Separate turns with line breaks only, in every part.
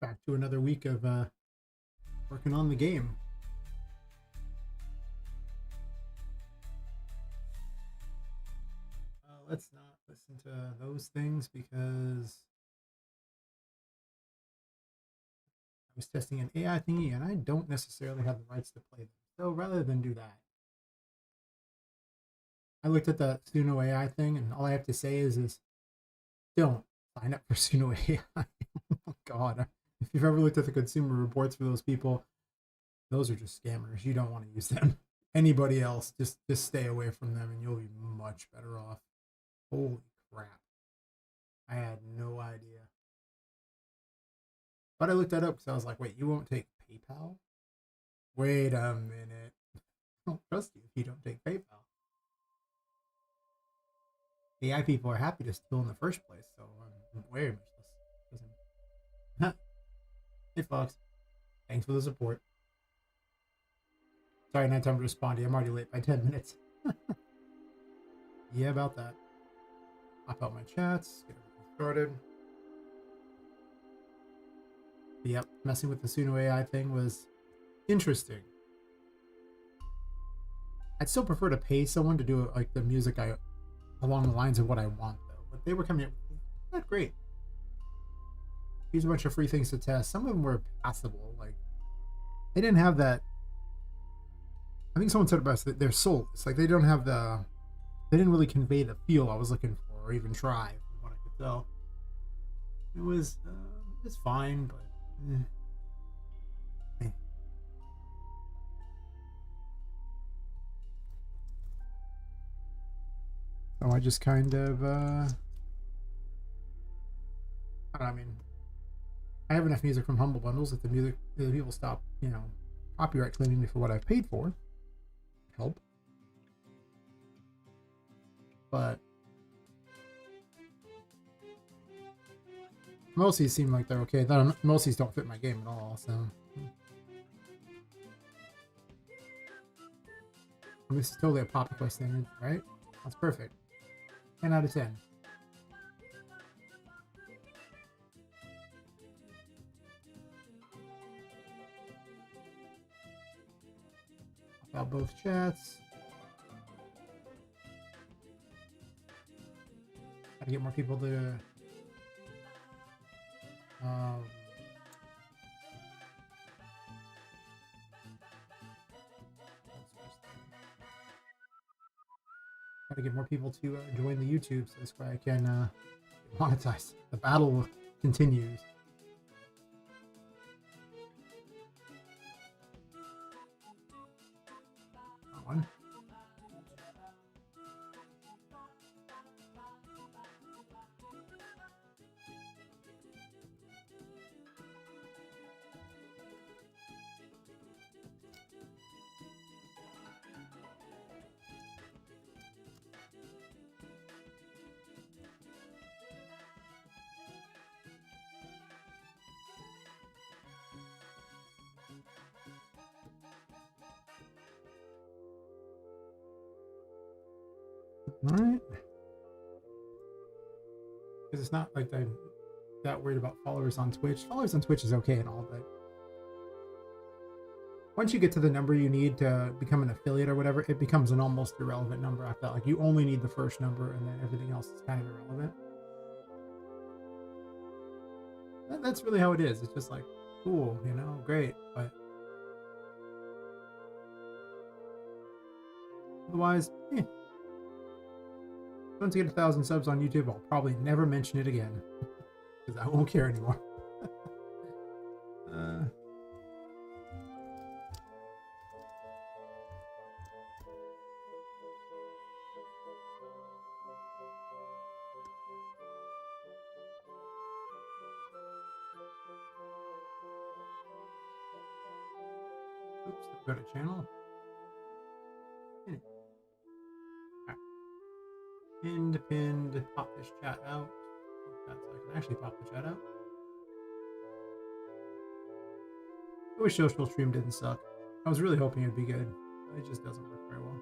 back to another week of working on the game. Let's not listen to those things because I was testing an AI thingy and I don't necessarily have the rights to play them. So rather than do that, I looked at the Suno AI thing and all I have to say is don't sign up for Suno AI. Oh God, if you've ever looked at the consumer reports for those people, those are just scammers. You don't want to use them. Anybody else, just stay away from them and you'll be much better off. Holy crap. I had no idea. But I looked that up because I was like, wait, you won't take PayPal? Wait a minute. I don't trust you if you don't take PayPal. AI people are happy to steal in the first place, so I'm very much less. Hey, Fox. Thanks for the support. Sorry, not time to respond to you. I'm already late by 10 minutes. Yeah, about that. Pop out my chats, get everything started. But yep, messing with the Suno AI thing was interesting. I'd still prefer to pay someone to do like the music along the lines of what I want though. But they were coming in not great. Here's a bunch of free things to test. Some of them were passable. Like they didn't have that. I think someone said it best that they're soulless. Like they don't have the. They didn't really convey the feel I was looking for, or even try from what I could tell. It's fine, but. So I just kind of. I mean, I have enough music from Humble Bundles that the people stop, copyright claiming me for what I've paid for. Help. But mostly seem like they're okay. Mostly don't fit my game at all, so. This is totally a Poppet Quest thing, right? That's perfect. 10 out of 10. About both chats. Gotta get more people to gotta get more people to join the YouTube so this way I can monetize. The battle continues. One. All right. Because it's not like I'm that worried about followers on Twitch. Followers on Twitch is okay and all, but once you get to the number you need to become an affiliate or whatever, it becomes an almost irrelevant number after that. Like you only need the first number and then everything else is kind of irrelevant. That's really how it is. It's just like, cool, great. But otherwise, once I get 1,000 subs on YouTube, I'll probably never mention it again because I won't care anymore. Oops, go to channel. Pinned, pop this chat out. That's so I can actually pop the chat out. I wish social stream didn't suck. I was really hoping it'd be good. It just doesn't work very well.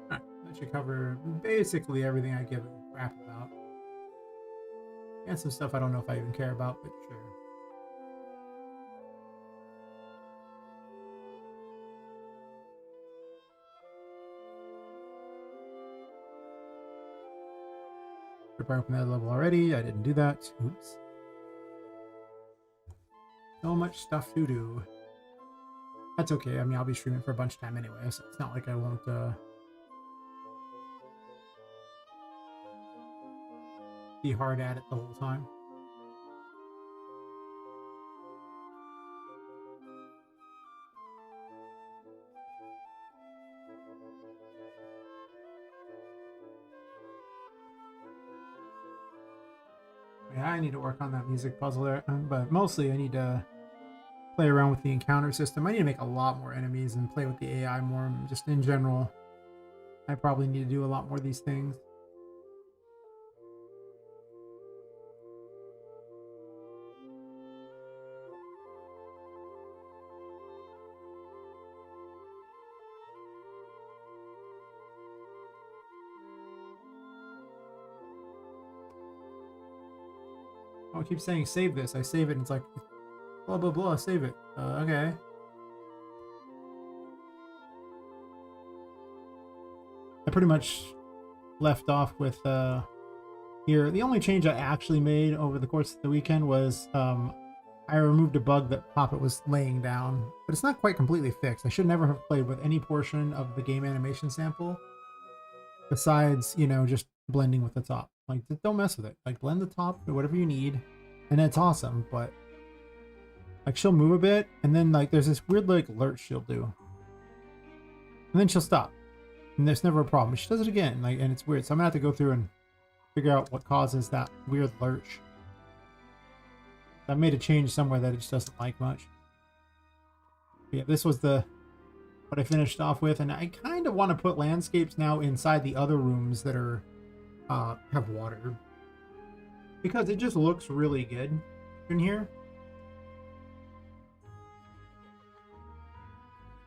Alright, that should cover basically everything I give a crap about. And some stuff I don't know if I even care about, but sure. Preparing from that level already. I didn't do that. Oops. So much stuff to do. That's okay. I mean, I'll be streaming for a bunch of time anyway, so it's not like I won't be hard at it the whole time. Yeah, I need to work on that music puzzle there, but mostly I need to play around with the encounter system. I need to make a lot more enemies and play with the AI more. Just in general, I probably need to do a lot more of these things. Oh, I keep saying save this. I save it and it's like blah blah blah, save it. Okay. I pretty much left off with here. The only change I actually made over the course of the weekend was I removed a bug that Poppet was laying down, but it's not quite completely fixed. I should never have played with any portion of the game animation sample besides, you know, just blending with the top. Like, don't mess with it. Like, blend the top or whatever you need, and it's awesome. But like, she'll move a bit, and then like there's this weird like lurch she'll do, and then she'll stop, and there's never a problem. She does it again, like, and it's weird. So I'm gonna have to go through and figure out what causes that weird lurch. I made a change somewhere that it just doesn't like much. But yeah, this was what I finished off with, and I kind of want to put landscapes now inside the other rooms that are have water, because it just looks really good in here.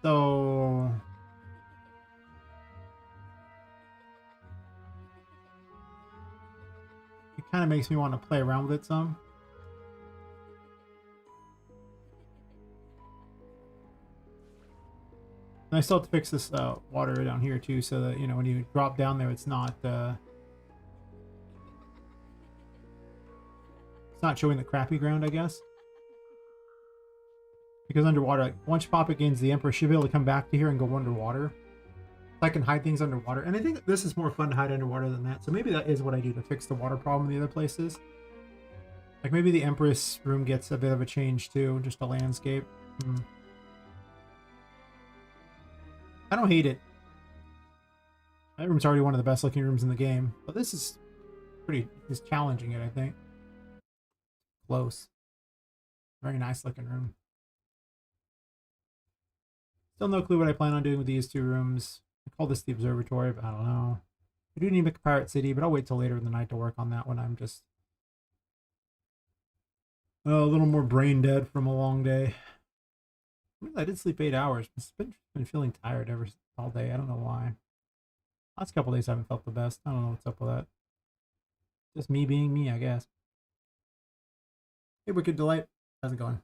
So it kind of makes me want to play around with it some. And I still have to fix this water down here too, so that, you know, when you drop down there, it's not showing the crappy ground, I guess. Because underwater, like, once Poppet gains the Emperor, she'll be able to come back to here and go underwater. I can hide things underwater, and I think this is more fun to hide underwater than that. So maybe that is what I do to fix the water problem in the other places. Like, maybe the Empress room gets a bit of a change too, just a landscape. I don't hate it. That room's already one of the best looking rooms in the game, but this is challenging it, I think. Close. Very nice looking room. Still no clue what I plan on doing with these two rooms. I call this the observatory, but I don't know. I do need to make a pirate city, but I'll wait till later in the night to work on that when I'm just a little more brain dead from a long day. I did sleep 8 hours. I've been feeling tired all day. I don't know why. Last couple days I haven't felt the best. I don't know what's up with that. Just me being me, I guess. Hey, Wicked Delight. How's it going?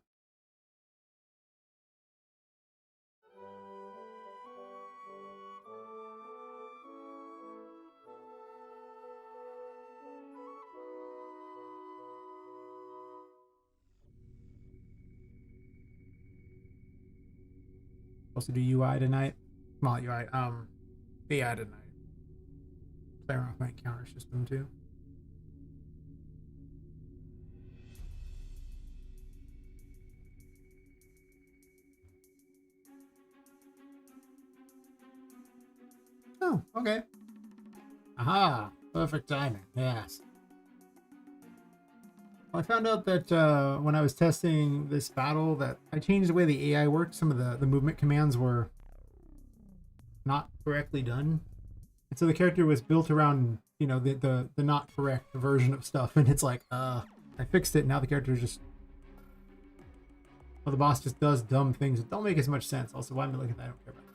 Supposed to do UI tonight. Well, UI, AI tonight. Play around with my encounter system too. Oh, okay. Aha! Perfect timing. Yes. Well, I found out that when I was testing this battle, that I changed the way the AI worked. Some of the movement commands were not correctly done, and so the character was built around, you know, the not correct version of stuff. And it's like, I fixed it. Now the character just, well, the boss just does dumb things that don't make as much sense. Also, why am I looking at that? I don't care about it.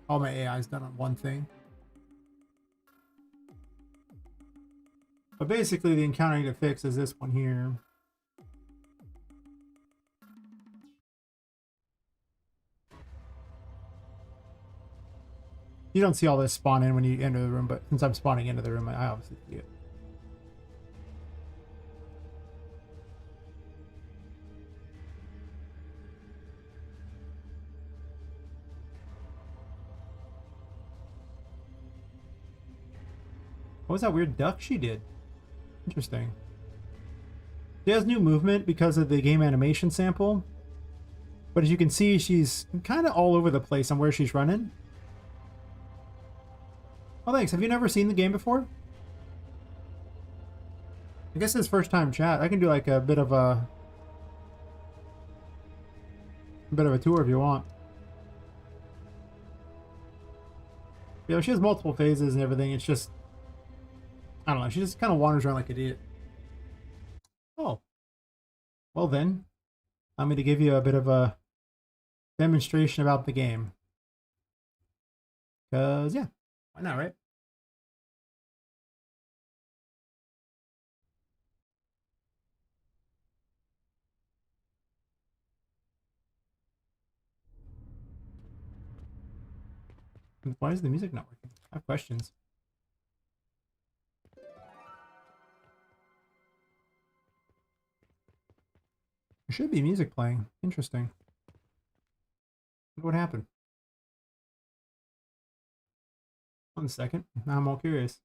All my AI is done on one thing. But basically, the encounter I need to fix is this one here. You don't see all this spawn in when you enter the room, but since I'm spawning into the room, I obviously see it. What was that weird duck she did? Interesting. She has new movement because of the game animation sample. But as you can see, she's kind of all over the place on where she's running. Oh, thanks. Have you never seen the game before? I guess it's first time chat. I can do like a bit of a tour if you want. You know, she has multiple phases and everything. It's just, I don't know. She just kind of wanders around like an idiot. Oh. Well then, I'm going to give you a bit of a demonstration about the game. Because, yeah. Why not, right? Why is the music not working? I have questions. There should be music playing. Interesting. What happened? 1 second. Now I'm all curious.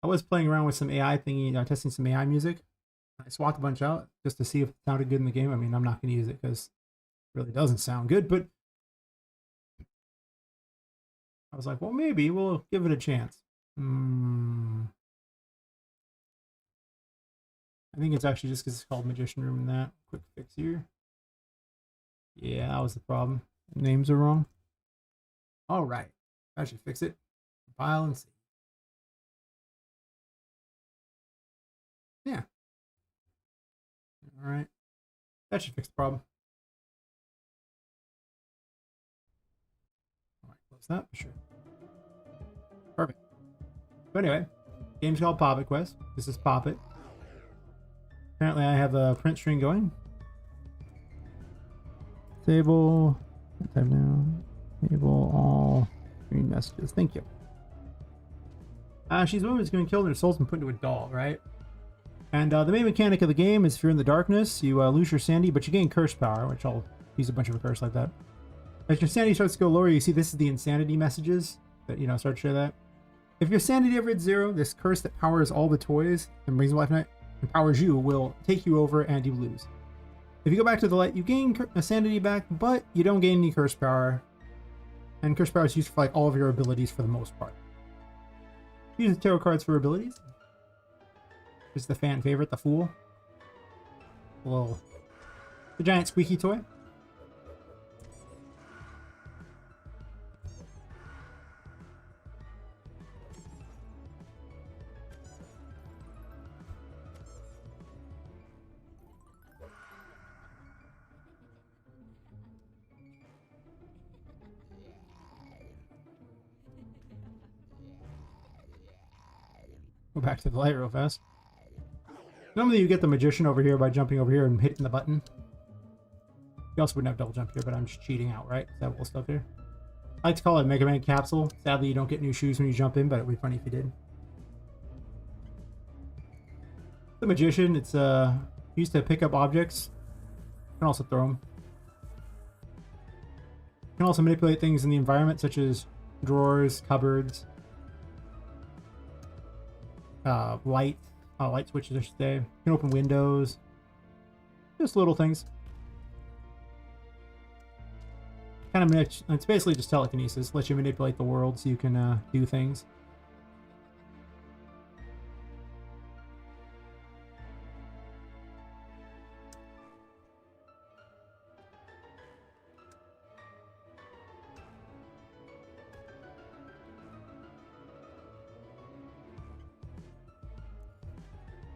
I was playing around with some AI thingy, testing some AI music. I swapped a bunch out just to see if it sounded good in the game. I mean, I'm not going to use it because it really doesn't sound good, but I was like, well, maybe we'll give it a chance. I think it's actually just because it's called Magician Room and that. Quick fix here. Yeah, that was the problem. Names are wrong. All right. I should fix it. Compile and see. Yeah. All right. That should fix the problem. All right, close that. Sure. Perfect. But anyway, game's called Poppet Quest. This is Poppet. Apparently, I have a print string going. Disable. Type down. Enable all screen messages. Thank you. She's a woman who's going to kill her souls and put into a doll, right? And the main mechanic of the game is if you're in the darkness, you lose your sanity, but you gain curse power, which I'll use a bunch of a curse like that. As your sanity starts to go lower, you see this is the insanity messages that, you know, start to show that. If your sanity ever hits 0, this curse that powers all the toys and brings life night empowers you will take you over and you lose. If you go back to the light, you gain sanity back, but you don't gain any curse power. And curse power is used for like all of your abilities for the most part. Use the tarot cards for abilities. This is the fan favorite, the Fool. The giant squeaky toy. Go back to the light real fast. Normally you get the magician over here by jumping over here and hitting the button. You also wouldn't have double jump here, but I'm just cheating out, right? That whole stuff here. I like to call it a Mega Man capsule. Sadly, you don't get new shoes when you jump in, but it would be funny if you did. The magician, it's used to pick up objects. You can also throw them. You can also manipulate things in the environment, such as drawers, cupboards, light switches, I should say. You can open windows. Just little things. Kind of, it's basically just telekinesis. Lets you manipulate the world so you can do things.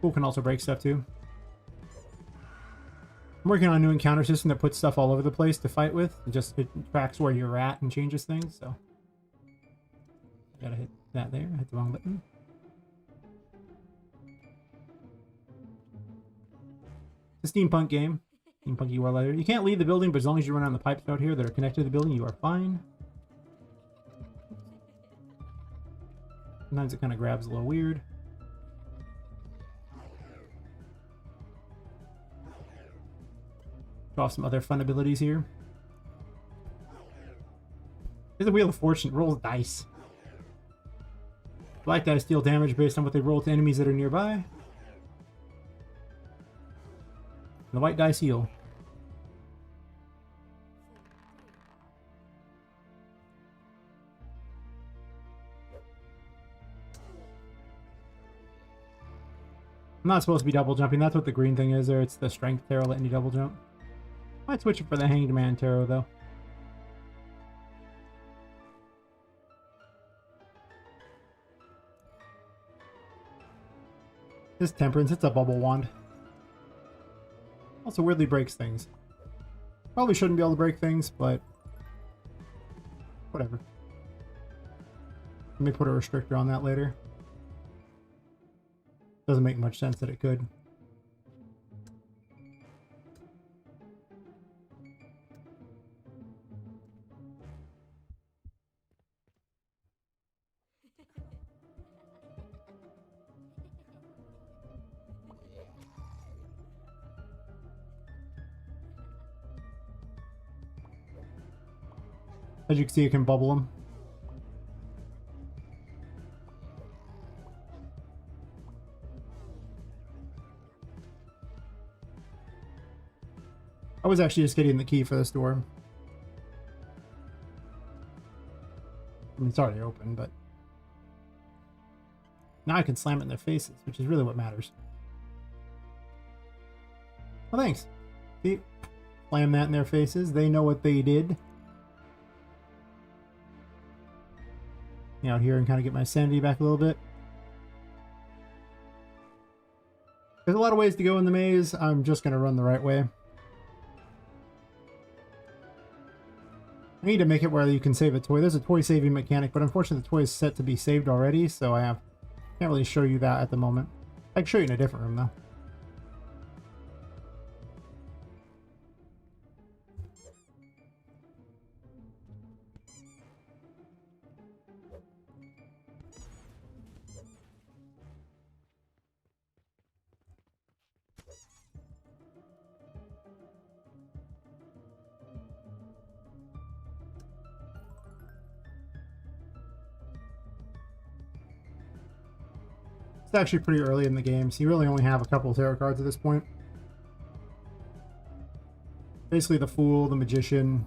Fool can also break stuff too. I'm working on a new encounter system that puts stuff all over the place to fight with. It tracks where you're at and changes things, so. I gotta hit that there. I hit the wrong button. It's a steampunk game. Steampunky world later. You can't leave the building, but as long as you run on the pipes out here that are connected to the building, you are fine. Sometimes it kind of grabs a little weird. Show off some other fun abilities here. Here's a Wheel of Fortune. Rolls dice. Black dice deal damage based on what they roll to enemies that are nearby. And the white dice heal. I'm not supposed to be double jumping. That's what the green thing is there. It's the strength tarot letting you double jump. Might switch it for the Hanged Man tarot though. This Temperance, it's a bubble wand. Also weirdly breaks things. Probably shouldn't be able to break things, but whatever. Let me put a restrictor on that later. Doesn't make much sense that it could. As you can see, you can bubble them. I was actually just getting the key for this door. I mean, it's already open, but now I can slam it in their faces, which is really what matters. Well, thanks. See? Slam that in their faces. They know what they did. Out here and kind of get my sanity back a little bit. There's a lot of ways to go in the maze. I'm just going to run the right way. I need to make it where you can save a toy. There's a toy saving mechanic, but unfortunately the toy is set to be saved already, so can't really show you that at the moment. I can show you in a different room though. It's actually pretty early in the game, so you really only have a couple of tarot cards at this point. Basically the Fool, the Magician,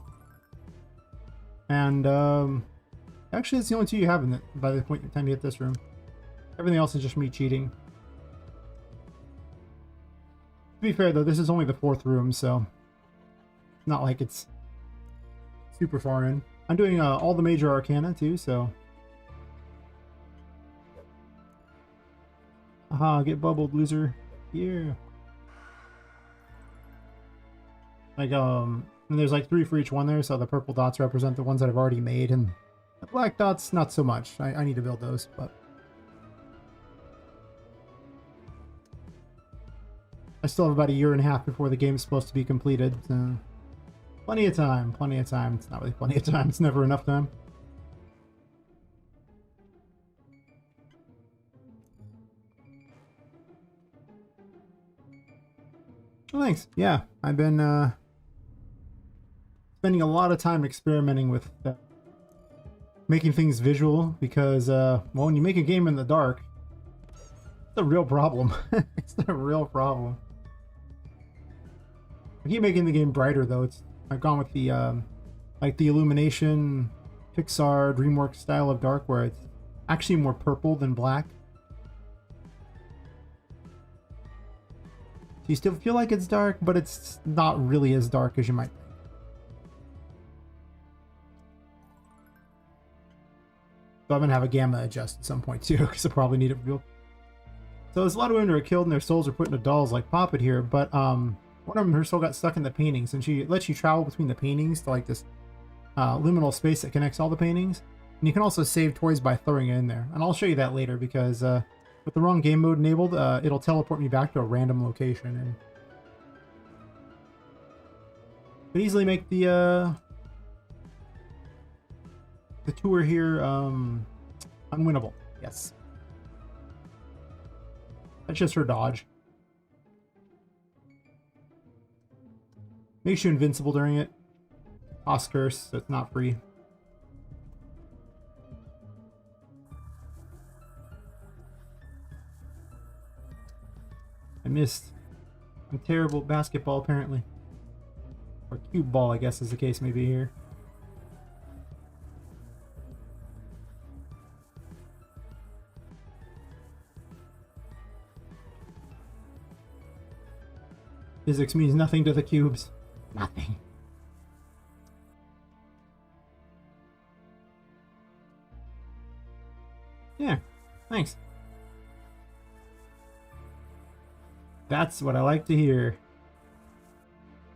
and actually it's the only two you have in it by the time you hit this room. Everything else is just me cheating. To be fair though, this is only the 4th room, so it's not like it's super far in. I'm doing all the major arcana too, so... Aha, get bubbled, loser. Yeah. Like, and there's like 3 for each one there, so the purple dots represent the ones that I've already made, and the black dots, not so much. I need to build those, but... I still have about a year and a half before the game's supposed to be completed, so... Plenty of time, plenty of time. It's not really plenty of time, it's never enough time. Well, thanks. Yeah, I've been spending a lot of time experimenting with making things visual because, well, when you make a game in the dark, it's a real problem. It's a real problem. I keep making the game brighter though. I've gone with the like the Illumination, Pixar, DreamWorks style of dark, where it's actually more purple than black. You still feel like it's dark, but it's not really as dark as you might think. So I'm gonna have a gamma adjust at some point too, because I probably need it for people. So there's a lot of women who are killed and their souls are put into dolls like Poppet here, but one of them, her soul got stuck in the paintings, and she lets you travel between the paintings to like this liminal space that connects all the paintings. And you can also save toys by throwing it in there. And I'll show you that later because with the wrong game mode enabled, it'll teleport me back to a random location. And Could easily make the tour here unwinnable. Yes. That's just her dodge. Makes you invincible during it. Cost curse, so it's not free. I missed. I'm terrible at basketball, apparently. Or cube ball, I guess is the case maybe here. Physics means nothing to the cubes. Nothing. Yeah, thanks. That's what I like to hear.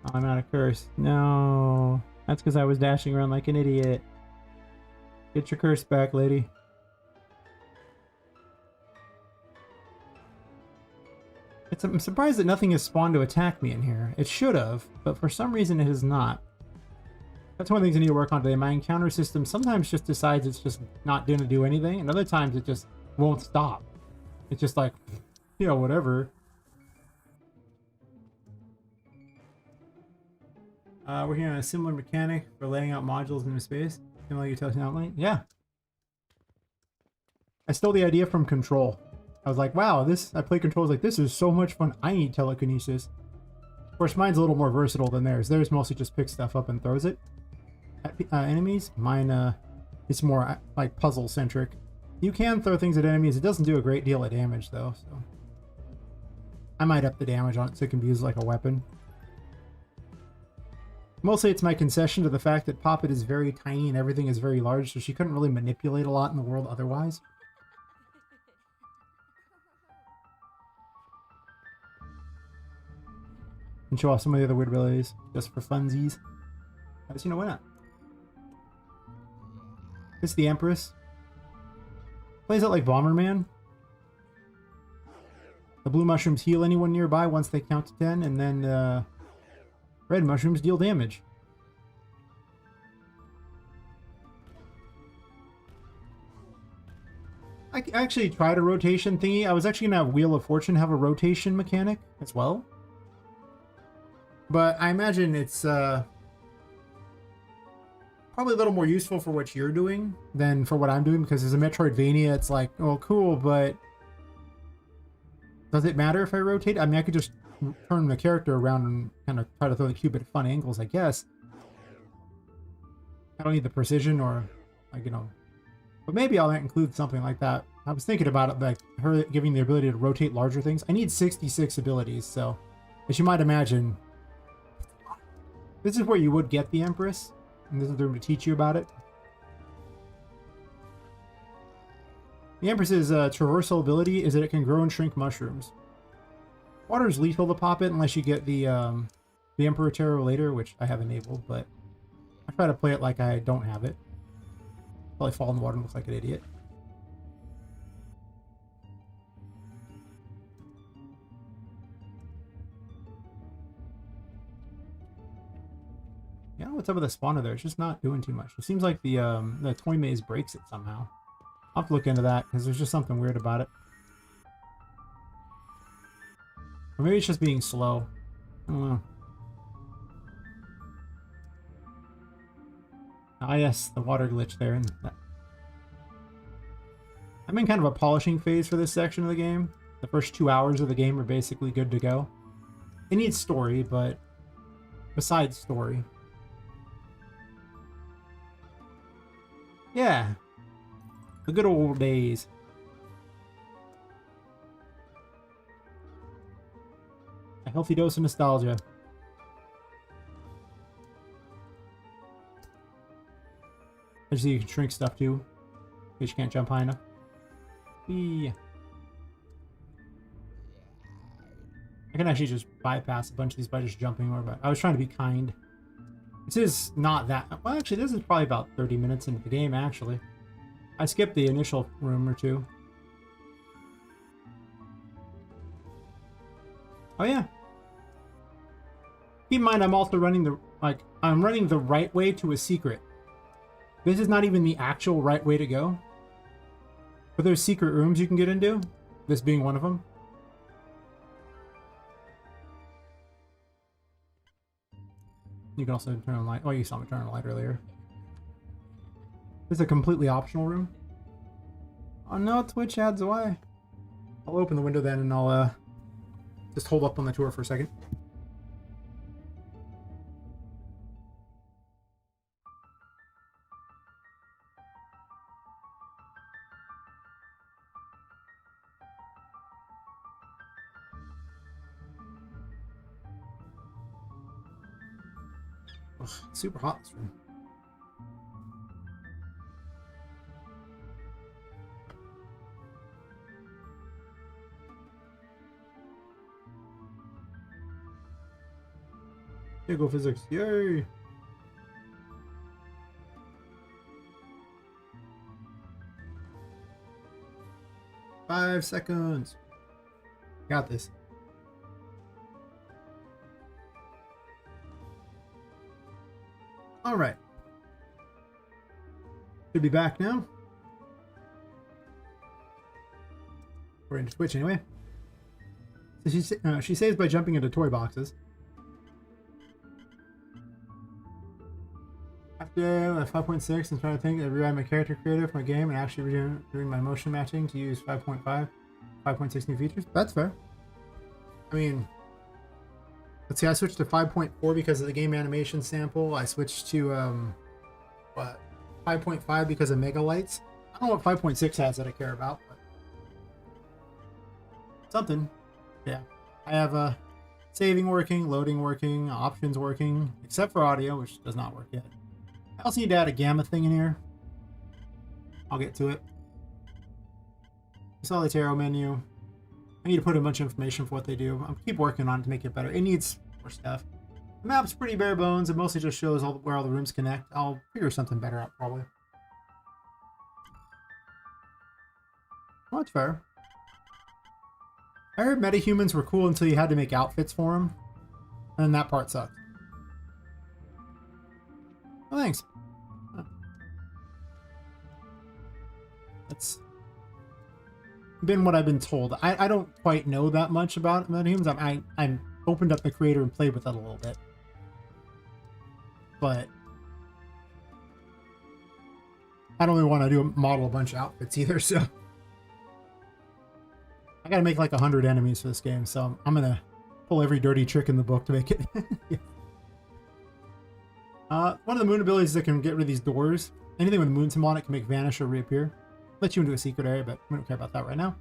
Oh, I'm out of curse. No. That's because I was dashing around like an idiot. Get your curse back, lady. I'm surprised that nothing has spawned to attack me in here. It should have, but for some reason it has not. That's one of the things I need to work on today. My encounter system sometimes just decides it's just not going to do anything, and other times it just won't stop. It's just like, you know, whatever. Working on a similar mechanic for laying out modules into space. Similar utility outline. Yeah. I stole the idea from Control. I was like, wow, I play Control, like, this is so much fun. I need telekinesis. Of course, mine's a little more versatile than theirs. Theirs mostly just picks stuff up and throws it at enemies. Mine, it's more like puzzle-centric. You can throw things at enemies. It doesn't do a great deal of damage, though, so I might up the damage on it so it can be used like a weapon. Mostly it's my concession to the fact that Poppet is very tiny and everything is very large, so she couldn't really manipulate a lot in the world otherwise. And show off some of the other weird abilities, just for funsies. You know, why not? This is the Empress. Plays out like Bomberman. The blue mushrooms heal anyone nearby once they count to 10, and then red mushrooms deal damage. I actually tried a rotation thingy. I was actually going to have Wheel of Fortune have a rotation mechanic as well. But I imagine it's probably a little more useful for what you're doing than for what I'm doing, because as a Metroidvania, it's like, oh, cool, but does it matter if I rotate? I mean, I could just turn the character around and kind of try to throw the cube at fun angles, I guess. I don't need the precision or, like, you know, but maybe I'll include something like that. I was thinking about it, like her giving the ability to rotate larger things. I need 66 abilities, so as you might imagine, this is where you would get the Empress, and this is the room to teach you about it. The Empress's traversal ability is that it can grow and shrink mushrooms. Water is lethal to Poppet unless you get the Emperor Tarot later, which I have enabled, but I try to play it like I don't have it. Probably fall in the water and looks like an idiot. Yeah, what's up with the spawner there? It's just not doing too much. It seems like the toy maze breaks it somehow. I'll have to look into that because there's just something weird about it. Or maybe it's just being slow. I don't know. Ah, yes, the water glitch there. And that. I'm in kind of a polishing phase for this section of the game. The first 2 hours of the game are basically good to go. It needs story, but besides story. Yeah. The good old days. A healthy dose of nostalgia. Actually, you can shrink stuff too, in case you can't jump high enough. Yeah. I can actually just bypass a bunch of these by just jumping over, but I was trying to be kind. This is not that... Well, actually, this is probably about 30 minutes into the game, actually. I skipped the initial room or two. Oh, yeah. Keep in mind, I'm also running the Like, I'm running the right way to a secret. This is not even the actual right way to go. But there's secret rooms you can get into. This being one of them. You can also turn on light. Oh, you saw me turn on light earlier. This is a completely optional room. Oh no, Twitch adds why. I'll open the window then and I'll just hold up on the tour for a second. Ugh, it's super hot this room. Here go physics, yay! Five seconds. Got this. All right. Should be back now. We're into Twitch anyway. So she saves by jumping into toy boxes. After 5.6, I'm trying to think. I rewrite my character creator for my game and actually doing my motion matching to use 5.5, 5.6 new features. That's fair. I mean, let's see. I switched to 5.4 because of the game animation sample. I switched to 5.5 because of Mega Lights. I don't know what 5.6 has that I care about, but something. Yeah, I have saving working, loading working, options working, except for audio, which does not work yet. I also need to add a gamma thing in here. I'll get to it. I saw the tarot menu. I need to put a bunch of information for what they do. I'll keep working on it to make it better. It needs more stuff. The map's pretty bare bones. It mostly just shows where all the rooms connect. I'll figure something better out, probably. Well, that's fair. I heard metahumans were cool until you had to make outfits for them. And that part sucked. Oh, thanks. Huh. That's been what I've been told. I don't quite know that much about metahumans. I'm opened up the creator and played with it a little bit. But I don't really want to model a bunch of outfits either, so I gotta make like 100 enemies for this game, so I'm gonna pull every dirty trick in the book to make it. Yeah. One of the moon abilities is that can get rid of these doors. Anything with a moon symbol on it can make vanish or reappear. Let you into a secret area, but we don't care about that right now.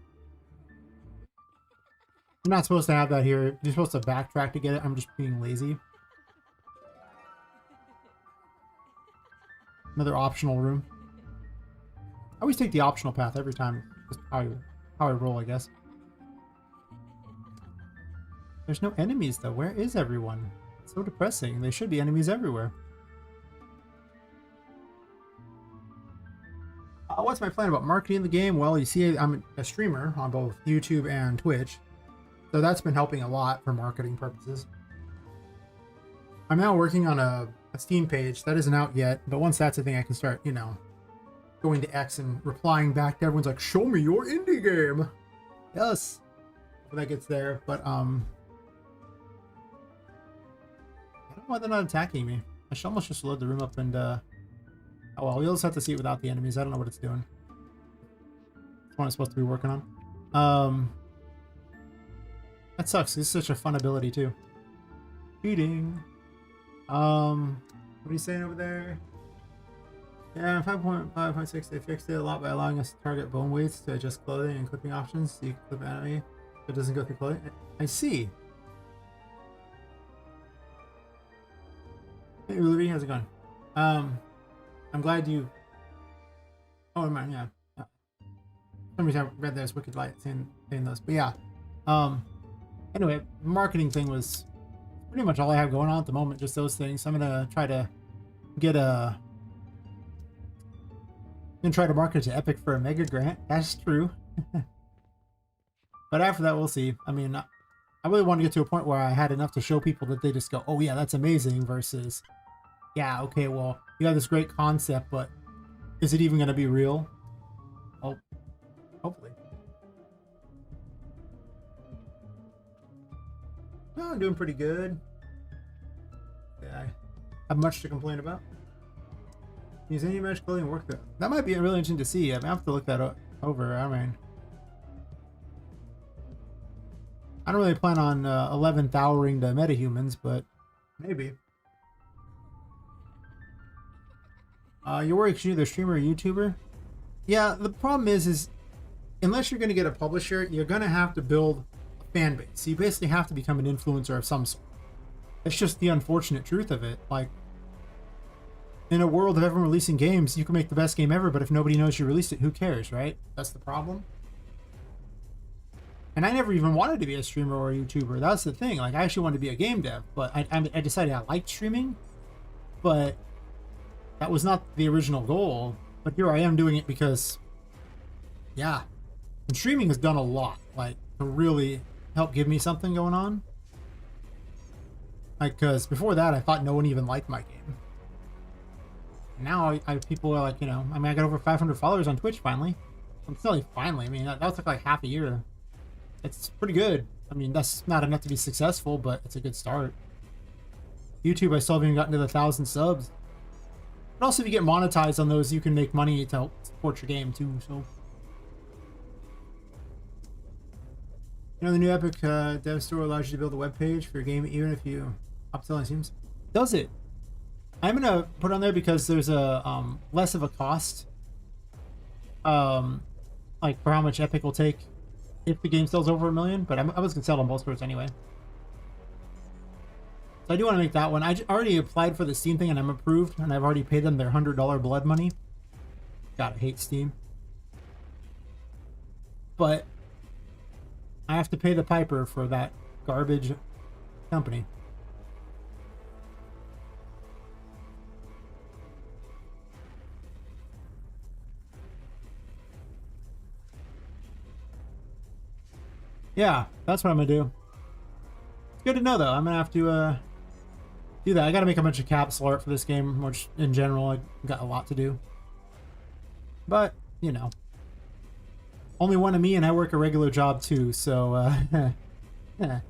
I'm not supposed to have that here. You're supposed to backtrack to get it. I'm just being lazy. Another optional room. I always take the optional path every time. Just how I roll, I guess. There's no enemies though. Where is everyone? It's so depressing. There should be enemies everywhere. What's my plan about marketing the game? Well, you see, I'm a streamer on both YouTube and Twitch, so that's been helping a lot for marketing purposes. I'm now working on a Steam page that isn't out yet, but once that's a thing, I can start, you know, going to X and replying back to everyone's like, "Show me your indie game." Yes, when that gets there, but I don't know why they're not attacking me. I should almost just load the room up and oh well, we'll just have to see it without the enemies. I don't know what it's doing. It's what I'm supposed to be working on. That sucks. This is such a fun ability too. Cheating. What are you saying over there? Yeah, 5.5.6 they fixed it a lot by allowing us to target bone weights to adjust clothing and clipping options so you can clip enemy. It doesn't go through clothing. I see. Hey Ruby, how's it going? I'm glad you. Oh, man, yeah. For some reason I read there's Wicked Light saying those, but yeah. Anyway, marketing thing was pretty much all I have going on at the moment. Just those things. I'm gonna try to get a. I'm gonna try to market to Epic for a mega grant. That's true. But after that, we'll see. I mean, I really want to get to a point where I had enough to show people that they just go, oh yeah, that's amazing, versus, yeah, okay, well, you have this great concept, but is it even going to be real? Oh, hopefully. No, I'm doing pretty good. Yeah, I have much to complain about. Use any mesh clothing work though? That might be really interesting to see. I have to look that over. I mean, I don't really plan on 11th houring the metahumans, but maybe. You're worried because you're either streamer or YouTuber? Yeah, the problem is unless you're going to get a publisher, you're going to have to build a fan base. So you basically have to become an influencer of some sort. It's just the unfortunate truth of it. Like, in a world of everyone releasing games, you can make the best game ever, but if nobody knows you released it, who cares, right? That's the problem. And I never even wanted to be a streamer or a YouTuber. That's the thing. Like, I actually wanted to be a game dev, but I decided I liked streaming, but that was not the original goal. But here I am doing it because, yeah, and streaming has done a lot, like, to really help give me something going on. Like, because before that, I thought no one even liked my game. Now people are like, you know, I mean, I got over 500 followers on Twitch finally. I'm still like, finally. I mean, that took like half a year. It's pretty good. I mean, that's not enough to be successful, but it's a good start. YouTube, I still haven't even gotten to the 1,000 subs. But also, if you get monetized on those, you can make money to help support your game too. So, you know, the new Epic Dev Store allows you to build a web page for your game, even if you upsell on Steam. Does it? I'm gonna put on there because there's a less of a cost, like for how much Epic will take if the game sells over 1 million. But I was gonna sell on both stores anyway, so I do want to make that one. I already applied for the Steam thing and I'm approved, and I've already paid them their $100 blood money. God, I hate Steam, but I have to pay the piper for that garbage company. Yeah, that's what I'm gonna do. It's good to know though. I'm gonna have to do that. I gotta make a bunch of capsule art for this game, which in general I got a lot to do. But, you know, only one of me, and I work a regular job too, so yeah.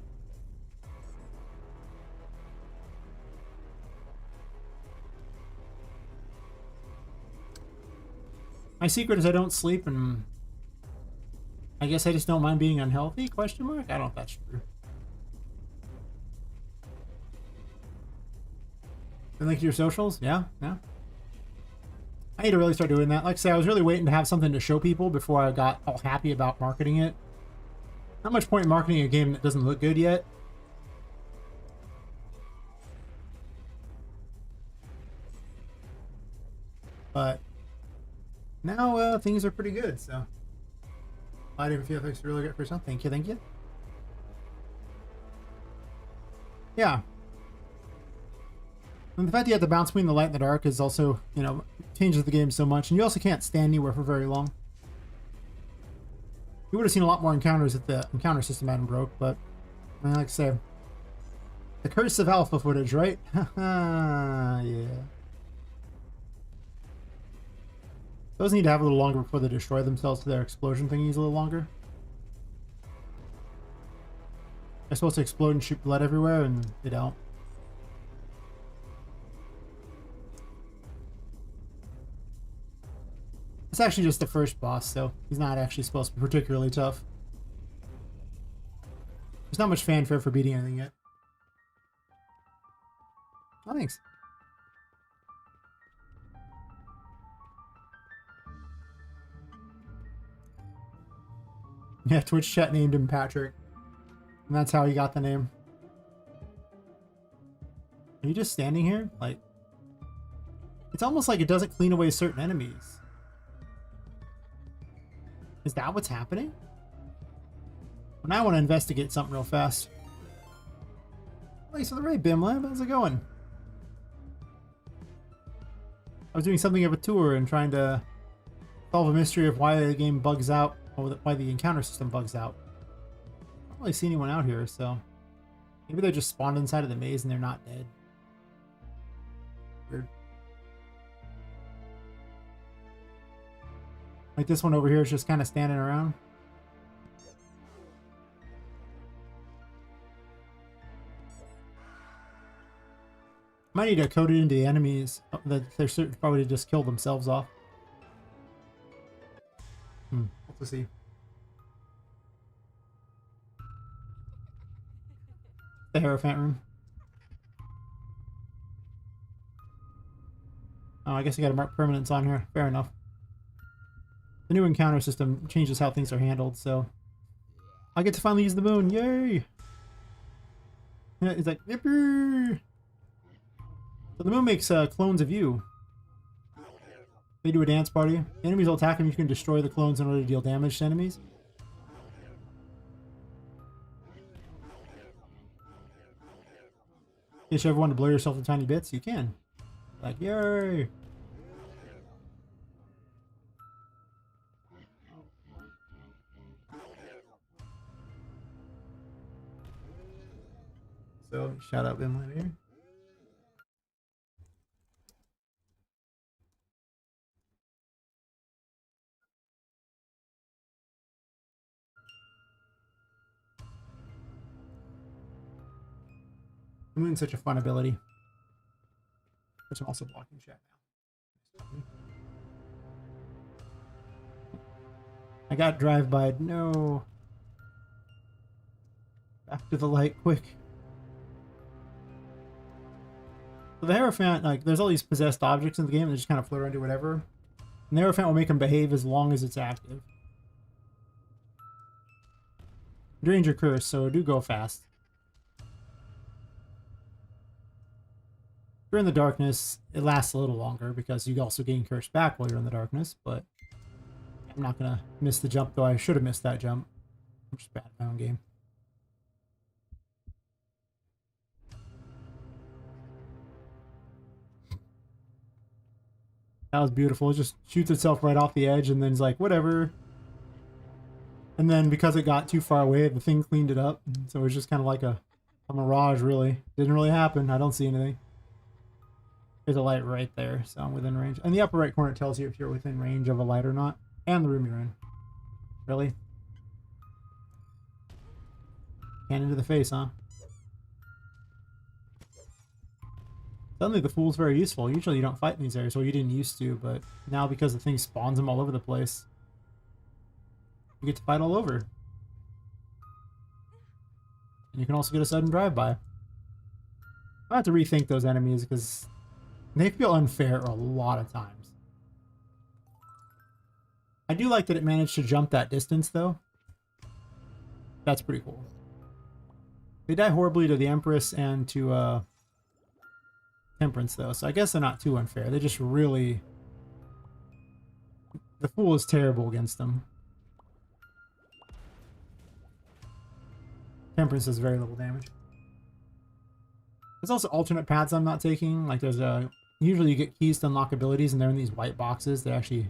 My secret is I don't sleep, and I guess I just don't mind being unhealthy, question mark? I don't know if that's true. And link to your socials? Yeah, yeah. I need to really start doing that. Like I say, I was really waiting to have something to show people before I got all happy about marketing it. Not much point in marketing a game that doesn't look good yet. But now things are pretty good, so. I didn't feel fixed really good for yourself. Thank you, thank you. Yeah. And the fact that you have to bounce between the light and the dark is also, you know, changes the game so much. And you also can't stand anywhere for very long. You would have seen a lot more encounters if the encounter system hadn't broke, but like I say, the curse of alpha footage, right? Yeah. Those need to have a little longer before they destroy themselves to their explosion thingies a little longer. They're supposed to explode and shoot blood everywhere, and they don't. It's actually just the first boss, so he's not actually supposed to be particularly tough. There's not much fanfare for beating anything yet. Oh, thanks. Yeah, Twitch chat named him Patrick. And that's how he got the name. Are you just standing here? Like, it's almost like it doesn't clean away certain enemies. Is that what's happening? Well, now I want to investigate something real fast. Thanks for the raid, Bimlab. How's it going? I was doing something of a tour and trying to solve a mystery of why the game bugs out, or why the encounter system bugs out. I don't really see anyone out here, so Maybe they just spawned inside of the maze and they're not dead. Weird. Like this one over here is just kind of standing around. Might need to code it into the enemies that they're certain probably just kill themselves off. We'll see. The Hierophant room. Oh, I guess I gotta mark permanence on here. Fair enough. The new encounter system changes how things are handled, so I get to finally use the moon. Yay! Yeah, it's like, yippee! So the moon makes clones of you. They do a dance party. Enemies will attack them. You can destroy the clones in order to deal damage to enemies. Get everyone to blow yourself in tiny bits. You can. Like, yay! So, shout out Vinland here. The moon's such a fun ability. Which I'm also blocking chat now. I got drive-by. No. Back to the light, quick. So the Hierophant, like, there's all these possessed objects in the game that just kind of float around, do whatever. And the Hierophant will make them behave as long as it's active. Drains your curse, so do go fast. If you're in the darkness, it lasts a little longer because you also gain curse back while you're in the darkness, but I'm not gonna miss the jump, though I should have missed that jump. I'm just bad at my own game. That was beautiful. It just shoots itself right off the edge and then it's like, whatever. And then because it got too far away, the thing cleaned it up. So it was just kind of like a mirage, really. Didn't really happen. I don't see anything. There's a light right there, so I'm within range. And the upper right corner tells you if you're within range of a light or not. And the room you're in. Really? Hand into the face, huh? Suddenly the fool's very useful. Usually you don't fight in these areas, well you didn't used to, but now because the thing spawns them all over the place, you get to fight all over. And you can also get a sudden drive-by. I have to rethink those enemies because they feel unfair a lot of times. I do like that it managed to jump that distance, though. That's pretty cool. They die horribly to the Empress and to Temperance, though, so I guess they're not too unfair. They just really... The Fool is terrible against them. Temperance does very little damage. There's also alternate paths I'm not taking. Like there's a... Usually you get keys to unlock abilities and they're in these white boxes. They actually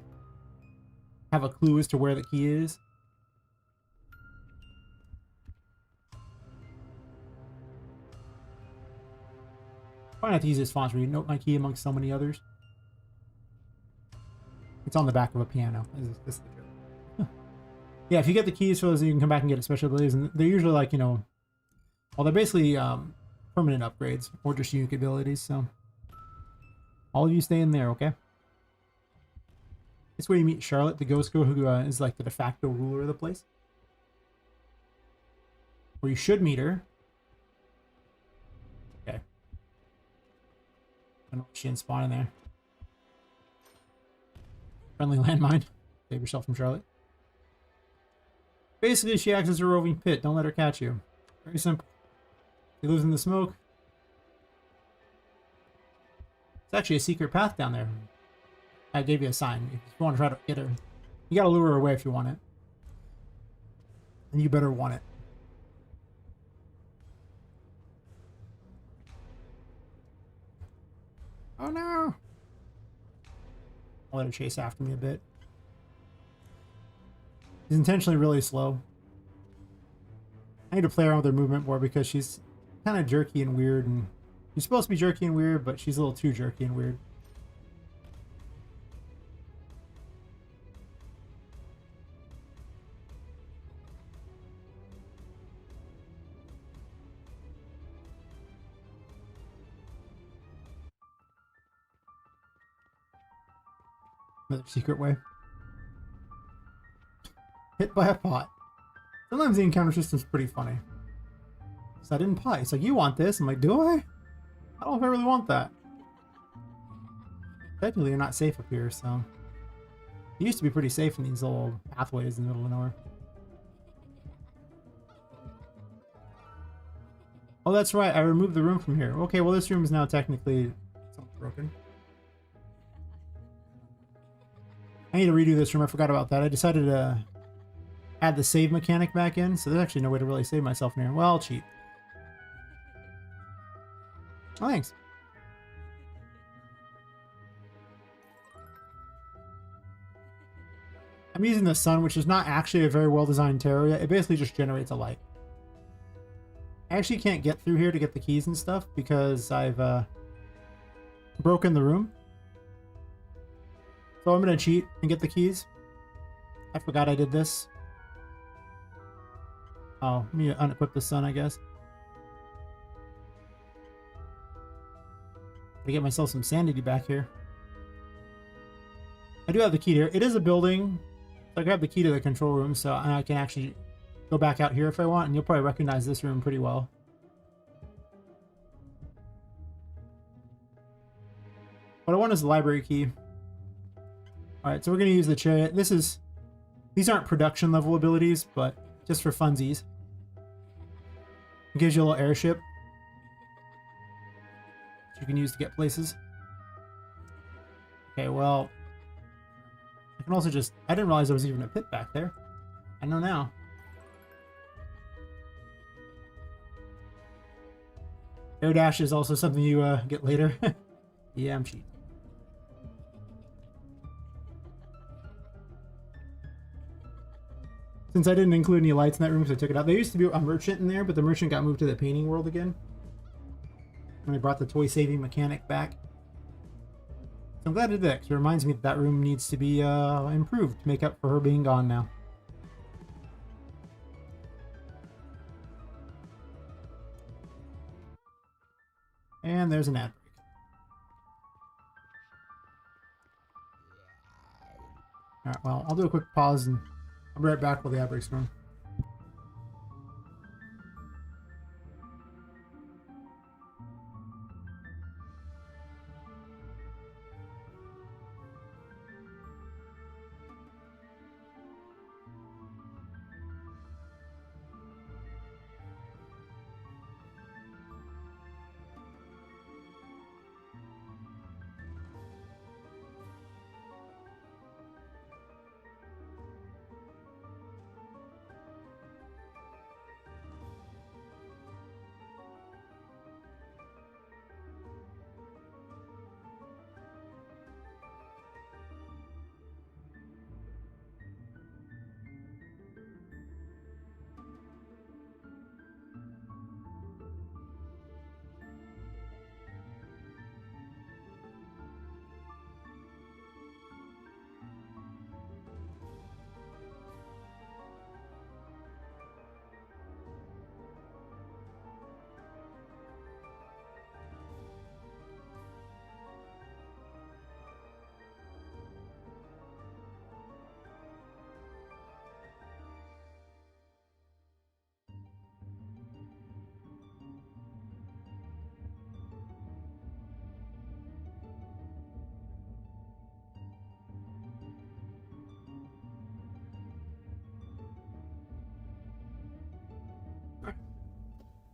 have a clue as to where the key is. Probably not the easiest fonts where you note my key amongst so many others. It's on the back of a piano. This is the joke. Yeah, if you get the keys for those, you can come back and get special abilities. And they're usually like, you know... Well, they're basically permanent upgrades or just unique abilities, so... All of you stay in there, okay? This way you meet Charlotte, the ghost girl, who is like the de facto ruler of the place. Or you should meet her. Okay. I don't know if she didn't spawn in there. Friendly landmine. Save yourself from Charlotte. Basically, she acts as a roving pit. Don't let her catch you. Very simple. She lives in the smoke. It's actually a secret path down there. I gave you a sign. If you want to try to get her, you gotta lure her away if you want it. And you better want it. Oh no! I'll let her chase after me a bit. She's intentionally really slow. I need to play around with her movement more because she's kind of jerky and weird, and she's supposed to be jerky and weird, but she's a little too jerky and weird. Another secret way. Hit by a pot. Sometimes the encounter system's pretty funny. So I didn't pot. It's like, you want this? I'm like, do I? I don't know if I really want that. Technically, you're not safe up here, so... It used to be pretty safe in these little pathways in the middle of nowhere. Oh, that's right. I removed the room from here. Okay, well, this room is now technically somewhat broken. I need to redo this room. I forgot about that. I decided to add the save mechanic back in, so there's actually no way to really save myself in here. Well, I'll cheat. Oh, thanks. I'm using the sun, which is not actually a very well-designed terraria. It basically just generates a light. I actually can't get through here to get the keys and stuff because I've broken the room. So I'm going to cheat and get the keys. I forgot I did this. Oh, let me unequip the sun, I guess. To get myself some sanity back here. I do have the key here. It is a building. So I grab the key to the control room, so I can actually go back out here if I want, and you'll probably recognize this room pretty well. What I want is the library key. Alright, so we're going to use the chariot. These aren't production level abilities, but just for funsies. It gives you a little airship that you can use to get places. Okay, well, I can also just... I didn't realize there was even a pit back there. I know now. Air dash is also something you get later. Yeah, I'm cheating. Since I didn't include any lights in that room, so I took it out. There used to be a merchant in there, but the merchant got moved to the painting world again. And I brought the toy saving mechanic back. So I'm glad I did that, because it reminds me that that room needs to be improved to make up for her being gone now. And there's an ad break. Alright, well, I'll do a quick pause and I'll be right back while the ad break's going.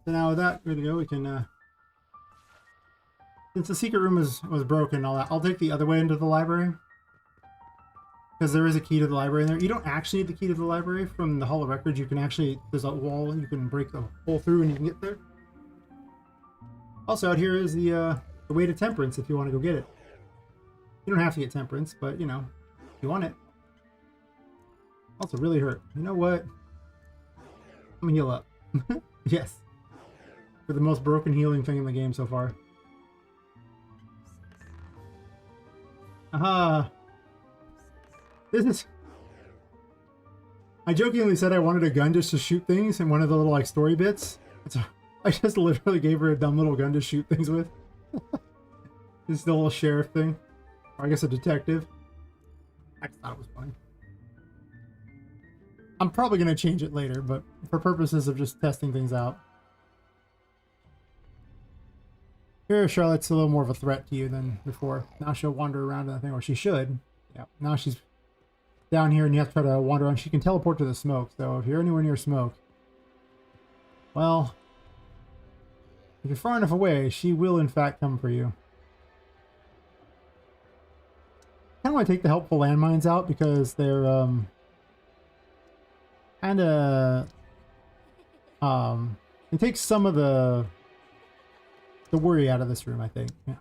So now with that ready to go, we can, since the secret room was broken and all that, I'll take the other way into the library. Because there is a key to the library in there. You don't actually need the key to the library from the Hall of Records. You can actually, there's a wall you can break the hole through and you can get there. Also out here is the way to Temperance if you want to go get it. You don't have to get Temperance, but you know, if you want it. Also really hurt. You know what? I'm gonna heal up. Yes. For the most broken healing thing in the game so far. Aha! This is... I jokingly said I wanted a gun just to shoot things in one of the little, like, story bits. I just literally gave her a dumb little gun to shoot things with. This is the little sheriff thing. Or I guess a detective. I just thought it was funny. I'm probably going to change it later, but for purposes of just testing things out. Here, Charlotte's a little more of a threat to you than before. Now she'll wander around in the thing, or she should. Yeah, now she's down here and you have to try to wander around. She can teleport to the smoke, so if you're anywhere near smoke, well, if you're far enough away, she will in fact come for you. I kind of want to take the helpful landmines out because they're kind of it takes some of the worry out of this room, I think. Yeah.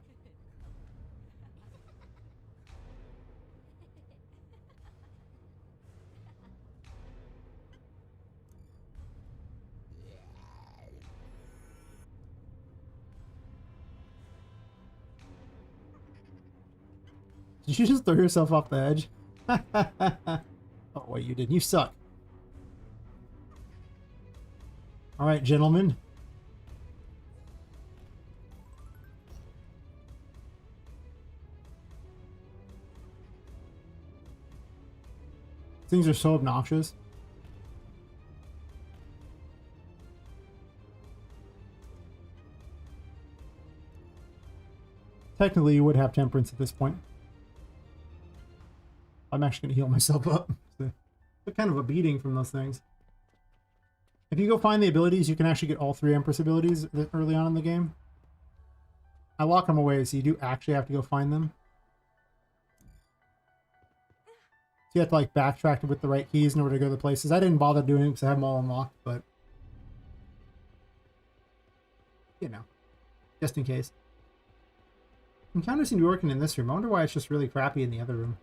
Did you just throw yourself off the edge? Oh, wait, you didn't. You suck. All right, gentlemen. Things are so obnoxious. Technically, you would have temperance at this point. I'm actually going to heal myself up. So, kind of a beating from those things. If you go find the abilities, you can actually get all 3 Empress abilities early on in the game. I lock them away, so you do actually have to go find them. So you have to like backtrack with the right keys in order to go to the places. I didn't bother doing it because I have them all unlocked, but you know, just in case. Encounters seem to be working in this room. I wonder why it's just really crappy in the other room.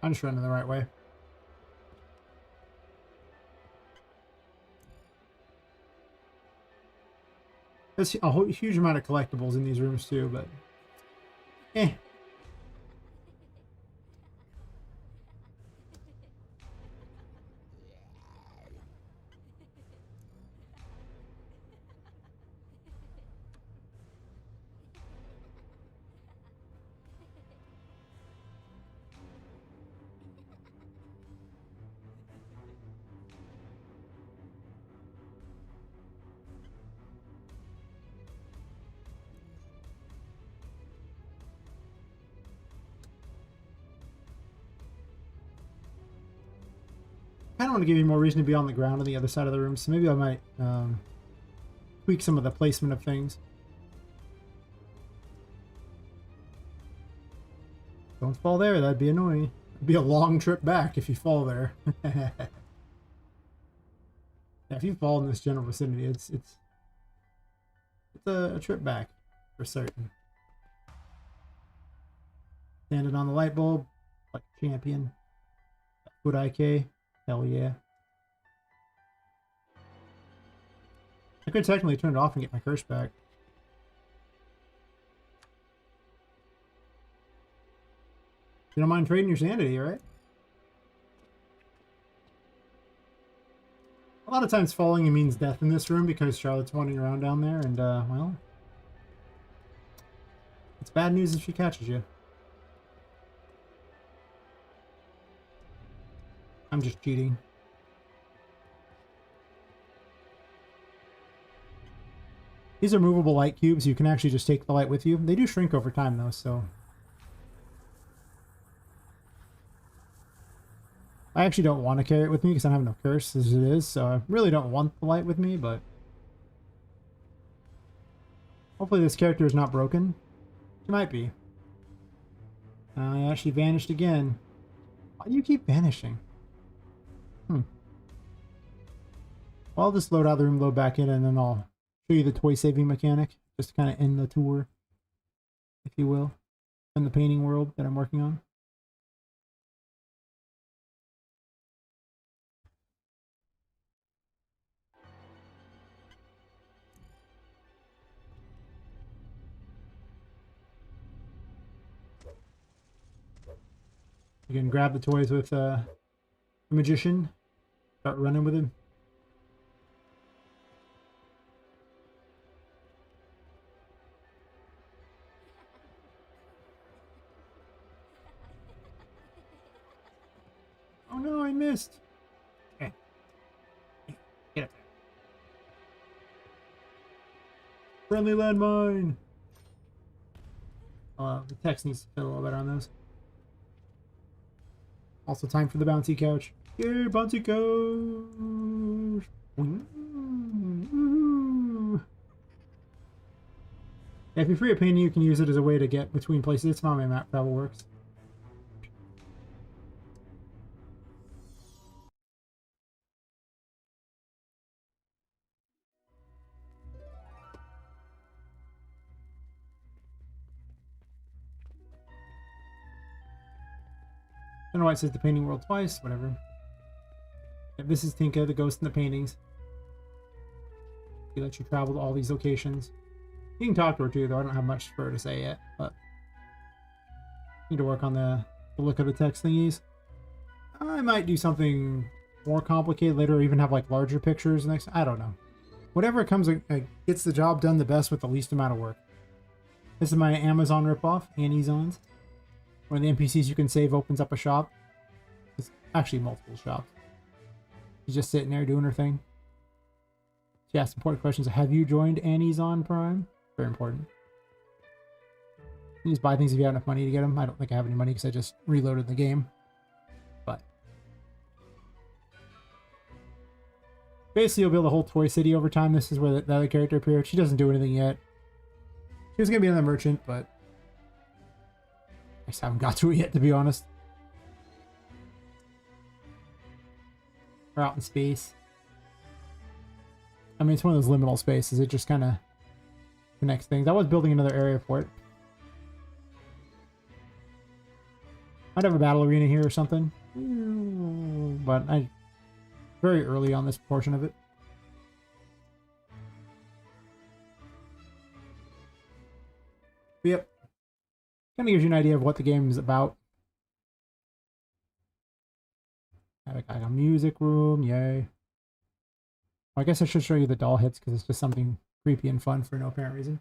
I'm just running the right way. There's a huge amount of collectibles in these rooms too, but eh. I don't want to give you more reason to be on the ground on the other side of the room, so maybe I might tweak some of the placement of things. Don't fall there, that'd be annoying. It'd be a long trip back if you fall there. Yeah, if you fall in this general vicinity, it's a trip back for certain. Standing on the light bulb like a champion. Good IK. Hell yeah. I could technically turn it off and get my curse back. You don't mind trading your sanity, right? A lot of times falling means death in this room because Charlotte's wandering around down there and, well, it's bad news if she catches you. I'm just cheating. These are movable light cubes. You can actually just take the light with you. They do shrink over time, though, so... I actually don't want to carry it with me because I don't have no curse as it is, so I really don't want the light with me, but... hopefully this character is not broken. She might be. Yeah, she vanished again. Why do you keep vanishing? Well, I'll just load out of the room, load back in, and then I'll show you the toy saving mechanic, just to kind of end the tour, if you will, in the painting world that I'm working on. You can grab the toys with the magician, start running with him. Oh no, I missed. Okay. Get up there. Friendly landmine. The text needs to fit a little better on those. Also time for the bouncy couch. Yay, bouncy couch! Yeah, if you're free of painting, you can use it as a way to get between places. It's how my map travel works. I don't know why it says the painting world twice, whatever. Yeah, this is Tinka, the ghost in the paintings. He lets you travel to all these locations. You can talk to her too, though I don't have much for her to say yet, but need to work on the look of the text thingies. I might do something more complicated later, or even have like larger pictures next. I don't know. Whatever comes gets the job done the best with the least amount of work. This is my Amazon ripoff, Annie's Ons. One of the NPCs you can save opens up a shop. It's actually multiple shops. She's just sitting there doing her thing. She asked important questions. Have you joined Annie's on Prime? Very important. You just buy things if you have enough money to get them. I don't think I have any money because I just reloaded the game. But basically, you'll build a whole toy city over time. This is where the other character appeared. She doesn't do anything yet. She was going to be another merchant, but I just haven't got to it yet, to be honest. We're out in space. I mean, it's one of those liminal spaces. It just kind of connects things. I was building another area for it. Might have a battle arena here or something. But I very early on this portion of it. But yep. Kind of gives you an idea of what the game is about. I got a music room, yay. Well, I guess I should show you the doll hits because it's just something creepy and fun for no apparent reason.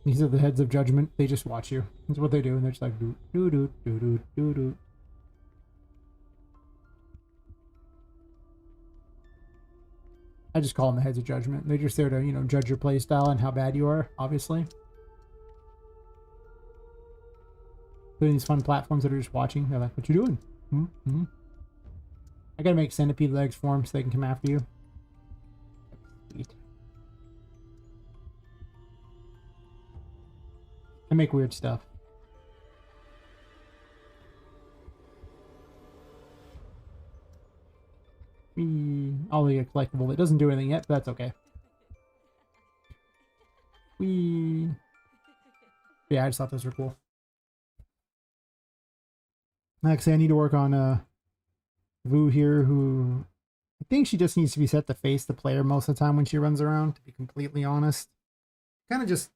These are the heads of judgment. They just watch you. That's what they do, and they're just like doo doo doo doo doo doo doo. I just call them the heads of judgment. They're just there to, you know, judge your play style and how bad you are, obviously. Doing these fun platforms that are just watching. They're like, what you doing? Mm-hmm. I gotta make centipede legs for them so they can come after you. Sweet. I make weird stuff. I'll get a collectible. It doesn't do anything yet, but that's okay. Yeah, I just thought those were cool. Like I say, I need to work on Vu here, who I think she just needs to be set to face the player most of the time when she runs around, to be completely honest. Kind of just,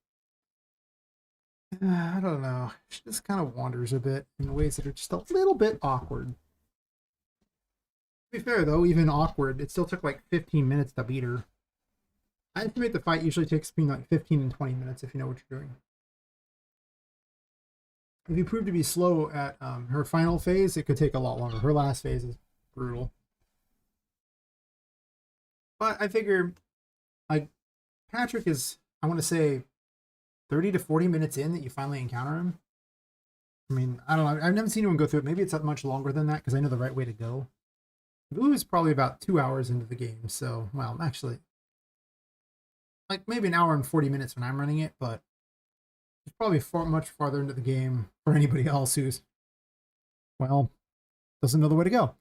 I don't know, she just kind of wanders a bit in ways that are just a little bit awkward. To be fair though, even awkward, it still took like 15 minutes to beat her. I estimate the fight usually takes between like 15 and 20 minutes if you know what you're doing. If you prove to be slow at her final phase, it could take a lot longer. Her last phase is brutal. But I figure, like, Patrick is, I want to say, 30 to 40 minutes in that you finally encounter him. I mean, I don't know. I've never seen anyone go through it. Maybe it's much longer than that because I know the right way to go. Vu is probably about 2 hours into the game. So, well, actually, like maybe an hour and 40 minutes when I'm running it, but it's probably much farther into the game for anybody else who's, well, doesn't know the way to go.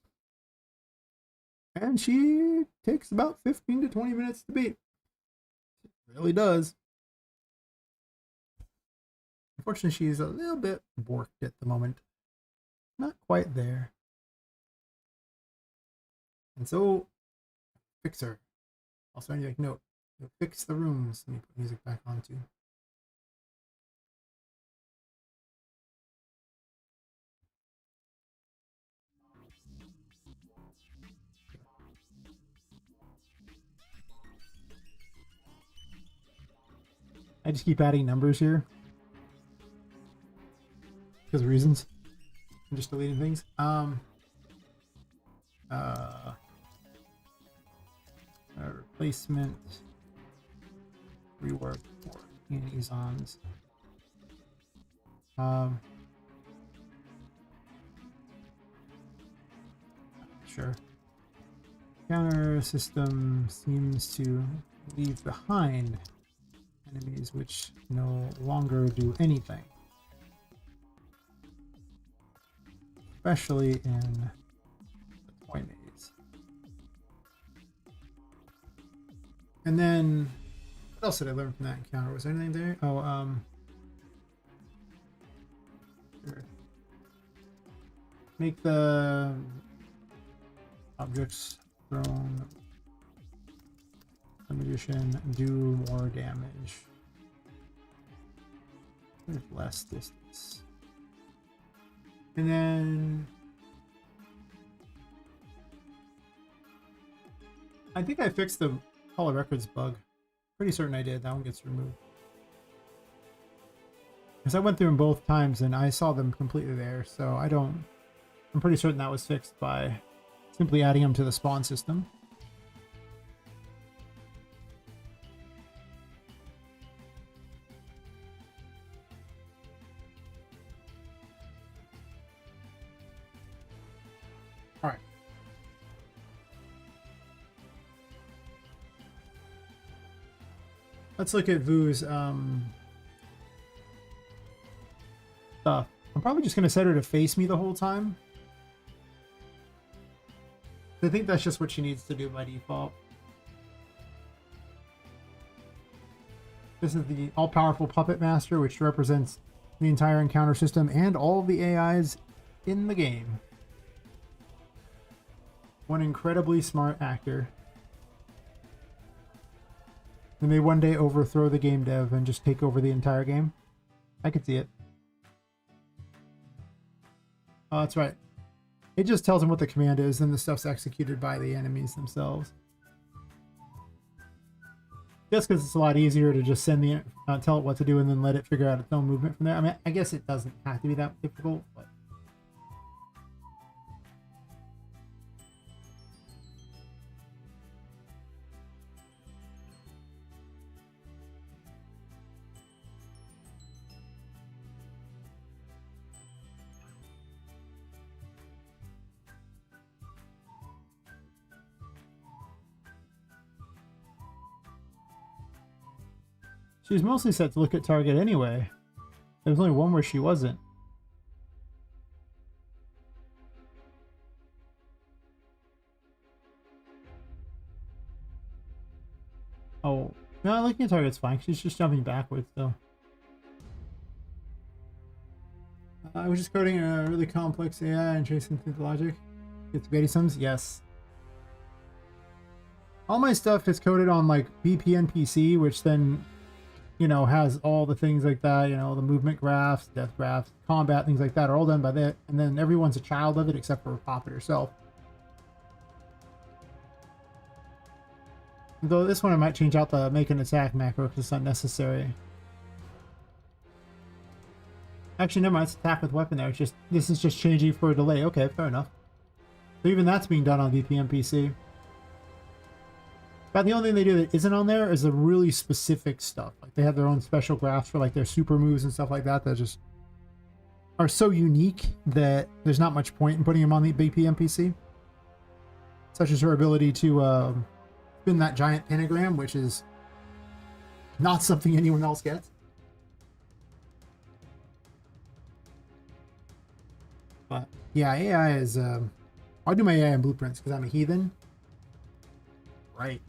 And she takes about 15 to 20 minutes to beat. It really does. Unfortunately, she's a little bit borked at the moment. Not quite there. And so, fix her. Also, I need to make note. Fix the rooms. Let me put music back on too. I just keep adding numbers here because of reasons. I'm just deleting things. Replacement rework for liaisons. Sure. Counter system seems to leave behind enemies which no longer do anything, especially in the toy maze. And then, what else did I learn from that encounter? Was there anything there? Oh, sure. Make the objects thrown the magician do more damage with less distance. And then I think I fixed the color records bug. Pretty certain I did. That one gets removed. Because I went through them both times and I saw them completely there, so I'm pretty certain that was fixed by simply adding them to the spawn system. All right. Let's look at Vu's stuff. I'm probably just going to set her to face me the whole time. I think that's just what she needs to do by default. This is the all-powerful Puppet Master, which represents the entire encounter system and all of the AIs in the game. One incredibly smart actor. They may one day overthrow the game dev and just take over the entire game. I could see it. Oh, that's right. It just tells them what the command is, and the stuff's executed by the enemies themselves. Just because it's a lot easier to just send the tell it what to do and then let it figure out its own movement from there. I mean, I guess it doesn't have to be that difficult, but she was mostly set to look at target anyway. There was only one where she wasn't. Oh, no, looking at target's fine. She's just jumping backwards, though. I was just coding a really complex AI and tracing through the logic. Get spaghetti sums? Yes. All my stuff is coded on, like, BPNPC, which then, you know, has all the things like that, you know, the movement graphs, death graphs, combat, things like that are all done by that. And then everyone's a child of it except for Poppet herself. Though this one I might change out the make an attack macro because it's unnecessary. Actually, never mind, it's attack with weapon there. It's just, this is just changing for a delay. Okay, fair enough. So even that's being done on VPNPC. But the only thing they do that isn't on there is the really specific stuff. Like they have their own special graphs for like their super moves and stuff like that that just are so unique that there's not much point in putting them on the BPNPC. Such as her ability to spin that giant pentagram, which is not something anyone else gets. But yeah, AI is I'll do my AI in blueprints because I'm a heathen. Right.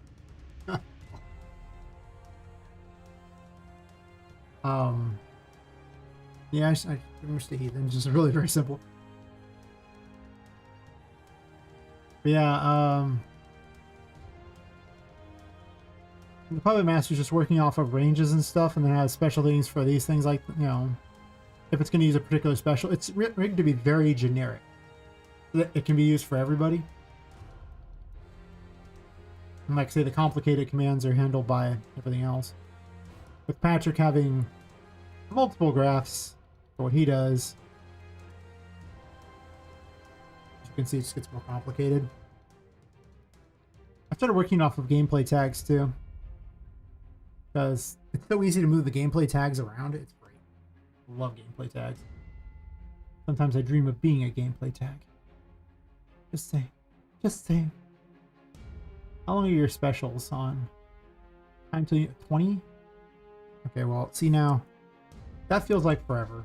Yeah, I'm just a heathen. Just really very simple. But yeah, The Puppet Master's just working off of ranges and stuff, and then has special things for these things, like, you know, if it's going to use a particular special. It's rigged to be very generic. It can be used for everybody. And like, say, the complicated commands are handled by everything else. With Patrick having multiple graphs for what he does, as you can see, it just gets more complicated. I started working off of gameplay tags too, because it's so easy to move the gameplay tags around. It's great. I love gameplay tags. Sometimes I dream of being a gameplay tag. Just saying. Just saying. How long are your specials on? Time till 20? Okay, well, see now. That feels like forever.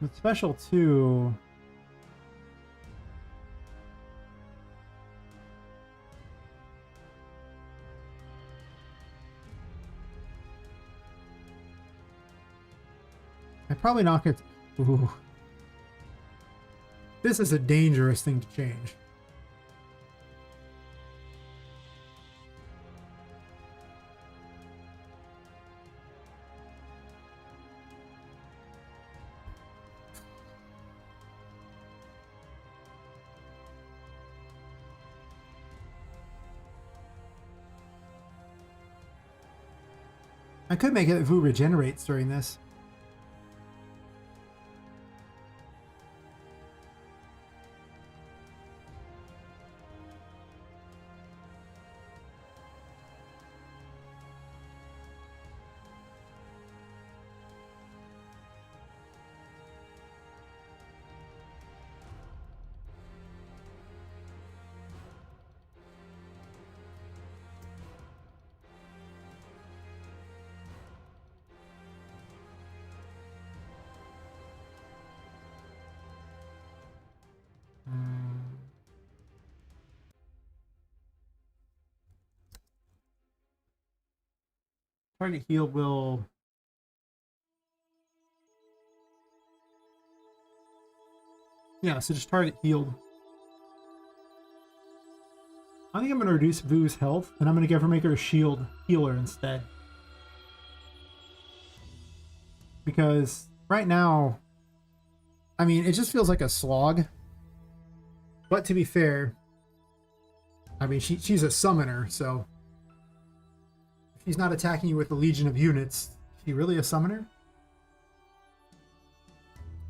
With special 2... I probably not get... Ooh. This is a dangerous thing to change. I could make it that Vu regenerates during this. Target heal will... Yeah, so just target healed. I think I'm going to reduce Vu's health, and I'm going to make her a shield healer instead. Because right now, I mean, it just feels like a slog. But to be fair, I mean, she's a summoner, so... If she's not attacking you with a legion of units, is she really a summoner?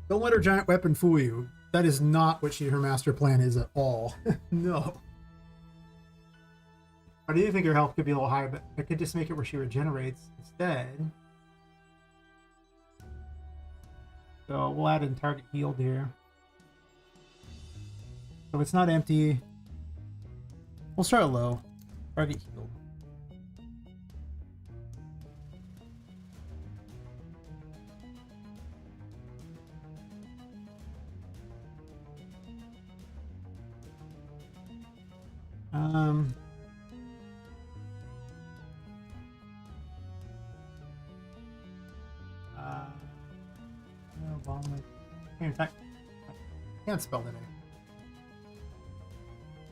Don't let her giant weapon fool you. That is not what her master plan is at all. No. I do think her health could be a little higher, but I could just make it where she regenerates instead. So we'll add in target healed here. So it's not empty. We'll start low. Target healed. Can't spell the name.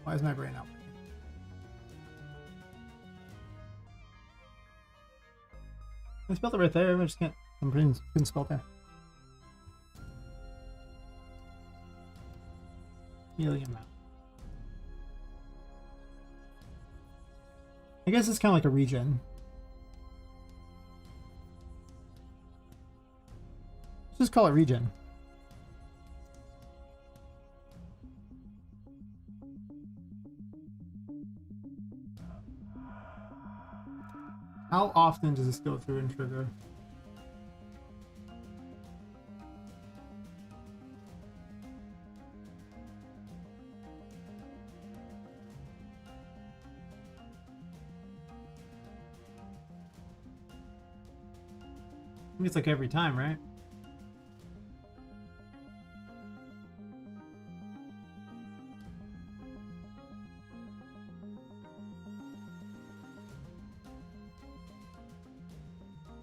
Why is my brain out? I spelled it right there. I just can't. My brain couldn't spell that. Helium out. I guess it's kind of like a regen. Let's just call it regen. How often does this go through and trigger? I think it's like every time, right?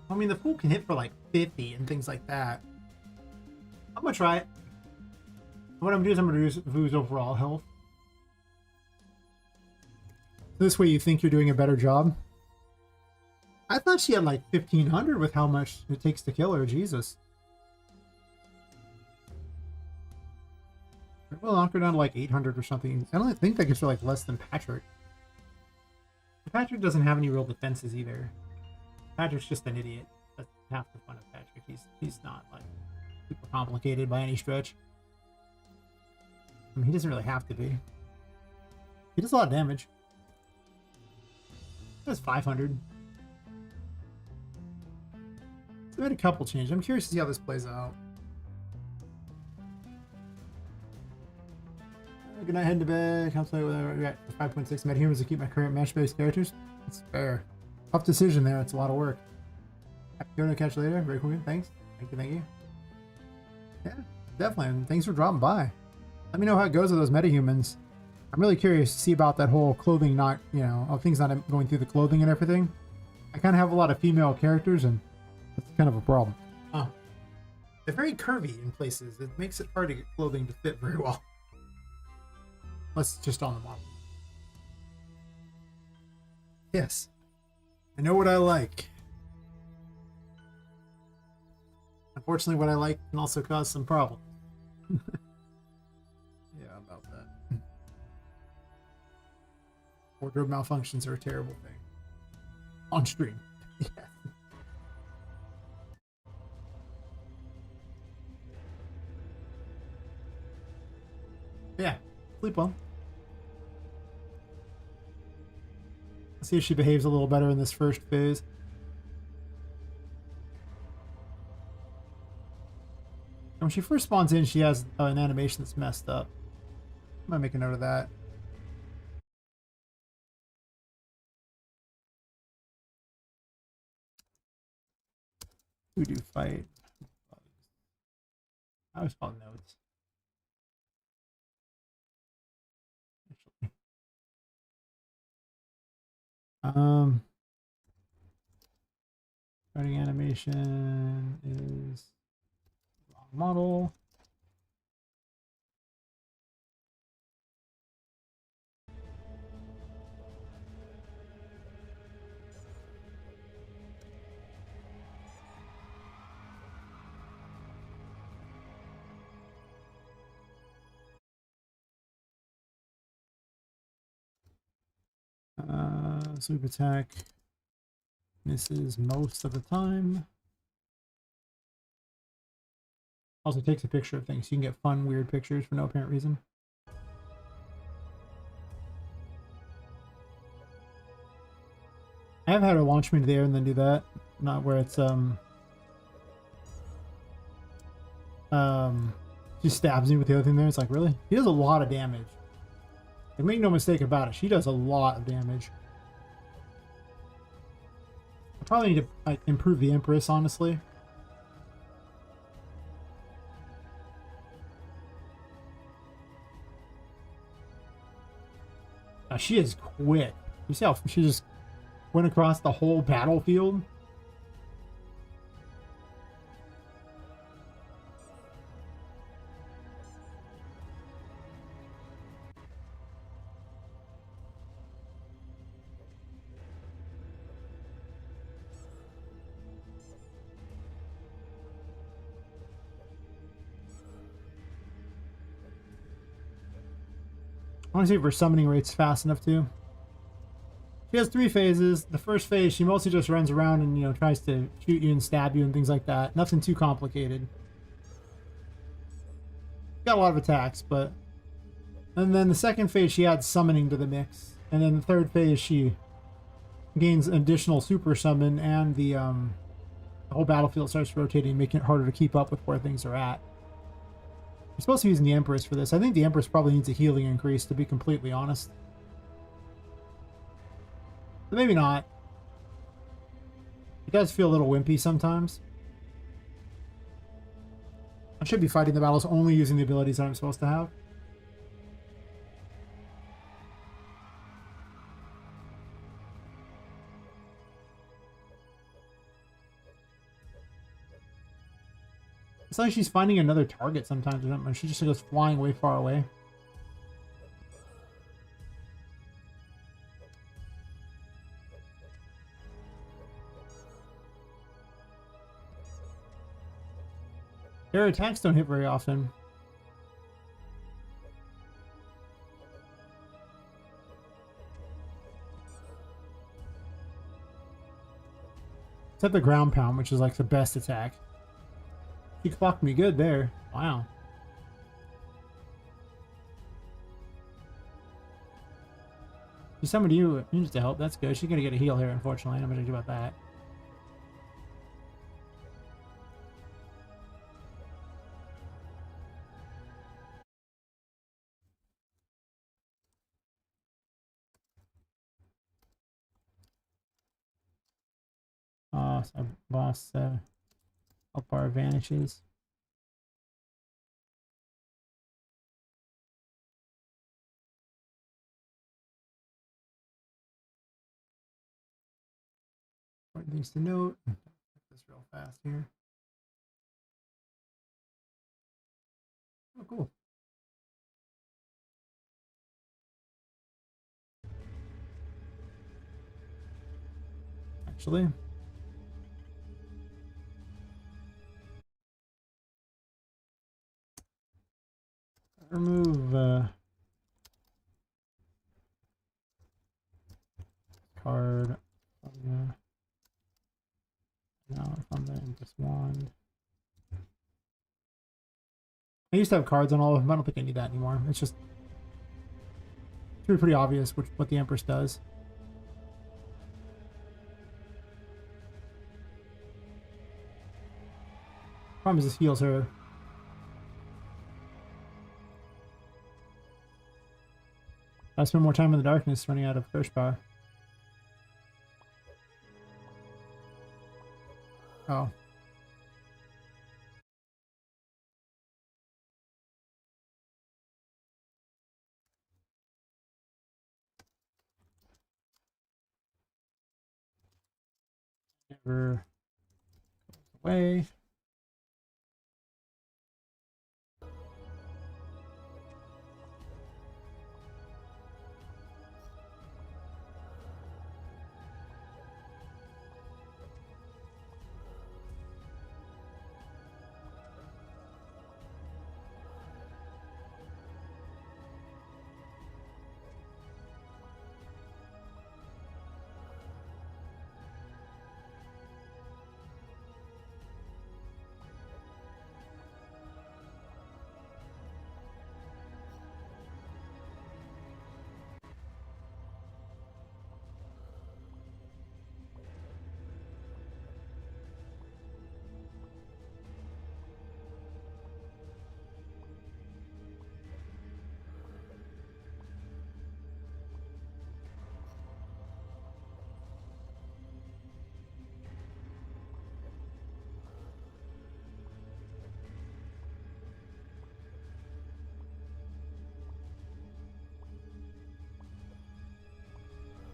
I mean, the fool can hit for like 50 and things like that. I'm gonna try it. What I'm doing is I'm going to reduce Vu's overall health. This way you think you're doing a better job. I thought she had like 1,500 with how much it takes to kill her. Jesus. We'll knock her down to like 800 or something. I don't think that gives her like less than Patrick. Patrick doesn't have any real defenses either. Patrick's just an idiot. That's half the fun of Patrick. He's not like super complicated by any stretch. I mean, he doesn't really have to be. He does a lot of damage. He does 500. So they made a couple changes. I'm curious to see how this plays out. Good night, heading to bed. Can't play with 5.6 metahumans to keep my current match-based characters. That's fair. Tough decision there. It's a lot of work. Go to catch you later. Very cool. Thanks. Thank you. Yeah, definitely. And thanks for dropping by. Let me know how it goes with those metahumans. I'm really curious to see about that whole clothing not, you know, things not going through the clothing and everything. I kind of have a lot of female characters, and that's kind of a problem. Oh. They're very curvy in places. It makes it hard to get clothing to fit very well. Unless it's just on the model. Yes. I know what I like. Unfortunately, what I like can also cause some problems. Yeah, about that. Wardrobe malfunctions are a terrible thing. On stream. Yeah. Yeah. Sleep well. Let's see if she behaves a little better in this first phase. When she first spawns in, she has an animation that's messed up. I'm gonna make a note of that. We do fight. I always follow notes. Starting animation is wrong model. Sweep attack misses most of the time. Also takes a picture of things. So you can get fun, weird pictures for no apparent reason. I have had her launch me to the air and then do that. Not where it's she stabs me with the other thing there. It's like, really? She does a lot of damage. Like, make no mistake about it. She does a lot of damage. I probably need to like, improve the Empress, honestly. She is quick. You see how she just went across the whole battlefield? I want to see if her summoning rate's fast enough too. She has 3 phases. The first phase, she mostly just runs around and, you know, tries to shoot you and stab you and things like that. Nothing too complicated. Got a lot of attacks, but... And then the second phase, she adds summoning to the mix. And then the third phase, she gains additional super summon, and the whole battlefield starts rotating, making it harder to keep up with where things are at. You're supposed to be using the Empress for this. I think the Empress probably needs a healing increase, to be completely honest. But maybe not. It does feel a little wimpy sometimes. I should be fighting the battles only using the abilities that I'm supposed to have. It's like she's finding another target sometimes or something. She just goes flying way far away. Their attacks don't hit very often. Except the ground pound, which is like the best attack. She clocked me good there. Wow. She summoned you just to help. That's good. She's gonna get a heal here, unfortunately. I'm gonna do about that. So boss up our advantages. Important things to note. Get this real fast here. Oh, cool. Actually, remove card from this wand. I used to have cards on all of them. I don't think I need that anymore. It's just pretty obvious what the Empress does. Problem is this heals her. I spend more time in the darkness running out of curse power. Oh. Never goes away.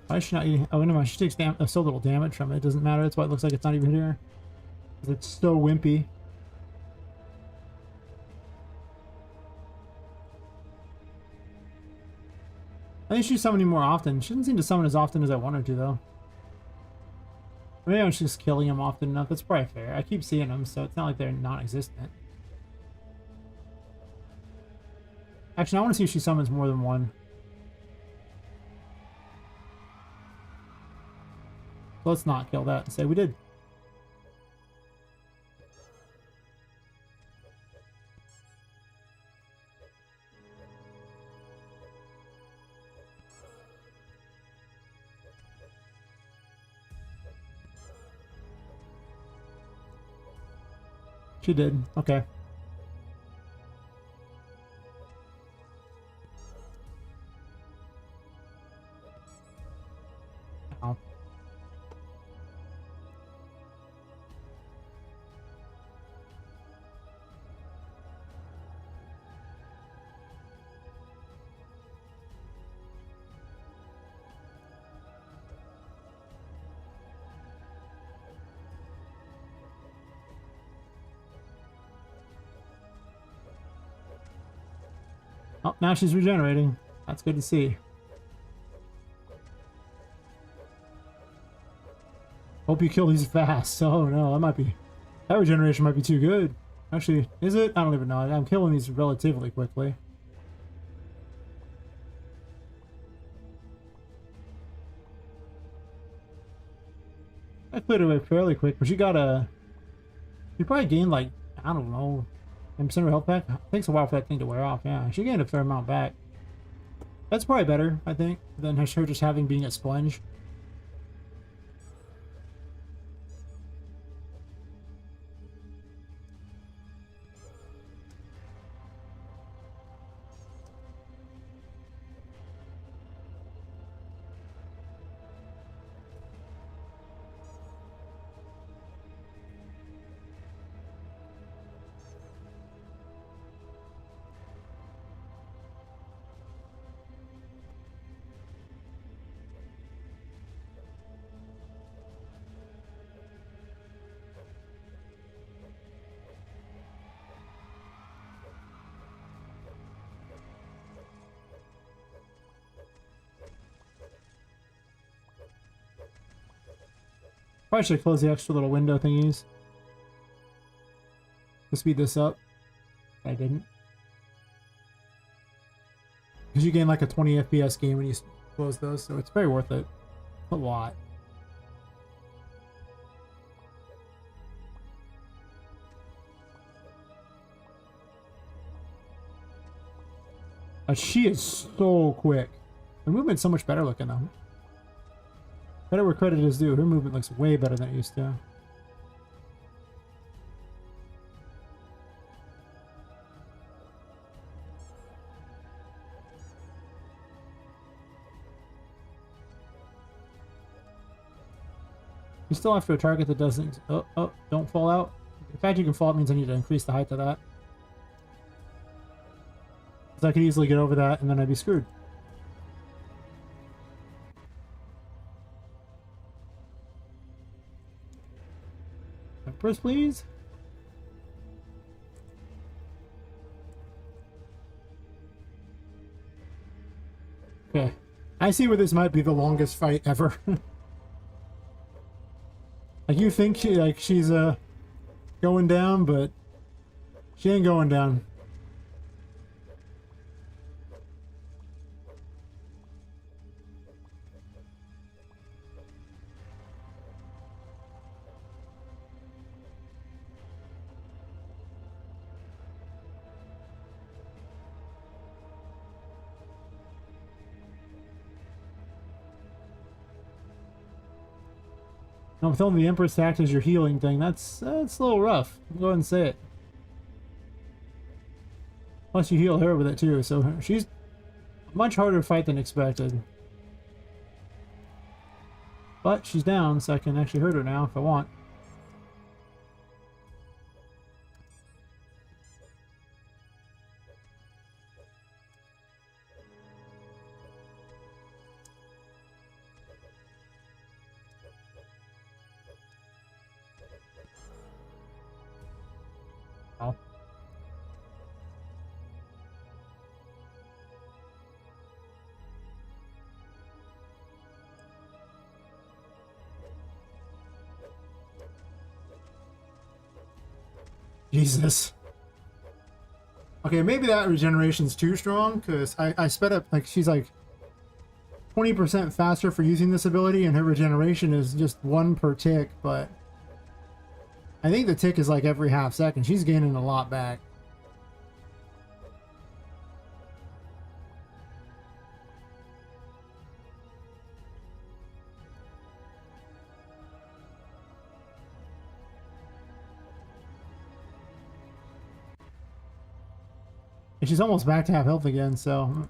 Why is she not eating? Oh, no, mind. She takes so little damage from it. It doesn't matter. That's why it looks like it's not even hitting her. Because it's so wimpy. I think she's summoning more often. She doesn't seem to summon as often as I want her to, though. Maybe I'm just killing him often enough. That's probably fair. I keep seeing them, so it's not like they're non-existent. Actually, I want to see if she summons more than one. So let's not kill that and say we did. She did. Okay. Ow. Oh, now she's regenerating. That's good to see. Hope you kill these fast. Oh no, that might be... That regeneration might be too good. Actually, is it? I don't even know. I'm killing these relatively quickly. I cleared away fairly quick, but she got a... She probably gained like, I don't know, 10% of her health back. It takes a while for that thing to wear off. Yeah, she gained a fair amount back. That's probably better, I think, than her just having being a sponge. Probably should close the extra little window thingies to speed this up. I didn't. Because you gain like a 20 FPS game when you close those, so it's very worth it. A lot. She is so quick. Her movement's so much better looking though. Better where credit is due. Her movement looks way better than it used to. You still have to a target that doesn't... Oh, don't fall out. The fact you can fall means I need to increase the height of that. Because I could easily get over that and then I'd be screwed. Empress, please? Okay. I see where this might be the longest fight ever. Like, you think she's going down, but she ain't going down. No, with only the Empress act as your healing thing, that's a little rough. I'll go ahead and say it. Plus you heal her with it too, so she's a much harder to fight than expected. But she's down, so I can actually hurt her now if I want. Oh. Jesus. Okay, maybe that regeneration's too strong, because I sped up, like, she's like 20% faster for using this ability, and her regeneration is just 1 per tick, but I think the tick is like every half second. She's gaining a lot back. And she's almost back to half health again, so...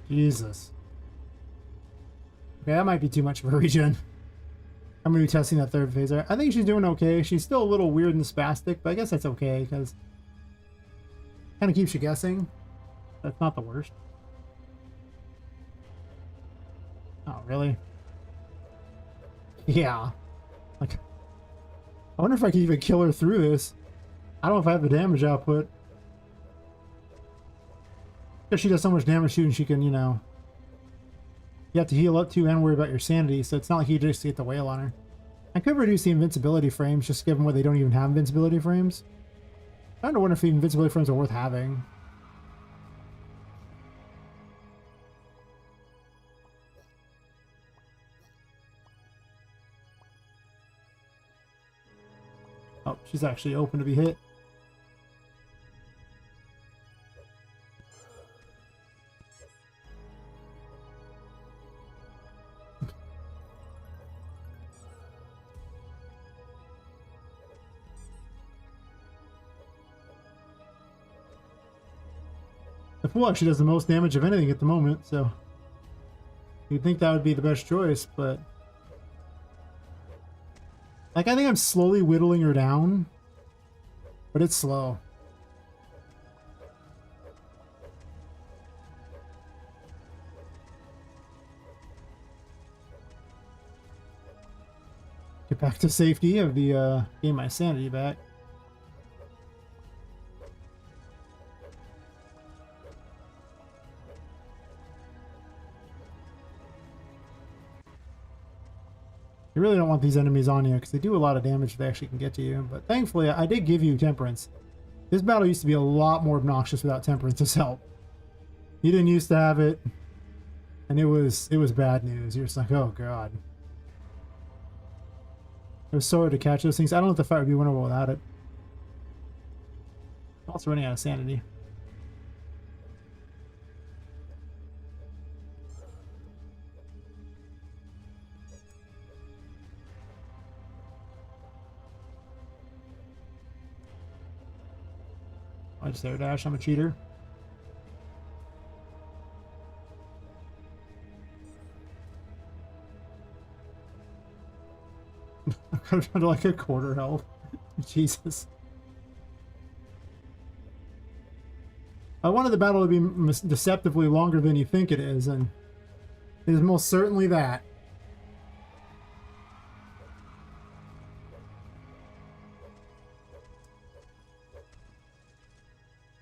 Jesus. Okay, that might be too much of a regen. I'm going to be testing that third phaser. I think she's doing okay. She's still a little weird and spastic, but I guess that's okay, because kind of keeps you guessing. That's not the worst. Oh, really? Yeah. Like, I wonder if I can even kill her through this. I don't know if I have the damage output. Because she does so much damage too, and she can, you know... You have to heal up too and worry about your sanity, so it's not like you just get the whale on her. I could reduce the invincibility frames, just given where they don't even have invincibility frames. I don't wonder if the invincibility frames are worth having. Oh, she's actually open to be hit. The fool actually does the most damage of anything at the moment, so you'd think that would be the best choice, but like I think I'm slowly whittling her down, but it's slow. Get back to safety of the gain my sanity back. You really don't want these enemies on you because they do a lot of damage if they actually can get to you. But thankfully, I did give you Temperance. This battle used to be a lot more obnoxious without Temperance's help. You didn't used to have it, and it was bad news. You're just like, oh god. It was so hard to catch those things. I don't know if the fight would be winnable without it. I'm also running out of sanity. I just air dash. I'm a cheater. I'm down to like a quarter health. Jesus. I wanted the battle to be deceptively longer than you think it is, and it is most certainly that.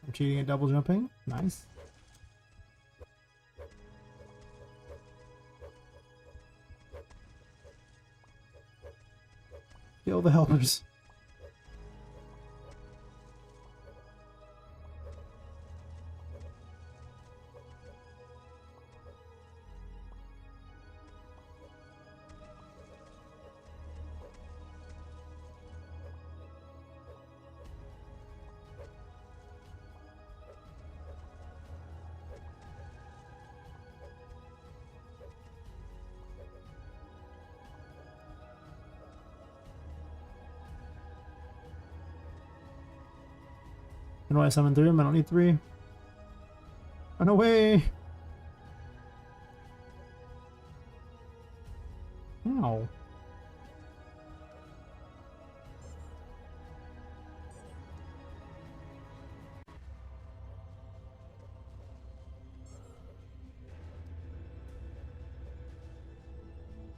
I'm cheating at double jumping. Nice. Kill the helpers. And why I summon 3 of them? I don't need 3. Run away! Ow.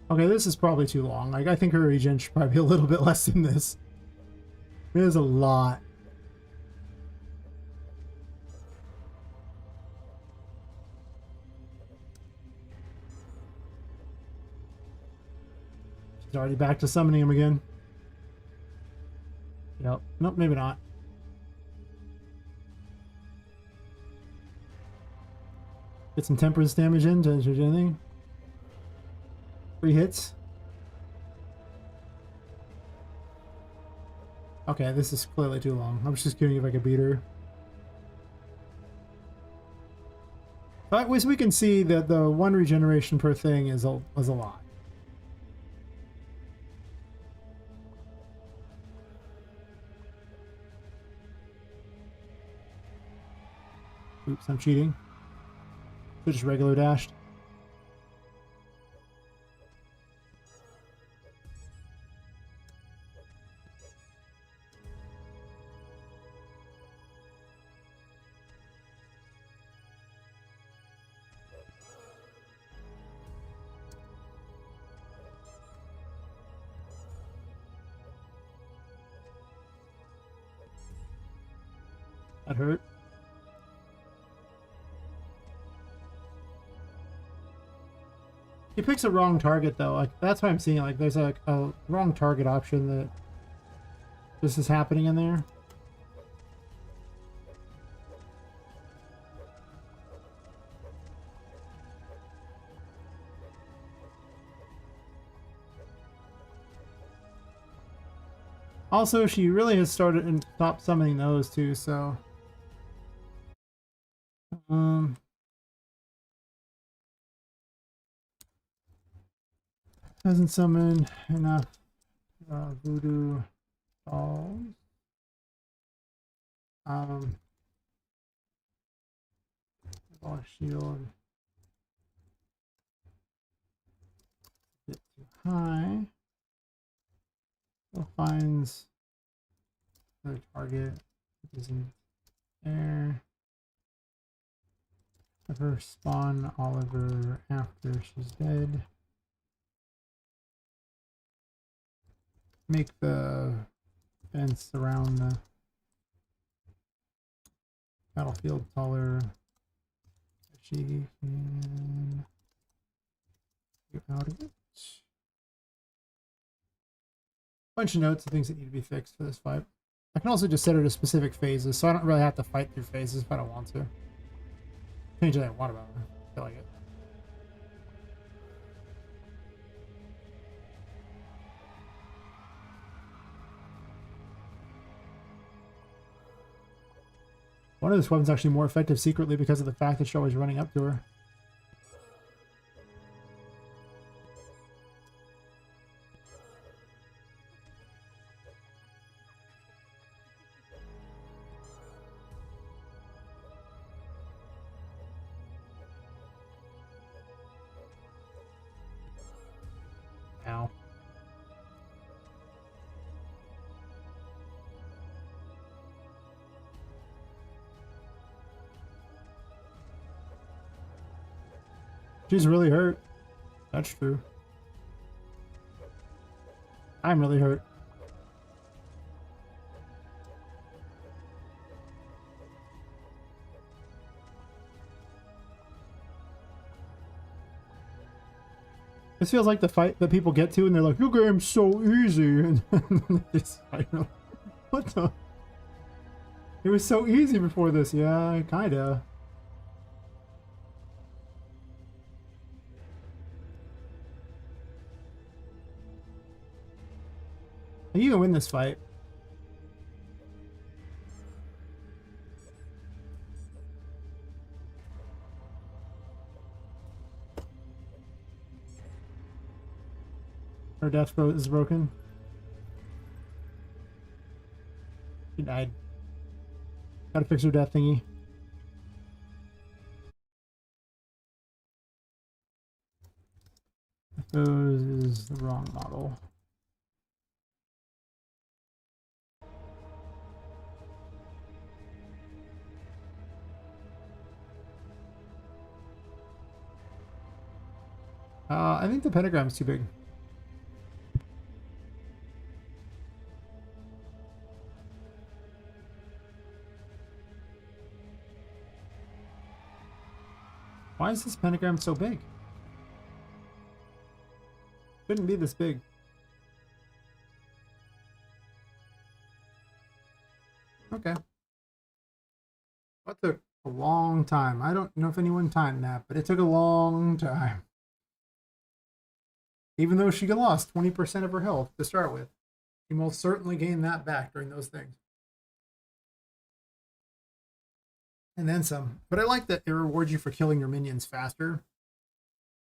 Okay, this is probably too long. Like, I think her regen should probably be a little bit less than this. It is a lot. She's already back to summoning him again. Yep. Nope, maybe not. Get some temperance damage in to do anything. 3 hits. Okay, this is clearly too long. I was just curious if I could beat her. But at least we can see that the 1 regeneration per thing is a lot. Oops, I'm cheating. So just regular dashed. That hurt. He picks a wrong target though. Like that's why I'm seeing like there's a wrong target option that this is happening in there. Also, she really has started and stopped summoning those too, so hasn't summoned enough voodoo dolls. Ball shield. A bit too high. Still finds another target. Isn't there. Have her spawn Oliver after she's dead. Make the fence around the battlefield taller. She can get out of it. Bunch of notes of things that need to be fixed for this fight. I can also just set her to specific phases, so I don't really have to fight through phases if I don't want to. Change that I want about her. I feel like it. One of this weapon's actually more effective secretly because of the fact that you're always running up to her. Ow. She's really hurt. That's true. I'm really hurt. This feels like the fight that people get to and they're like, your game's so easy. And it's, I know. What the? It was so easy before this. Yeah, kinda. You can win this fight. Her death boat is broken. She died. Gotta fix her death thingy. Those is the wrong model. I think the pentagram's too big. Why is this pentagram so big? Shouldn't be this big. Okay. That took a long time. I don't know if anyone timed that, but it took a long time. Even though she lost 20% of her health to start with, she most certainly gained that back during those things. And then some. But I like that it rewards you for killing your minions faster.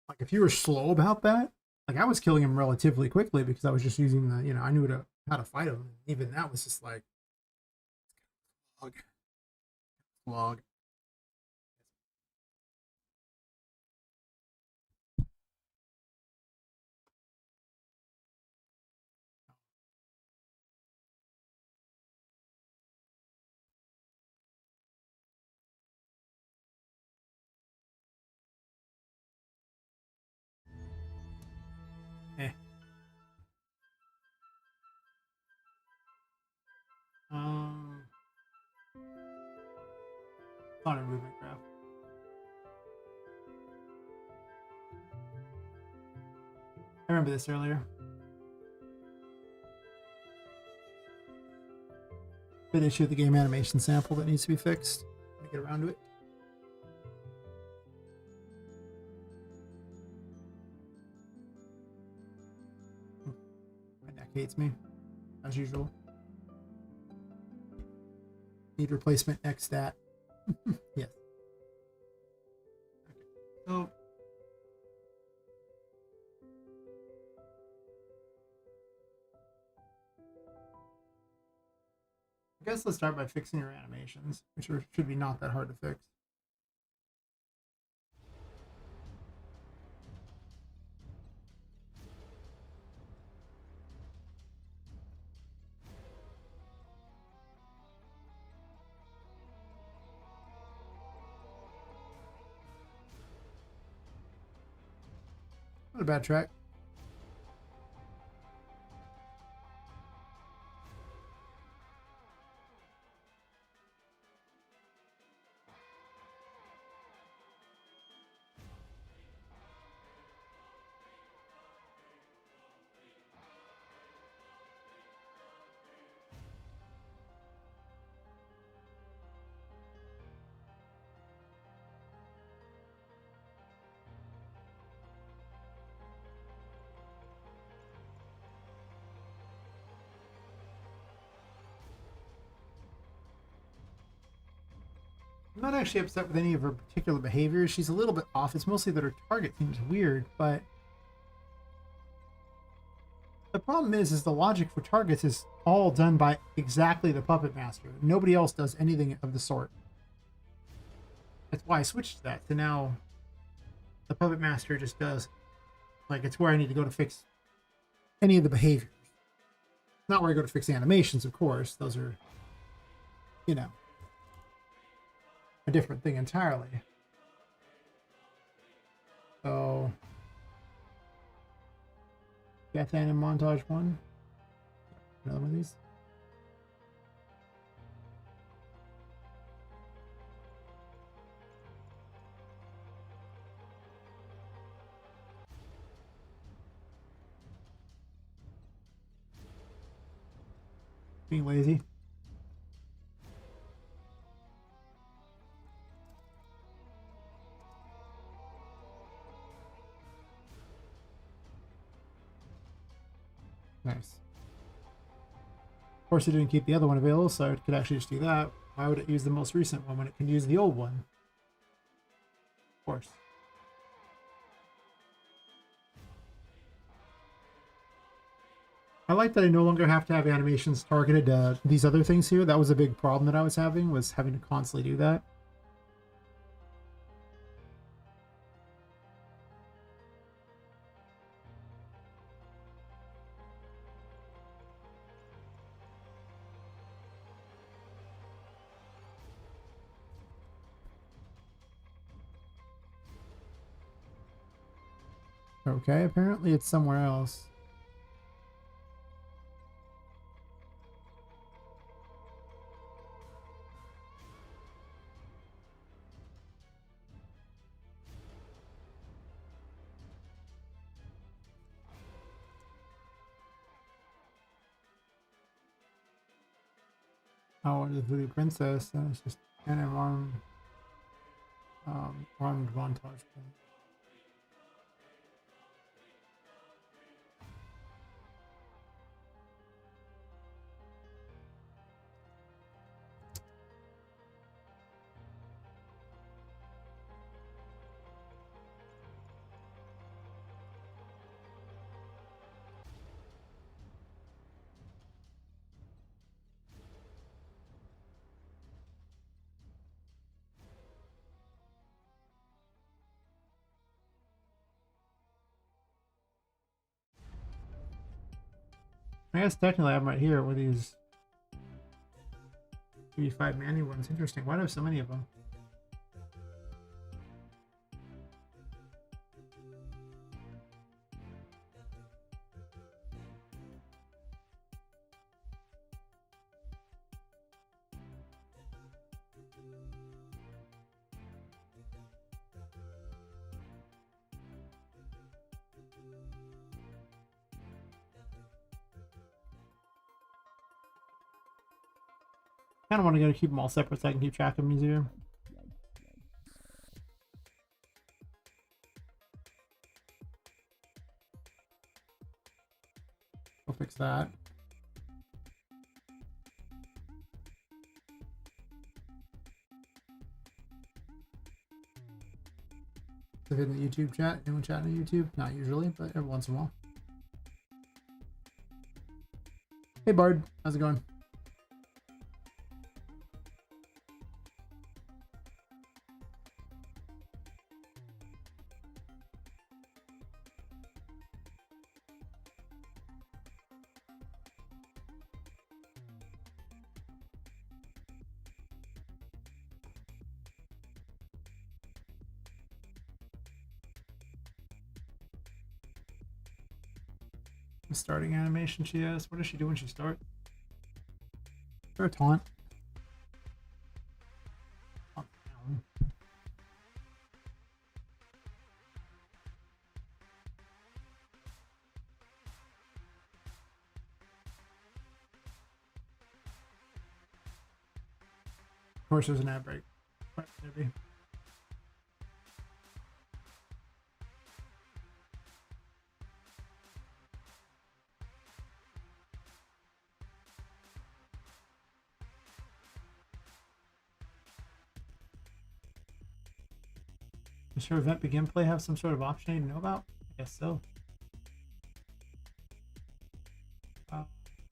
Like if you were slow about that, like I was killing him relatively quickly because I was just using the, you know, I knew how to fight him. Even that was just like log. Eh. Um On a movement graph. I remember this earlier. Big issue with the game animation sample that needs to be fixed. Let me get around to it. My neck hates me, as usual. Need replacement neck stat. Yes. Okay. So I guess let's start by fixing your animations, which should be not that hard to fix. Not a bad track. I'm not actually upset with any of her particular behaviors. She's a little bit off. It's mostly that her target seems weird, but the problem is the logic for targets is all done by exactly the puppet master. Nobody else does anything of the sort. That's why I switched to that. So now the puppet master just does, like, it's where I need to go to fix any of the behaviors. Not where I go to fix animations, of course. Those are, you know, a different thing entirely. So, Gathan in montage 1. Another one of these. Being lazy. Nice. Of course, it didn't keep the other one available, so it could actually just do that. Why would it use the most recent one when it can use the old one? Of course. I like that I no longer have to have animations targeted to these other things here. That was a big problem that I was having to constantly do that. Okay, apparently it's somewhere else. Oh, and the Voodoo Princess, and it's just kind of on montage. I guess technically I have them right here with these 3v5 manual ones. Interesting. Why do I have so many of them? Kind of want to go keep them all separate so I can keep track of them easier. We'll fix that. If in the YouTube chat, anyone chatting on YouTube? Not usually, but every once in a while. Hey Bard, how's it going? Starting animation she has. What does she do when she starts? Her taunt. Of course, there's an ad break. Maybe. Does your event begin play have some sort of option you know about? I guess so.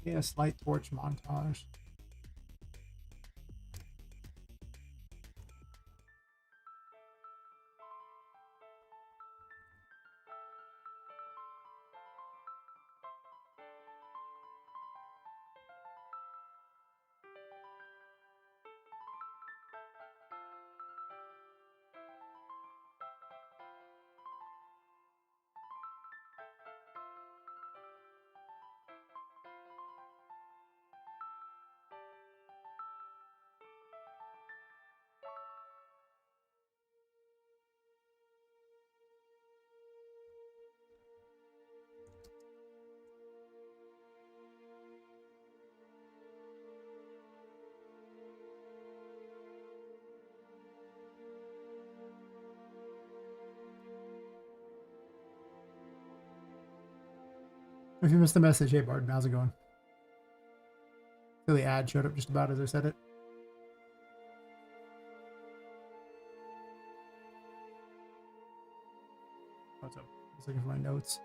Yeah, light torch montage. If you missed the message, hey Bard, how's it going? So the ad showed up just about as I said it. What's up? I was looking for my notes.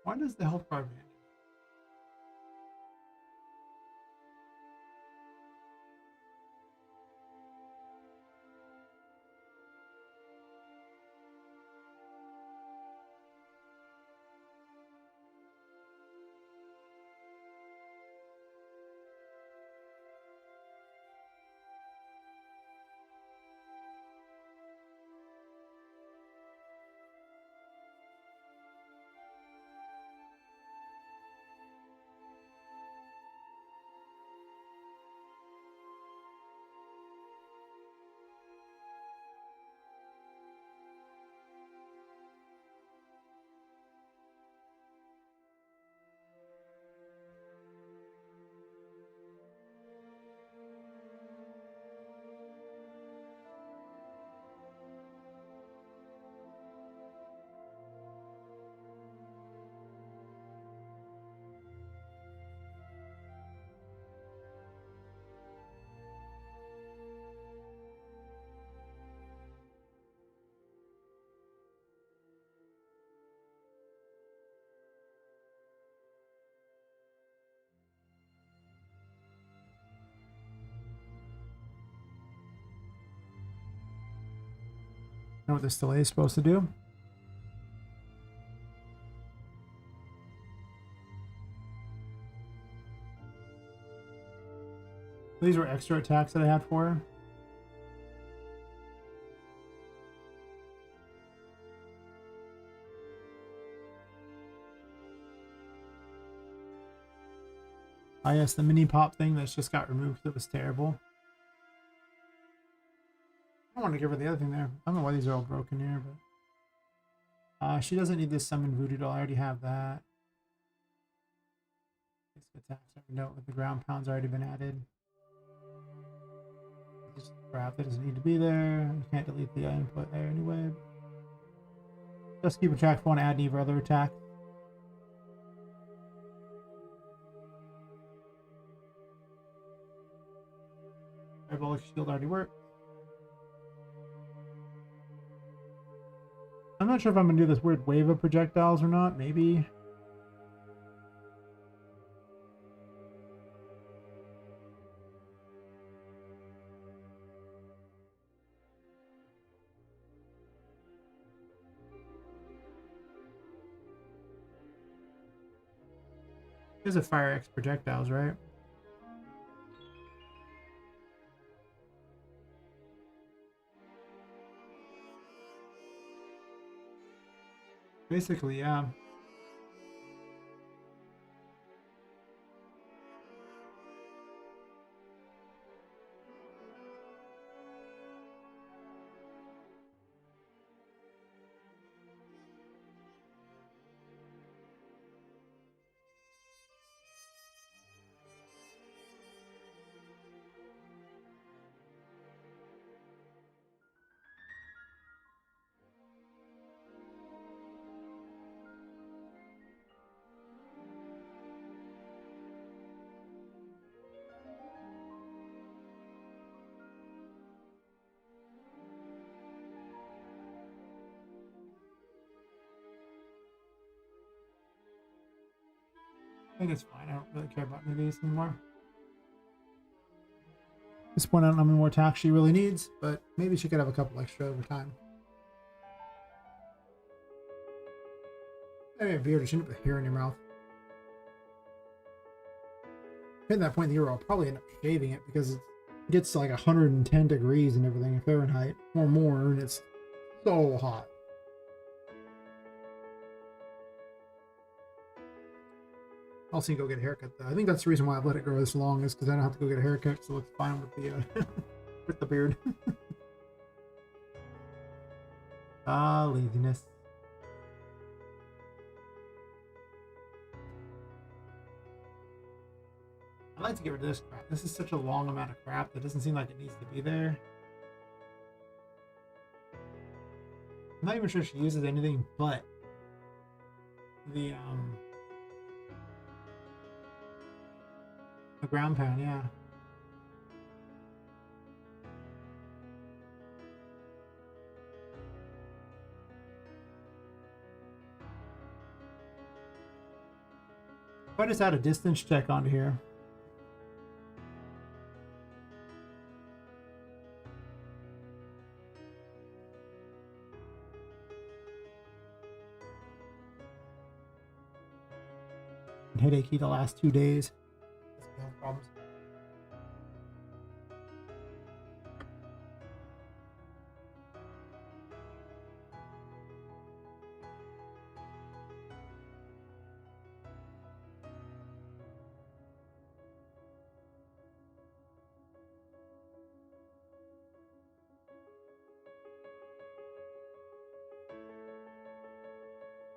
Why does the health bar vanish? Know what this delay is supposed to do? These were extra attacks that I had for her. Ah, yes, the mini pop thing that's just got removed because it was terrible. I want to give her the other thing there. I don't know why these are all broken here, but She doesn't need this summon voodoo doll. I already have that. Basic attacks. Note with the ground pound's already been added. Just crap that doesn't need to be there. You can't delete the input there anyway. Just keep a track if you want to add any of our other attacks. Parabolic shield already worked. I'm not sure if I'm gonna do this weird wave of projectiles or not. Maybe. There's a Fire X projectiles, right? Basically, yeah. I think it's fine. I don't really care about any of these anymore. At this point, I don't know how many more attacks she really needs, but maybe she could have a couple extra over time. Maybe a beard. You shouldn't put hair in your mouth. At that point in the year, I'll probably end up shaving it because it gets to like 110 degrees and everything Fahrenheit or more, and it's so hot. Also, you go get a haircut though. I think that's the reason why I've let it grow this long, is because I don't have to go get a haircut, so it looks fine with the with the beard. Laziness. I'd like to get rid of this crap. This is such a long amount of crap that doesn't seem like it needs to be there. I'm not even sure she uses anything but the ground pound, yeah. If I just add a distance check onto here. Headachy the last 2 days. No problems.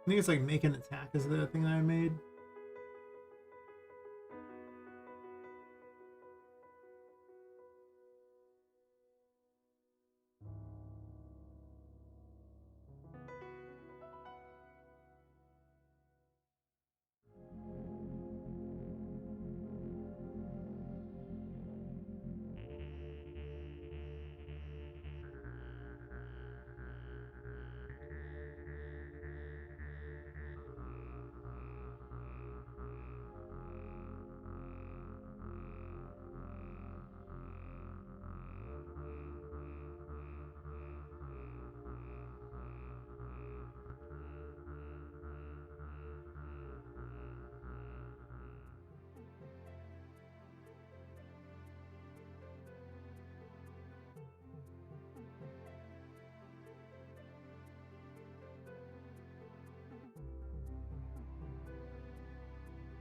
I think it's like make an attack is the thing that I made.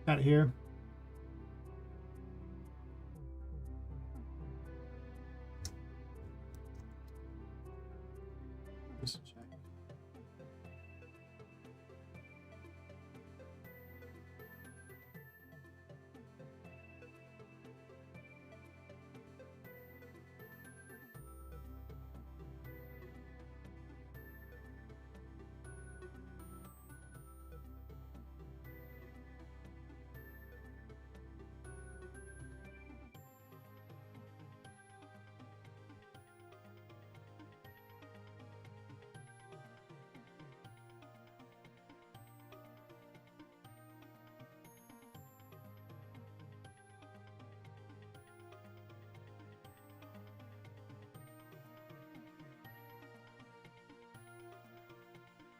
Got it here. Just check.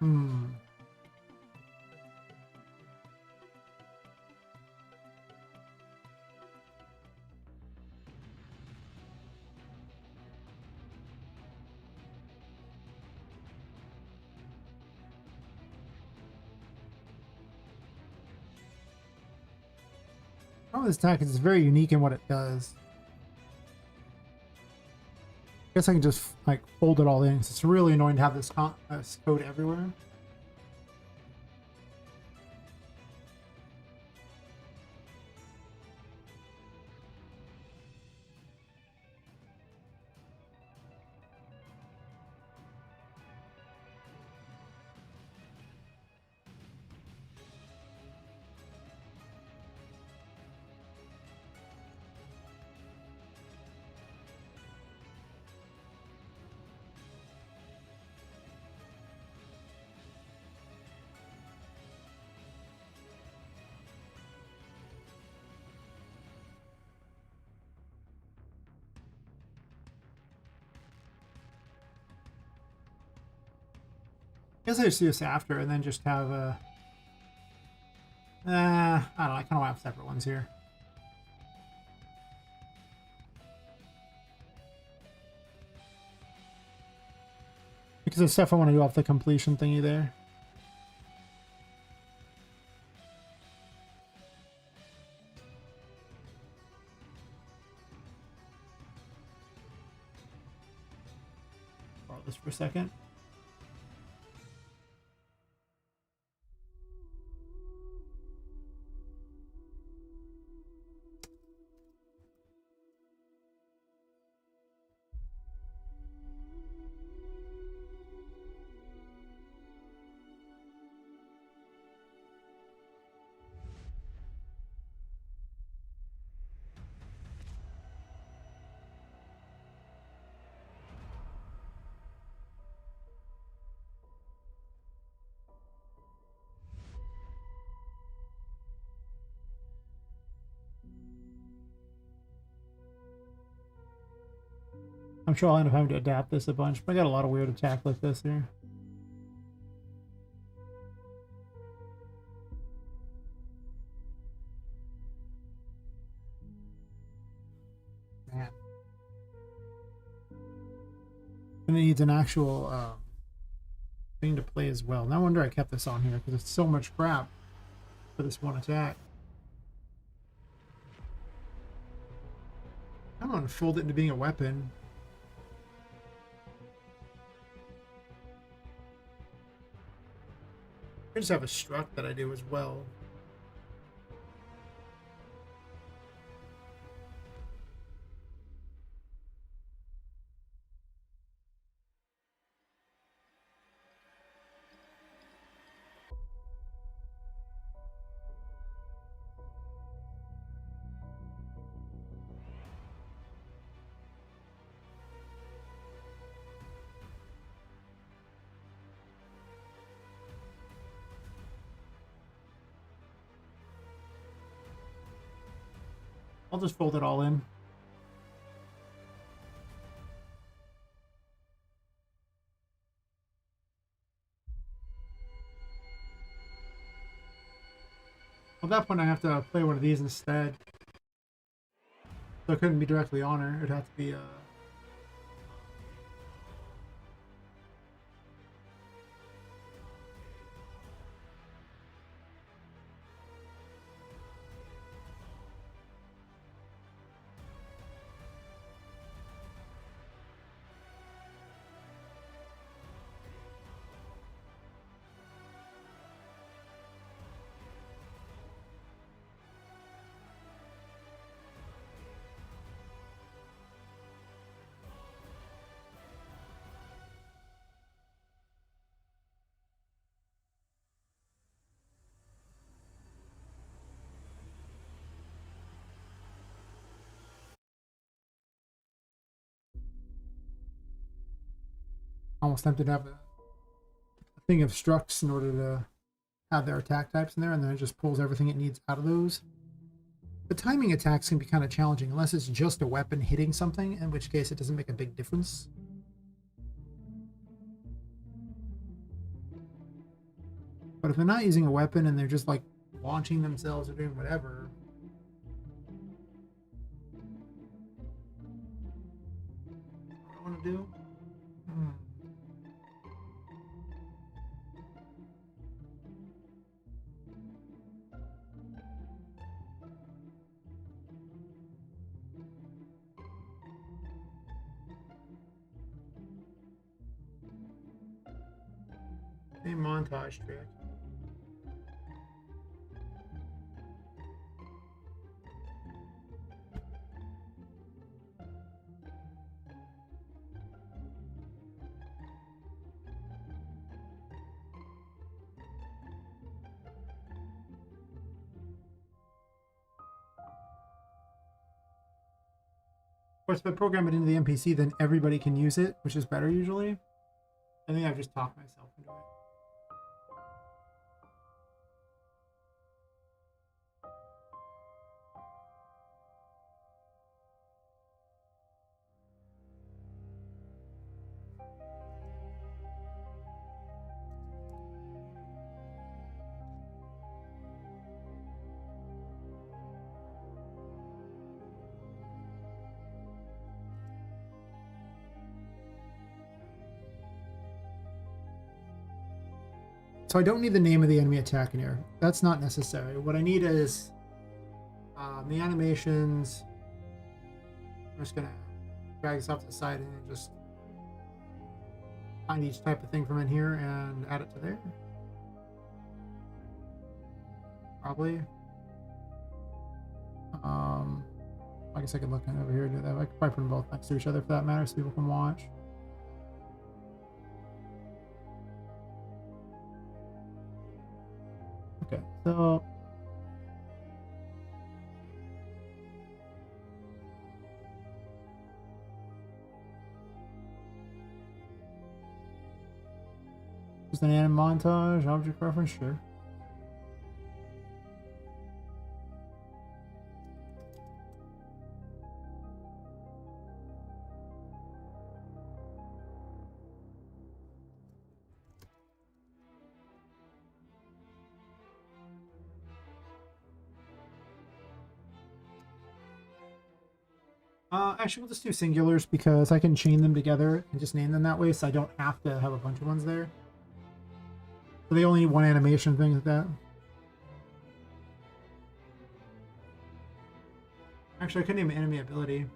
Hmm. Oh, this attack is very unique in what it does. I guess I can just like fold it all in. It's really annoying to have this code everywhere. I guess I just do this after and then just have a. I don't know. I kind of want to have separate ones here. Because there's stuff I want to do off the completion thingy there. Borrow this for a second. I'm sure I'll end up having to adapt this a bunch, but I got a lot of weird attack like this here. Man. And it needs an actual thing to play as well. No wonder I kept this on here, because it's so much crap for this one attack. I'm gonna fold it into being a weapon. I just have a struck that I do as well. I'll just fold it all in. Well, at that point, I have to play one of these instead. So it couldn't be directly on her. It'd have to be almost tempted to have a thing of structs in order to have their attack types in there, and then it just pulls everything it needs out of those. The timing attacks can be kind of challenging unless it's just a weapon hitting something, in which case it doesn't make a big difference. But if they're not using a weapon and they're just like launching themselves or doing whatever, what I want to do. A montage trick. Of course, if I program it into the NPC, then everybody can use it, which is better usually. I think I've just talked myself into it. So I don't need the name of the enemy attack in here. That's not necessary. What I need is the animations. I'm just gonna drag this off to the side and just find each type of thing from in here and add it to there. Probably. I guess I could look over here and do that. I could probably put them both next to each other for that matter so people can watch. Okay, so just an anim montage, object reference, sure. Actually, we'll just do singulars because I can chain them together and just name them that way, so I don't have to have a bunch of ones there. So they only need one animation, things like that. Actually, I could name an enemy ability.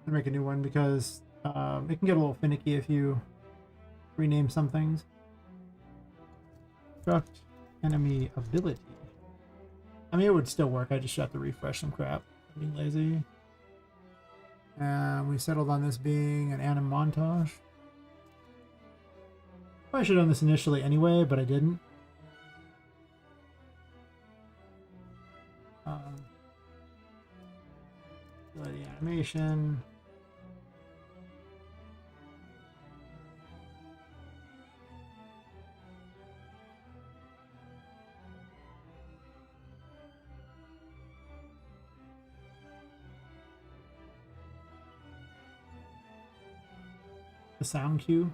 I'll make a new one because it can get a little finicky if you rename some things. Construct enemy ability. I mean, it would still work. I just have to refresh some crap. I'm being lazy. And we settled on this being an anim montage. Probably should have done this initially anyway, but I didn't. Ability animation. The sound cue.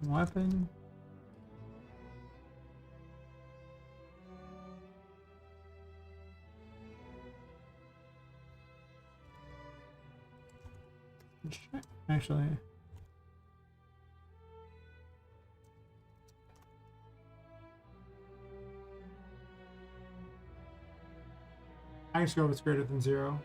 Weapon. Actually, I just go if it's greater than 0.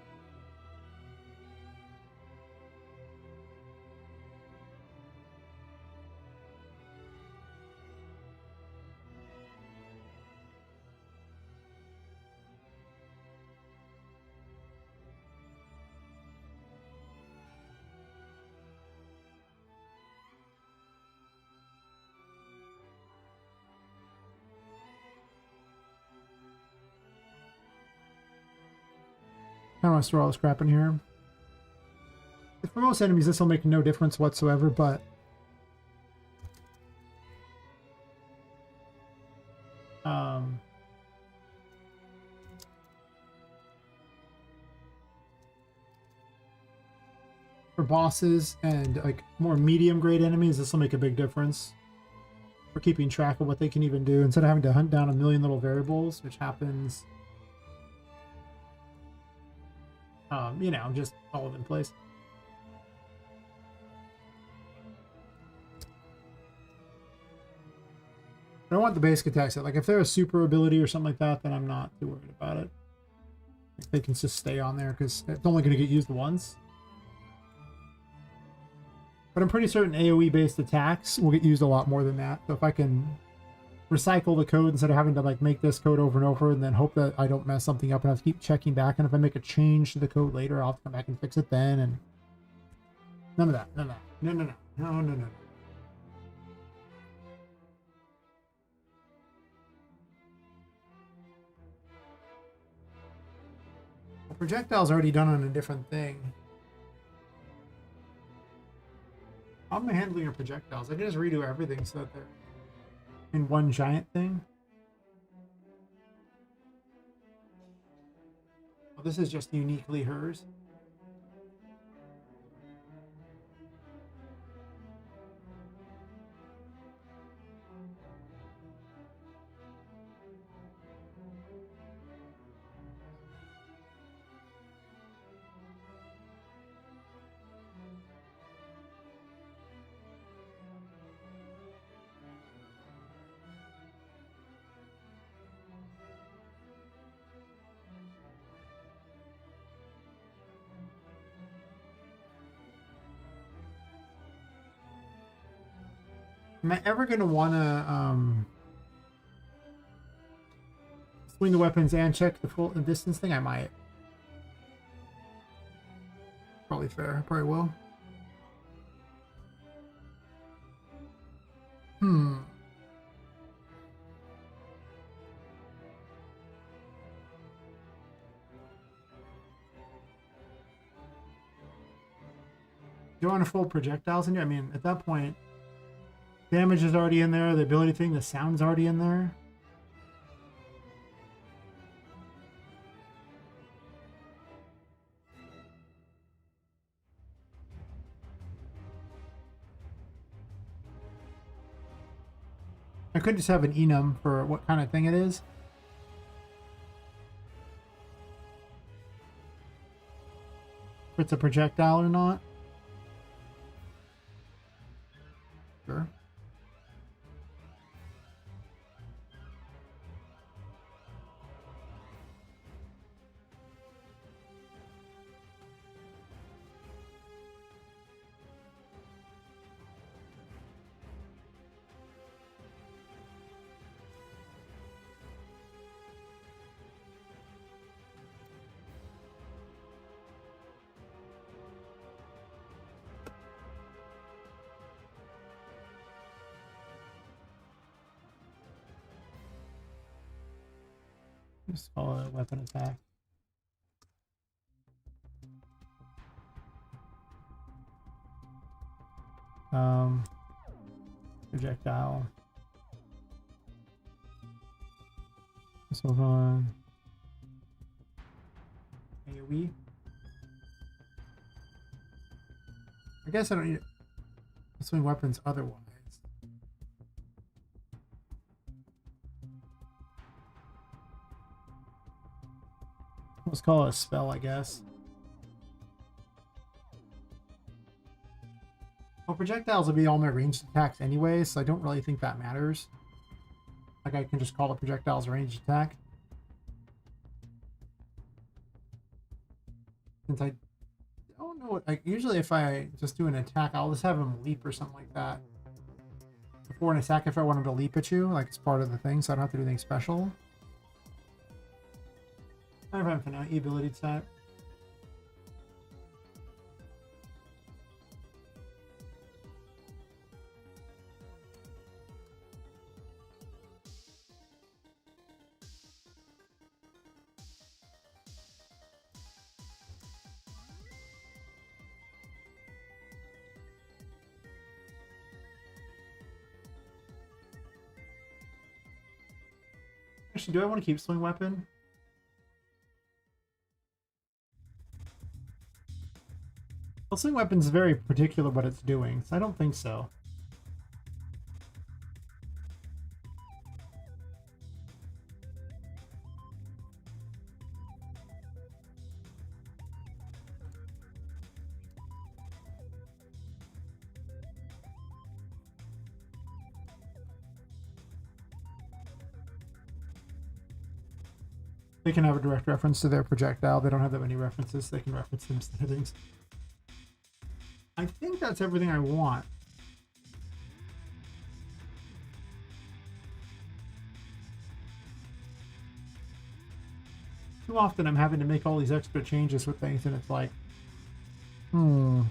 kind of want to store all this crap in here. For most enemies, this will make no difference whatsoever, but for bosses and like more medium grade enemies, this will make a big difference for keeping track of what they can even do instead of having to hunt down a million little variables, which happens, you know, just all over the place. I don't want the basic attack set. Like if they're a super ability or something like that, then I'm not too worried about it. Like they can just stay on there because it's only going to get used once. But I'm pretty certain AoE-based attacks will get used a lot more than that. So if I can recycle the code instead of having to like make this code over and over and then hope that I don't mess something up and have to keep checking back, and if I make a change to the code later, I'll have to come back and fix it then. And none of that. No, no, no, no, no, no, no, no. Well, projectile's already done on a different thing. How am I handling your projectiles? I can just redo everything so that they're in one giant thing. Well, this is just uniquely hers. Am I ever going to want to swing the weapons and check the full distance thing? I might. Probably fair. Probably will. Do you want to full projectiles in here? I mean, at that point, damage is already in there, the ability thing, the sound's already in there. I could just have an enum for what kind of thing it is. If it's a projectile or not. Sure. Just call it a weapon attack. Projectile. Let's move on. AoE. I guess I don't need swing weapons otherwise. Let's call it a spell, I guess. Well, projectiles will be all my ranged attacks anyway, so I don't really think that matters. Like, I can just call the projectiles a ranged attack. Since I don't know what, like, usually if I just do an attack, I'll just have him leap or something like that. Before an attack, if I want him to leap at you, like, it's part of the thing, so I don't have to do anything special. I have infinite ability type. Actually, do I want to keep swing weapon? Well, swing weapon's very particular what it's doing, so I don't think so. They can have a direct reference to their projectile. They don't have that many references. They can reference them instead of things. I think that's everything I want. Too often I'm having to make all these extra changes with things, and it's like, But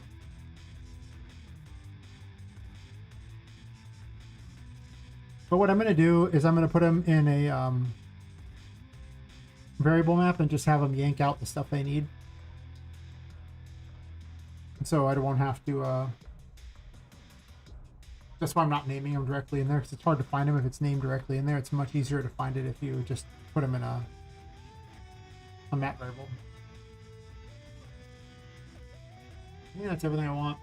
what I'm going to do is I'm going to put them in a variable map and just have them yank out the stuff they need. So I won't have to... that's why I'm not naming them directly in there, because it's hard to find them if it's named directly in there. It's much easier to find it if you just put them in a map variable. Yeah, that's everything I want.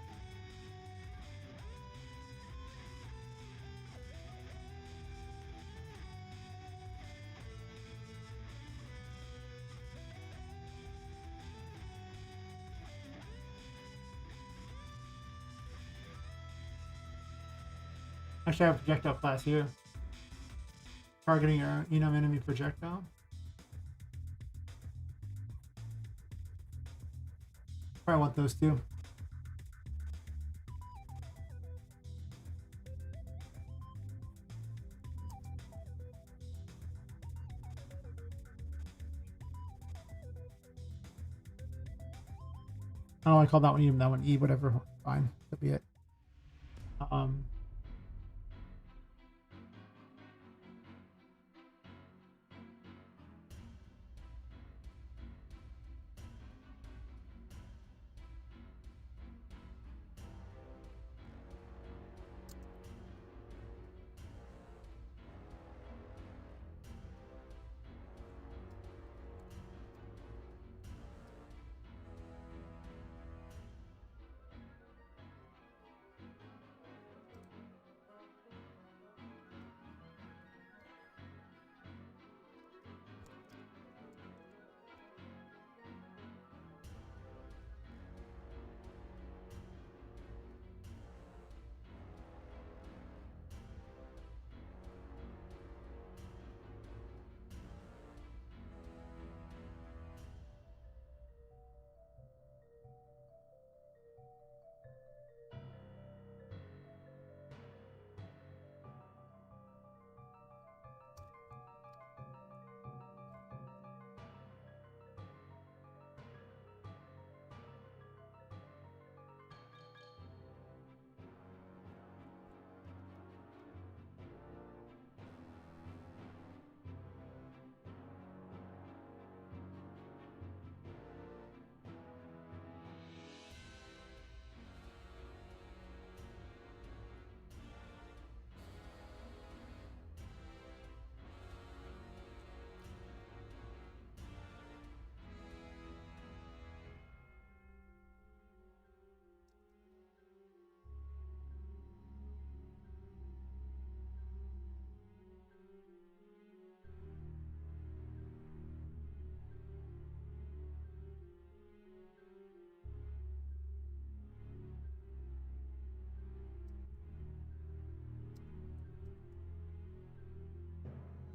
Actually, I have a projectile class here. Targeting your enum enemy projectile. Probably want those two. Oh, I called that one E, that one E, whatever. Fine, that'll be it.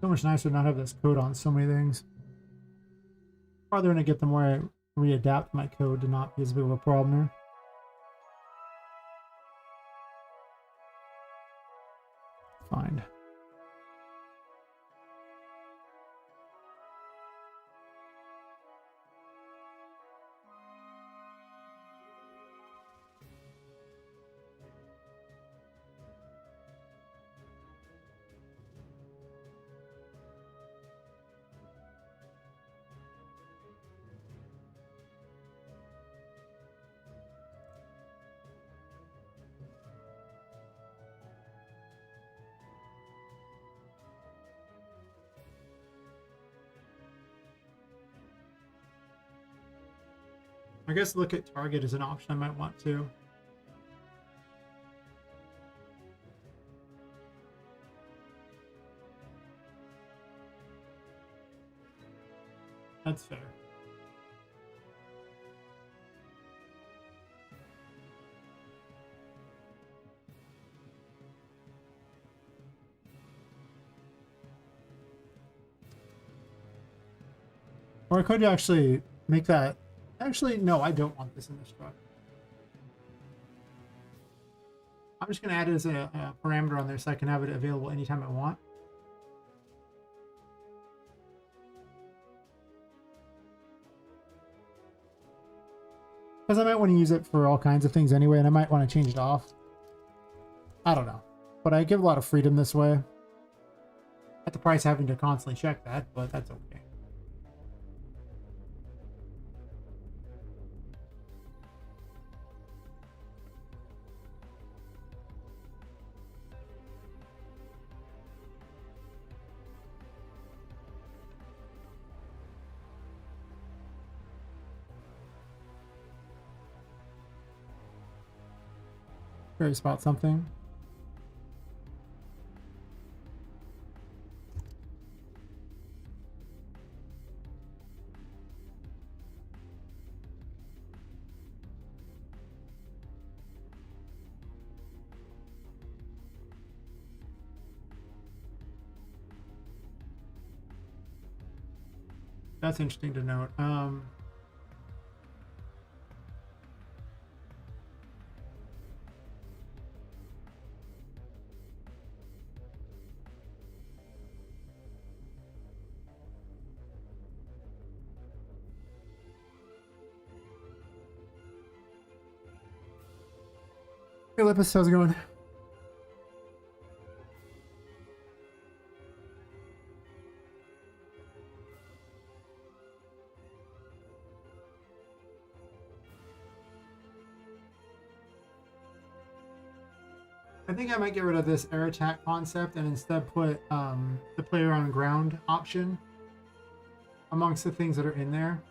So much nicer to not have this code on so many things. Farther gonna get the more I readapt my code to not be as big of a problem here. Find. I guess look at Target as an option I might want to. That's fair. Or I could actually make that... Actually, no, I don't want this in this truck. I'm just going to add it as a parameter on there so I can have it available anytime I want. Because I might want to use it for all kinds of things anyway, and I might want to change it off. I don't know. But I give a lot of freedom this way. At the price of having to constantly check that, but that's okay. Curious about something. That's interesting to note. Hey, Lippus, how's it going? I think I might get rid of this air attack concept and instead put the player on ground option amongst the things that are in there.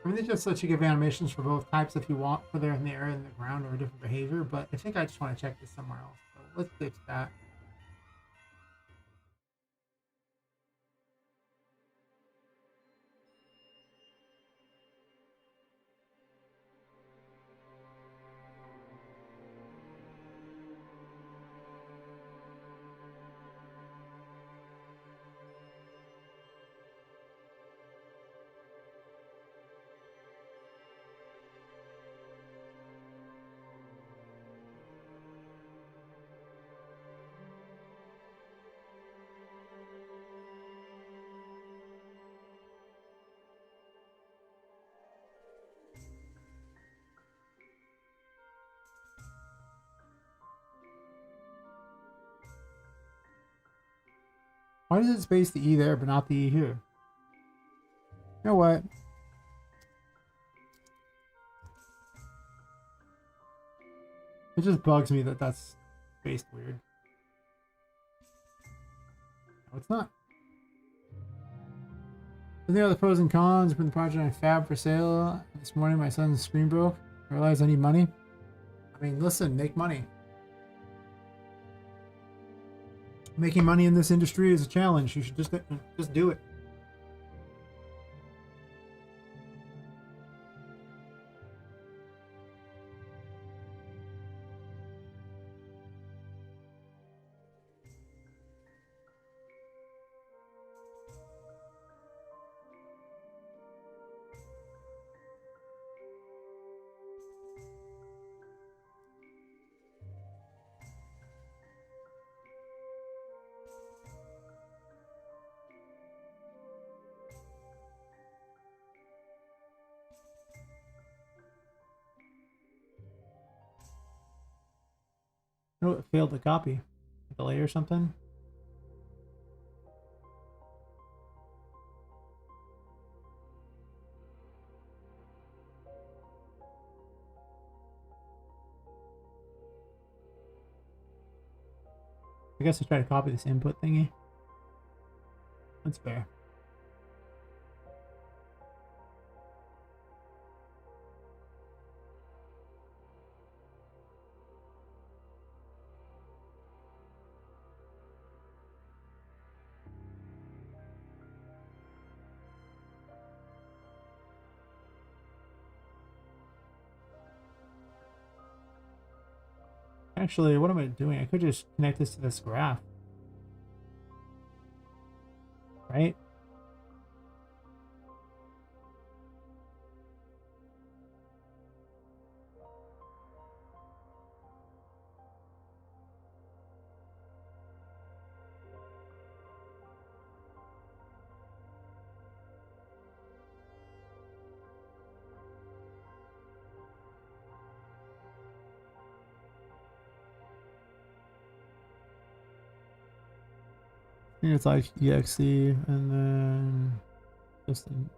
I mean, they just let you give animations for both types if you want, whether in the air and the ground or a different behavior, but I think I just want to check this somewhere else. So let's fix that. Why does it space the E there but not the E here? You know what? It just bugs me that that's spaced weird. No, it's not. There are the pros and cons. Put the project on Fab for sale. This morning my son's screen broke. I realized I need money. I mean, listen, make money. Making money in this industry is a challenge. You should just do it. Oh, it failed to copy. Delay or something? I guess I try to copy this input thingy. That's fair. Actually, what am I doing? I could just connect this to this graph, right? I think it's like exe and then just an,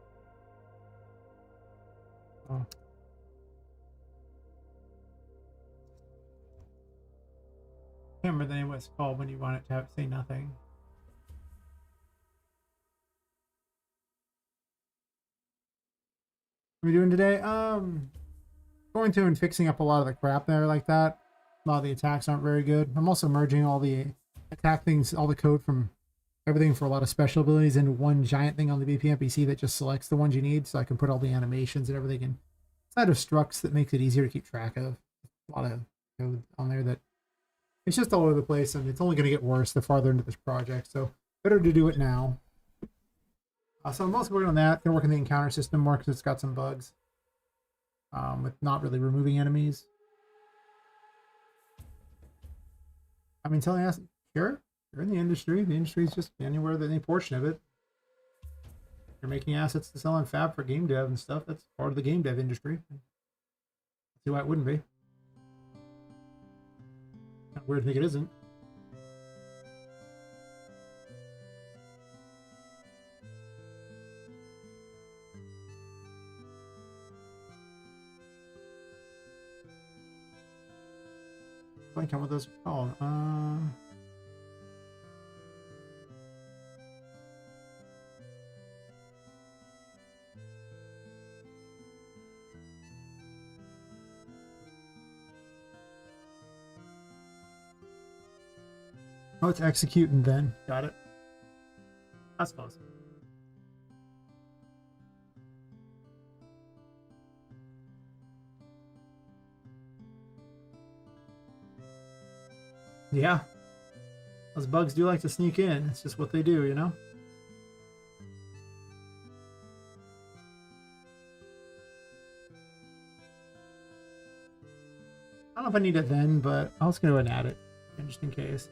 oh. Can't remember the name of what it's called when you want it to have, say nothing. What are we doing today? Going through and fixing up a lot of the crap there like that. A lot of the attacks aren't very good. I'm also merging all the attack things, all the code from everything for a lot of special abilities into one giant thing on the BP NPC that just selects the ones you need, so I can put all the animations and everything inside of structs that makes it easier to keep track of. A lot of code on there that it's just all over the place, and it's only going to get worse the farther into this project. So better to do it now. So I'm also working on that. Gonna work on the encounter system more because it's got some bugs with not really removing enemies. I mean, telling us, sure, you're in the industry. The industry is just anywhere that any portion of it. You're making assets to sell on Fab for game dev and stuff. That's part of the game dev industry. See why it wouldn't be. Kind of weird to think it isn't. I think what those are called. Oh, it's execute and then. Got it. That's close. Yeah. Those bugs do like to sneak in. It's just what they do, you know? I don't know if I need it then, but I was going to go ahead and add it, just in case.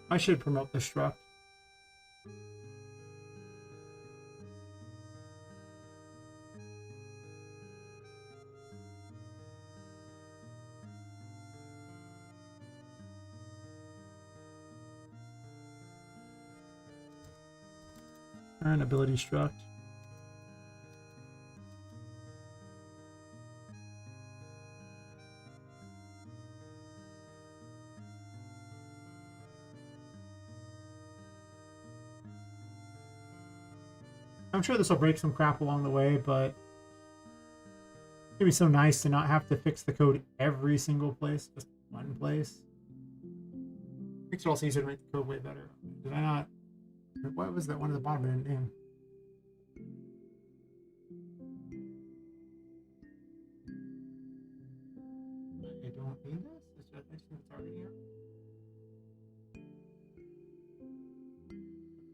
I should promote the struct. Earn ability struct. I'm sure this will break some crap along the way, but it's gonna be so nice to not have to fix the code every single place, just one place. Makes it also easier to make the code way better. Did I not? What was that one at the bottom? Damn. I don't need this. It's just it's already here.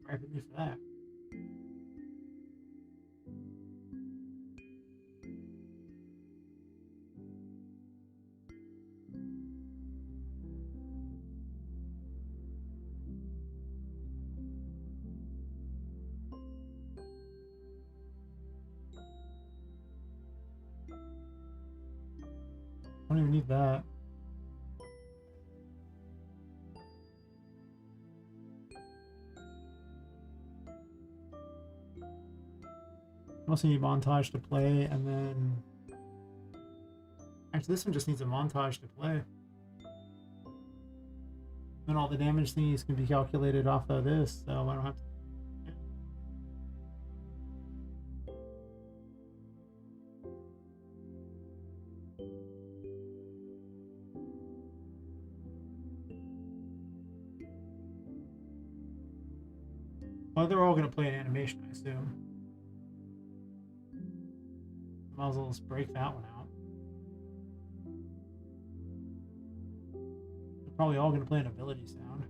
Grab me for that. I don't even need that. I also need montage to play, and then actually this one just needs a montage to play. Then all the damage thingies can be calculated off of this, so I don't have to. Well, they're all going to play an animation, I assume. Might as well just break that one out. They're probably all going to play an ability sound.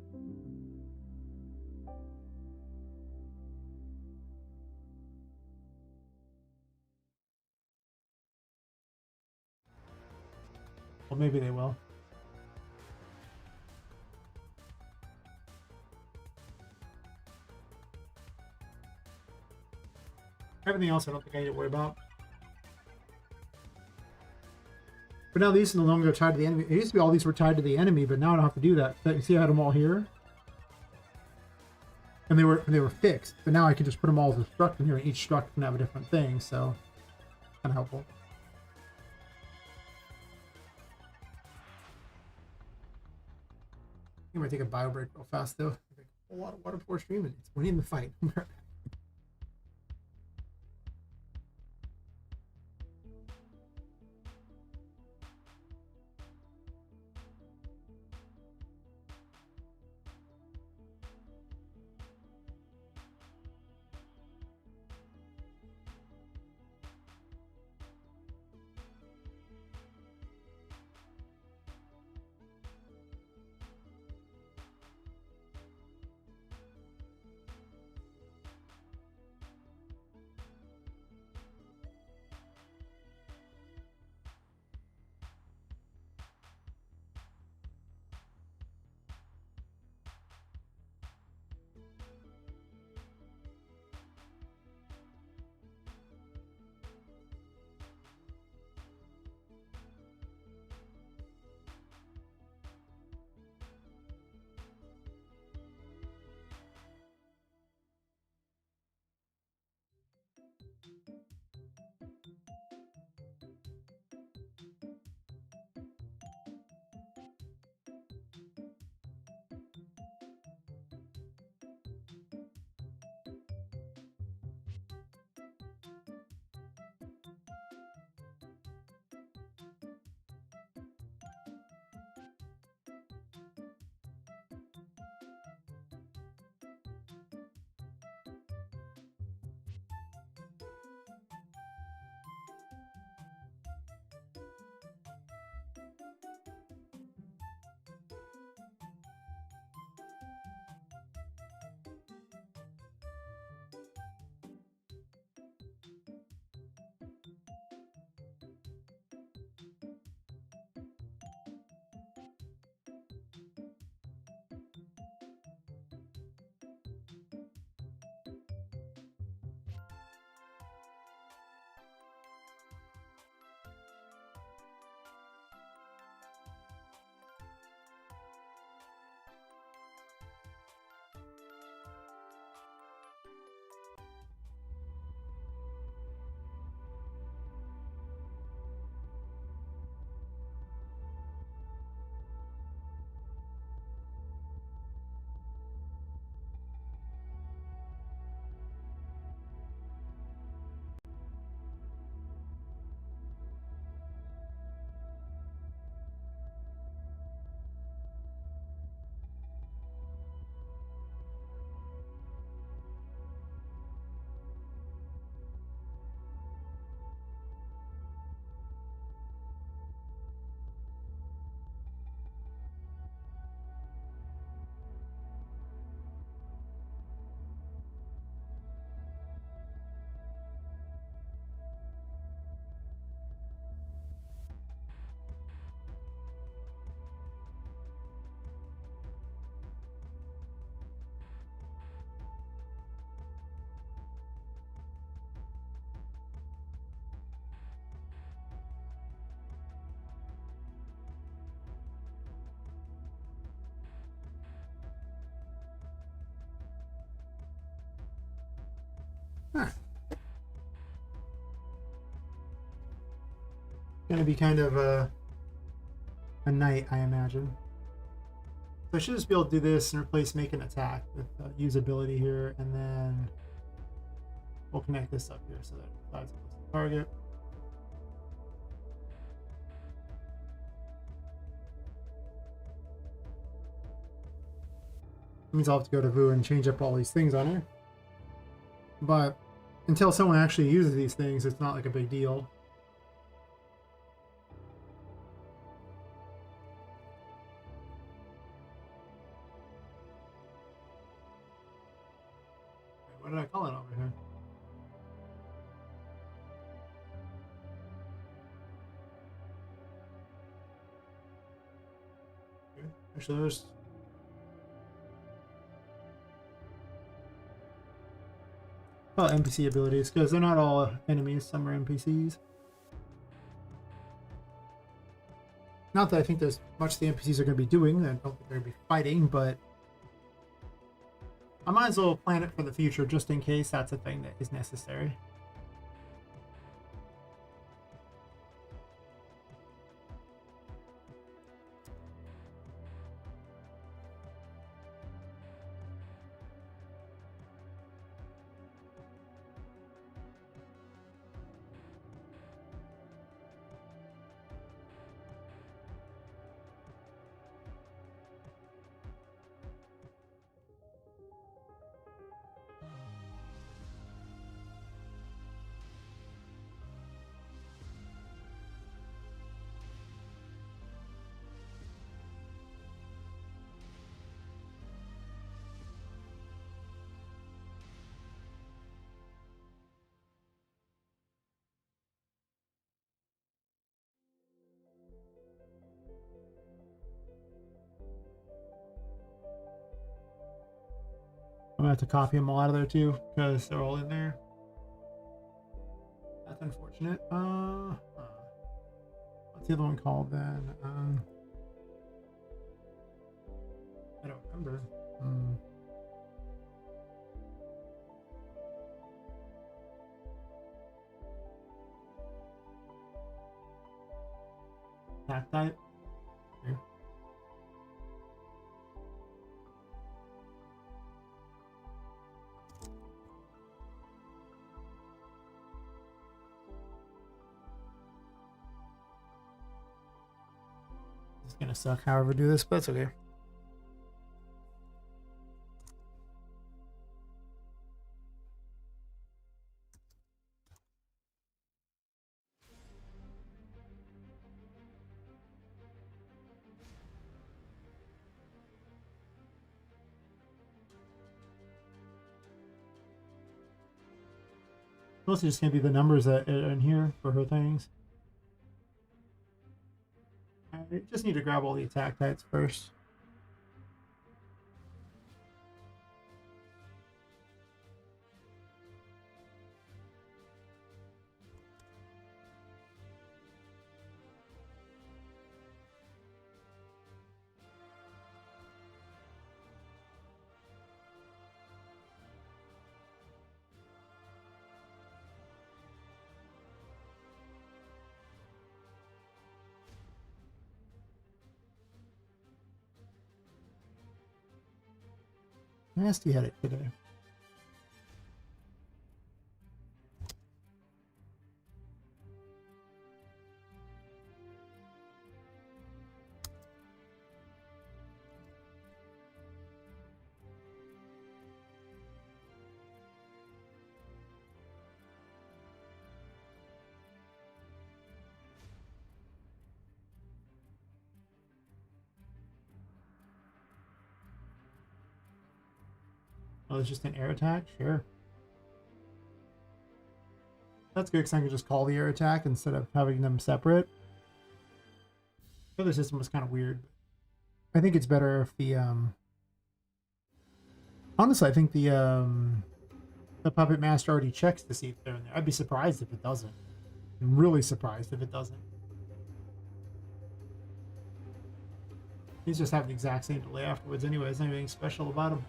Well, maybe they will. Everything else I don't think I need to worry about. But now these are no longer tied to the enemy. It used to be all these were tied to the enemy, but now I don't have to do that. You see I had them all here? And they were fixed. But now I can just put them all as a struct in here, and each struct can have a different thing, so kind of helpful. I'm gonna take a bio break real fast though. A lot of water before streaming. It's winning the fight. Huh. Gonna be kind of a night, I imagine. So I should just be able to do this and replace make an attack with usability here, and then we'll connect this up here so that it decides the target. It means I'll have to go to Vu and change up all these things on her. But until someone actually uses these things, it's not like a big deal. Wait, what did I call it over here? Okay. Actually, there's... well, NPC abilities, because they're not all enemies, some are NPCs. Not that I think there's much the NPCs are going to be doing, I don't think they're going to be fighting, but I might as well plan it for the future just in case that's a thing that is necessary. I'm going to have to copy them all out of there too, because they're all in there. That's unfortunate. What's the other one called then? I don't remember. Attack type. Okay. It's gonna suck however I do this, but it's okay. Mostly just gonna be the numbers that are in here for her things. I just need to grab all the attack types first. Nasty headache today. Oh, it's just an air attack? Sure. That's good because I can just call the air attack instead of having them separate. The other system was kind of weird. I think it's better if the honestly, I think the Puppet Master already checks to see if they're in there. I'd be surprised if it doesn't. I'm really surprised if it doesn't. He's just having the exact same delay afterwards anyway. There's anything special about him.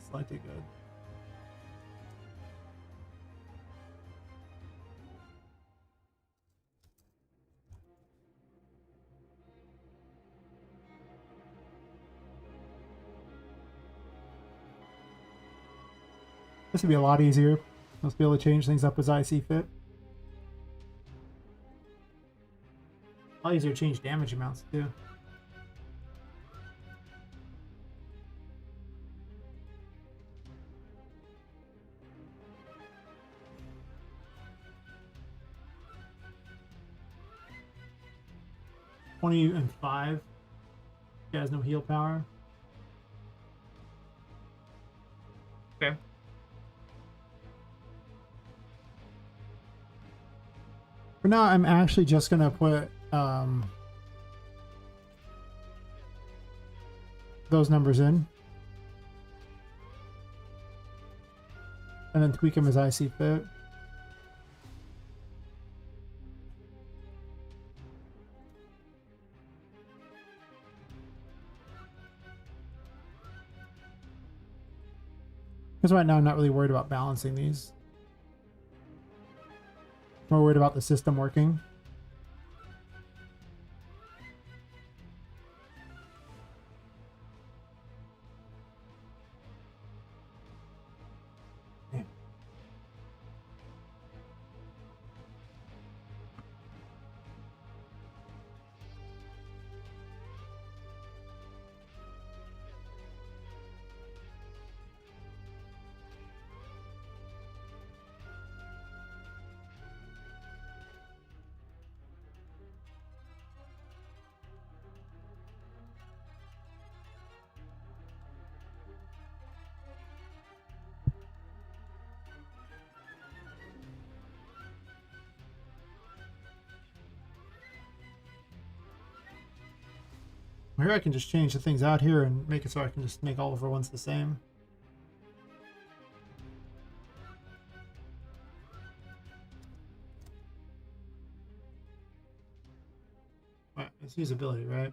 Slightly good. This would be a lot easier. Let's be able to change things up as I see fit. A lot easier to change damage amounts too. 20 and 5. He has no heal power.
Okay.
For now, I'm actually just gonna put those numbers in, and then tweak them as I see fit. Because right now I'm not really worried about balancing these. More worried about the system working. Here I can just change the things out here and make it so I can just make all of our ones the same. Right, it's usability, right?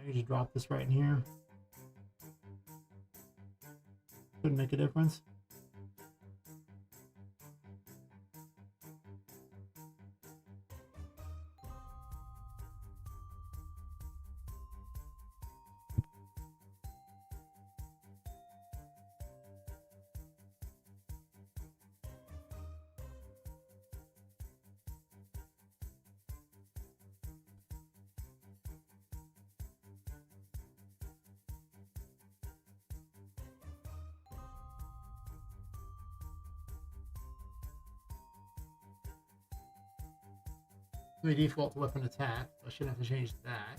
I need to drop this right in here. Couldn't make a difference. The default weapon attack. I shouldn't have to change that.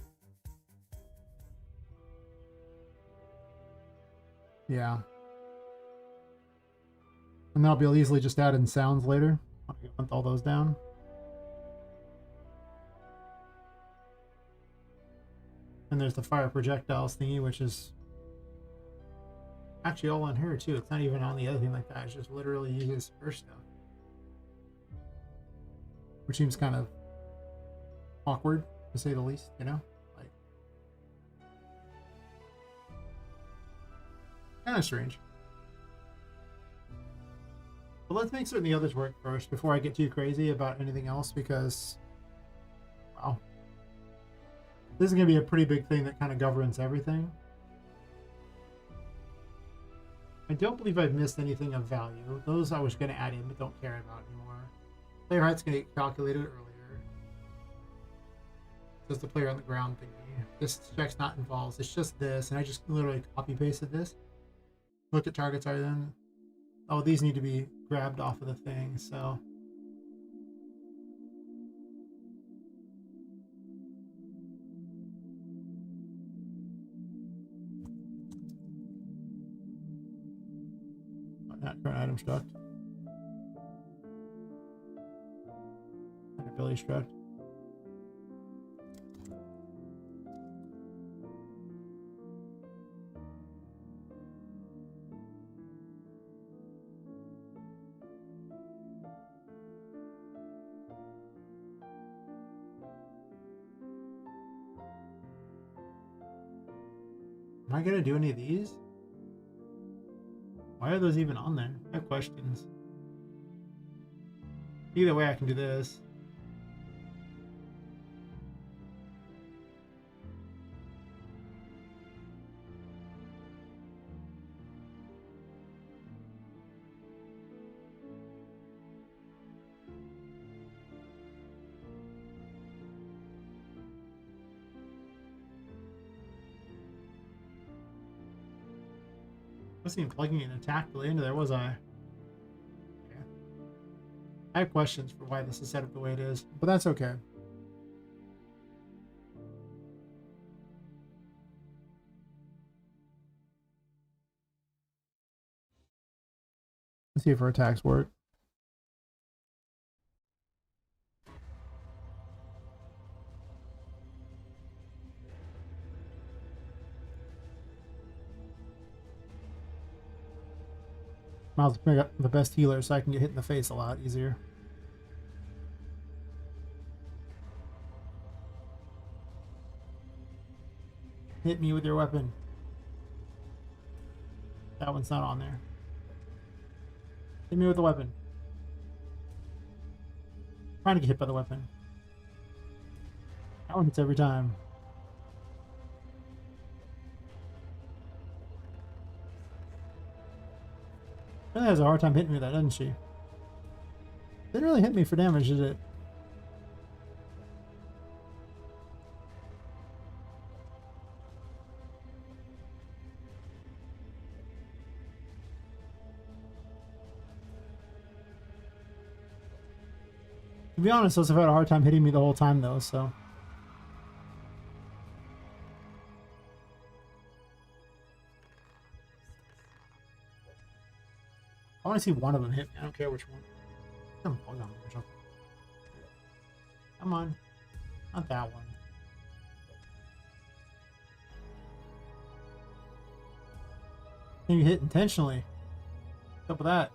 Yeah. And then I'll be able to easily just add in sounds later. I want all those down. And there's the fire projectiles thingy, which is actually all on her too. It's not even on the other thing like that. It's just literally uses her stuff. Which seems kind of awkward, to say the least, you know? Like, kind of strange. But let's make certain the others work first before I get too crazy about anything else, because, wow. This is going to be a pretty big thing that kind of governs everything. I don't believe I've missed anything of value. Those I was going to add in, but don't care about anymore. Player height's going to get calculated earlier. Says the player on the ground thingy. This check's not involved. It's just this, and I just literally copy pasted this. Looked at targets are then. Oh, these need to be grabbed off of the thing, so. Not current item struct. And ability struct. Am I gonna do any of these? Why are those even on there? I have questions. Either way, I can do this. I wasn't even plugging an attack delay into there, was I? Yeah. I I have questions for why this is set up the way it is, but that's okay. Let's see if our attacks work. Might as well pick up the best healer so I can get hit in the face a lot easier. Hit me with your weapon. That one's not on there. Hit me with the weapon. Trying to get hit by the weapon. That one hits every time. Really has a hard time hitting me with that, doesn't she? Didn't really hit me for damage, did it? To be honest, those have had a hard time hitting me the whole time, though, so. I want to see one of them hit me. I don't care which one. Come on. Not that one. You hit intentionally. What's up with that?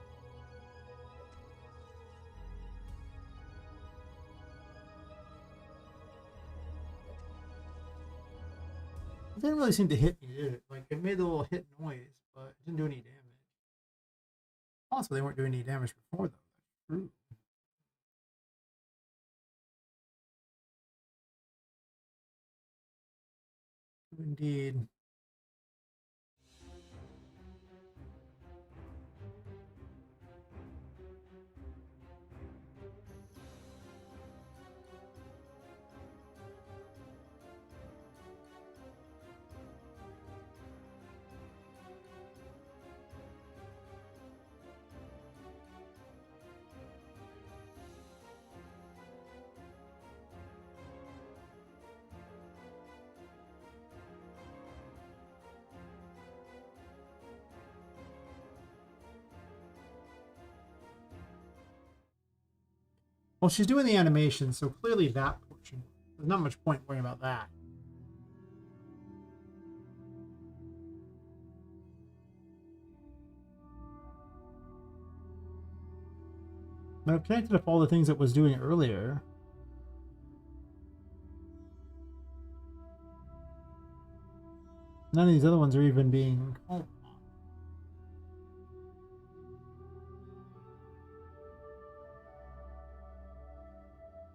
It didn't really seem to hit me, did it? Like, it made a little hit noise, but it didn't do any damage. Also, they weren't doing any damage before, though. That's true. Indeed. Well, she's doing the animation, so clearly that portion. There's not much point worrying about that. But I've connected up all the things it was doing earlier. None of these other ones are even being called on.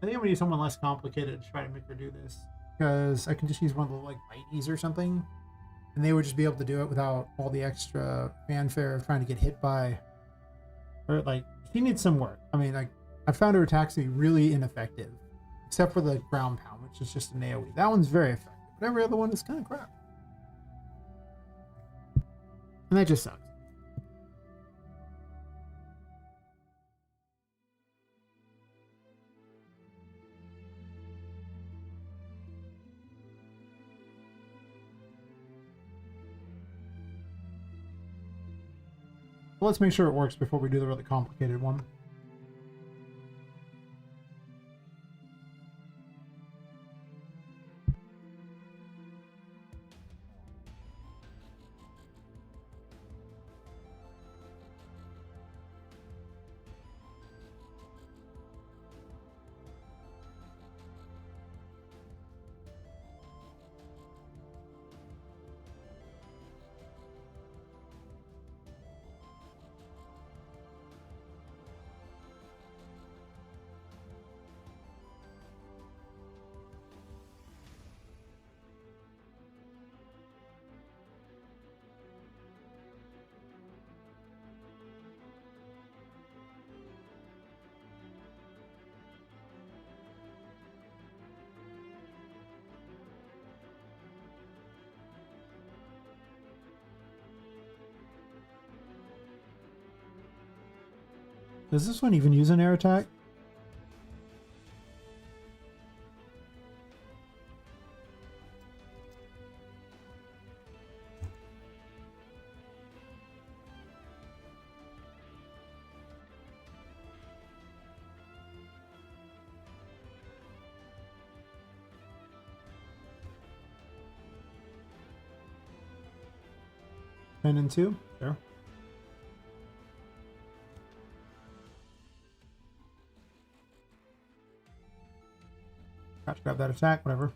I think I'm gonna use someone less complicated to try to make her do this, because I can just use one of the like righties or something, and they would just be able to do it without all the extra fanfare of trying to get hit by. Or like, she needs some work. I mean, like, I found her attacks to be really ineffective, except for the ground pound, which is just an AOE. That one's very effective, but every other one is kind of crap, and that just sucks. Well, let's make sure it works before we do the really complicated one. Does this one even use an air attack? 10 and 2? Sure. Got to grab that attack, whatever.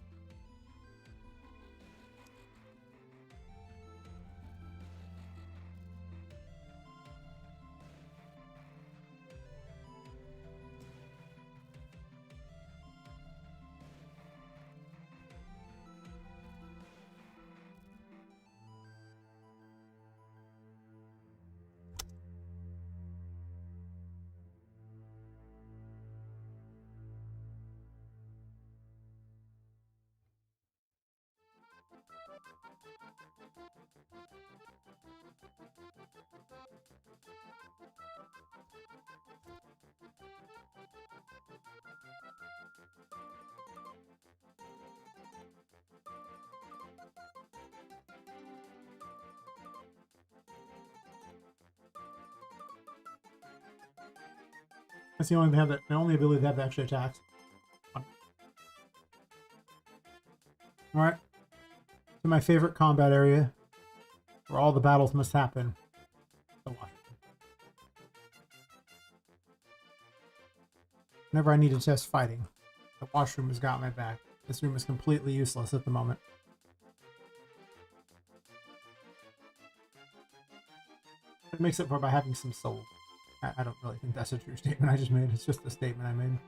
That's the only ability to have the extra attacks. Alright. To my favorite combat area, where all the battles must happen. The washroom. Whenever I need to test fighting, the washroom has got my back. This room is completely useless at the moment. It makes up for by having some soul. I don't really think that's a true statement I just made. It's just a statement I made.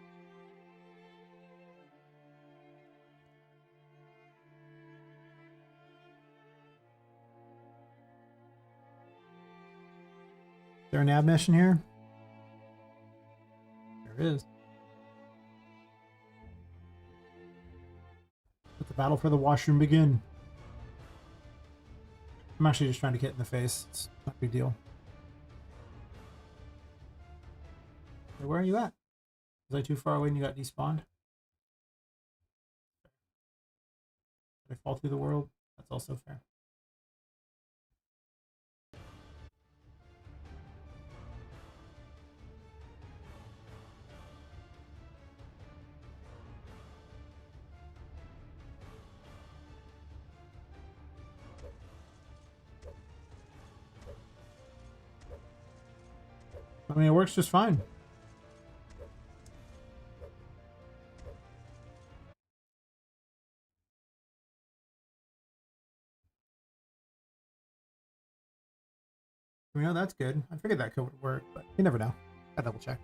Is there an ab mission here? There is. Let the battle for the washroom begin. I'm actually just trying to get in the face. It's not a big deal. Where are you at? Was I too far away and you got despawned? Did I fall through the world? That's also fair. I mean, it works just fine. You know, that's good. I figured that code would work, but you never know. I double check.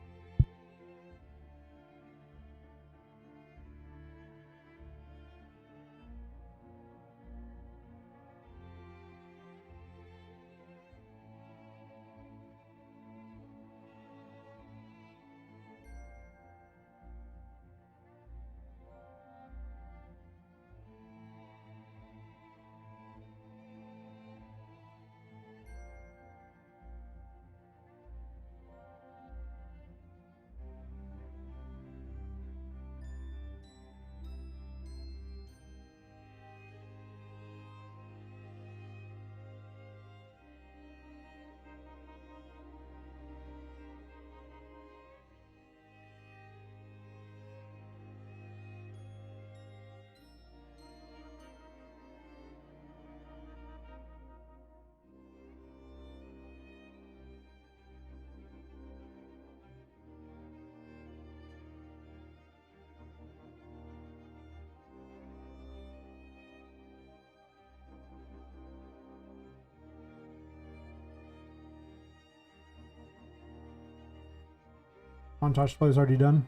Montage play is already done.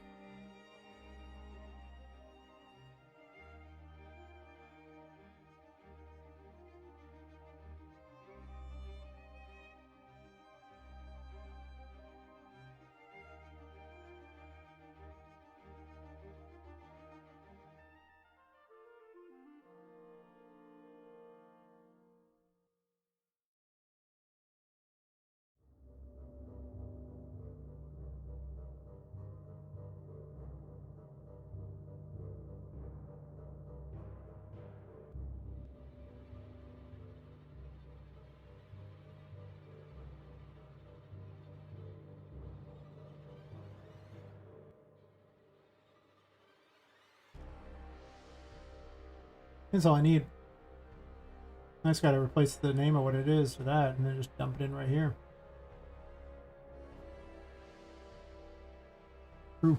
That's all I need. I just gotta replace the name of what it is for that, and then just dump it in right here. True.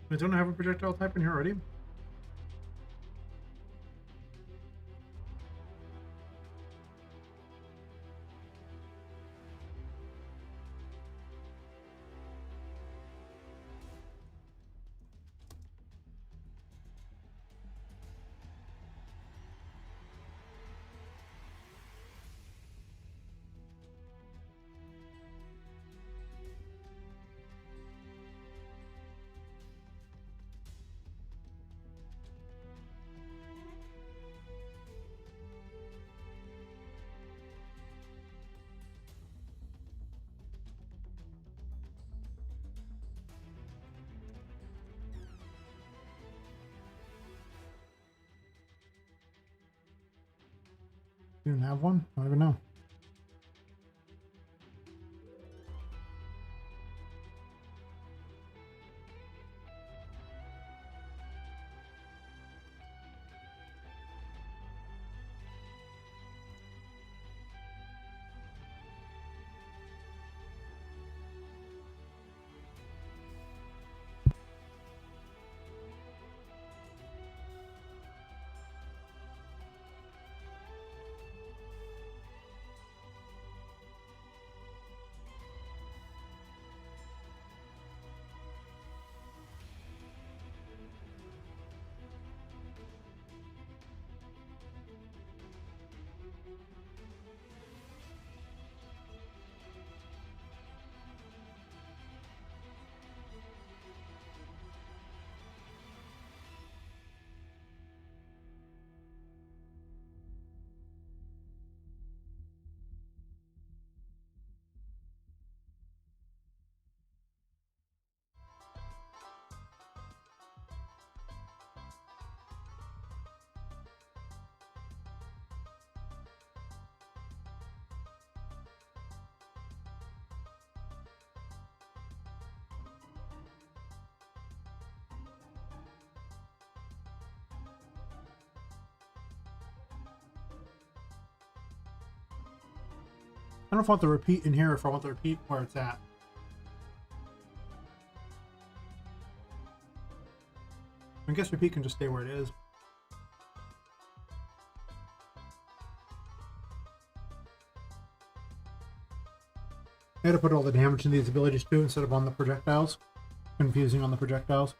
I don't have a projectile type in here already. You don't have one? I don't even know. I don't know if I want the repeat in here or if I want the repeat where it's at. I guess repeat can just stay where it is. I had to put all the damage in these abilities too instead of on the projectiles. Confusing on the projectiles.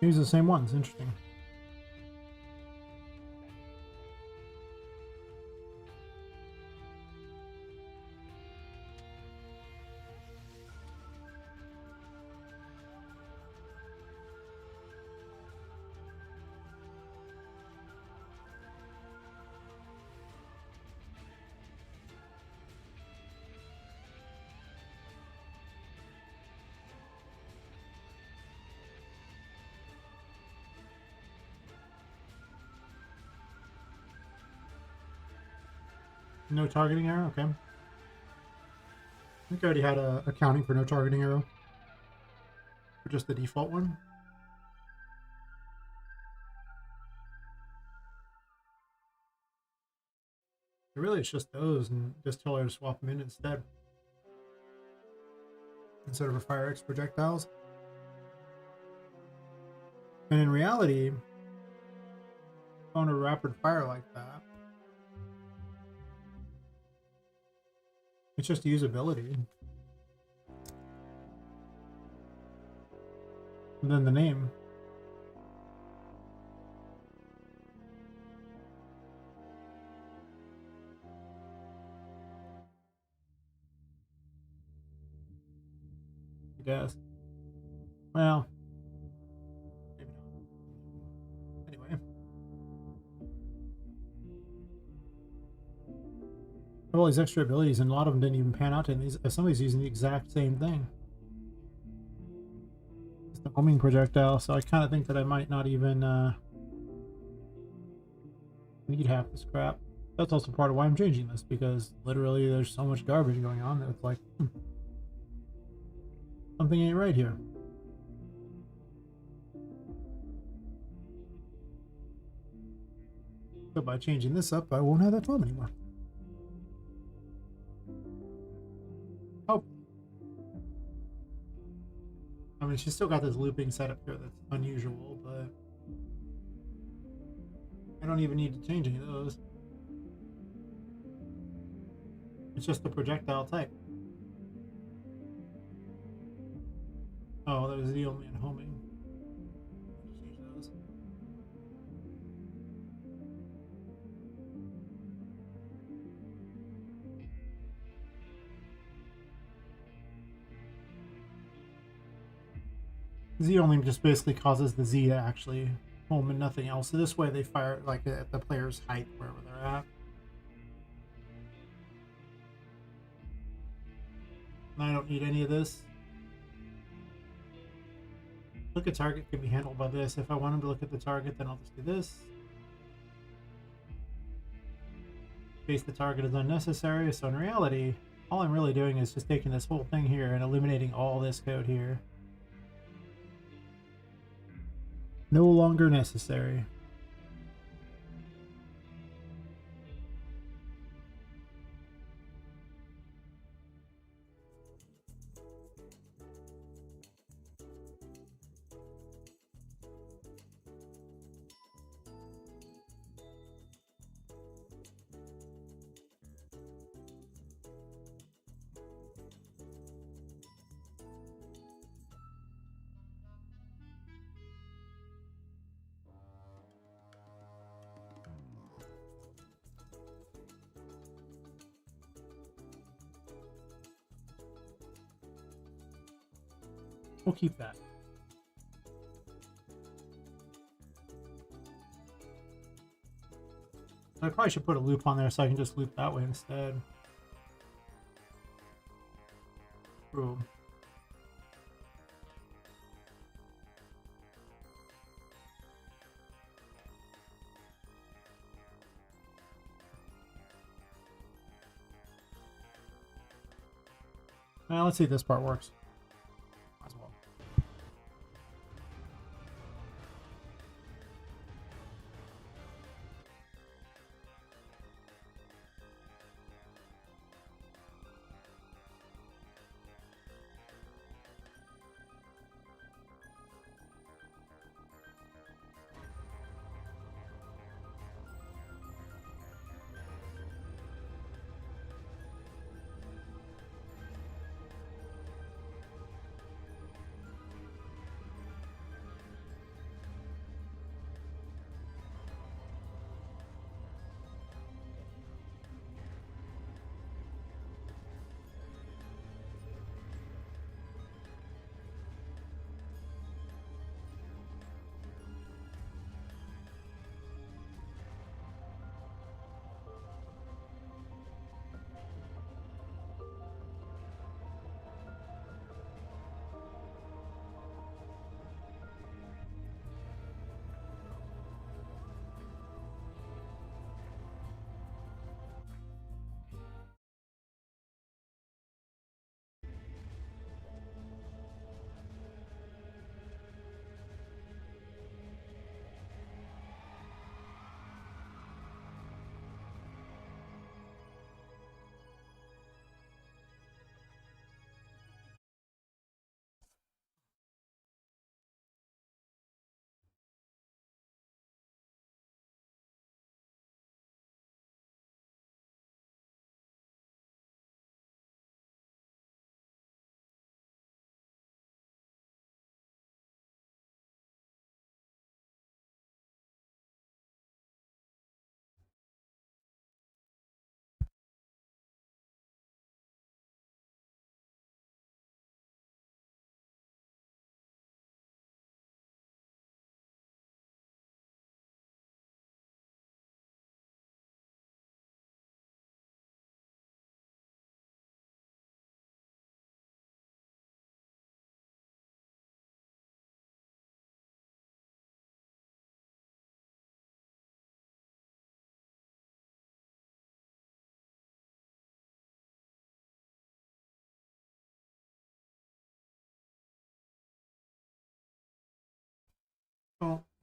Use the same ones. Interesting. No targeting arrow? Okay. I think I already had a accounting for no targeting arrow. Or just the default one. Really, it's just those, and just tell her to swap them in instead of a Fire X projectiles. And in reality, on a rapid fire like that, it's just usability. And then the name. I guess. Well, maybe not. Anyway. I have all these extra abilities, and a lot of them didn't even pan out. And these, some of these using the exact same thing. It's the homing projectile, so I kind of think that I might not even need half this crap. That's also part of why I'm changing this, because literally there's so much garbage going on that it's like, something ain't right here. So by changing this up, I won't have that problem anymore. Oh. I mean, she's still got this looping setup here that's unusual, but I don't even need to change any of those. It's just the projectile type. Oh, that was the only in homing. Change those. Z only just basically causes the Z to actually home and nothing else. So this way they fire like at the player's height wherever they're at. And I don't need any of this. Look at target can be handled by this. If I want him to look at the target, then I'll just do this. Face the target is unnecessary. So in reality, all I'm really doing is just taking this whole thing here and eliminating all this code here. No longer necessary. We'll keep that. I probably should put a loop on there so I can just loop that way instead. Boom. Now let's see if this part works. As well.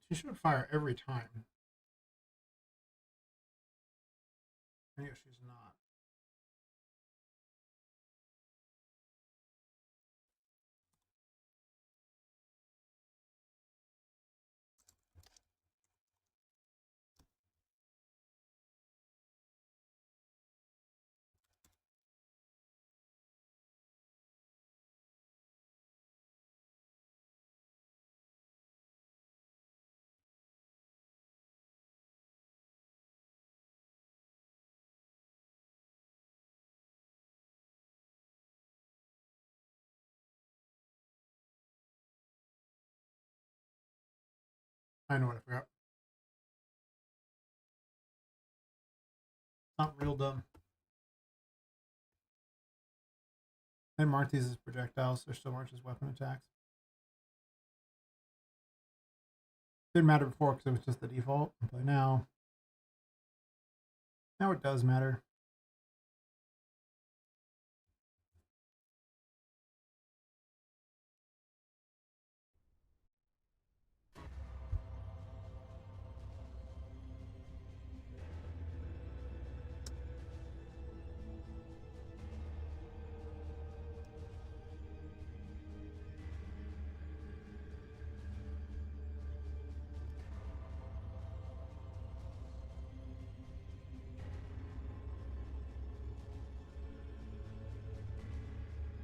She should fire every time. I guess she's not. I know what I forgot. Not real dumb. They mark these as projectiles. They're still marked as weapon attacks. Didn't matter before because it was just the default, but now it does matter.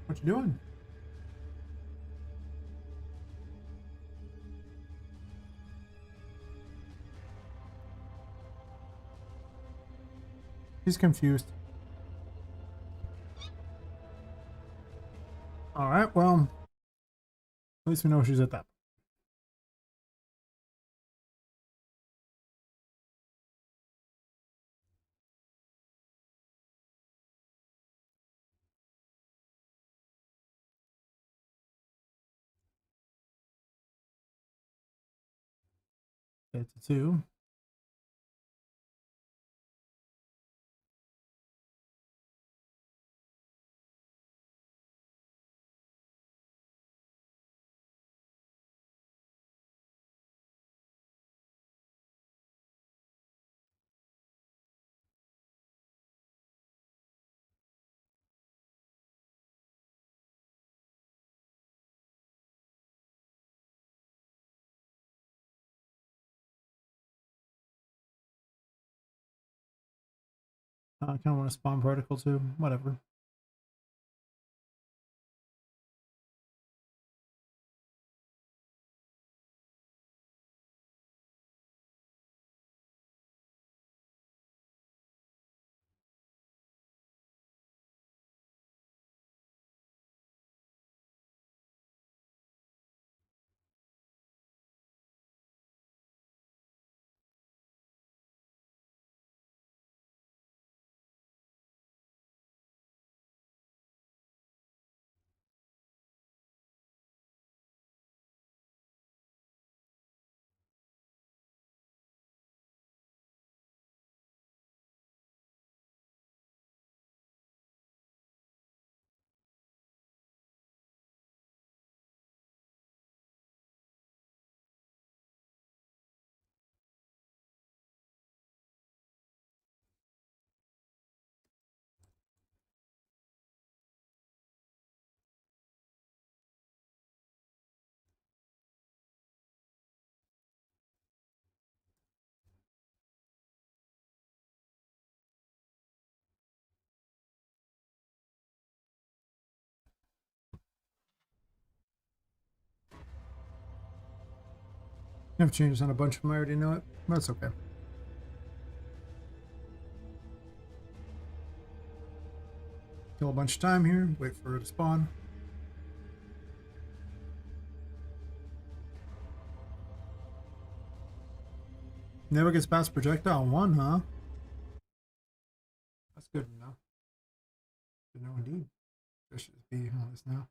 What you doing? He's confused. All right, well, at least we know she's at that. It's a 2. I kind of want to spawn particle too. Whatever. I have changes on a bunch of them. I already know it. That's okay. Kill a bunch of time here. Wait for it to spawn. Never gets past projectile 1, huh? That's good to know. Good to know indeed. There should be on this now.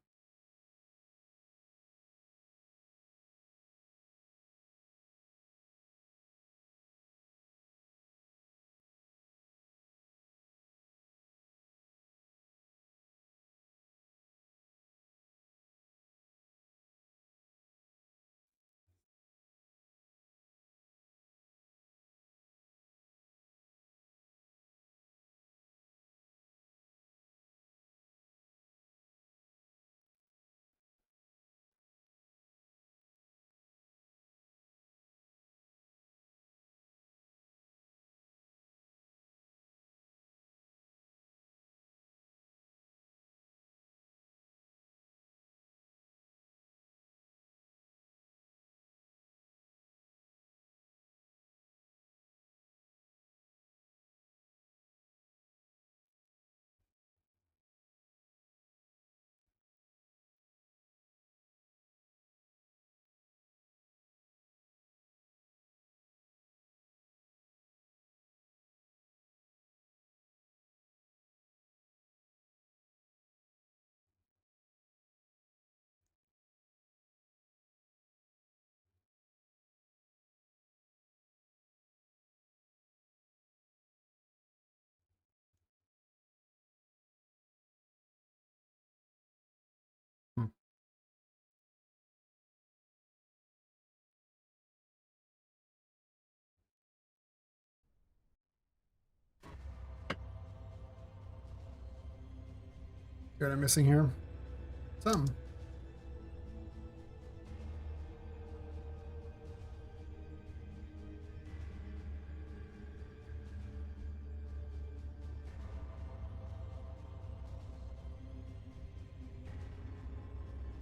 What I'm missing here? Some.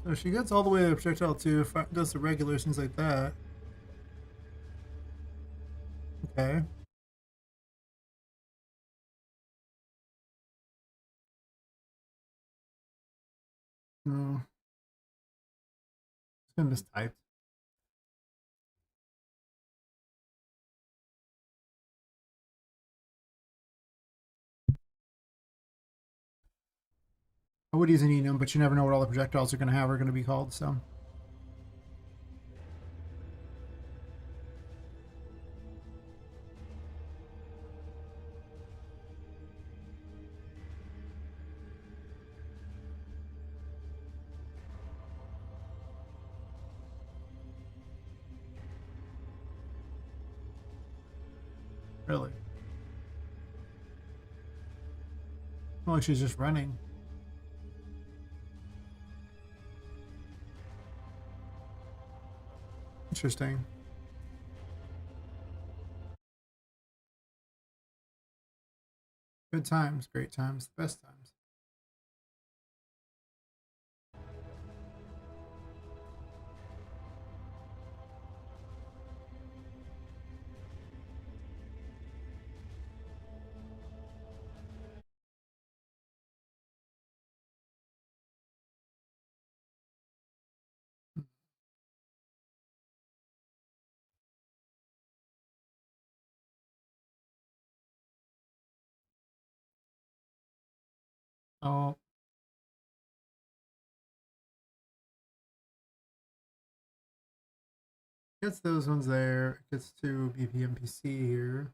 So she gets all the way to projectile 2, does the regular things like that. Okay. No. It's been mistyped. I would use an enum, but you never know what all the projectiles are going to be called, so. Really? Well, she's just running. Interesting. Good times, great times, the best times. Oh, gets those ones there. Gets to BPMPC here.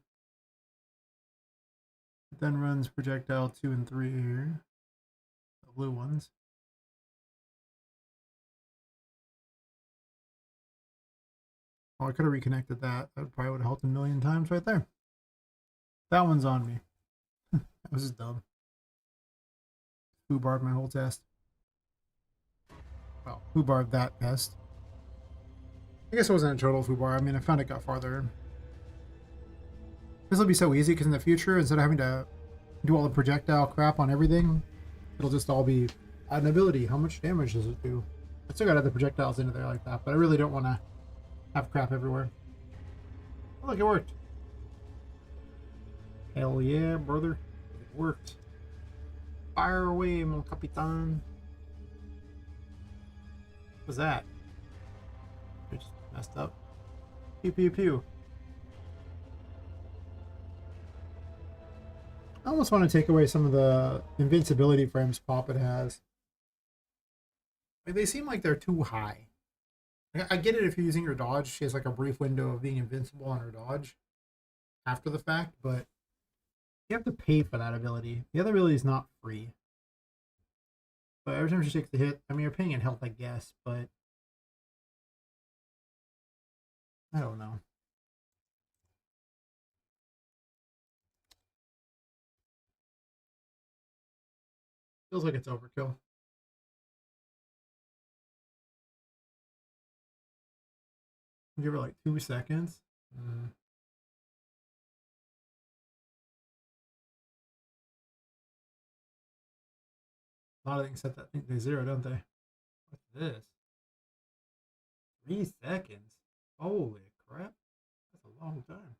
It then runs projectile 2 and 3 here. The blue ones. Oh, I could have reconnected that. That probably would have helped a million times right there. That one's on me. That was just dumb. Foobarred my whole test. Well, foobarred that test. I guess it wasn't a total foobar. I mean, I found it got farther. This will be so easy because in the future, instead of having to do all the projectile crap on everything, it'll just all be add an ability. How much damage does it do? I still got other projectiles into there like that, but I really don't want to have crap everywhere. Oh, look, it worked. Hell yeah, brother. It worked. Fire away, mon capitan. What was that? I just messed up. Pew pew pew. I almost want to take away some of the invincibility frames Poppet has. Like, they seem like they're too high. I get it if you're using your dodge. She has like a brief window of being invincible on her dodge after the fact, but you have to pay for that ability. The other ability is not free. But every time she takes the hit, I mean, you're paying in health, I guess, but I don't know. Feels like it's overkill. Give her like 2 seconds. A lot of things set that thing to 0, don't they? What's this? 3 seconds? Holy crap. That's a long time.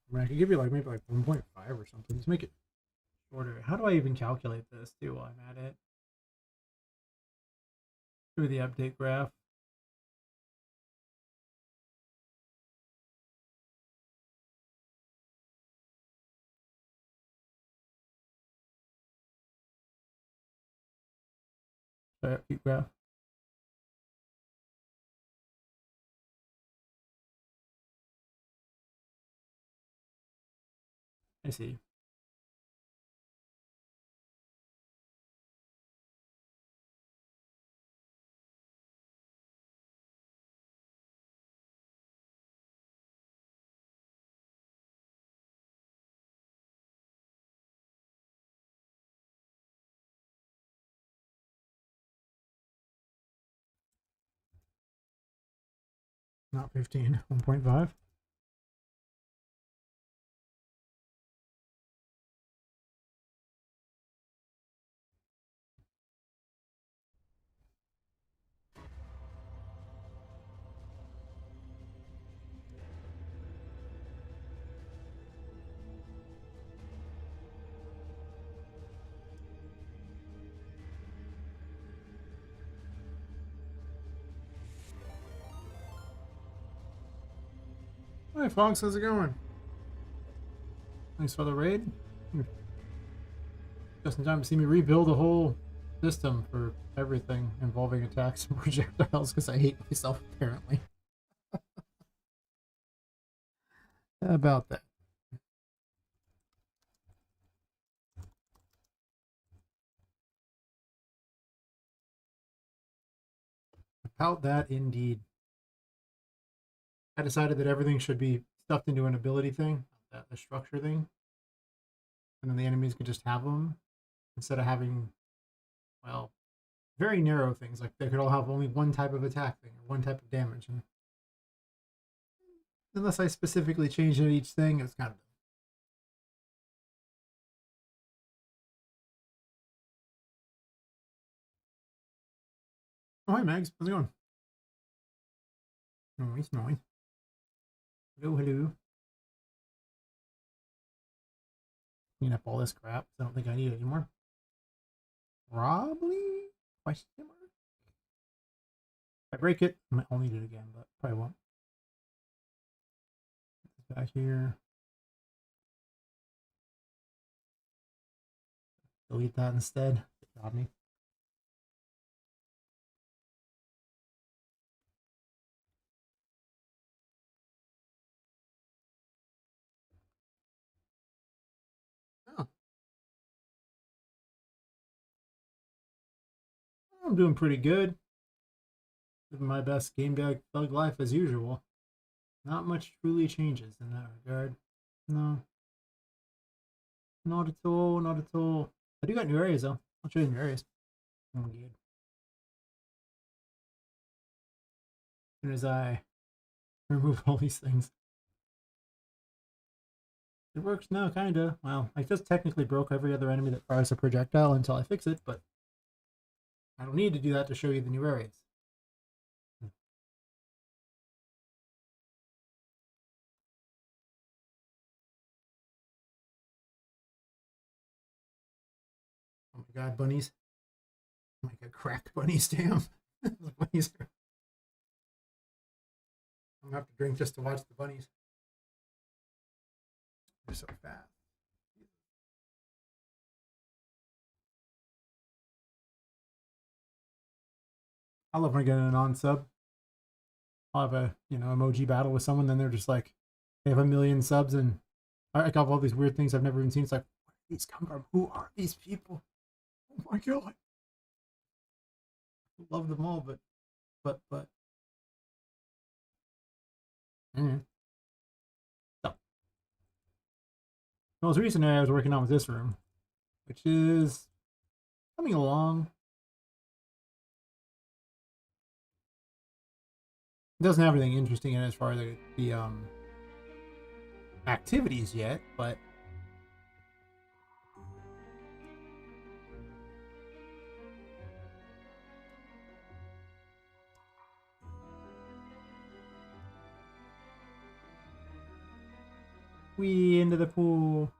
I mean, I could give you like maybe like 1.5 or something. Just make it shorter. How do I even calculate this too while I'm at it? Through the update graph. Update graph. I see. Not 15, 1.5. Hi, Fox. How's it going? Thanks for the raid. Just in time to see me rebuild a whole system for everything involving attacks and projectiles because I hate myself, apparently. How about that? About that, indeed. I decided that everything should be stuffed into an ability thing, the structure thing, and then the enemies could just have them instead of having, well, very narrow things. Like they could all have only one type of attack thing or one type of damage. And unless I specifically changed it each thing, it's kind of. Oh, hi, Mags. How's it going? Nice, nice. Hello, hello. Clean up all this crap. I don't think I need it anymore. Probably? Question mark? If I break it, I'll need it again, but probably won't. Back here. Delete that instead. Got me. Oh. I'm doing pretty good. Living my best game bag thug life as usual. Not much truly changes in that regard. No. Not at all, not at all. I do got new areas though. I'll show you new areas. Oh, good. As soon as I remove all these things. It works now, kinda. Well, I just technically broke every other enemy that fires a projectile until I fix it, but I don't need to do that to show you the new areas. Oh my god, bunnies. Oh my god, crack bunnies, damn. The bunnies are... I'm gonna have to drink just to watch the bunnies. They're so fast. I love when I get in a non-sub. I'll have a emoji battle with someone, then they're just like they have a million subs and I got all these weird things I've never even seen. It's like, where do these come from? Who are these people? Oh my god. I love them all, but mm. So, the most recent area I was working on was this room, which is coming along. It doesn't have anything interesting in it as far as the activities yet, but we into the pool.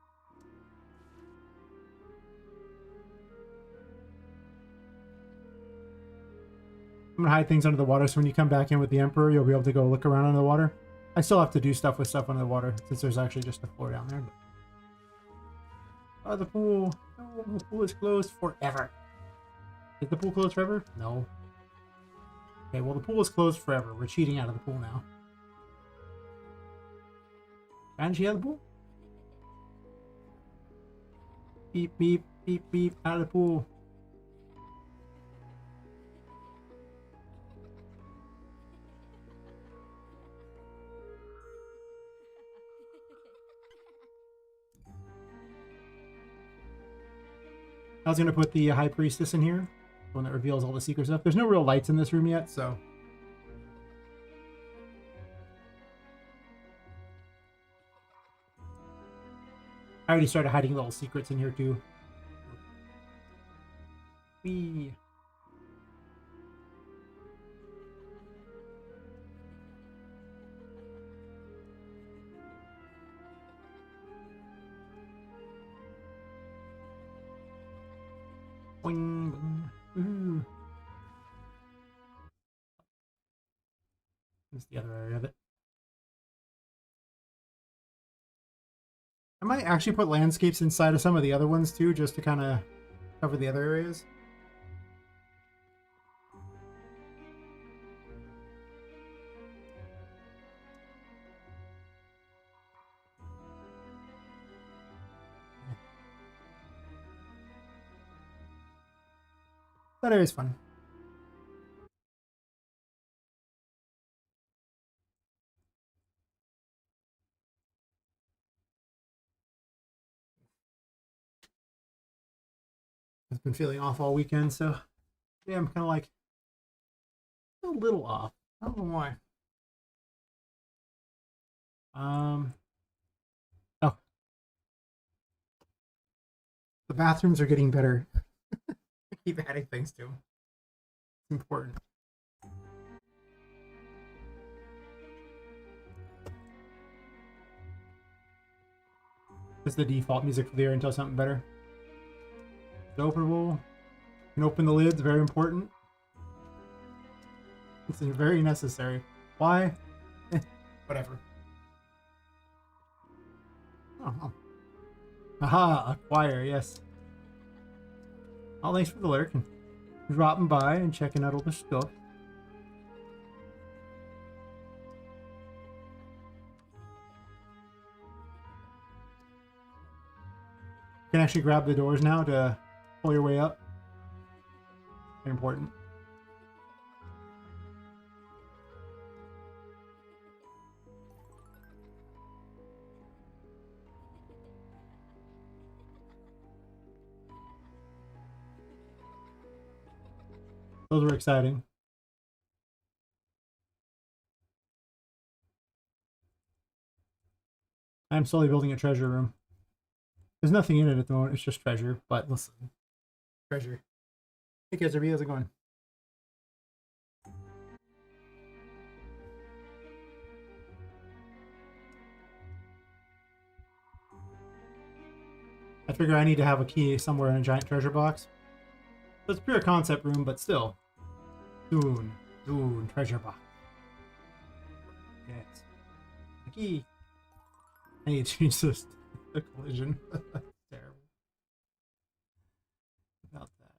I'm gonna hide things under the water, so when you come back in with the Emperor, you'll be able to go look around under the water. I still have to do stuff with stuff under the water, since there's actually just a floor down there. But... oh, the pool. No, the pool is closed forever. Is the pool closed forever? No. Okay, well, the pool is closed forever. We're cheating out of the pool now. Can she out of the pool? Beep, beep, beep, beep, out of the pool. I was going to put the High Priestess in here, the one that reveals all the secret stuff. There's no real lights in this room yet, so... I already started hiding little secrets in here too. Whee. Boing, boing. Ooh. This is the other area of it. I might actually put landscapes inside of some of the other ones too, just to kind of cover the other areas. That area's fun. I've been feeling off all weekend, so yeah, I'm kind of like a little off. I don't know why. Um. Oh, the bathrooms are getting better. I keep adding things to them. It's important. This is the default music for the area until something better. It's openable. You can open the lids. Very important. It's very necessary. Why? Whatever. Oh. Aha, acquire, yes. Oh, thanks for the lurk and dropping by and checking out all the stuff. You can actually grab the doors now to pull your way up. Very important. Those were exciting. I'm slowly building a treasure room. There's nothing in it at the moment. It's just treasure. But listen, treasure. Hey, KSRB, how's it going? I figure I need to have a key somewhere in a giant treasure box. So it's pure concept room, but still. Soon, treasure box. Yes. The key. I need to change this. The collision. Terrible. About that.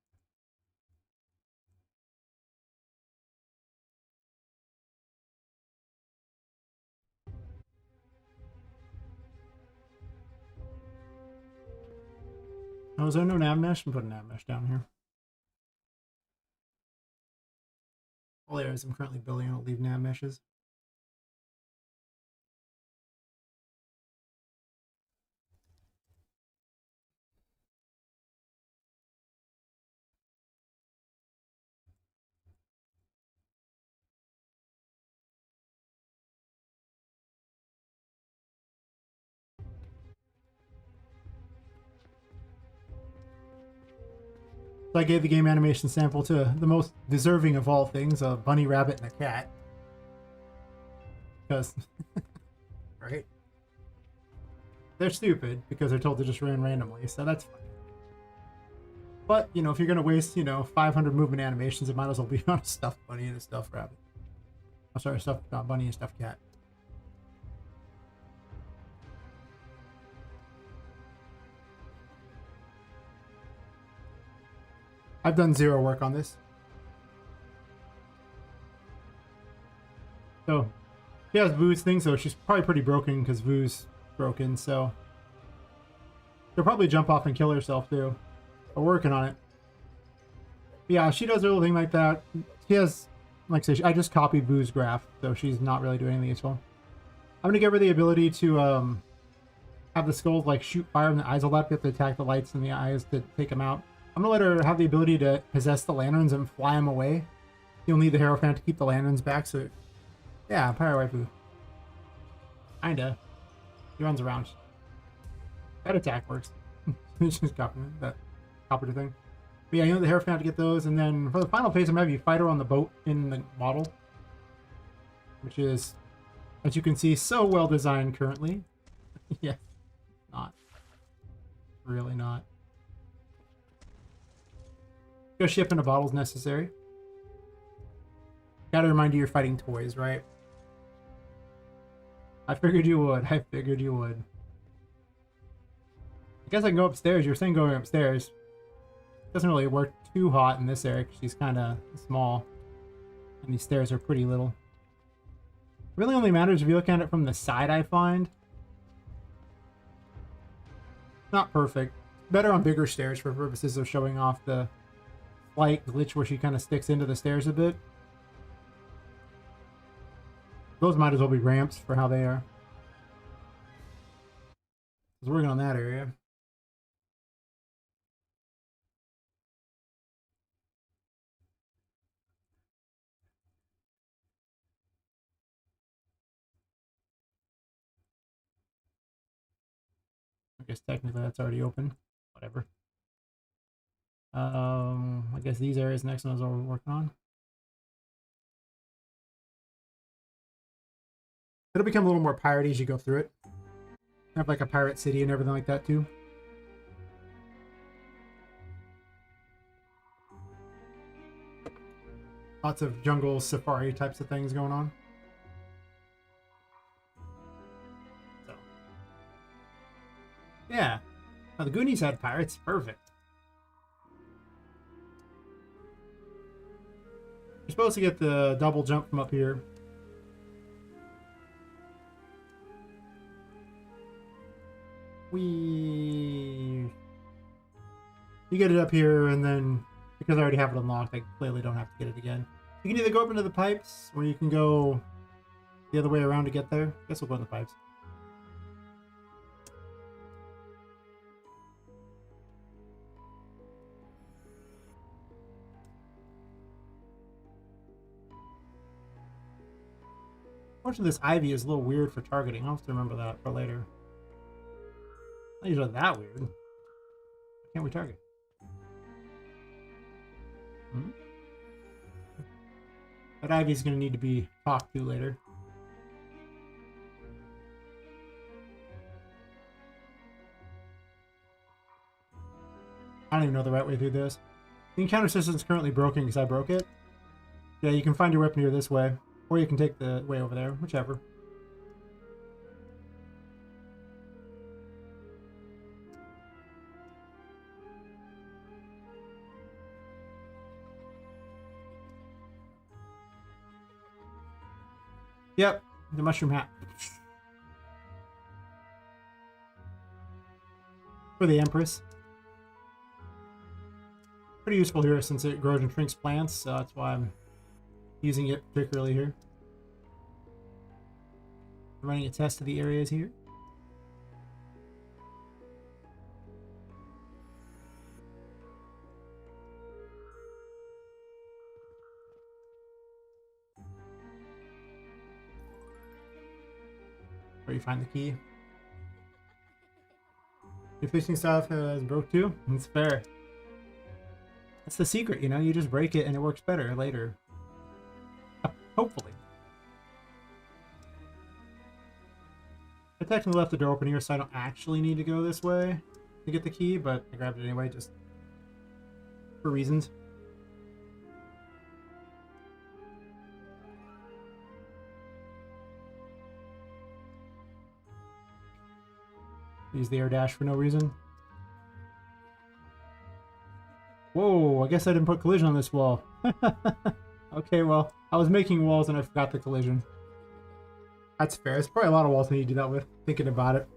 Oh, is there no nav mesh? I'm putting nav mesh down here. All areas I'm currently building, I'll leave nav meshes. So I gave the game animation sample to the most deserving of all things, a bunny, rabbit, and a cat. Because, right? They're stupid because they're told to just run randomly, so that's fine. But, you know, if you're going to waste, 500 movement animations, it might as well be on a stuffed bunny and a stuffed rabbit. I'm sorry, stuffed bunny and stuffed cat. I've done zero work on this. So, she has Vu's thing, so she's probably pretty broken because Vu's broken, so she'll probably jump off and kill herself too. We're working on it. Yeah, she does a little thing like that. She has, like I say, I just copied Vu's graph, so she's not really doing anything useful. I'm gonna give her the ability to have the skulls like shoot fire and the eyes all that. You have to attack the lights in the eyes to take them out. I'm gonna let her have the ability to possess the lanterns and fly them away. You'll need the Hierophant to keep the lanterns back, so yeah, Pyro Waifu. Kinda. He runs around. That attack works. It's just copying that copper thing. But yeah, you know the Hierophant to get those, and then for the final phase, I'm gonna have you fight her on the boat in the model, which is, as you can see, so well designed currently. Yeah, not really not. Go ship in a bottle is necessary. Gotta remind you you're fighting toys, right? I figured you would. I figured you would. I guess I can go upstairs. You're saying going upstairs. Doesn't really work too hot in this area because she's kind of small. And these stairs are pretty little. It really only matters if you look at it from the side, I find. Not perfect. Better on bigger stairs for purposes of showing off the slight glitch where she kind of sticks into the stairs a bit. Those might as well be ramps for how they are. I was working on that area. I guess technically that's already open. Whatever. I guess these areas next one is what we're working on. It'll become a little more piratey as you go through it. Have like a pirate city and everything like that too. Lots of jungle safari types of things going on. So, yeah. Now, the Goonies had pirates. Perfect. You're supposed to get the double jump from up here. You get it up here, and then because I already have it unlocked, I clearly don't have to get it again. You can either go up into the pipes, or you can go the other way around to get there. I guess we'll go in the pipes. Unfortunately, this ivy is a little weird for targeting. I'll have to remember that for later. Not usually that weird. Why can't we target? Hmm? That ivy's going to need to be talked to later. I don't even know the right way through this. The encounter system is currently broken because I broke it. Yeah, you can find your weapon here this way, or you can take the way over there, whichever. Yep, the mushroom hat. For the Empress. Pretty useful here since it grows and shrinks plants, so that's why I'm using it particularly here. Running a test of the areas here. Where you find the key. Your fishing stuff is broke too? It's fair. That's the secret, you know? You just break it and it works better later. Hopefully. I technically left the door open here, so I don't actually need to go this way to get the key, but I grabbed it anyway, just for reasons. Use the air dash for no reason. Whoa, I guess I didn't put collision on this wall. Okay, well, I was making walls and I forgot the collision. That's fair. There's probably a lot of walls I need to do that with, thinking about it.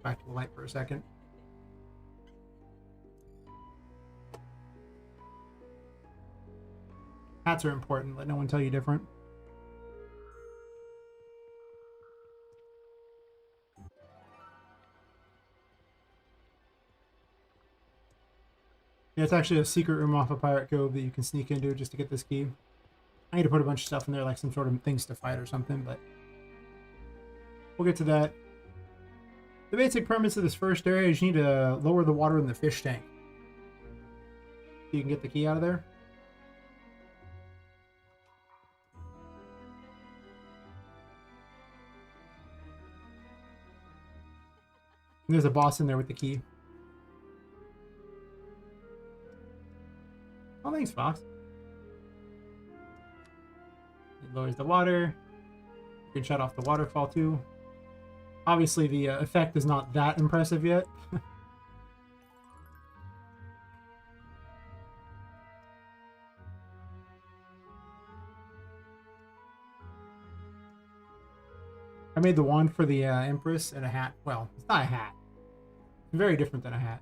Back to the light for a second. Hats are important. Let no one tell you different. Yeah, it's actually a secret room off of Pirate Cove that you can sneak into just to get this key. I need to put a bunch of stuff in there, like some sort of things to fight or something, but we'll get to that. The basic premise of this first area is you need to lower the water in the fish tank. You can get the key out of there. And there's a boss in there with the key. Oh, thanks, Fox. It lowers the water. You can shut off the waterfall too. Obviously, the effect is not that impressive yet. I made the wand for the Empress and a hat. Well, it's not a hat. It's very different than a hat.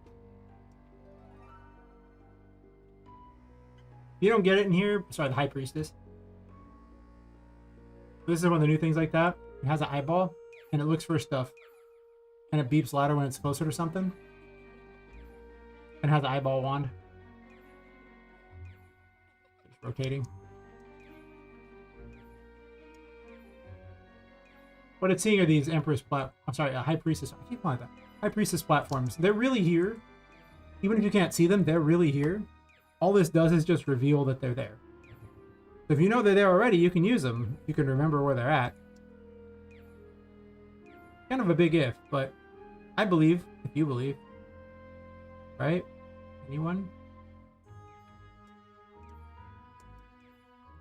You don't get it in here. Sorry, the High Priestess. This is one of the new things like that. It has an eyeball, and it looks for stuff. And it beeps louder when it's closer to something. And it has an eyeball wand. Just rotating. What it's seeing are these Empress High Priestess. I keep calling it that. High Priestess platforms. They're really here. Even if you can't see them, they're really here. All this does is just reveal that they're there. So if you know they're there already, you can use them. You can remember where they're at. Kind of a big if, but I believe, if you believe. Right? Anyone?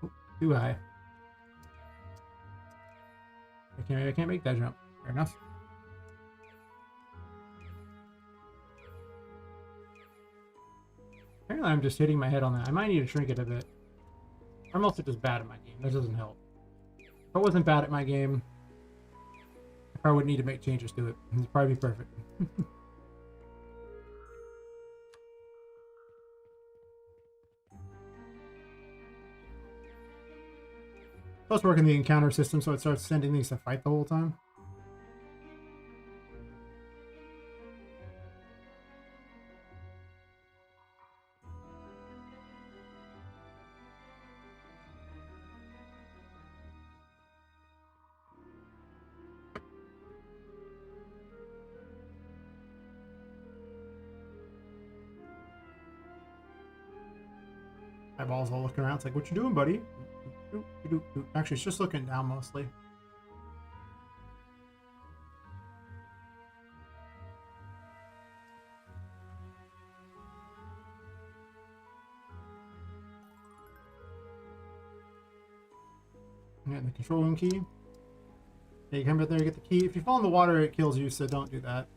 Ooh, too high. I can't make that jump. Fair enough. Apparently I'm just hitting my head on that. I might need to shrink it a bit. I'm also just bad at my game. That doesn't help. If I wasn't bad at my game, I probably wouldn't need to make changes to it. It'd probably be perfect. Plus working the encounter system so it starts sending things to fight the whole time. Eyeballs all looking around. It's like, what you doing, buddy? Actually, it's just looking down mostly. And the control room key. Yeah, you come back there, get the key. If you fall in the water, it kills you, so don't do that.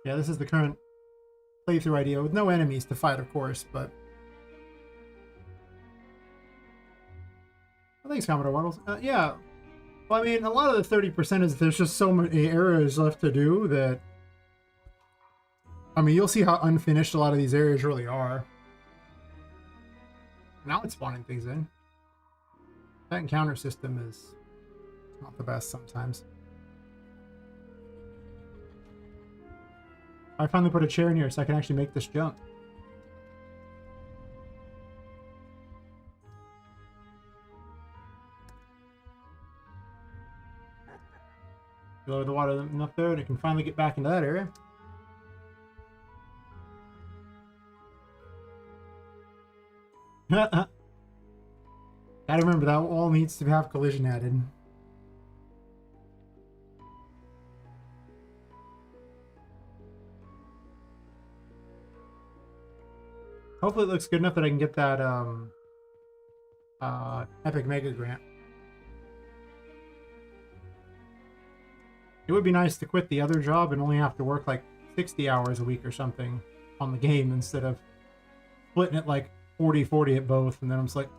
Yeah, this is the current playthrough idea with no enemies to fight, of course, but... Oh, thanks, Commodore Waddles. Yeah. Well, I mean, a lot of the 30% is there's just so many areas left to do that... I mean, you'll see how unfinished a lot of these areas really are. Now it's spawning things in. That encounter system is not the best sometimes. I finally put a chair in here so I can actually make this jump. Lower the water enough there and it can finally get back into that area. Gotta remember that wall needs to have collision added. Hopefully it looks good enough that I can get that Epic Mega Grant. It would be nice to quit the other job and only have to work like 60 hours a week or something on the game instead of splitting it like 40-40 at both, and then I'm just like,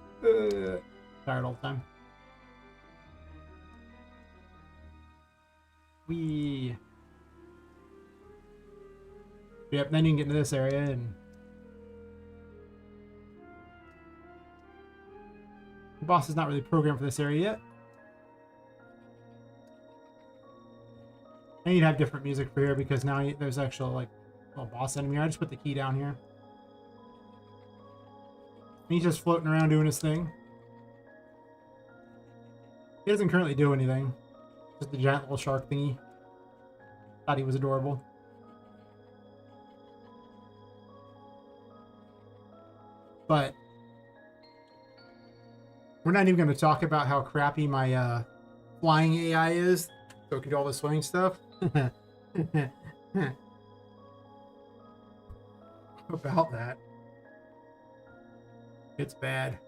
tired all the time. Yep, then you can get into this area and the boss is not really programmed for this area yet. And you'd have different music for here because now there's actual like little boss enemy. I just put the key down here. He's just floating around doing his thing. He doesn't currently do anything. Just a giant little shark thingy. Thought he was adorable. But we're not even going to talk about how crappy my flying AI is. So it can do all the swimming stuff. About that. It's bad.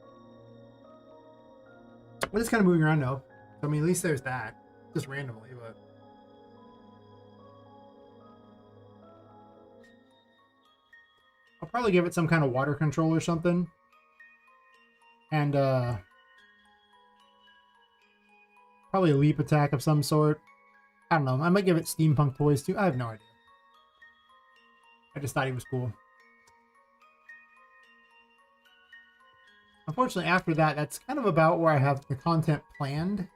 We're just kind of moving around now. So, I mean, at least there's that. Just randomly, but... I'll probably give it some kind of water control or something. And, probably a leap attack of some sort. I don't know. I might give it steampunk toys too. I have no idea. I just thought he was cool. Unfortunately, after that, that's kind of about where I have the content planned.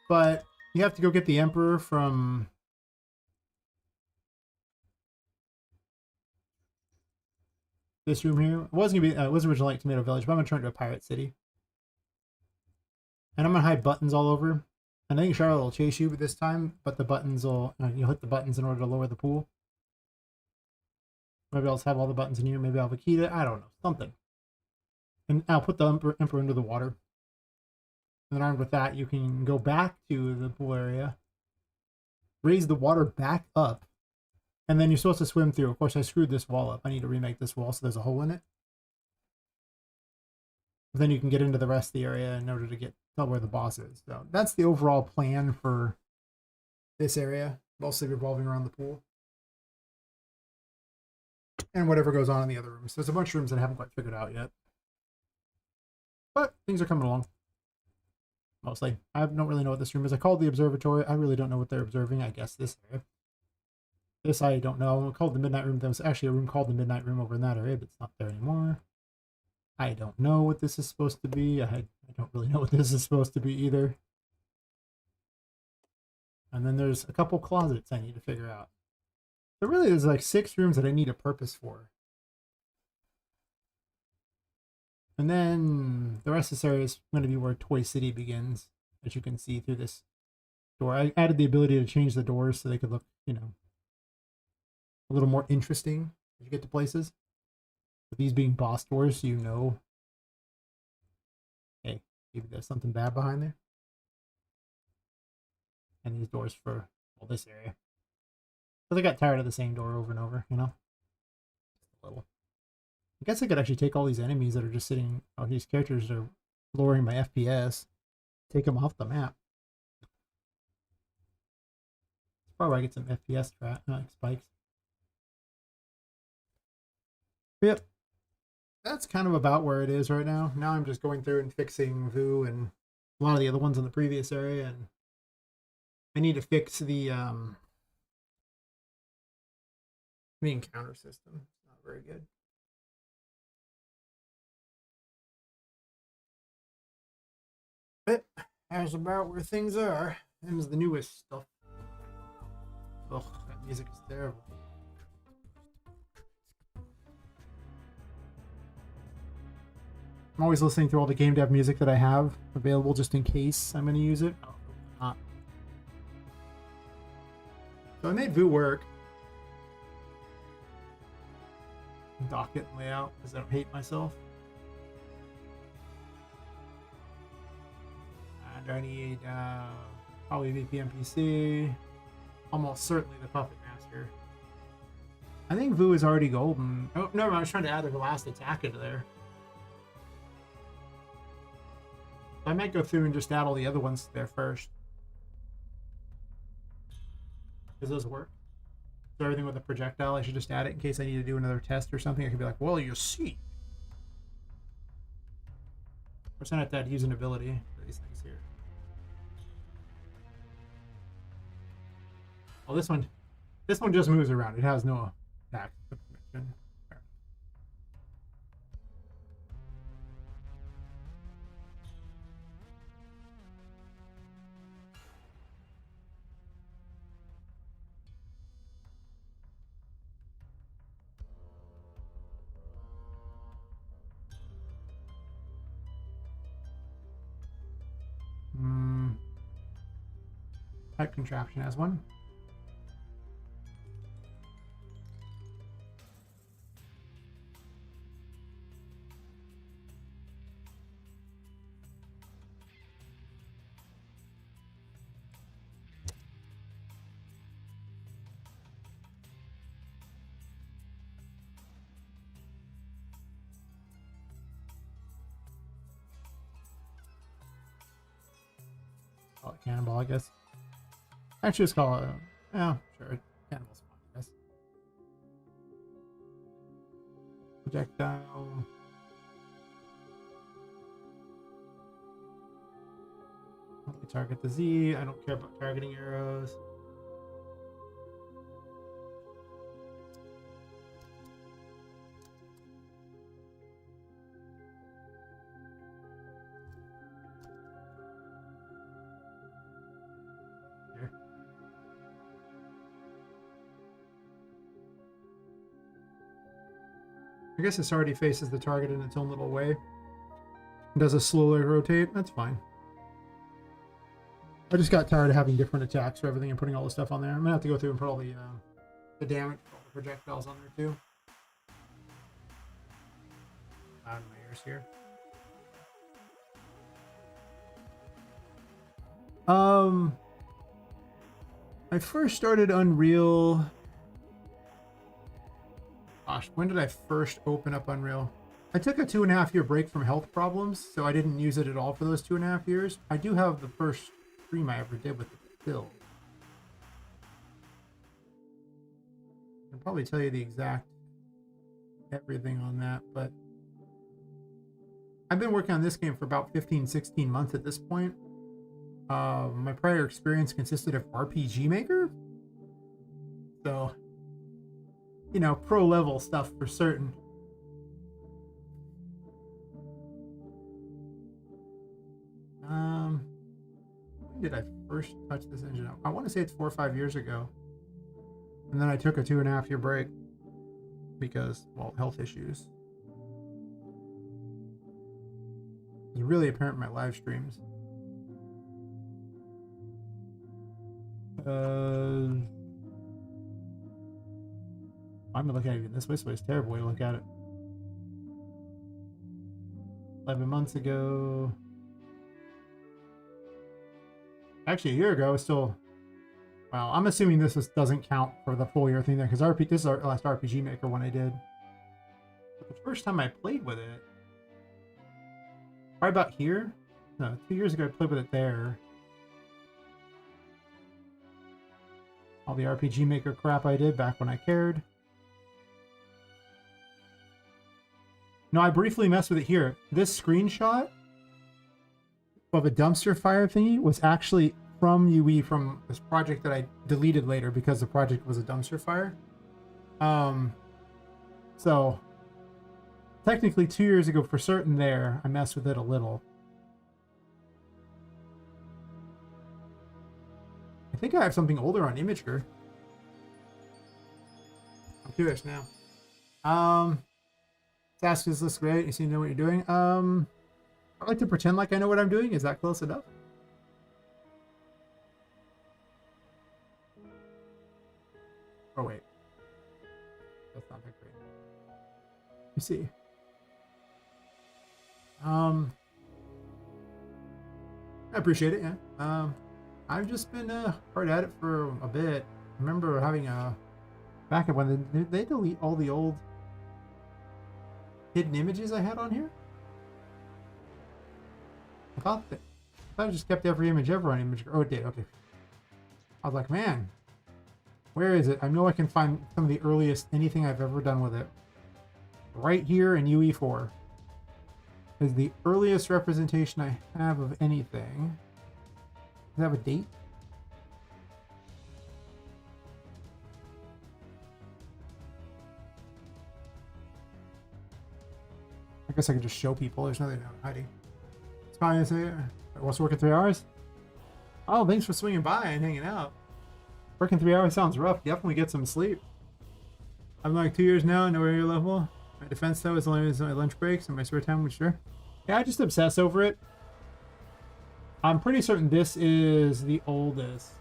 But you have to go get the Emperor from... this room here. It was gonna be. It was originally like Tomato Village, but I'm gonna turn it to a pirate city. And I'm gonna hide buttons all over. And I think Charlotte will chase you this time, but the buttons will... you'll hit the buttons in order to lower the pool. Maybe I'll just have all the buttons in here. Maybe I'll have a key to... I don't know. Something. And I'll put the Emperor into the water. And then armed with that, you can go back to the pool area. Raise the water back up. And then you're supposed to swim through. Of course, I screwed this wall up. I need to remake this wall so there's a hole in it. But then you can get into the rest of the area in order to tell where the boss is. So that's the overall plan for this area. Mostly revolving around the pool. And whatever goes on in the other rooms. There's a bunch of rooms that I haven't quite figured out yet. But things are coming along. Mostly. I don't really know what this room is. I called the observatory. I really don't know what they're observing. I guess this area. This I don't know. I called the midnight room. There was actually a room called the midnight room over in that area, but it's not there anymore. I don't know what this is supposed to be. I don't really know what this is supposed to be either. And then there's a couple closets I need to figure out. But really, there's like 6 rooms that I need a purpose for. And then the rest of this area is going to be where Toy City begins, as you can see through this door. I added the ability to change the doors so they could look, you know, a little more interesting as you get to places. With these being boss doors, you know, hey, maybe there's something bad behind there. And these doors for, well, this area. But I got tired of the same door over and over, you know? Just a little. I guess I could actually take all these enemies that are just sitting, oh, these characters are lowering my FPS. Take them off the map. That's probably where I get some FPS spikes. Yep. That's kind of about where it is right now. Now I'm just going through and fixing Vu and a lot of the other ones in the previous area, and I need to fix the encounter system. It's not very good. But that's about where things are. There's the newest stuff. Ugh, that music is terrible. I'm always listening through all the game dev music that I have available just in case I'm going to use it. Oh, not. So I made Vu work. Docket and layout because I don't hate myself. And I need probably VPN PC. Almost certainly the Puppet Master. I think Vu is already golden. Oh, no, I was trying to add the last attack into there. I might go through and just add all the other ones there first. Does those work? So everything with a projectile, I should just add it in case I need to do another test or something. I could be like, well, you see. Or send out that using ability for these things here. Well, this one just moves around. It has no attack. Type contraption has one. Call it cannonball, I guess. Actually, just call it. Yeah, sure. Cannonball's fine, I guess. Projectile. Only target the Z. I don't care about targeting arrows. I guess this already faces the target in its own little way. It does a slowly rotate. That's fine. I just got tired of having different attacks for everything and putting all the stuff on there. I'm gonna have to go through and put all the damage, all the projectiles on there too. Out of my ears here. I first started Unreal. Gosh, when did I first open up Unreal? I took a 2.5-year break from health problems, so I didn't use it at all for those 2.5 years. I do have the first stream I ever did with it still. I can probably tell you the exact everything on that, but I've been working on this game for about 15-16 months at this point. My prior experience consisted of RPG Maker, so you know, pro level stuff for certain. When did I first touch this engine? I want to say it's 4 or 5 years ago, and then I took a 2.5-year break because, well, health issues. It's really apparent in my live streams. I'm looking at it this way, so it's a terrible way to look at it. 11 months ago. Actually, a year ago, it's still. Well, I'm assuming this doesn't count for the full year thing there, because this is our last RPG Maker one I did. But the first time I played with it, probably about here. No, 2 years ago, I played with it there. All the RPG Maker crap I did back when I cared. No, I briefly messed with it here. This screenshot of a dumpster fire thingy was actually from UE, from this project that I deleted later because the project was a dumpster fire. So technically 2 years ago for certain there, I messed with it a little. I think I have something older on Imager. I'm curious now. Task is this great? You seem to know what you're doing. I like to pretend like I know what I'm doing. Is that close enough? Oh wait, that's not that great. You see. I appreciate it. Yeah. I've just been hard at it for a bit. I remember having a backup when they delete all the old hidden images I had on here. I thought I just kept every image ever on Image. Oh, it did. Okay. I was like, man, where is it? I know I can find some of the earliest anything I've ever done with it. Right here in UE4 is the earliest representation I have of anything. Does it have a date? I guess I could just show people. There's nothing hiding. It's fine to say. What's working 3 hours? Oh, thanks for swinging by and hanging out. Working 3 hours sounds rough. Definitely get some sleep. I'm like 2 years now, nowhere near level. My defense though is only my lunch breaks and my spare time, which sure. Yeah, I just obsess over it. I'm pretty certain this is the oldest.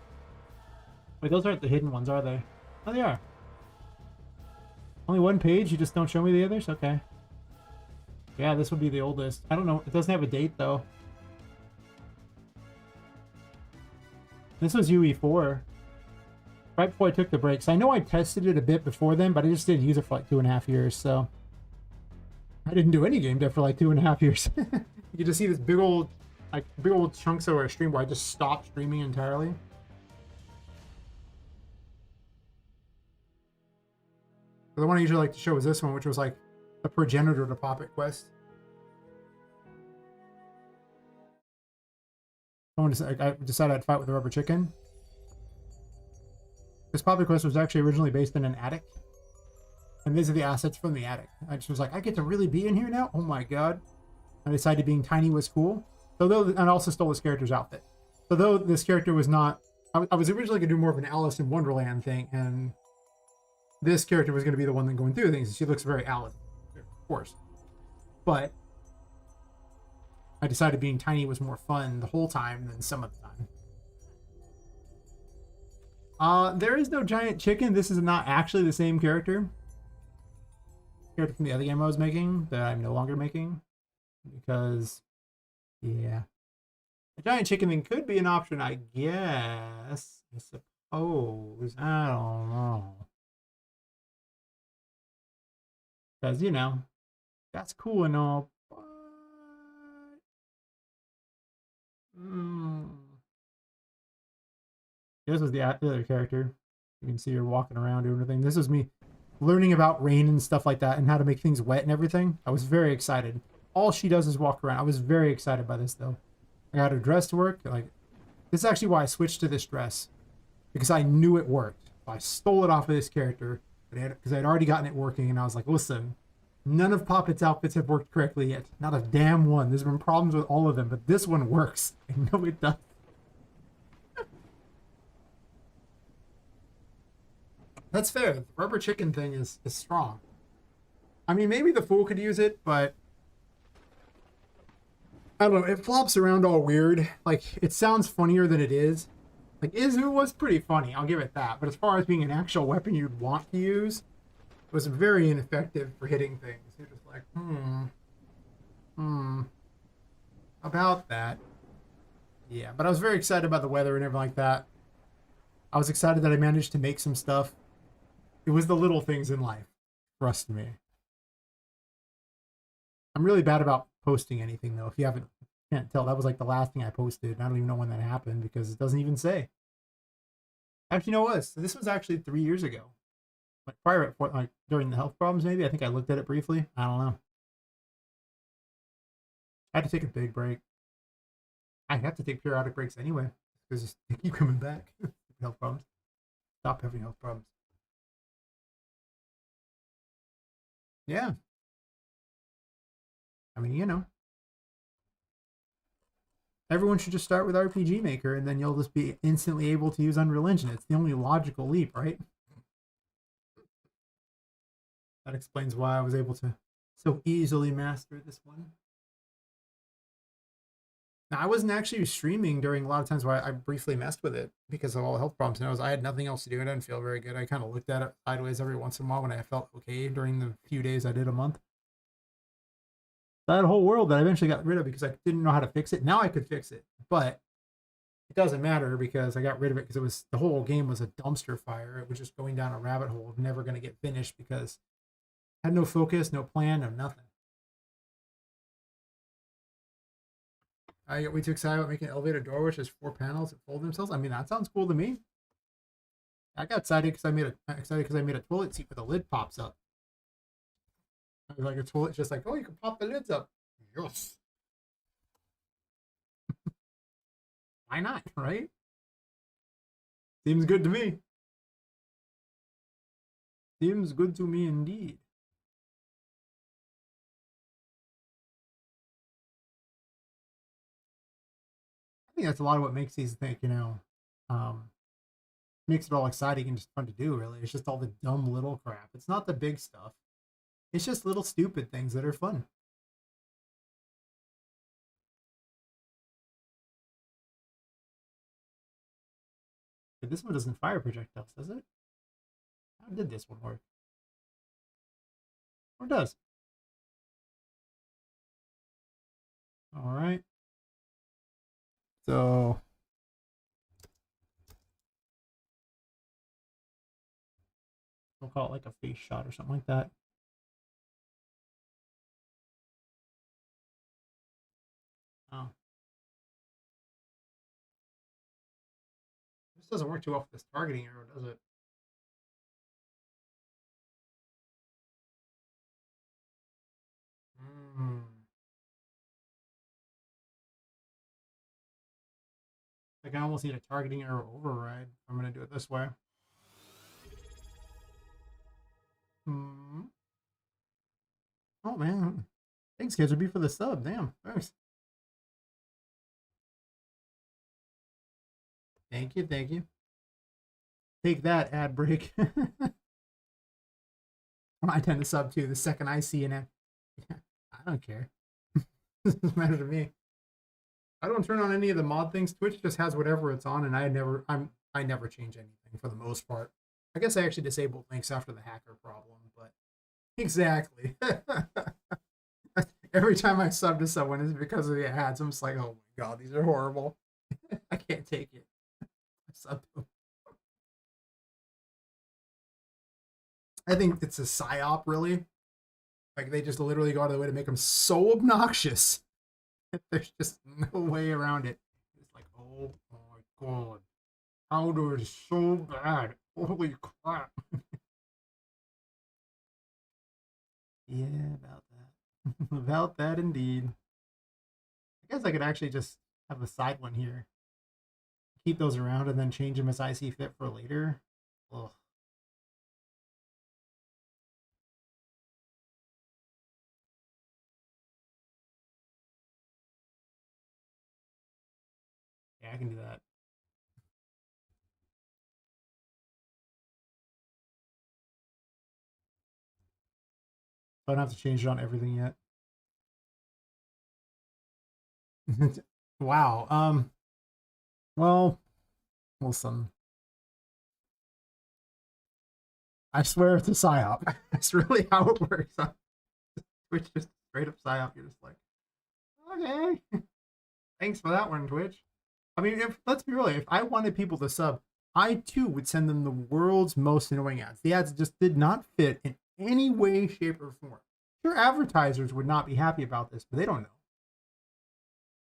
Wait, those aren't the hidden ones, are they? Oh, they are. Only one page? You just don't show me the others? Okay. Yeah, this would be the oldest. I don't know. It doesn't have a date, though. This was UE4. Right before I took the breaks. I know I tested it a bit before then, but I just didn't use it for like 2.5 years, so... I didn't do any game dev for like 2.5 years. You can just see this big old chunks of our stream where I just stopped streaming entirely. So the one I usually like to show is this one, which was like the progenitor to Poppet Quest. I decided I'd fight with a rubber chicken. This Poppet Quest was actually originally based in an attic. And these are the assets from the attic. I just was like, I get to really be in here now? Oh my god. I decided being tiny was cool. So though, and I also stole this character's outfit. So though this character was not... I was originally going to do more of an Alice in Wonderland thing, and this character was going to be the one that going through things. She looks very Alice, of course. But I decided being tiny was more fun the whole time than some of the time. There is no giant chicken. This is not actually the same character. Character from the other game I was making that I'm no longer making. Because, yeah. A giant chicken thing could be an option, I guess. I suppose. I don't know. Because, you know, that's cool and all, but... This was the other character. You can see her walking around doing everything. This was me learning about rain and stuff like that and how to make things wet and everything. I was very excited. All she does is walk around. I was very excited by this, though. I got her dress to work. Like, this is actually why I switched to this dress. Because I knew it worked. I stole it off of this character. Because I'd already gotten it working. And I was like, listen, none of Poppet's outfits have worked correctly yet. Not a damn one. There's been problems with all of them. But this one works. I know it does. That's fair. The rubber chicken thing is strong. I mean, maybe the Fool could use it, but... I don't know, it flops around all weird. Like, it sounds funnier than it is. Like, Izu was pretty funny, I'll give it that. But as far as being an actual weapon you'd want to use, it was very ineffective for hitting things. You're just like, about that. Yeah, but I was very excited about the weather and everything like that. I was excited that I managed to make some stuff. It was the little things in life. Trust me. I'm really bad about posting anything, though. If you can't tell, that was like the last thing I posted. I don't even know when that happened because it doesn't even say. Actually, no, it was. This was actually 3 years ago. Like prior, like during the health problems, maybe. I think I looked at it briefly. I don't know. I had to take a big break. I have to take periodic breaks anyway because they keep coming back. Health problems. Stop having health problems. Yeah. I mean, you know. Everyone should just start with RPG Maker, and then you'll just be instantly able to use Unreal Engine. It's the only logical leap, right? That explains why I was able to so easily master this one. Now, I wasn't actually streaming during a lot of times where I briefly messed with it because of all the health problems. And I had nothing else to do. I didn't feel very good. I kind of looked at it sideways every once in a while when I felt okay during the few days I did a month. That whole world that I eventually got rid of because I didn't know how to fix it. Now I could fix it, but it doesn't matter because I got rid of it because the whole game was a dumpster fire. It was just going down a rabbit hole of never going to get finished because I had no focus, no plan, no nothing. I get way too excited about making an elevator door, which has 4 panels that fold themselves. I mean, that sounds cool to me. I got excited because I made a toilet seat where the lid pops up. I was like a toilet, just like, oh, you can pop the lids up. Yes. Why not, right? Seems good to me. Seems good to me indeed. I think that's a lot of what makes these things, you know, makes it all exciting and just fun to do, really. It's just all the dumb little crap. It's not the big stuff. It's just little stupid things that are fun. But this one doesn't fire projectiles, does it? How did this one work? Or does? All right. So we'll call it like a face shot or something like that. Oh. This doesn't work too well with this targeting arrow, does it? Mm. Like I almost need a targeting arrow override. I'm gonna do it this way. Hmm. Oh man. Thanks, kids. Would be for the sub. Damn. Thanks. Thank you. Thank you. Take that, ad break. I tend to sub too. The second I see an ad, I don't care. Doesn't matter to me. I don't turn on any of the mod things. Twitch just has whatever it's on, and I never change anything for the most part. I guess I actually disabled links after the hacker problem, but exactly. Every time I sub to someone, it's because of the ads. I'm just like, oh my god, these are horrible. I can't take it. I sub to them. I think it's a psyop, really. Like they just literally go out of the way to make them so obnoxious. There's just no way around it. It's like, oh my god, powder is so bad. Holy crap. Yeah, about that. About that indeed. I guess I could actually just have a side one here. Keep those around and then change them as I see fit for later. Ugh. Yeah, I can do that. I don't have to change it on everything yet. Wow. Well, listen. I swear it's a psyop. That's really how it works. Twitch just straight up psyop. You're just like, okay. Thanks for that one, Twitch. I mean, if let's be real, if I wanted people to sub, I too would send them the world's most annoying ads. The ads just did not fit in any way, shape, or form. Sure, advertisers would not be happy about this, but they don't know.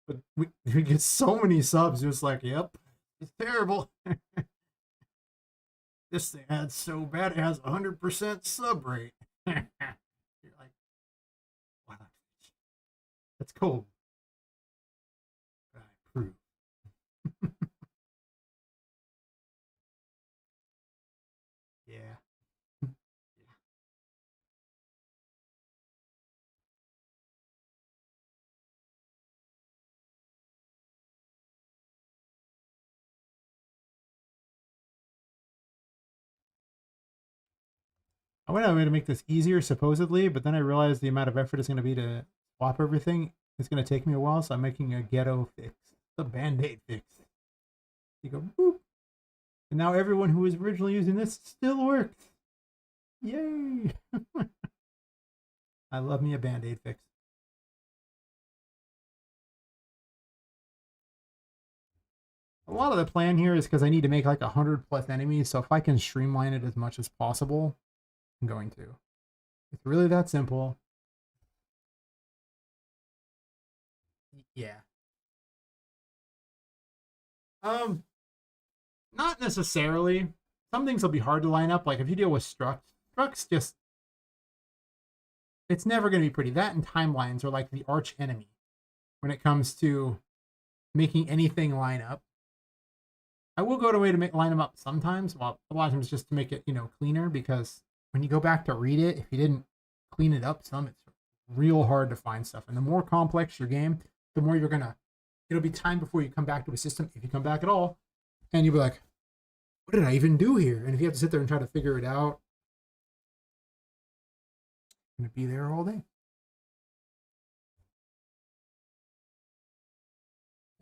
But we get so many subs, just like, yep, it's terrible. This thing ad's so bad it has 100% sub rate. You're like, wow, that's cool. I approve. Yeah. I went out of my way to make this easier, supposedly, but then I realized the amount of effort it's going to be to swap everything. It's going to take me a while, so I'm making a ghetto fix, a band-aid fix. You go, boop. And now everyone who was originally using this still works. Yay! I love me a band-aid fix. A lot of the plan here is because I need to make like 100+ enemies, so if I can streamline it as much as possible, I'm going to. It's really that simple. Yeah. Um, Not necessarily. Some things will be hard to line up. Like if you deal with Structs just it's never going to be pretty. That and timelines are like the arch enemy when it comes to making anything line up. I will go to a way to line them up sometimes. Well, a lot of times just to make it cleaner because when you go back to read it, if you didn't clean it up some, it's real hard to find stuff. And the more complex your game, the more you're gonna. It'll be time before you come back to a system, if you come back at all, and you'll be like, "What did I even do here?" And if you have to sit there and try to figure it out, I'm gonna be there all day.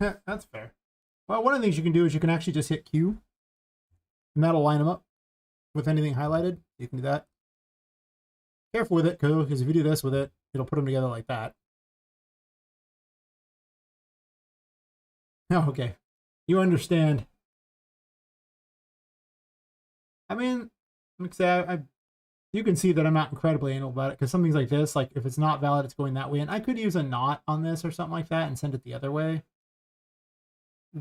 Yeah, that's fair. Well, one of the things you can do is you can actually just hit Q And that'll line them up with anything highlighted. You can do that. Careful with it, because if you do this with it, it'll put them together like that. Oh, okay. You understand. I mean, like I say, you can see that I'm not incredibly anal about it, because some things like this, like if it's not valid, it's going that way. And I could use a knot on this or something like that and send it the other way.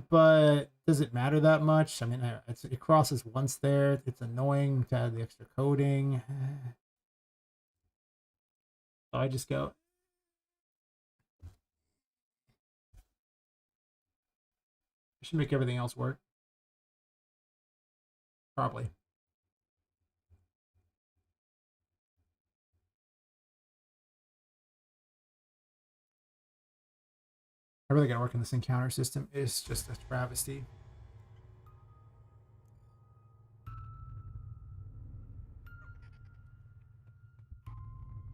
But does it matter that much? I mean, it crosses once there. It's annoying to add the extra coding. So I just go. I should make everything else work. Probably. I really gotta work on this encounter system. It's just a travesty.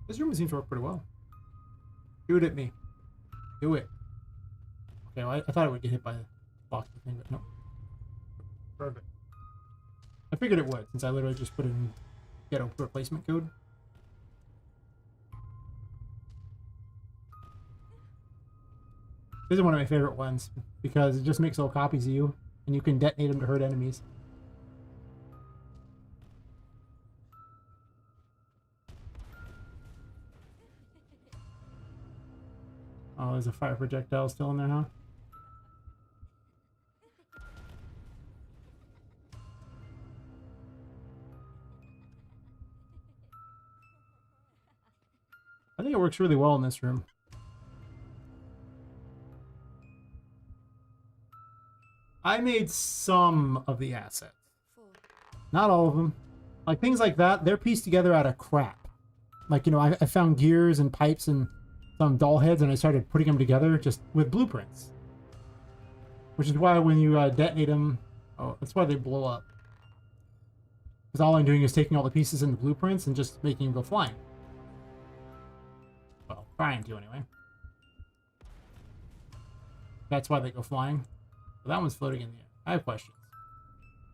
This room seems to work pretty well. Shoot at me. Do it. Okay, well, I thought it would get hit by the box thing, but no. Perfect. I figured it would, since I literally just put in ghetto replacement code. This is one of my favorite ones, because it just makes little copies of you, and you can detonate them to hurt enemies. Oh, there's a fire projectile still in there, huh? I think it works really well in this room. I made some of the assets. Not all of them. Like things like that, they're pieced together out of crap. Like, you know, I found gears and pipes and some doll heads, and I started putting them together just with blueprints. Which is why when you detonate them, oh, that's why they blow up. Because all I'm doing is taking all the pieces in the blueprints and just making them go flying. Well, trying to anyway. That's why they go flying. So that one's floating in the air. I have questions.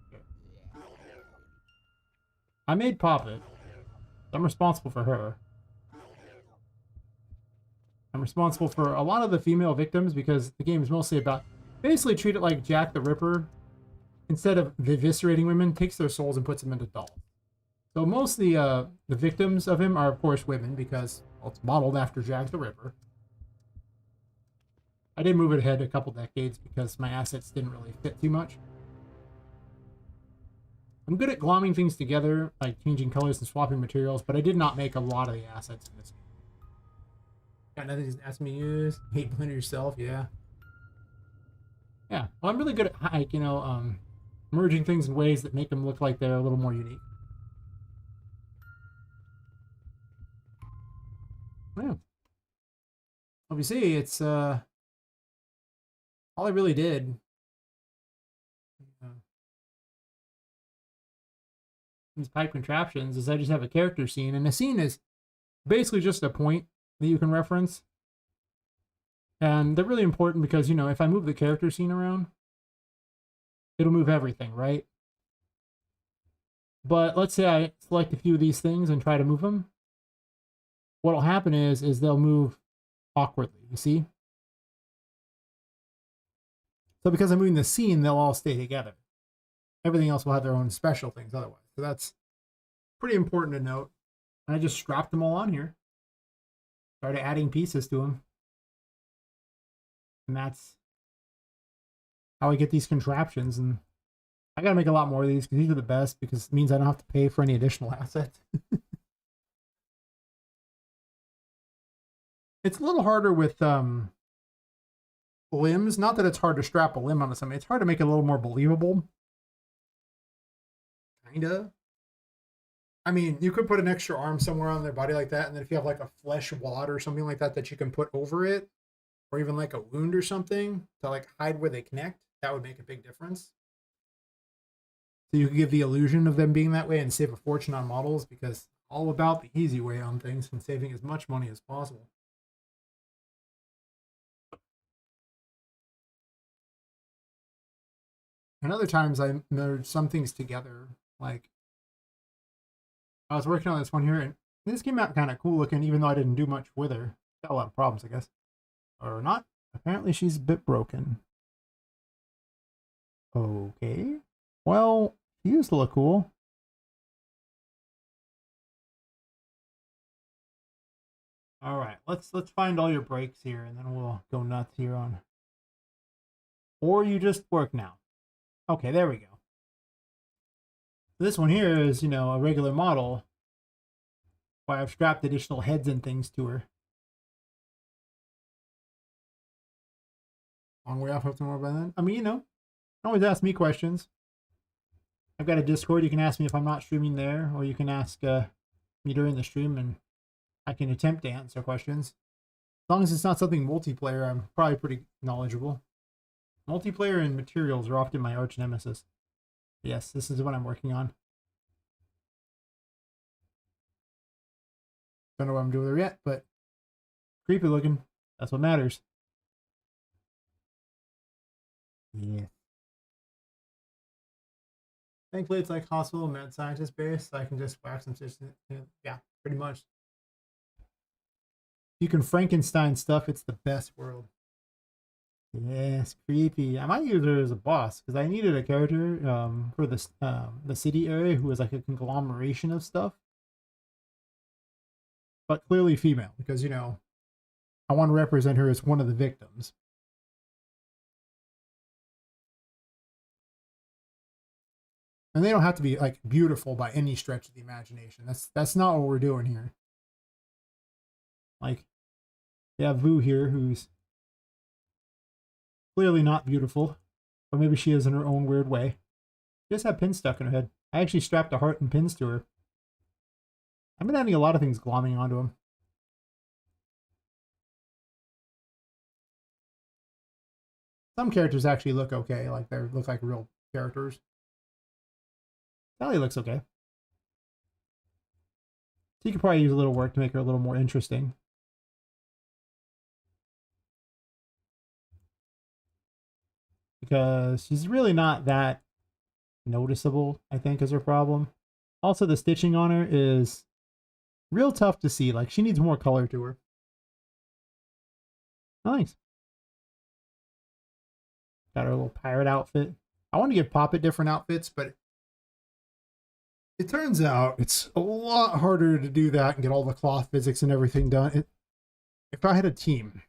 Okay. I made Poppet. I'm responsible for her. I'm responsible for a lot of the female victims, because the game is mostly about basically treat it like Jack the Ripper. Instead of eviscerating women, takes their souls and puts them into dolls. So most of the victims of him are, of course, women, because well, it's modeled after Jack the Ripper. I did move it ahead a couple decades because my assets didn't really fit too much. I'm good at glomming things together, like changing colors and swapping materials, but I did not make a lot of the assets in this game. Got nothing to ask me to use. Hate Blender yourself, yeah. Yeah, well, I'm really good at, like, you know, merging things in ways that make them look like they're a little more unique. Yeah. Well, you see, it's, all I really did these pipe contraptions is I just have a character scene, and a scene is basically just a point that you can reference. And they're really important because, you know, if I move the character scene around, it'll move everything, right? But let's say I select a few of these things and try to move them. What'll happen is they'll move awkwardly, you see? So because I'm moving the scene, they'll all stay together. Everything else will have their own special things otherwise. So that's pretty important to note. And I just strapped them all on here. Started adding pieces to them. And that's how I get these contraptions. And I gotta make a lot more of these because these are the best, because it means I don't have to pay for any additional assets. It's a little harder with limbs. Not that it's hard to strap a limb onto something. It's hard to make it a little more believable. Kinda. I mean, you could put an extra arm somewhere on their body like that, and then if you have like a flesh wad or something like that you can put over it, or even like a wound or something to like hide where they connect, that would make a big difference. So you could give the illusion of them being that way and save a fortune on models, because all about the easy way on things and saving as much money as possible. And other times I merge some things together. Like I was working on this one here, and this came out kind of cool looking, even though I didn't do much with her. Got a lot of problems, I guess, or not. Apparently, she's a bit broken. Okay. Well, she used to look cool. All right, let's find all your breaks here, and then we'll go nuts here on. Or you just work now. Okay, there we go. This one here is, a regular model. Why I've strapped additional heads and things to her. Long way off, hope to more by then. I mean, always ask me questions. I've got a Discord. You can ask me if I'm not streaming there, or you can ask me during the stream, and I can attempt to answer questions. As long as it's not something multiplayer, I'm probably pretty knowledgeable. Multiplayer and materials are often my arch nemesis. Yes, this is what I'm working on. Don't know what I'm doing there yet, but creepy looking. That's what matters. Yeah. Thankfully, it's like hospital med scientist based, so I can just whack some systems. Yeah, pretty much. You can Frankenstein stuff. It's the best world. Yes, creepy. I might use her as a boss because I needed a character for the city area who was like a conglomeration of stuff, but clearly female because I want to represent her as one of the victims. And they don't have to be like beautiful by any stretch of the imagination. That's not what we're doing here. Like, you have Vu here, who's clearly not beautiful, or maybe she is in her own weird way. She just had pins stuck in her head. I actually strapped a heart and pins to her. I've been adding a lot of things glomming onto them. Some characters actually look okay, like they look like real characters. Sally looks okay. So you could probably use a little work to make her a little more interesting. Because she's really not that noticeable, I think, is her problem. Also, the stitching on her is real tough to see. Like, she needs more color to her. Nice. Got her little pirate outfit. I want to give Poppet different outfits, but it turns out it's a lot harder to do that and get all the cloth physics and everything done. If I had a team,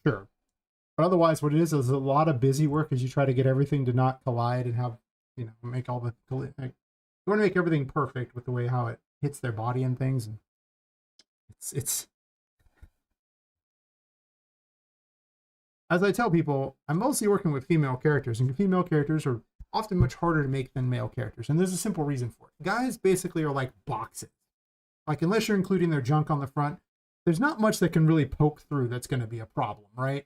sure. But otherwise, what it is a lot of busy work as you try to get everything to not collide and have, make all the, like, you want to make everything perfect with the way how it hits their body and things. And it's, as I tell people, I'm mostly working with female characters, and female characters are often much harder to make than male characters. And there's a simple reason for it. Guys basically are like boxes. Like, unless you're including their junk on the front, there's not much that can really poke through that's going to be a problem, right?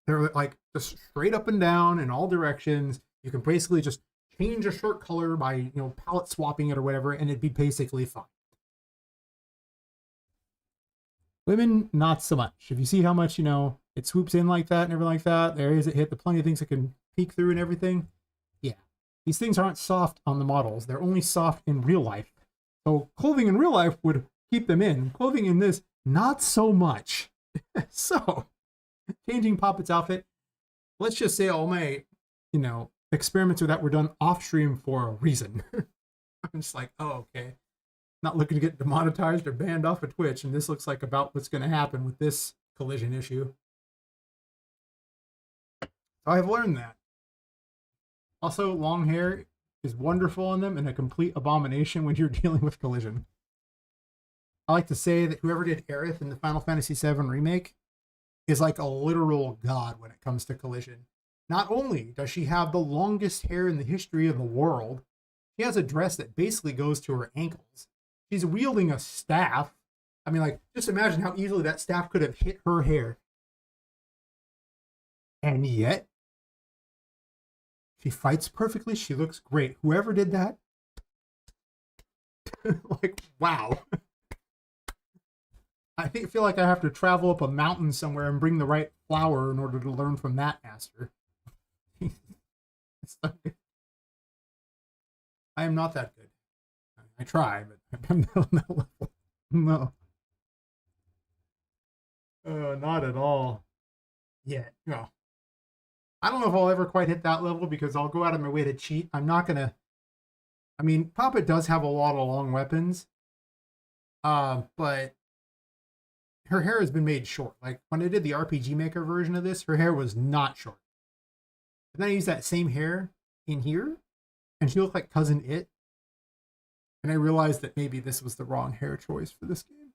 They're like just straight up and down in all directions. You can basically just change a shirt color by, palette swapping it or whatever, and it'd be basically fine. Women, not so much. If you see how much, it swoops in like that and everything like that, the areas that hit, the plenty of things that can peek through and everything. Yeah. These things aren't soft on the models. They're only soft in real life. So clothing in real life would keep them in. Clothing in this, not so much. So, changing Poppet's outfit, let's just say all my, experiments with that were done off stream for a reason. I'm just like, oh, okay. Not looking to get demonetized or banned off of Twitch, and this looks like about what's going to happen with this collision issue. So I've learned that. Also, long hair is wonderful on them and a complete abomination when you're dealing with collision. I like to say that whoever did Aerith in the Final Fantasy VII Remake is like a literal god when it comes to collision. Not only does she have the longest hair in the history of the world, she has a dress that basically goes to her ankles. She's wielding a staff. I mean, like, just imagine how easily that staff could have hit her hair. And yet, she fights perfectly. She looks great. Whoever did that, like, wow. I feel like I have to travel up a mountain somewhere and bring the right flower in order to learn from that master. It's not good. I am not that good. I try, but I'm not on that level. No. Not at all. Yet. No. I don't know if I'll ever quite hit that level because I'll go out of my way to cheat. I'm not gonna. I mean, Poppet does have a lot of long weapons, but her hair has been made short. Like when I did the RPG Maker version of this, her hair was not short. But then I used that same hair in here, and she looked like Cousin It. And I realized that maybe this was the wrong hair choice for this game.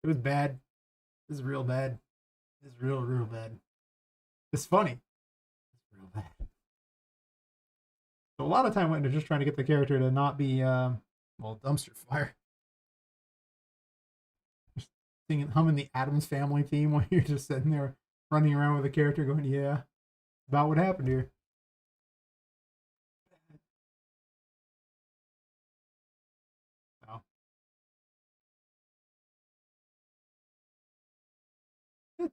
It was bad. This is real bad. This is real, real bad. It's funny. It's real bad. So a lot of time went into just trying to get the character to not be, well, dumpster fire. Just singing, humming the Addams Family theme while you're just sitting there running around with the character going, yeah, about what happened here.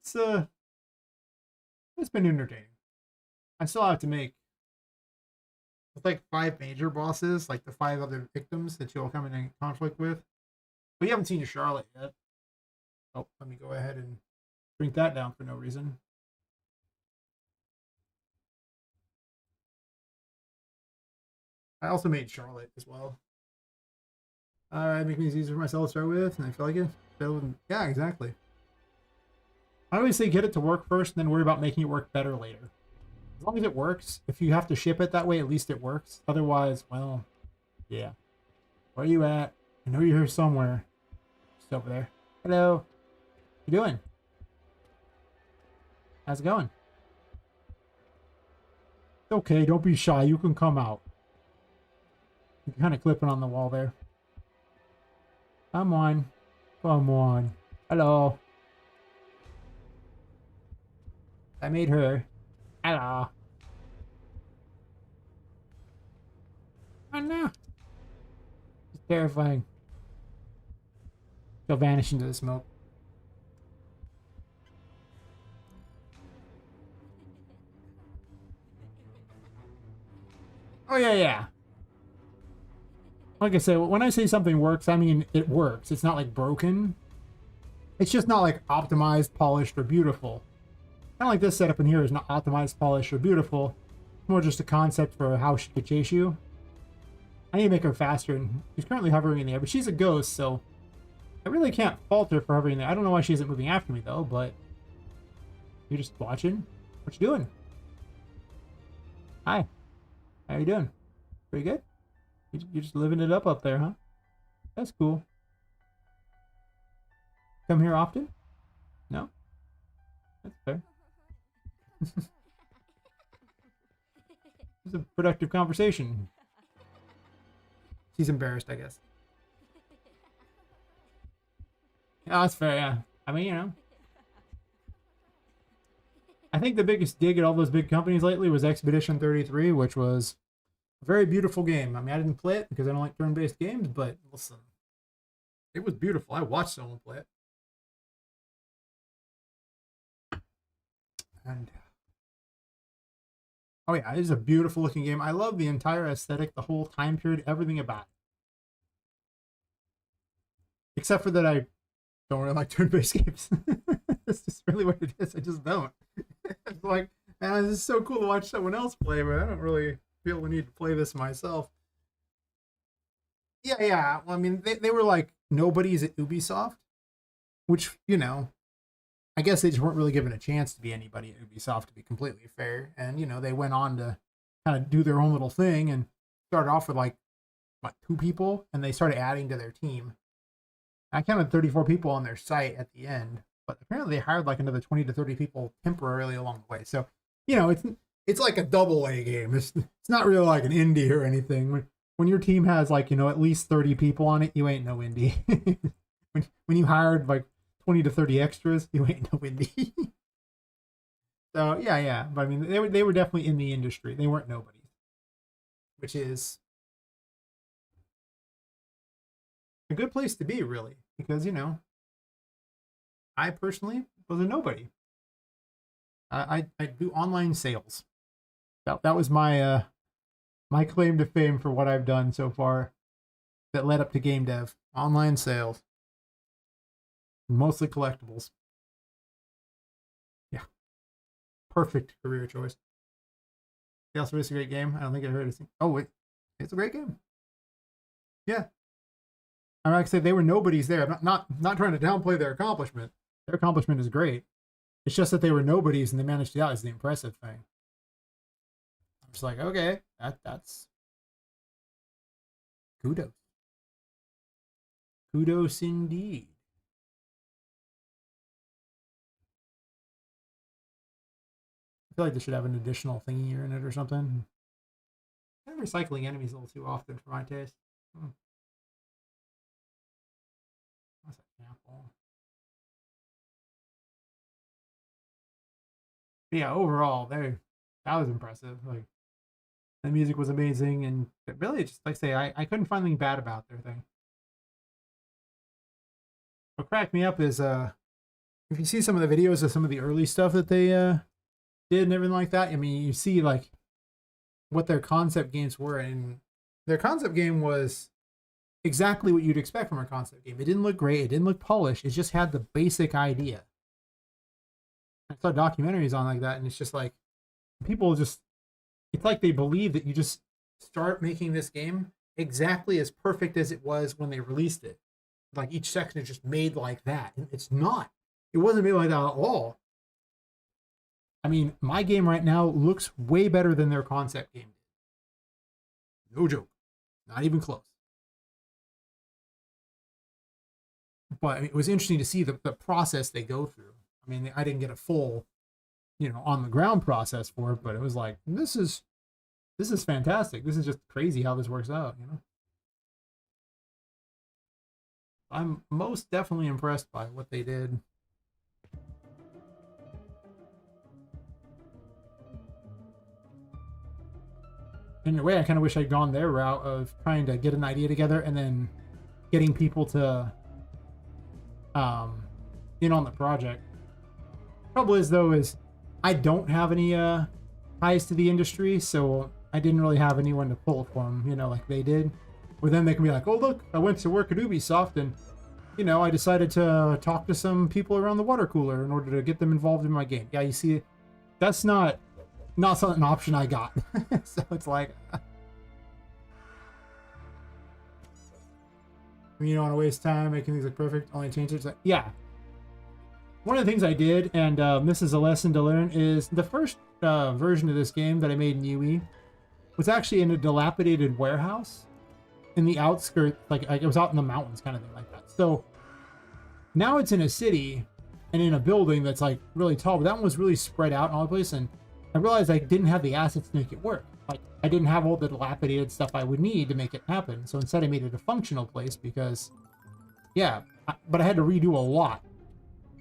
So. It's been entertaining. I still have to make with like 5 major bosses, like the 5 other victims that you'll come in conflict with. But you haven't seen your Charlotte yet. Oh, let me go ahead and drink that down for no reason. I also made Charlotte as well. It makes things easier for myself to start with, and I feel like it. Yeah, exactly. I always say get it to work first, and then worry about making it work better later. As long as it works, if you have to ship it that way, at least it works. Otherwise, well, yeah. Where are you at? I know you're here somewhere. Just over there. Hello. What you doing? How's it going? It's okay, don't be shy. You can come out. You're kind of clipping on the wall there. Come on. Come on. Hello. I made her. Hello. Oh no. It's terrifying. She'll vanish into the smoke. Oh yeah, yeah. Like I say, when I say something works, I mean it works. It's not like broken. It's just not like optimized, polished, or beautiful. Kind of like this setup in here is not optimized, polished, or beautiful. It's more just a concept for how she could chase you. I need to make her faster, and she's currently hovering in the air, but she's a ghost, so I really can't fault her for hovering in there. I don't know why she isn't moving after me, though, but you're just watching? What you doing? Hi. How you doing? Pretty good? You're just living it up there, huh? That's cool. Come here often? No? That's fair. It's a productive conversation. She's embarrassed, I guess. Yeah, that's fair, yeah. I mean, you know. I think the biggest dig at all those big companies lately was Expedition 33, which was a very beautiful game. I mean, I didn't play it because I don't like turn-based games, but listen, it was beautiful. I watched someone play it. And oh yeah, it is a beautiful looking game. I love the entire aesthetic, the whole time period, everything about it. Except for that I don't really like turn-based games. That's just really what it is. I just don't. It's like, man, this is so cool to watch someone else play, but I don't really feel the need to play this myself. Yeah, yeah. Well, I mean, they were like nobodies at Ubisoft, which, you know, I guess they just weren't really given a chance to be anybody at Ubisoft, to be completely fair. And, you know, they went on to kind of do their own little thing and started off with like, what, 2 people? And they started adding to their team. I counted 34 people on their site at the end, but apparently they hired like another 20 to 30 people temporarily along the way. So, you know, it's like a double A game. It's not really like an indie or anything. When your team has like, you know, at least 30 people on it, you ain't no indie. when you hired like 20 to 30 extras, you ain't no indie. So yeah, yeah. But I mean, they were definitely in the industry. They weren't nobodies, which is a good place to be, really, because, you know, I personally was a nobody. I do online sales. That was my my claim to fame for what I've done so far that led up to game dev. Online sales. Mostly collectibles. Yeah. Perfect career choice. Yeah, also, it's a great game. I don't think I heard it. Oh, wait. It's a great game. Yeah. I'm like I said, they were nobodies there. I'm not trying to downplay their accomplishment. Their accomplishment is great. It's just that they were nobodies and they managed to get out is the impressive thing. I'm just like, okay, that's kudos. Kudos indeed. I feel like they should have an additional thingy here in it or something. I'm recycling enemies a little too often for my taste. What's that apple? But yeah, overall, that was impressive. Like the music was amazing, and really, just like I say, I couldn't find anything bad about their thing. What cracked me up is if you see some of the videos of some of the early stuff that they did and everything like that. I mean, you see like what their concept games were, and their concept game was exactly what you'd expect from a concept game. It didn't look great, it didn't look polished, it just had the basic idea. I saw documentaries on like that, and it's just like people just, it's like they believe that you just start making this game exactly as perfect as it was when they released it. Like each section is just made like that, and it's not. It wasn't made like that at all. I mean, my game right now looks way better than their concept game did. No joke. Not even close. But I mean, it was interesting to see the process they go through. I mean, I didn't get a full, on the ground process for it, but it was like, this is fantastic. This is just crazy how this works out, I'm most definitely impressed by what they did. In a way, I kind of wish I'd gone their route of trying to get an idea together and then getting people to in on the project. Trouble is though is I don't have any ties to the industry, so I didn't really have anyone to pull from, like they did. Where then they can be like, oh look, I went to work at Ubisoft and I decided to talk to some people around the water cooler in order to get them involved in my game. Yeah, you see, that's not an option I got. So it's like, you don't want to waste time making things look perfect, only change it. Like, yeah. One of the things I did, and this is a lesson to learn, is the first version of this game that I made in UE was actually in a dilapidated warehouse in the outskirts, like it was out in the mountains kind of thing like that. So now it's in a city and in a building that's like really tall, but that one was really spread out in all the places, and I realized I didn't have the assets to make it work. Like I didn't have all the dilapidated stuff I would need to make it happen. So instead I made it a functional place because, yeah, but I had to redo a lot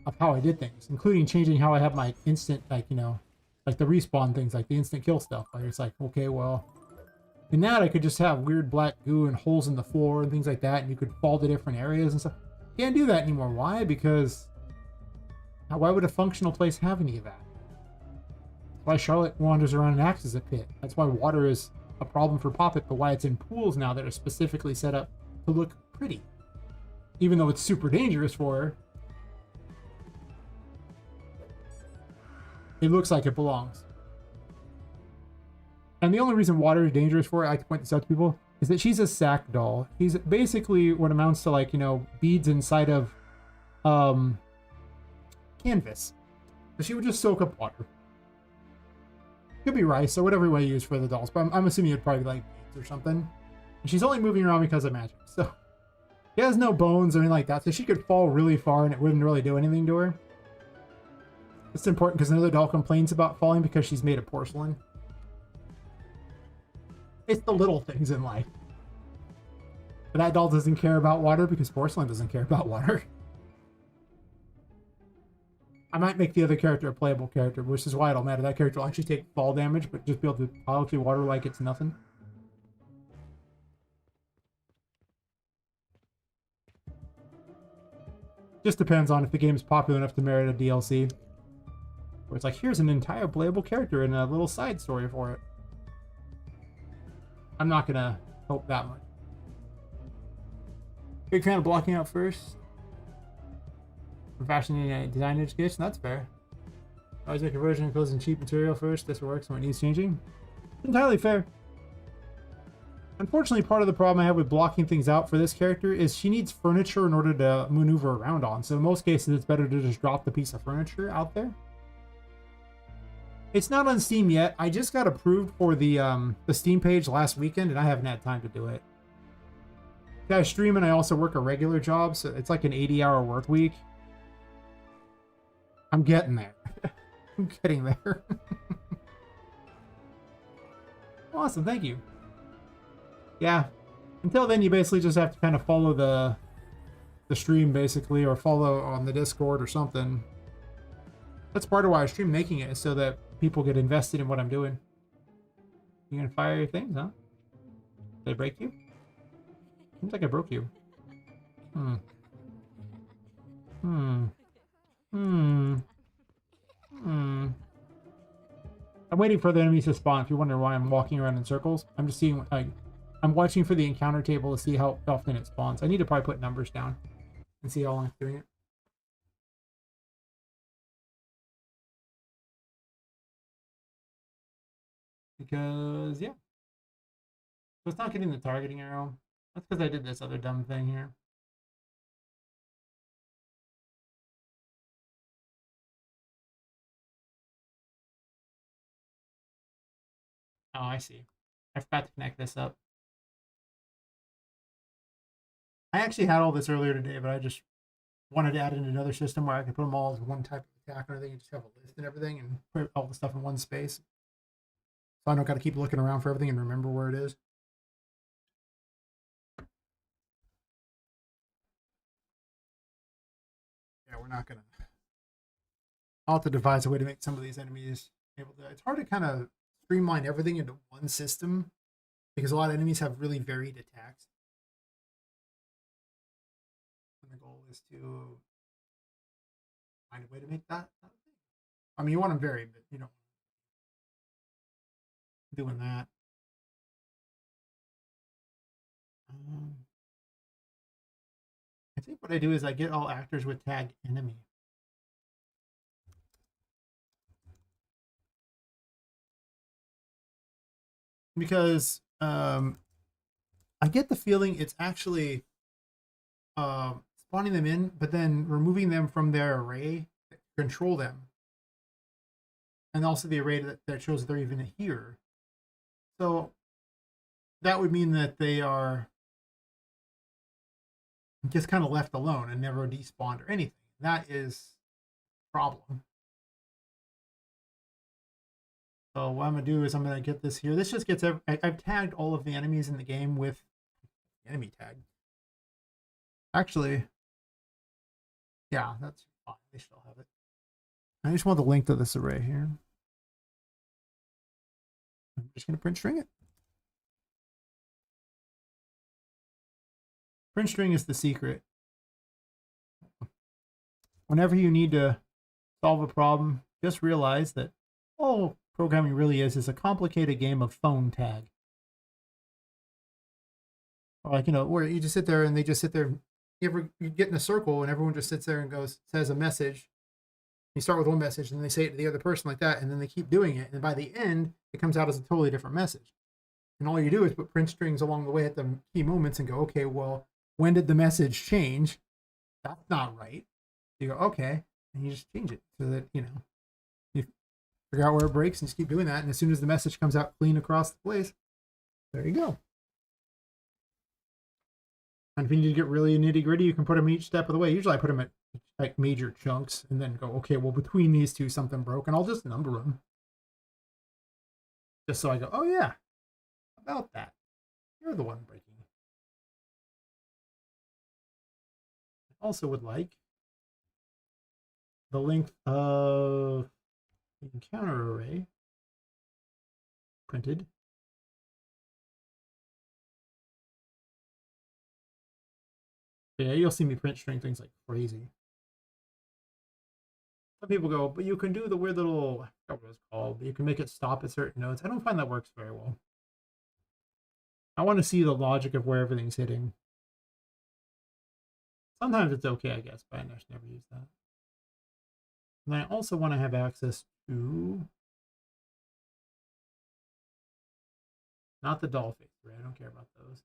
of how I did things, including changing how I have my instant, like the respawn things, like the instant kill stuff. Like it's like, okay, well, in that I could just have weird black goo and holes in the floor and things like that, and you could fall to different areas and stuff. Can't do that anymore. Why? Because why would a functional place have any of that? That's why Charlotte wanders around and acts as a pit. That's why water is a problem for Poppet, but why it's in pools now that are specifically set up to look pretty. Even though it's super dangerous for her, it looks like it belongs. And the only reason water is dangerous for her, I like to point this out to people, is that she's a sack doll. She's basically what amounts to like, beads inside of canvas. So she would just soak up water. Could be rice or whatever way you use for the dolls, but I'm assuming it'd probably be like beads or something. And she's only moving around because of magic. So she has no bones or anything like that, so she could fall really far and it wouldn't really do anything to her. It's important because another doll complains about falling because she's made of porcelain. It's the little things in life. But that doll doesn't care about water because porcelain doesn't care about water. I might make the other character a playable character, which is why it'll matter. That character will actually take fall damage, but just be able to pile through water like it's nothing. Just depends on if the game's popular enough to merit a DLC. Where it's like, here's an entire playable character and a little side story for it. I'm not gonna hope that much. Big fan of blocking out first. For fashion and design education, that's fair. Always make a version of clothes and cheap material first. This works when it needs changing. Entirely fair. Unfortunately, part of the problem I have with blocking things out for this character is she needs furniture in order to maneuver around on. So in most cases, it's better to just drop the piece of furniture out there. It's not on Steam yet. I just got approved for the Steam page last weekend, and I haven't had time to do it. I stream and I also work a regular job, so it's like an 80-hour work week. I'm getting there. I'm getting there. Awesome, thank you. Yeah. Until then, you basically just have to kind of follow the stream, basically, or follow on the Discord or something. That's part of why I stream making it, is so that people get invested in what I'm doing. You gonna fire your things, huh? Did I break you? Seems like I broke you. Hmm. I'm waiting for the enemies to spawn. If you wonder why I'm walking around in circles, I'm just seeing, like, I'm watching for the encounter table to see how often it spawns. I need to probably put numbers down and see how long it's doing it. Because, yeah. So it's not getting the targeting arrow. That's because I did this other dumb thing here. Oh, I see. I forgot to connect this up. I actually had all this earlier today, but I just wanted to add in another system where I could put them all as one type of attack and everything, and just have a list and everything, and put all the stuff in one space. So I don't got to keep looking around for everything and remember where it is. Yeah, we're not gonna. I'll have to devise a way to make some of these enemies able to. It's hard to kind of streamline everything into one system because a lot of enemies have really varied attacks. And the goal is to find a way to make that. I mean, you want them varied, but you know, doing that. I think what I do is I get all actors with tag enemy. Because I get the feeling it's actually spawning them in, but then removing them from their array to control them. And also the array that shows they're even here. So that would mean that they are just kind of left alone and never despawned or anything. That is a problem. So what I'm going to do is I'm going to get this here. This just gets I've tagged all of the enemies in the game with enemy tag. Actually, yeah, that's fine. They still have it. I just want the link to this array here. I'm just going to print string it. Print string is the secret. Whenever you need to solve a problem, just realize that all programming really is a complicated game of phone tag. Like, you know, where you just sit there and they just sit there. You get in a circle and everyone just sits there and says a message. You start with one message and they say it to the other person like that, and then they keep doing it. And by the end, it comes out as a totally different message. And all you do is put print strings along the way at the key moments and go, okay, well, when did the message change? That's not right. You go, okay, and you just change it so that, you know, you figure out where it breaks and just keep doing that. And as soon as the message comes out clean across the place, there you go. And if you need to get really nitty gritty, you can put them each step of the way. Usually I put them at like major chunks and then go, okay, well, between these two, something broke, and I'll just number them. Just so I go, oh yeah, about that. You're the one breaking. I also would like the length of the encounter array printed. Yeah, you'll see me print string things like crazy. Some people go, but you can do the weird little, I forgot what it's called, but you can make it stop at certain nodes. I don't find that works very well. I want to see the logic of where everything's hitting. Sometimes it's okay, I guess, but I just never use that. And I also want to have access to not the doll face array. I don't care about those.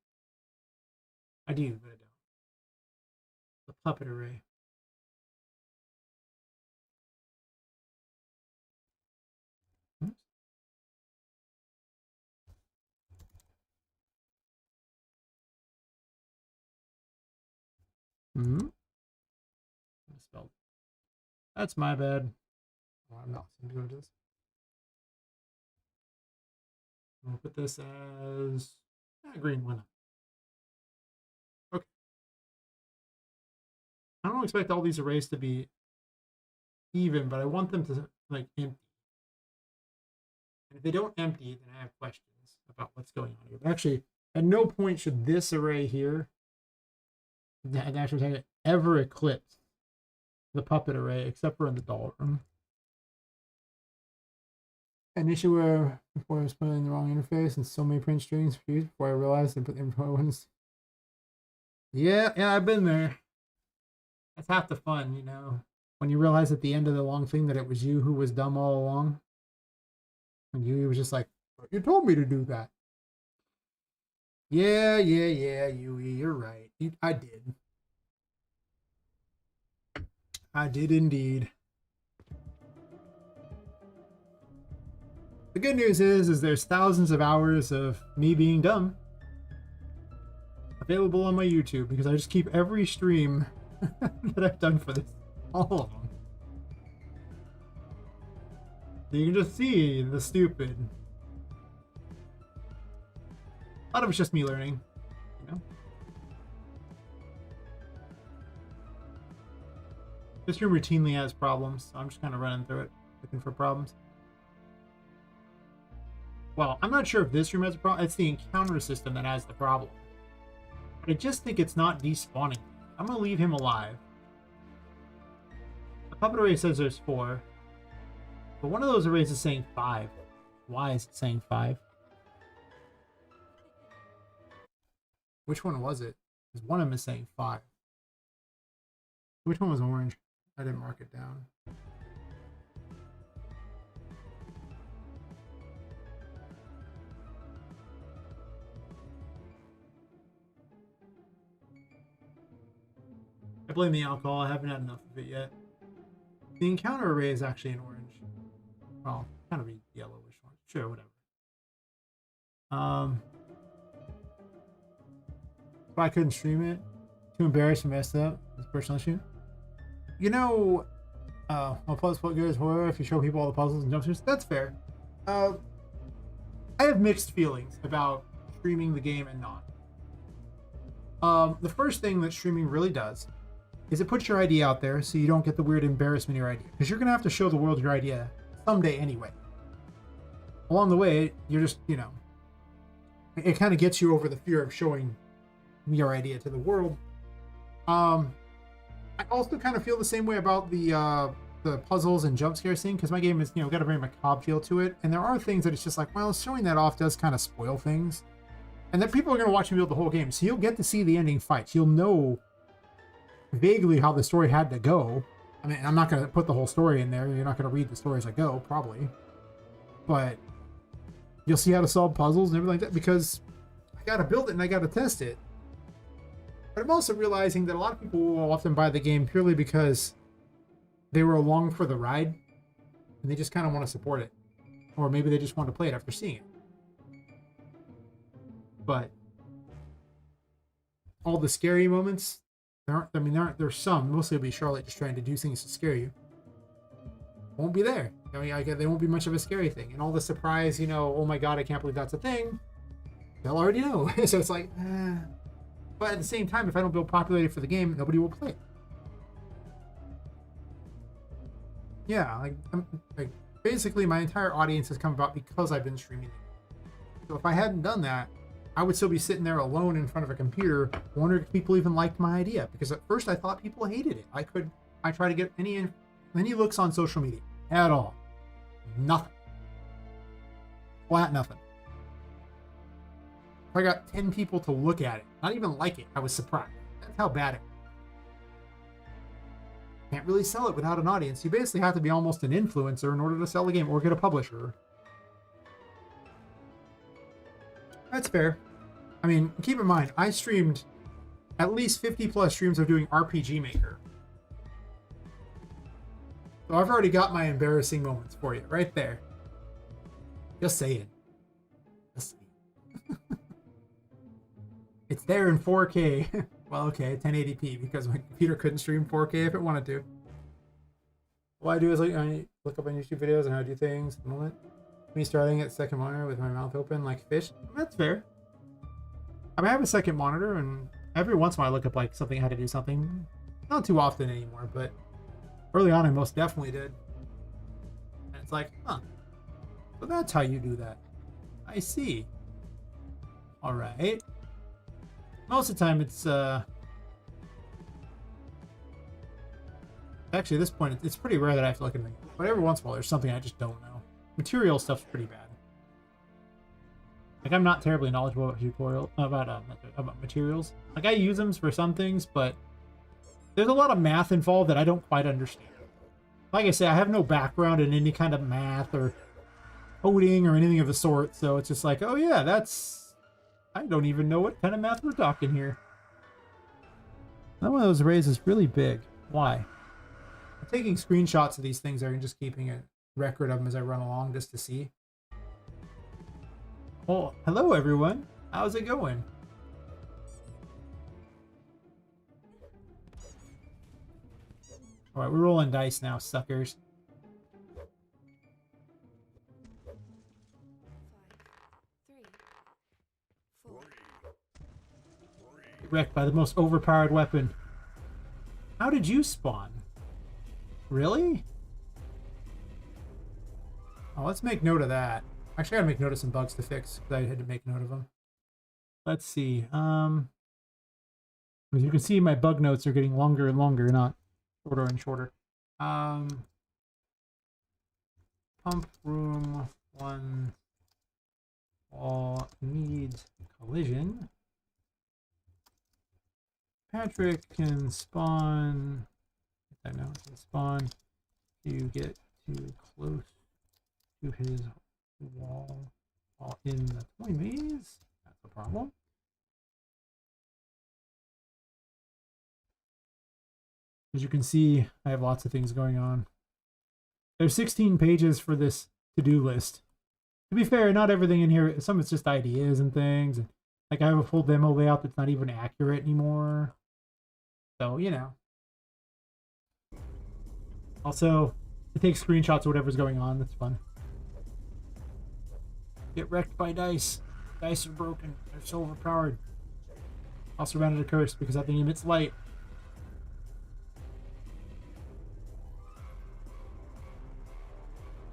I do, but I don't. The puppet array. Oops. Misspelled. That's my bad. Oh, I'm not going to do this. We'll put this as green. Why not? Okay. I don't expect all these arrays to be even, but I want them to like empty. And if they don't empty, then I have questions about what's going on here. But actually, at no point should this array here, the actual tag, ever eclipse the puppet array, except for in the doll room. An issue where before I was putting in the wrong interface and so many print strings fused before I realized I put the info ones. Yeah, I've been there. That's half the fun, you know. When you realize at the end of the long thing that it was you who was dumb all along. And you was just like, you told me to do that. Yeah, Yui, you're right. I did. I did indeed. The good news is there's thousands of hours of me being dumb available on my YouTube because I just keep every stream that I've done for this, all of them. So you can just see the stupid. A lot of it's just me learning, you know. This room routinely has problems, so I'm just kind of running through it, looking for problems. Well, I'm not sure if this room has a problem. It's the encounter system that has the problem. But I just think it's not despawning. I'm going to leave him alive. The puppet array says there's 4. But one of those arrays is saying 5. Why is it saying 5? Which one was it? Because one of them is saying 5. Which one was orange? I didn't mark it down. I blame the alcohol. I haven't had enough of it yet. The encounter array is actually an orange. Well, kind of a yellowish one. Sure, whatever. If I couldn't stream it, too embarrassed to mess up. It's a personal issue. You know, well, plus what good is horror if you show people all the puzzles and jump scares? That's fair. I have mixed feelings about streaming the game and not. The first thing that streaming really does is it puts your idea out there so you don't get the weird embarrassment of your idea. Because you're going to have to show the world your idea someday anyway. Along the way, you're just, you know, it kind of gets you over the fear of showing your idea to the world. I also kind of feel the same way about the puzzles and jump scare scene, because my game is, you know, got a very macabre feel to it. And there are things that it's just like, well, showing that off does kind of spoil things. And then people are going to watch you build the whole game. So you'll get to see the ending fights. You'll know vaguely how the story had to go. I mean, I'm not going to put the whole story in there. You're not going to read the story as I go, probably. But you'll see how to solve puzzles and everything like that, because I got to build it and I got to test it. But I'm also realizing that a lot of people will often buy the game purely because they were along for the ride and they just kind of want to support it. Or maybe they just want to play it after seeing it. But all the scary moments, there's some. Mostly it'll be Charlotte just trying to do things to scare you. Won't be there. I mean, they won't be much of a scary thing. And all the surprise, you know, oh my god, I can't believe that's a thing. They'll already know. So it's like, But at the same time, if I don't build popularity for the game, nobody will play it. Yeah, like basically my entire audience has come about because I've been streaming it. So if I hadn't done that, I would still be sitting there alone in front of a computer, wondering if people even liked my idea. Because at first I thought people hated it. I try to get any looks on social media at all. Nothing. Flat nothing. I got 10 people to look at it, not even like it. I was surprised. That's how bad it was. Can't really sell it without an audience. You basically have to be almost an influencer in order to sell the game or get a publisher. That's fair. I mean, keep in mind, I streamed at least 50 plus streams of doing RPG Maker. So I've already got my embarrassing moments for you right there. Just saying. Just saying. It's there in 4K. Well, okay, 1080p because my computer couldn't stream 4K if it wanted to. What I do is I look up on YouTube videos and how to do things at the moment. Me starting at second monitor with my mouth open like fish. That's fair. I mean, I have a second monitor, and every once in a while I look up like something, how to do something. Not too often anymore, but early on I most definitely did. And it's like, huh. So that's how you do that. I see. All right. Most of the time it's actually at this point it's pretty rare that I have to look at anything. But every once in a while there's something I just don't know. Material stuff's pretty bad. Like, I'm not terribly knowledgeable about about materials. Like, I use them for some things, but there's a lot of math involved that I don't quite understand. Like I say, I have no background in any kind of math or coding or anything of the sort, so it's just like, oh yeah, I don't even know what kind of math we're talking here. That one of those arrays is really big. Why? I'm taking screenshots of these things and just keeping a record of them as I run along just to see. Oh, hello everyone. How's it going? Alright, we're rolling dice now, suckers. Wrecked by the most overpowered weapon. How did you spawn? Really? Oh, let's make note of that. Actually, I gotta make note of some bugs to fix because I had to make note of them. Let's see. As you can see, my bug notes are getting longer and longer, not shorter and shorter. Pump room 1 wall needs collision. Patrick can spawn. I know, can spawn to get too close to his wall while in the toy maze. That's a problem. As you can see, I have lots of things going on. There's 16 pages for this to-do list. To be fair, not everything in here, some of it's just ideas and things. And like, I have a full demo layout that's not even accurate anymore. So, you know. Also, to take screenshots of whatever's going on, that's fun. Get wrecked by dice. Dice are broken. They're so overpowered. Also ran into a curse because that thing emits light.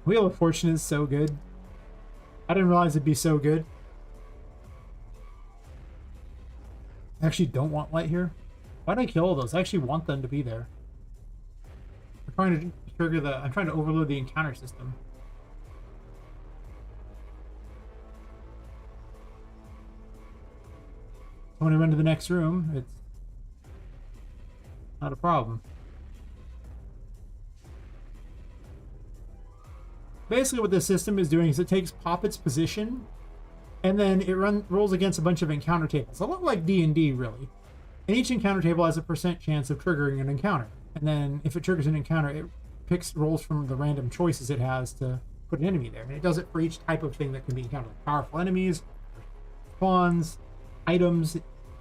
Wheel of Fortune is so good. I didn't realize it'd be so good. I actually don't want light here. Why did I kill all those? I actually want them to be there. I'm trying to trigger the... I'm trying to overload the encounter system. When I run to the next room, it's not a problem. Basically what this system is doing is it takes Poppet's position and then it rolls against a bunch of encounter tables. A lot like D&D, really. And each encounter table has a % chance of triggering an encounter. And then if it triggers an encounter, it rolls from the random choices it has to put an enemy there. And it does it for each type of thing that can be encountered. Like powerful enemies, spawns, items,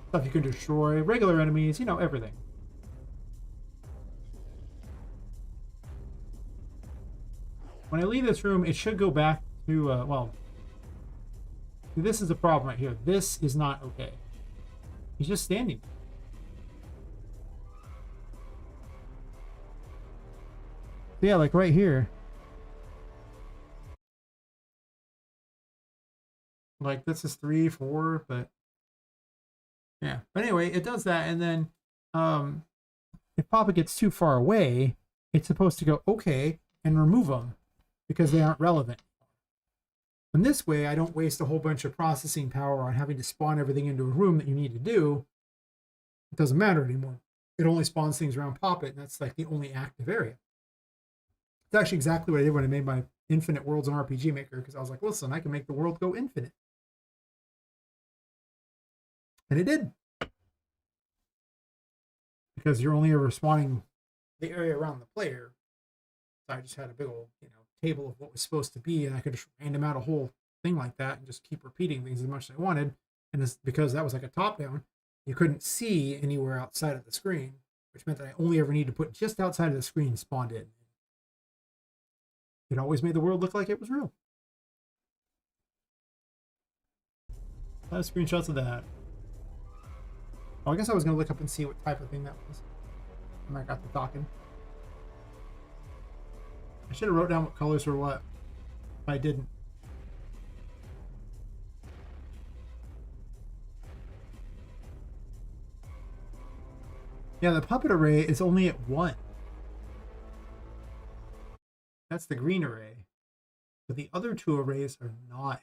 stuff you can destroy, regular enemies, you know, everything. When I leave this room, it should go back to, well, this is a problem right here. This is not okay. He's just standing. Yeah, like right here. Like this is 3, 4, but yeah. But anyway, it does that, and then if Poppet gets too far away, it's supposed to go okay and remove them because they aren't relevant. And this way, I don't waste a whole bunch of processing power on having to spawn everything into a room that you need to do. It doesn't matter anymore. It only spawns things around Poppet, and that's like the only active area. It's actually exactly what I did when I made my Infinite Worlds in RPG Maker, because I was like, listen, I can make the world go infinite. And it did. Because you're only ever spawning the area around the player. So I just had a big old, table of what was supposed to be, and I could just random out a whole thing like that and just keep repeating things as much as I wanted. And it's because that was like a top down, you couldn't see anywhere outside of the screen, which meant that I only ever need to put just outside of the screen spawned in. It always made the world look like it was real. I have screenshots of that. Oh, I guess I was going to look up and see what type of thing that was. And I got to talking. I should have wrote down what colors were what. If I didn't. Yeah, the puppet array is only at 1. That's the green array. But the other 2 arrays are not.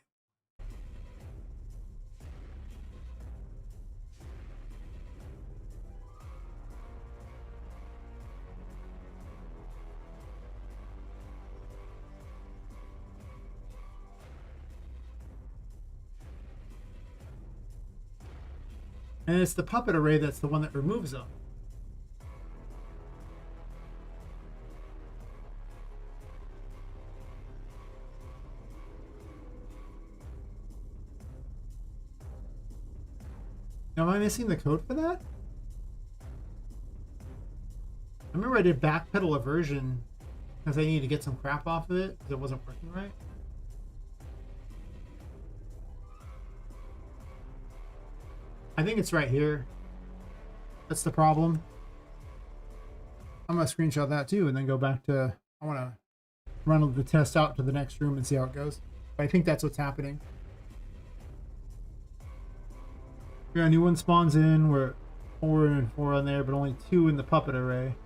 And it's the puppet array that's the one that removes them. Now, am I missing the code for that? I remember I did backpedal a version because I needed to get some crap off of it because it wasn't working right. I think it's right here. That's the problem. I'm going to screenshot that too and then go back to... I want to run the test out to the next room and see how it goes. But I think that's what's happening. Yeah, a new one spawns in. We're 4 and 4 on there, but only 2 in the puppet array.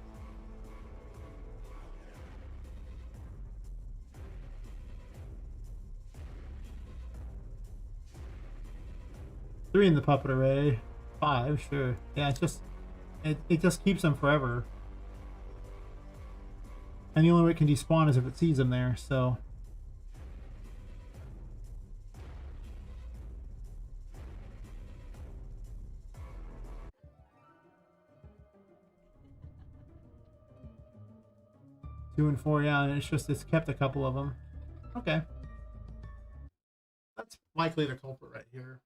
Three in the puppet array. 5, sure. Yeah, it's just it just keeps them forever. And the only way it can despawn is if it sees them there, so. Two and 4, yeah, and it's kept a couple of them. Okay. That's likely the culprit right here.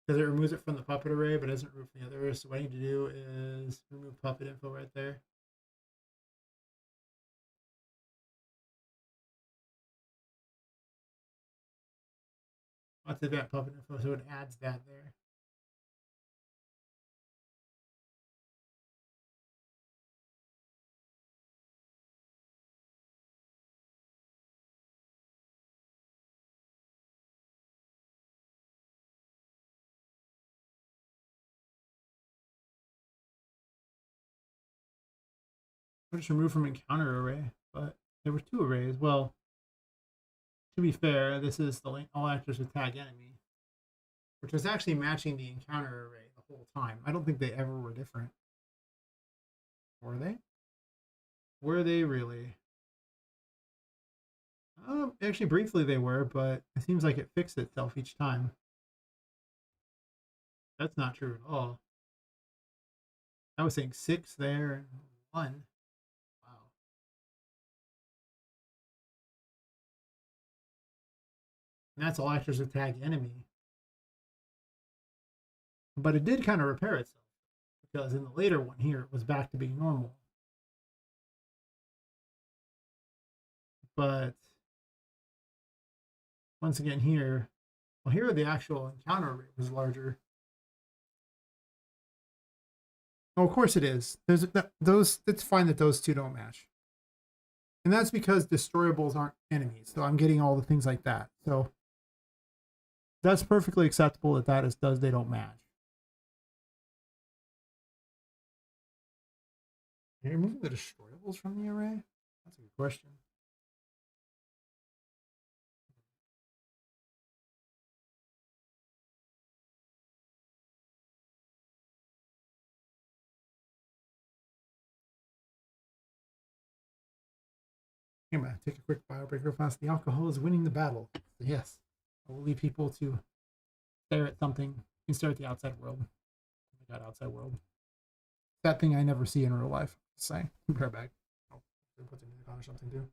Because it removes it from the puppet array, but doesn't remove the others. So what I need to do is remove puppet info right there. Let's event puppet info, so it adds that there. I'll just remove from encounter array, but there were 2 arrays. Well, to be fair, this is the link all actors with tag enemy, which was actually matching the encounter array the whole time. I don't think they ever were different. Were they? Were they really? Actually, briefly they were, but it seems like it fixed itself each time. That's not true at all. I was saying 6 there and 1. Wow. And that's all actors with tag enemy. But it did kind of repair itself, because in the later one here, it was back to being normal. But once again here, well, here the actual encounter rate was larger. Oh, of course it is. There's those. It's fine that those 2 don't match, and that's because destroyables aren't enemies. So I'm getting all the things like that. So that's perfectly acceptable that they don't match. Are you removing the destroyables from the array? That's a good question. Here, man, take a quick biobreaker fast. The alcohol is winning the battle. Yes. I will leave people to stare at something. You can stare at the outside world. Oh my god, outside world. That thing I never see in real life. Just saying. Be right back. Oh, put the music on or something too.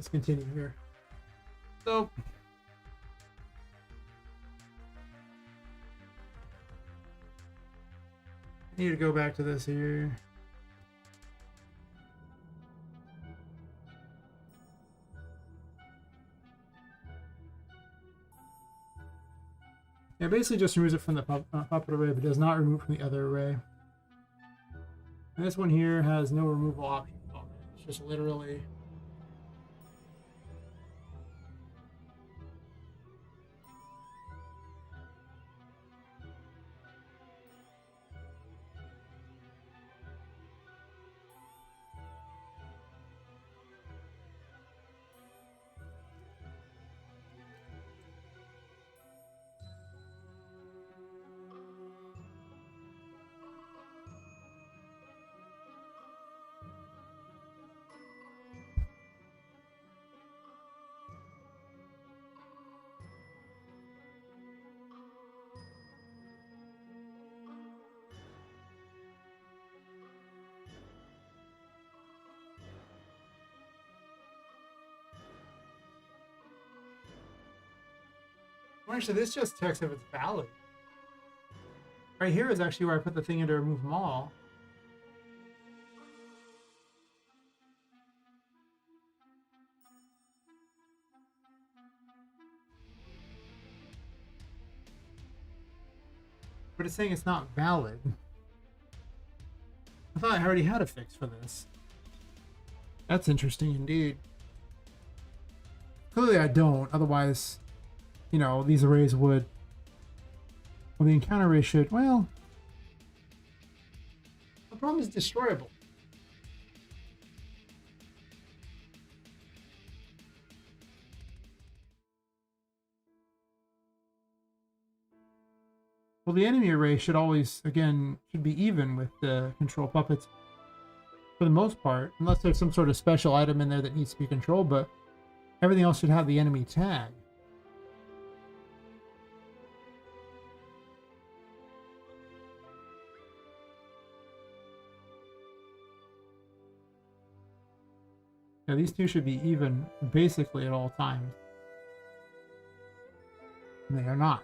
let's continue here. So I need to go back to this here. Yeah, it basically just removes it from the puppet array, but does not remove it from the other array. And this one here has no removal option. It's just literally well, actually, this just checks if it's valid. Right here is actually where I put the thing in to remove them all. But it's saying it's not valid. I thought I already had a fix for this. That's interesting indeed. Clearly I don't, otherwise, you know, these arrays would... Well, the encounter array should... Well... The problem is destroyable. Well, the enemy array should always, again, should be even with the control puppets for the most part, unless there's some sort of special item in there that needs to be controlled, but everything else should have the enemy tag. Yeah, these two should be even basically at all times. And they are not.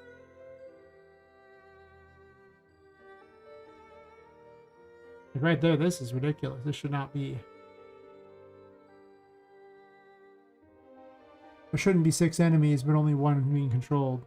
Like right there, this is ridiculous. This should not be. There shouldn't be 6 enemies, but only 1 being controlled.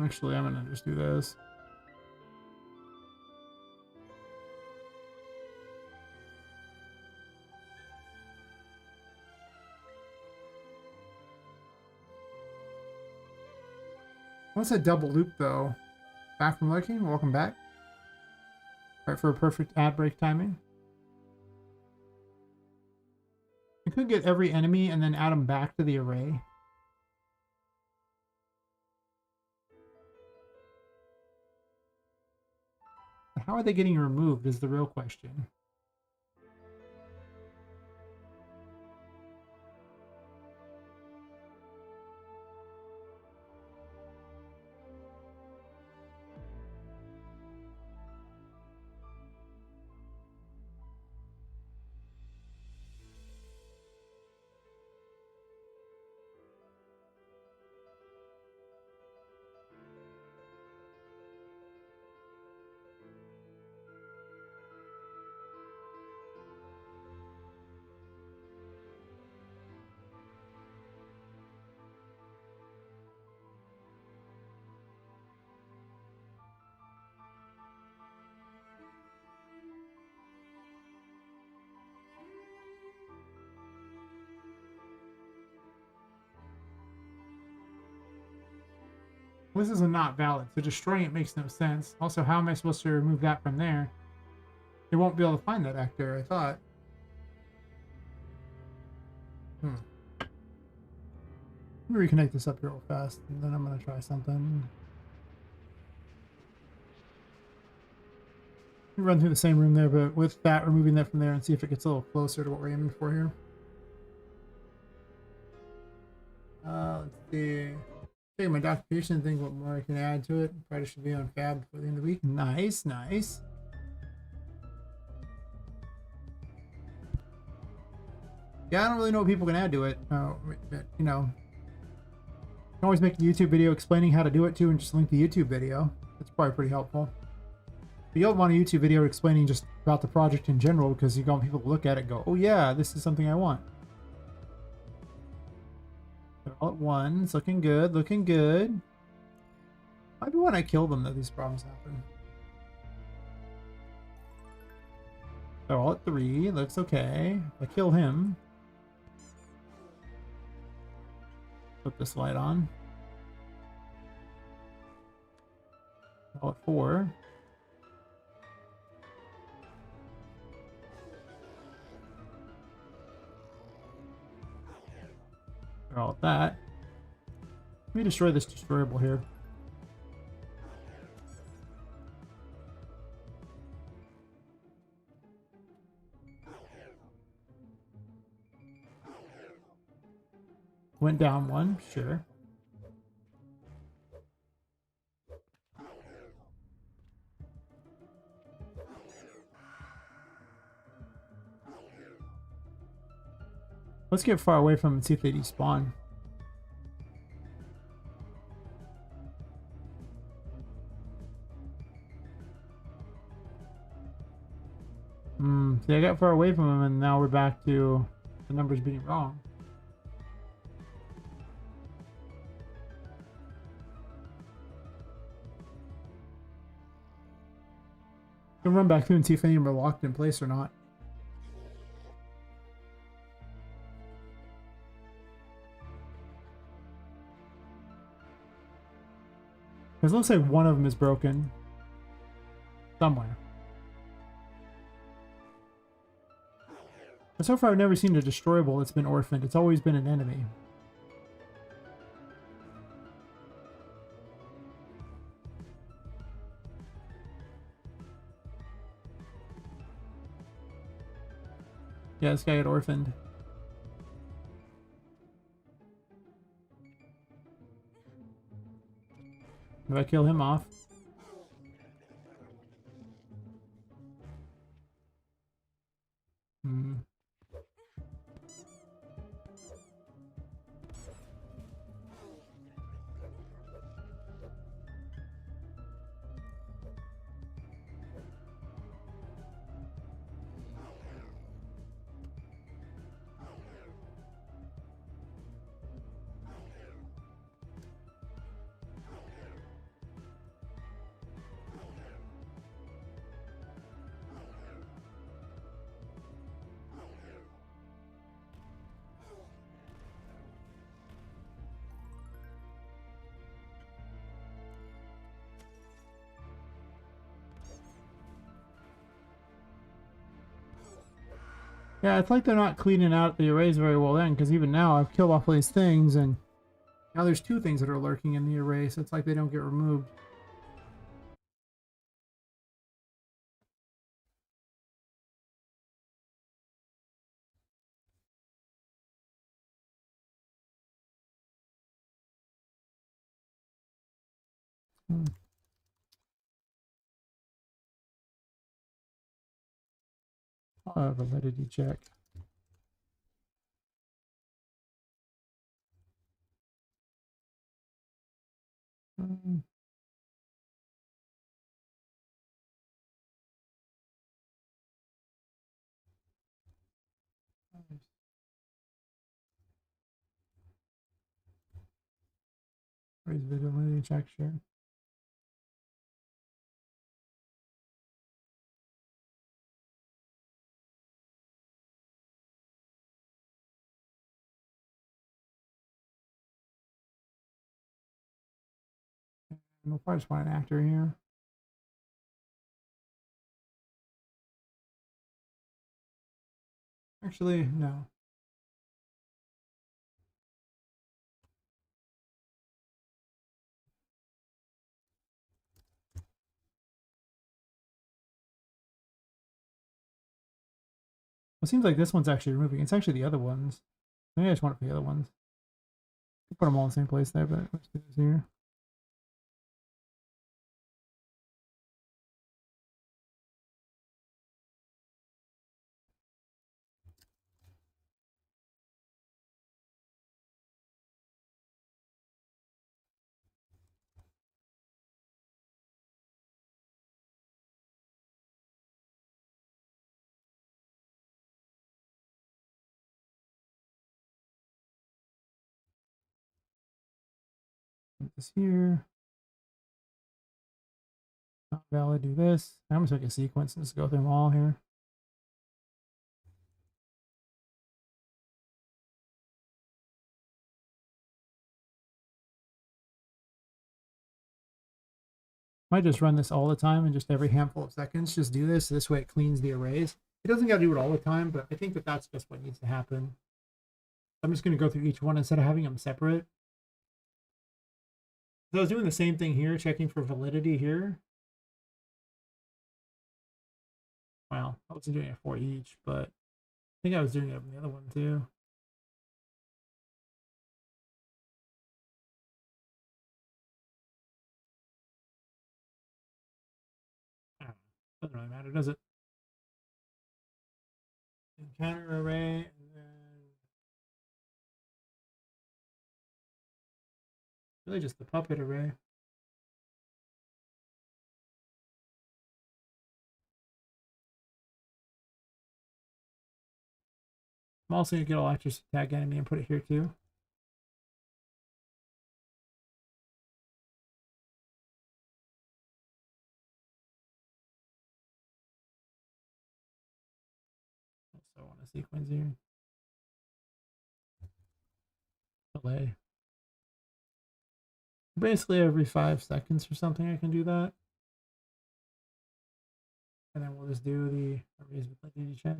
Actually, I'm gonna just do this. What's a double loop though? Back from lurking, welcome back. Right for a perfect ad break timing. You could get every enemy and then add them back to the array. How are they getting removed is the real question. This is a not valid, so destroying it makes no sense. Also, how am I supposed to remove that from there? They won't be able to find that actor, I thought. Let me reconnect this up here real fast, and then I'm gonna try something. Run through the same room there, but with that, removing that from there and see if it gets a little closer to what we're aiming for here. Let's see. Check my documentation, think what more I can add to it. Probably should be on Fab before the end of the week. Nice, nice. Yeah, I don't really know what people can add to it. You know, you can always make a YouTube video explaining how to do it too, and just link the YouTube video. That's probably pretty helpful. But you don't want a YouTube video explaining just about the project in general, because you want people to look at it and go, oh yeah, this is something I want. They're all at one. It's looking good, looking good. Might be when I kill them that these problems happen. They're all at 3. Looks okay. If I kill him. Put this light on. All at 4. They're all at that. Let me destroy this destroyable here. Went down 1, sure. Let's get far away from them and see if they despawn. See, I got far away from them, and now we're back to the numbers being wrong. Gonna run back through and see if any of them are locked in place or not. Because it looks like one of them is broken. Somewhere. But so far I've never seen a destroyable that's been orphaned. It's always been an enemy. Yeah, this guy got orphaned. Do I kill him off? Yeah, it's like they're not cleaning out the arrays very well then, because even now I've killed off all these things, and now there's 2 things that are lurking in the array, so it's like they don't get removed. I'll have a validity check. Where's the validity check? Sure. We'll probably just want an actor here. Actually, no. Well, it seems like this one's actually removing. It's actually the other ones. Maybe I just want it for the other ones. Put them all in the same place there, but let's do this here. Put this here. Not valid, do this. I'm just make a sequence and just go through them all here. Might just run this all the time and just every handful of seconds just do this. This way it cleans the arrays. It doesn't got to do it all the time, but I think that that's just what needs to happen. I'm just going to go through each one instead of having them separate. So I was doing the same thing here, checking for validity here. Well, I wasn't doing it for each, but I think I was doing it on the other one too. Doesn't really matter, does it? Encounter array, and then really just the puppet array. I'm also going to get all actors tag enemy and put it here too. Also on a sequence here. Delay. Basically every 5 seconds or something I can do that. And then we'll just do the arrays validity check.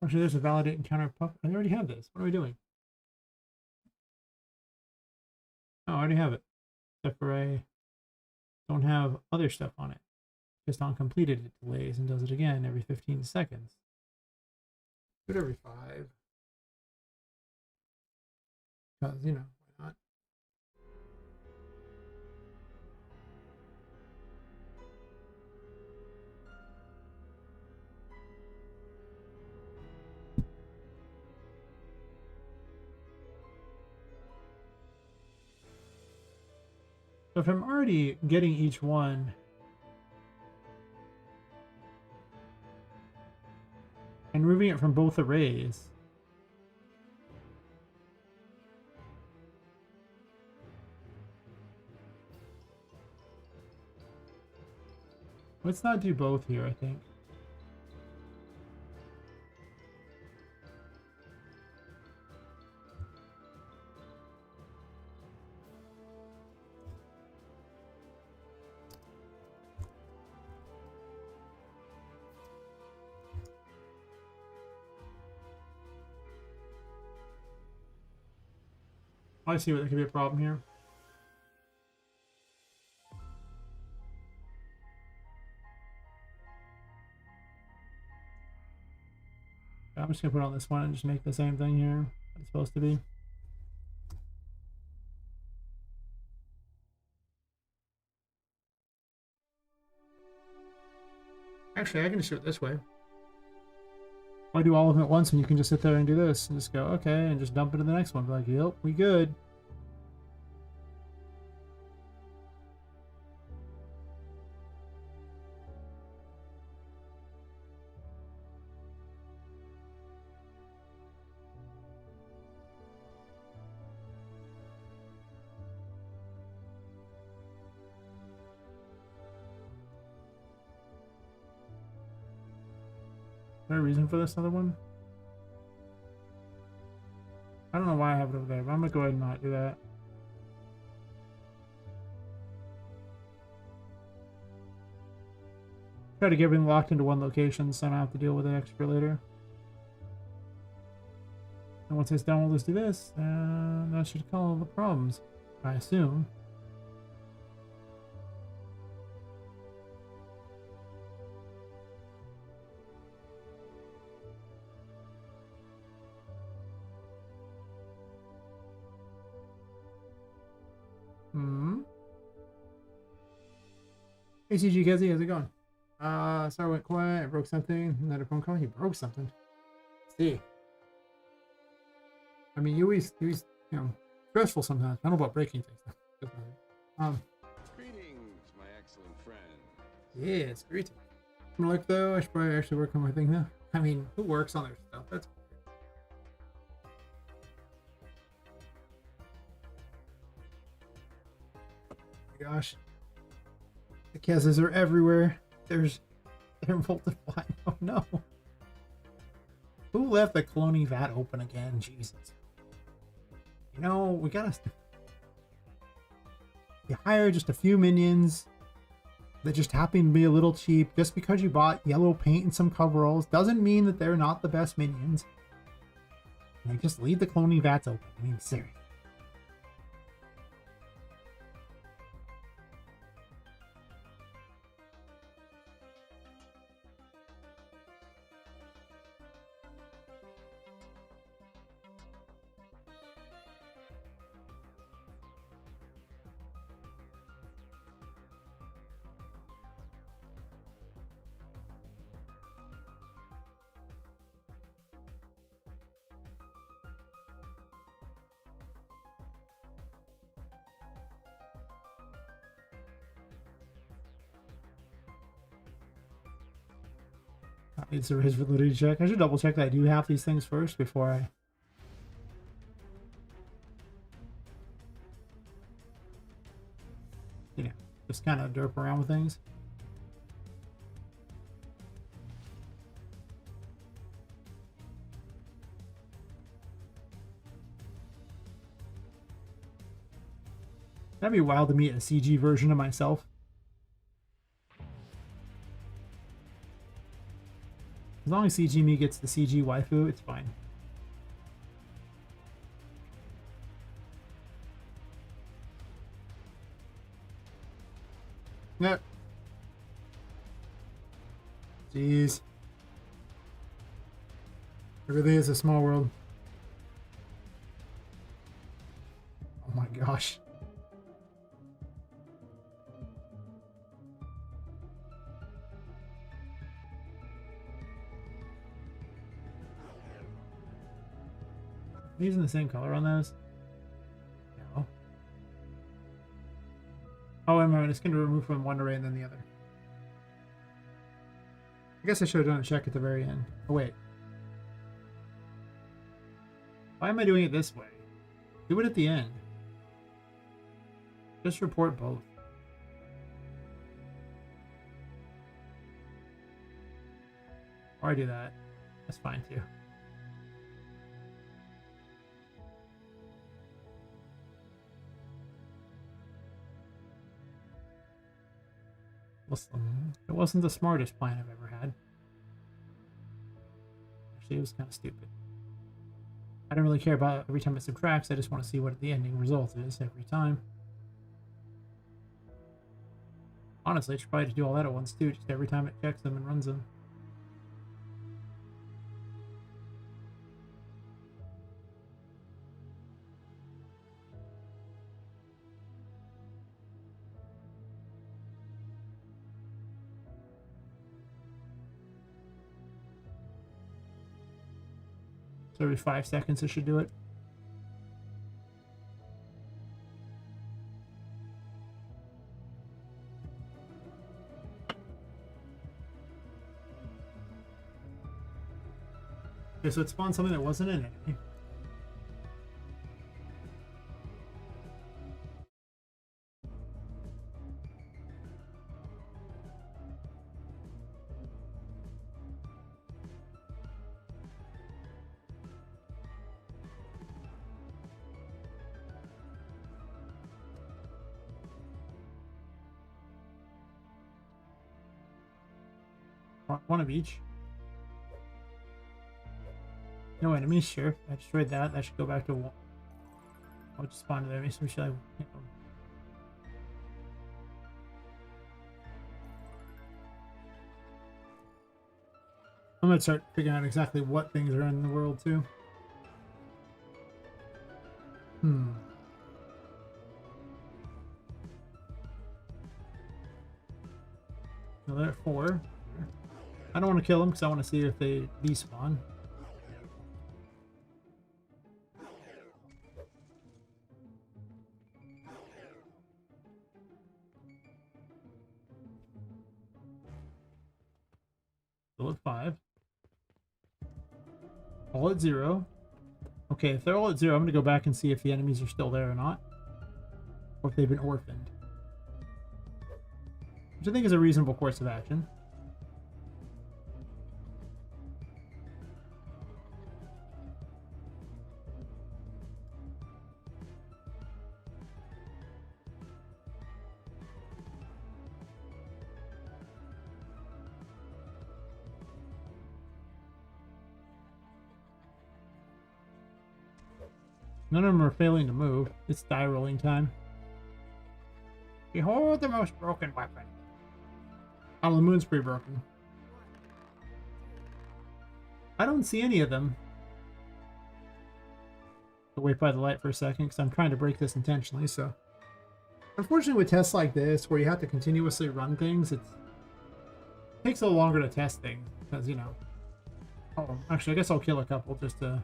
Actually, there's a validate encounter puppet. I already have this. What are we doing? Oh, I already have it. Except for I don't have other stuff on it. Just on completed, it delays and does it again every 15 seconds. Do it every 5. Because, you know, why not? So if I'm already getting each one and removing it from both arrays, let's not do both here, I think. I see what there could be a problem here. I'm just gonna put on this one and just make the same thing here. What it's supposed to be. Actually, I can just do it this way. Why do all of them at once when you can just sit there and do this and just go, okay, and just dump it to the next one. Be like, yep, we good. Is there a reason for this other one? I don't know why I have it over there, but I'm gonna go ahead and not do that. Try to get everything locked into one location so I don't have to deal with it extra later. And once it's done, we'll just do this, and that should call all the problems. I assume. Hmm. Hey CG Kezi, how's it going? Sorry, went quiet. I broke something. Another phone call. He broke something. Let's see. I mean, you always, stressful sometimes. I don't know about breaking things.
Greetings, my excellent friend.
Yeah, it's great. I'm like, though, I should probably actually work on my thing now. I mean, who works on their stuff? That's oh my gosh. The Kezes are everywhere. They're multiplying. Oh no. Who left the cloning vat open again? Jesus. You know, we gotta. You hire just a few minions that just happen to be a little cheap. Just because you bought yellow paint and some coveralls doesn't mean that they're not the best minions. Like, just leave the cloning vats open. I mean, seriously. It's a visibility check. I should double check that I do half these things first before I. Just kind of derp around with things. That'd be wild to meet a CG version of myself. As long as CG me gets the CG waifu, it's fine. Yep. Jeez. It really is a small world. Oh my gosh. Are they using the same color on those? No. Oh, I'm right. It's going to remove from one array and then the other. I guess I should have done a check at the very end. Oh, wait. Why am I doing it this way? Do it at the end. Just report both. Or I do that. That's fine too. It wasn't the smartest plan I've ever had. Actually, it was kind of stupid. I don't really care about every time it subtracts. I just want to see what the ending result is every time. Honestly, I should probably just do all that at once too, just every time it checks them and runs them. So every 5 seconds it should do it. Okay, so it spawned something that wasn't an enemy. One of each. No enemies, sure. I destroyed that. That should go back to one. I'll just spawn there. Maybe should I? I'm gonna start figuring out exactly what things are in the world too. Now they're at 4. I don't want to kill them because I want to see if they despawn. Still at 5. All at 0. Okay, if they're all at 0, I'm going to go back and see if the enemies are still there or not. Or if they've been orphaned. Which I think is a reasonable course of action. None of them are failing to move. It's die rolling time. Behold the most broken weapon. Oh, the moon's pretty broken. I don't see any of them. I'll wait by the light for a second because I'm trying to break this intentionally, so. Unfortunately with tests like this, where you have to continuously run things, it takes a little longer to test things, because, you know. Oh, actually, I guess I'll kill a couple just to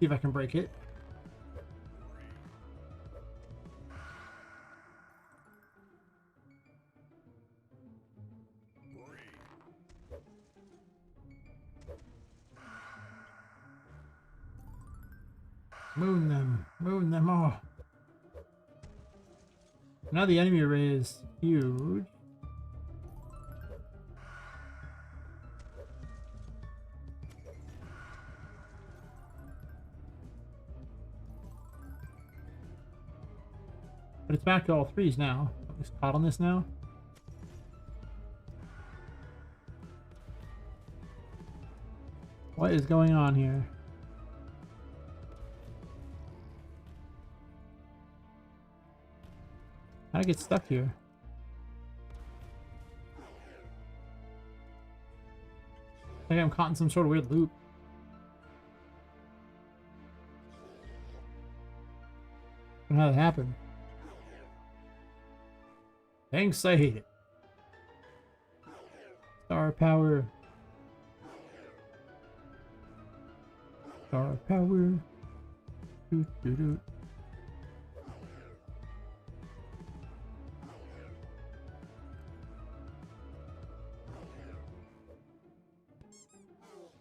see if I can break it. Moon them all. Now the enemy array is huge. But it's back to all 3s now. It's caught on this now. What is going on here? How did I get stuck here? I think I'm caught in some sort of weird loop. I don't know how that happened. Thanks, I hate it. Star power. Star power. Doot, doot, doot.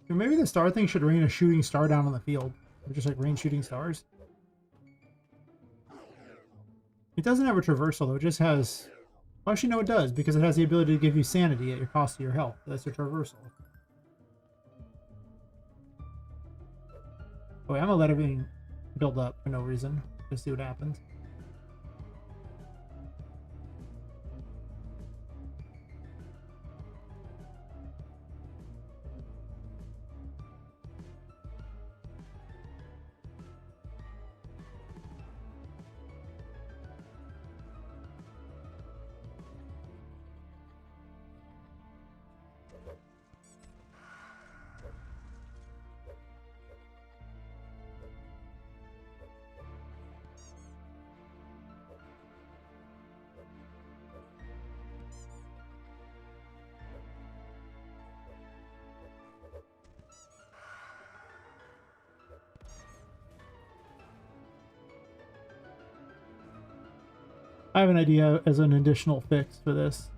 Maybe the star thing should rain a shooting star down on the field. Or just like rain shooting stars. It doesn't have a traversal though, it just has... Well, actually no it does, because it has the ability to give you sanity at your cost of your health. That's a traversal. Oh wait, I'm gonna let everything build up for no reason. Just see what happens. I have an idea as an additional fix for this.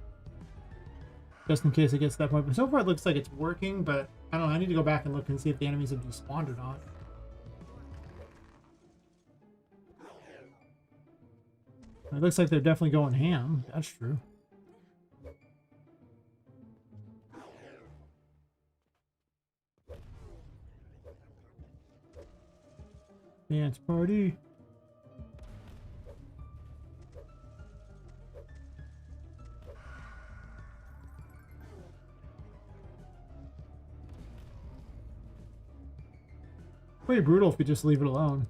Just in case it gets to that point. But so far it looks like it's working, but I don't know. I need to go back and look and see if the enemies have despawned or not. It looks like they're definitely going ham. That's true. Dance party. Pretty brutal if you just leave it alone.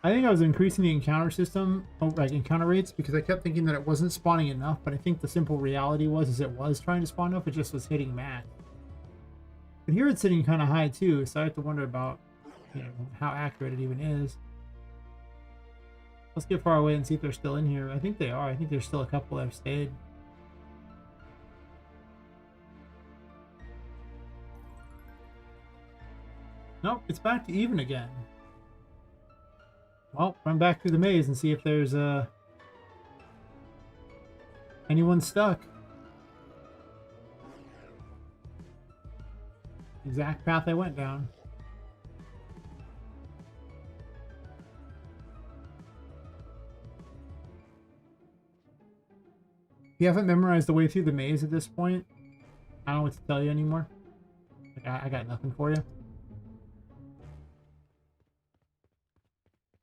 I think I was increasing the encounter system, like encounter rates, because I kept thinking that it wasn't spawning enough, but I think the simple reality is it was trying to spawn enough, it just was hitting max. But here it's sitting kind of high too, so I have to wonder about, you know, how accurate it even is. Let's get far away and see if they're still in here. I think they are. I think there's still a couple that have stayed. Nope, it's back to even again. Well, run back through the maze and see if there's anyone stuck. Exact path I went down. If you haven't memorized the way through the maze at this point, I don't know what to tell you anymore. Like, I got nothing for you.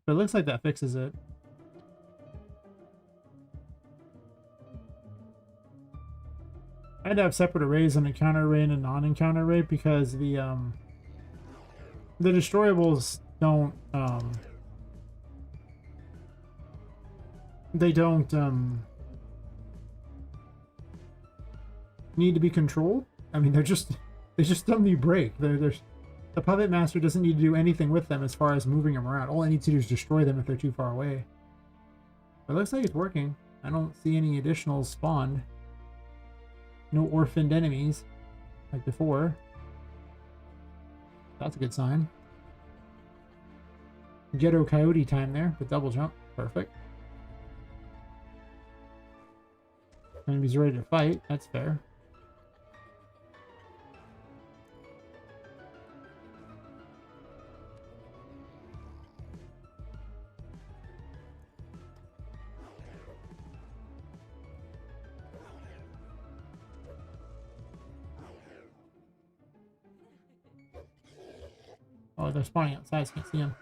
But it looks like that fixes it. I had to have separate arrays, an encounter array and a non-encounter array, because the destroyables don't they don't need to be controlled. I mean, they just suddenly break. The Puppet Master doesn't need to do anything with them as far as moving them around. All I need to do is destroy them if they're too far away. But it looks like it's working. I don't see any additionals spawned. No orphaned enemies like before. That's a good sign. Ghetto Coyote time there with double jump. Perfect. Enemy's ready to fight. That's fair. Oh, they're spawning outside, so I can't see them.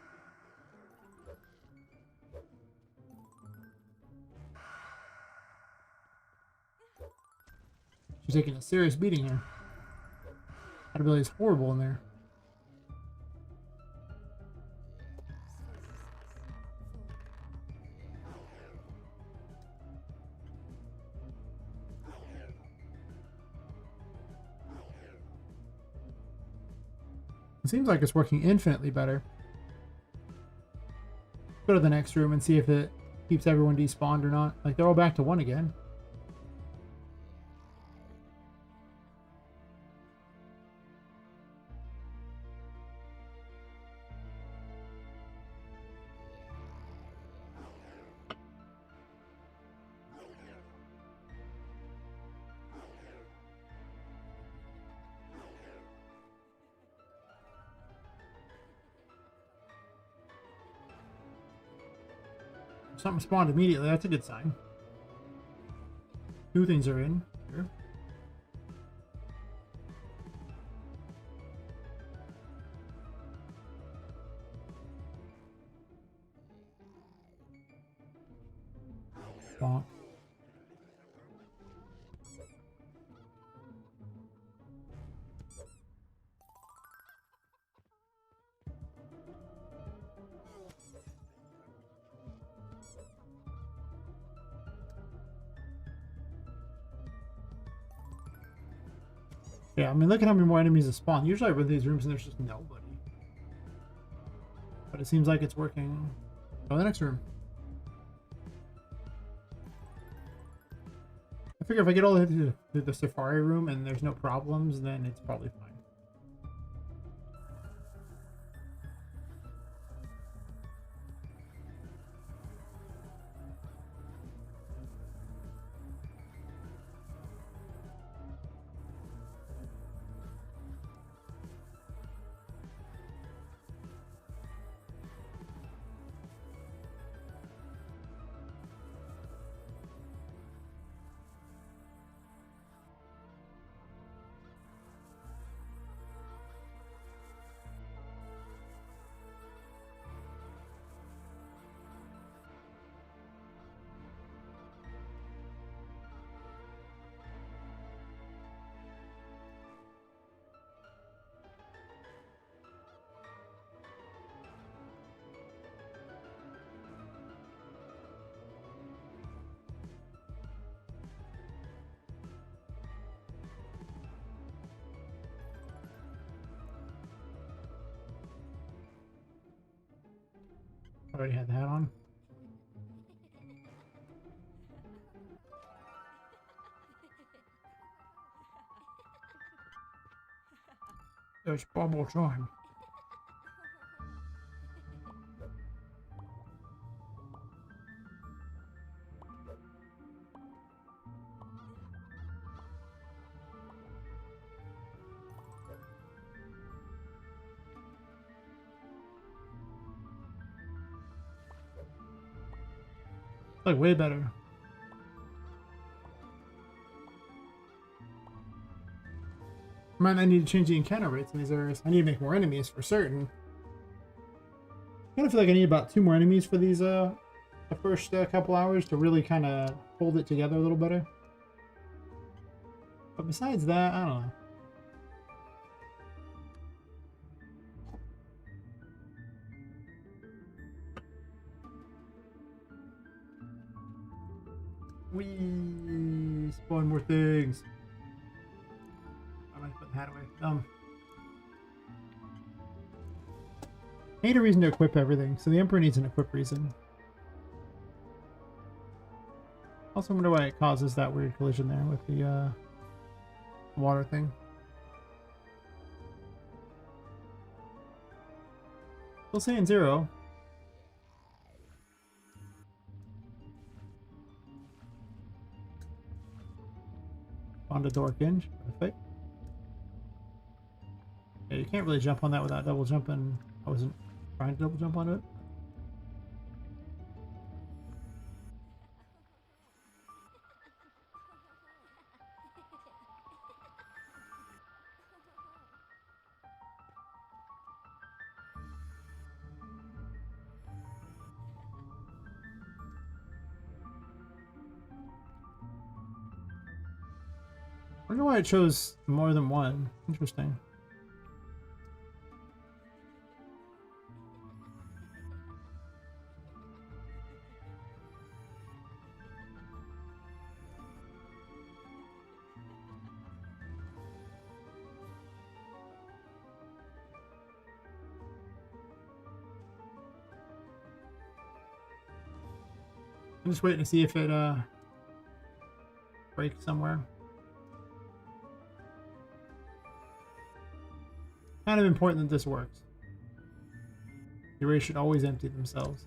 She's taking a serious beating here. That ability is horrible in there. It seems like it's working infinitely better. Go to the next room and see if it keeps everyone despawned or not. Like, they're all back to 1 again. Something spawned immediately. That's a good sign. 2 things are in here. Bonk. Yeah, I mean, look at how many more enemies have spawned. Usually I run these rooms and there's just nobody. But it seems like it's working. Go to the next room. I figure if I get all the way to the safari room and there's no problems, then it's probably fine. Already had the hat on. It's bubble time. Like way better. I need to change the encounter rates in these areas. I need to make more enemies for certain. I kind of feel like I need about 2 more enemies for these the first couple hours to really kind of hold it together a little better. But besides that, I don't know. We spawn more things. I might put the hat away. I need a reason to equip everything, so the Emperor needs an equip reason. Also wonder why it causes that weird collision there with the water thing. Still saying 0. On the Dorkinge. Perfect. Yeah, you can't really jump on that without double jumping. I wasn't trying to double jump on it. I wonder why it chose more than one. Interesting. I'm just waiting to see if it breaks somewhere. Kind of important that this works. The arrays should always empty themselves.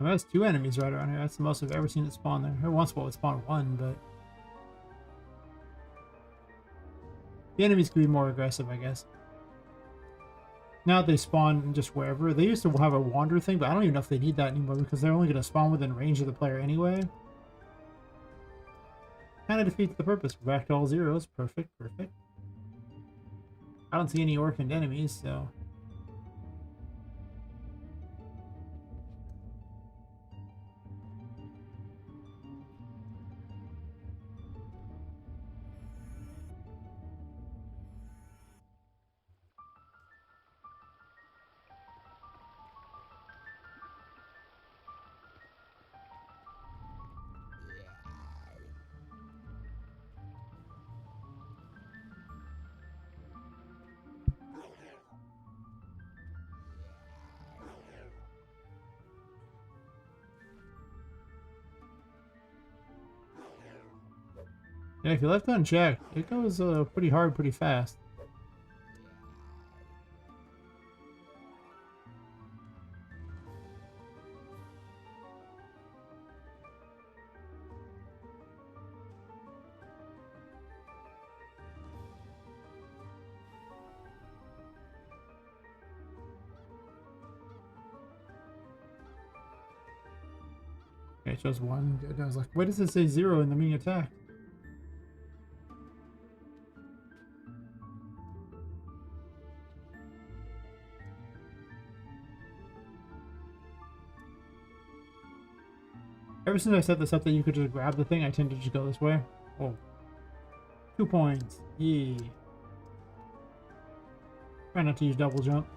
That's 2 enemies right around here. That's the most I've ever seen it spawn there. Every once in a while it would spawn 1, but the enemies could be more aggressive, I guess. Now they spawn just wherever. They used to have a wander thing, but I don't even know if they need that anymore because they're only going to spawn within range of the player anyway. Kind of defeats the purpose. We're back to all 0s. Perfect, perfect. I don't see any orphaned enemies, so... Yeah, if you left unchecked, it goes pretty hard, pretty fast. Okay, it shows 1. I was like, why does it say 0 in the main attack? Ever since I set this up that you could just grab the thing, I tend to just go this way. Oh. 2 points. Yeah. Try not to use double jump.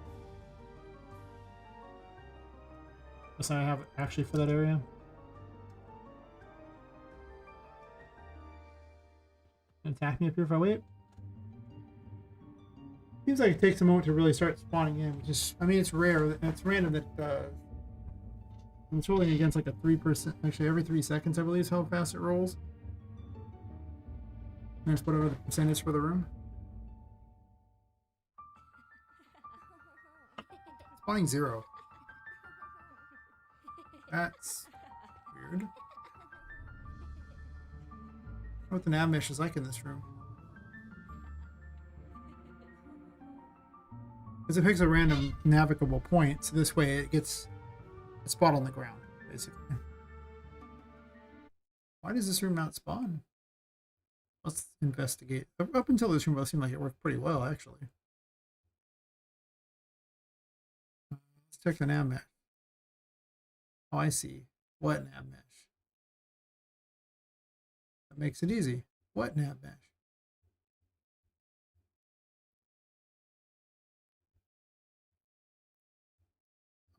Unless I have it actually for that area. Attack me up here if I wait. Seems like it takes a moment to really start spawning in, which is, I mean, it's rare. It's random that it's rolling against like a 3%. Actually, every 3 seconds, I believe, is how fast it rolls. And just whatever the percent is for the room. Spawning 0. That's weird. What the nav mesh is like in this room. Because it picks a random navigable point, so this way it gets a spot on the ground, basically. Why does this room not spawn? Let's investigate. Up until this room, it seemed like it worked pretty well, actually. Let's check the nav mesh. Oh, I see. What nav mesh? That makes it easy. What nav mesh?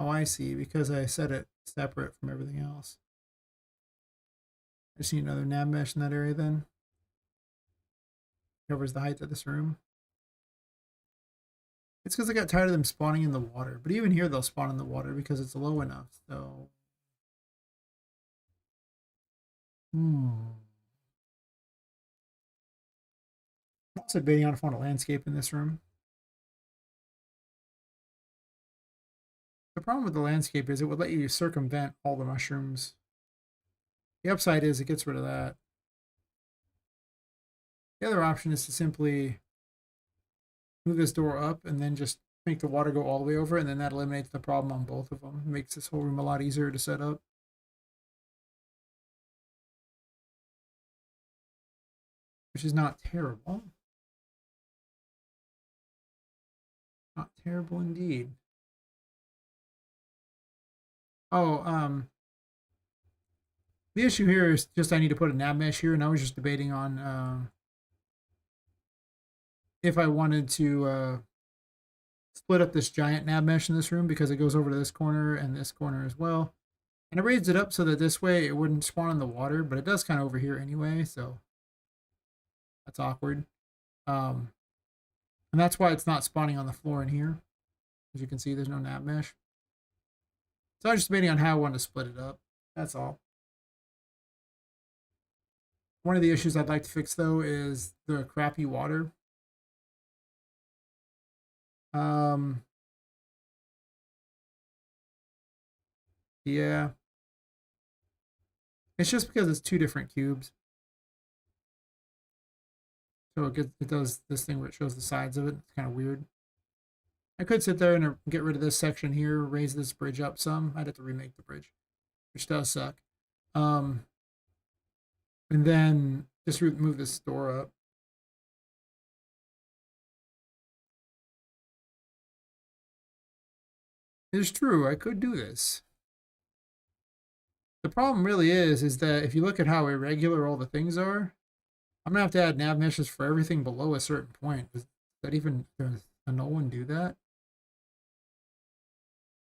Oh, I see. Because I set it separate from everything else. I just need another nav mesh in that area then. Covers the height of this room. It's because I got tired of them spawning in the water. But even here, they'll spawn in the water because it's low enough. So, I'm also debating on if I want a landscape in this room. The problem with the landscape is it would let you circumvent all the mushrooms. The upside is it gets rid of that. The other option is to simply move this door up and then just make the water go all the way over, and then that eliminates the problem on both of them. It makes this whole room a lot easier to set up. Which is not terrible. Not terrible indeed. Oh, the issue here is just I need to put a nav mesh here, and I was just debating on if I wanted to split up this giant nav mesh in this room because it goes over to this corner and this corner as well. And I raised it up so that this way it wouldn't spawn in the water, but it does kind of over here anyway, so that's awkward. And that's why it's not spawning on the floor in here. As you can see, there's no nav mesh. So I was just debating on how I want to split it up. That's all. One of the issues I'd like to fix, though, is the crappy water. Yeah. It's just because it's 2 different cubes. So it does this thing where it shows the sides of it. It's kind of weird. I could sit there and get rid of this section here, raise this bridge up some. I'd have to remake the bridge, which does suck. And then just move this door up. It's true, I could do this. The problem really is that if you look at how irregular all the things are, I'm gonna have to add nav meshes for everything below a certain point. Does a no one do that?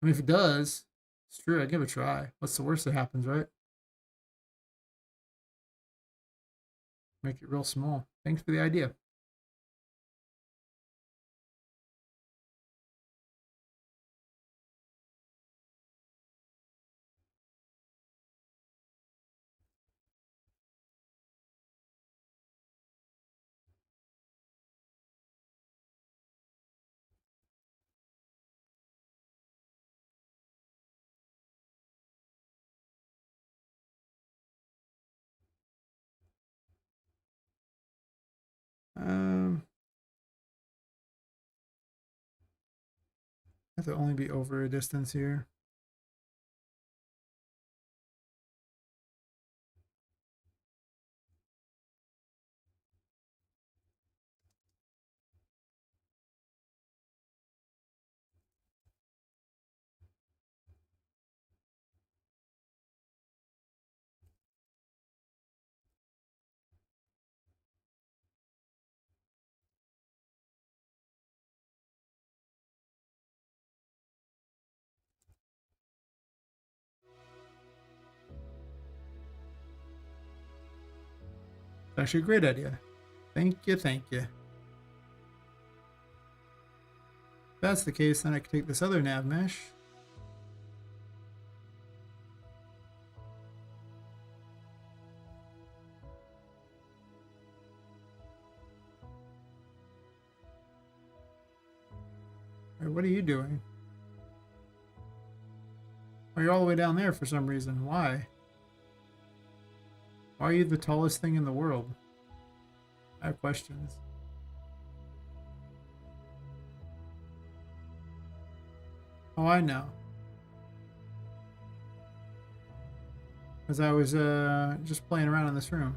I mean, if it does, it's true. I'd give it a try. What's the worst that happens, right? Make it real small. Thanks for the idea. I have to only be over a distance here. It's actually a great idea. Thank you, thank you. If that's the case, then I can take this other nav mesh. Alright, what are you doing? Oh, you're all the way down there for some reason. Why? Why are you the tallest thing in the world? I have questions. Oh, I know. Because I was just playing around in this room.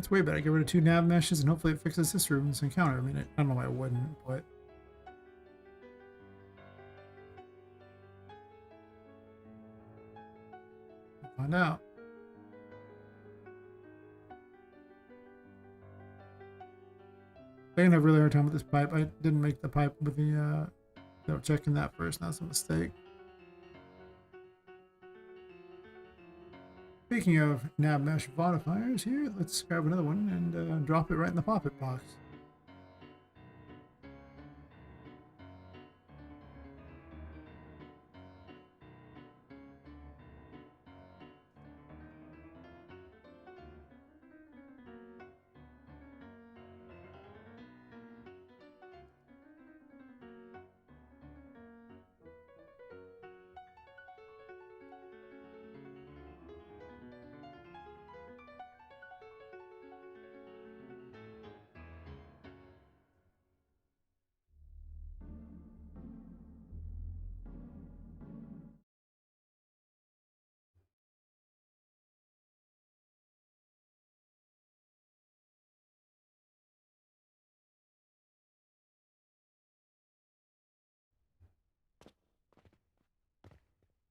That's way better. Get rid of 2 nav meshes and hopefully it fixes this room in this encounter. I mean, I don't know why it wouldn't, but... we'll find out. I'm gonna have a really hard time with this pipe. I didn't make the pipe with the, without checking that first. That's a mistake. Speaking of nav mesh modifiers here, let's grab another one and drop it right in the Poppet box.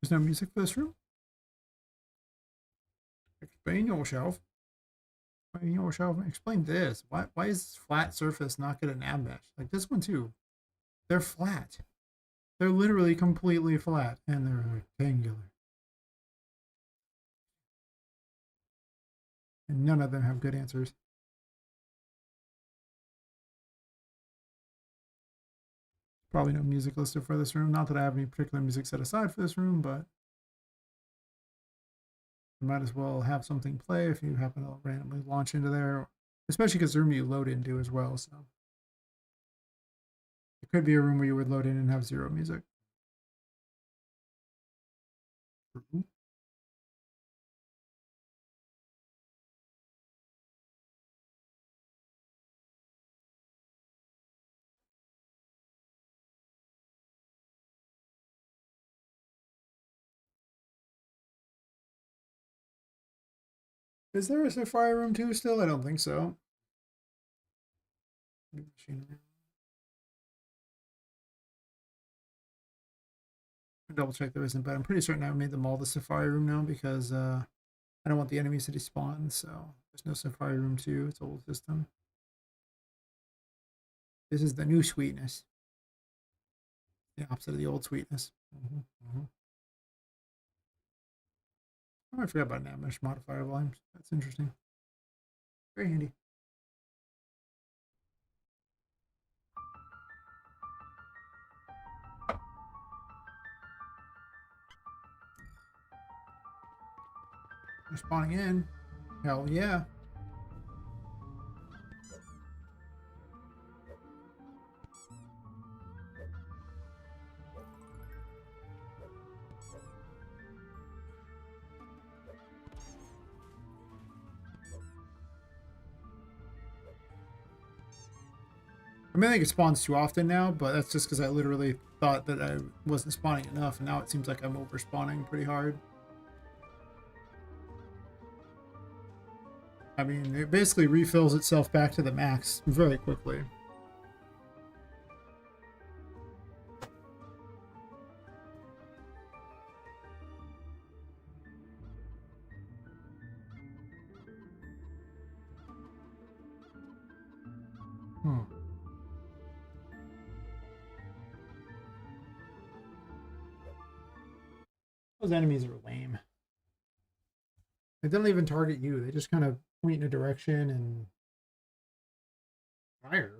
There's no music for this room? Explain yourself. Explain yourself. Explain this. Why is this flat surface not get a nav mesh? Like this one too. They're flat. They're literally completely flat. And they're rectangular. And none of them have good answers. Probably no music listed for this room. Not that I have any particular music set aside for this room, but you might as well have something play if you happen to randomly launch into there, especially because the room you load into as well. So it could be a room where you would load in and have 0 music. Is there a Safari room too still? I don't think so. Double check there isn't, but I'm pretty certain I made them all the Safari room now because I don't want the enemies to despawn, so there's no Safari room 2. It's old system. This is the new sweetness. The opposite of the old sweetness. Oh, I forgot about nav mesh modifier volumes. That's interesting. Very handy. They're spawning in. Hell yeah. I mean, I think it spawns too often now, but that's just because I literally thought that I wasn't spawning enough, and now it seems like I'm over spawning pretty hard. I mean, it basically refills itself back to the max very quickly. Those enemies are lame. They don't even target you. They just kind of point in a direction and fire.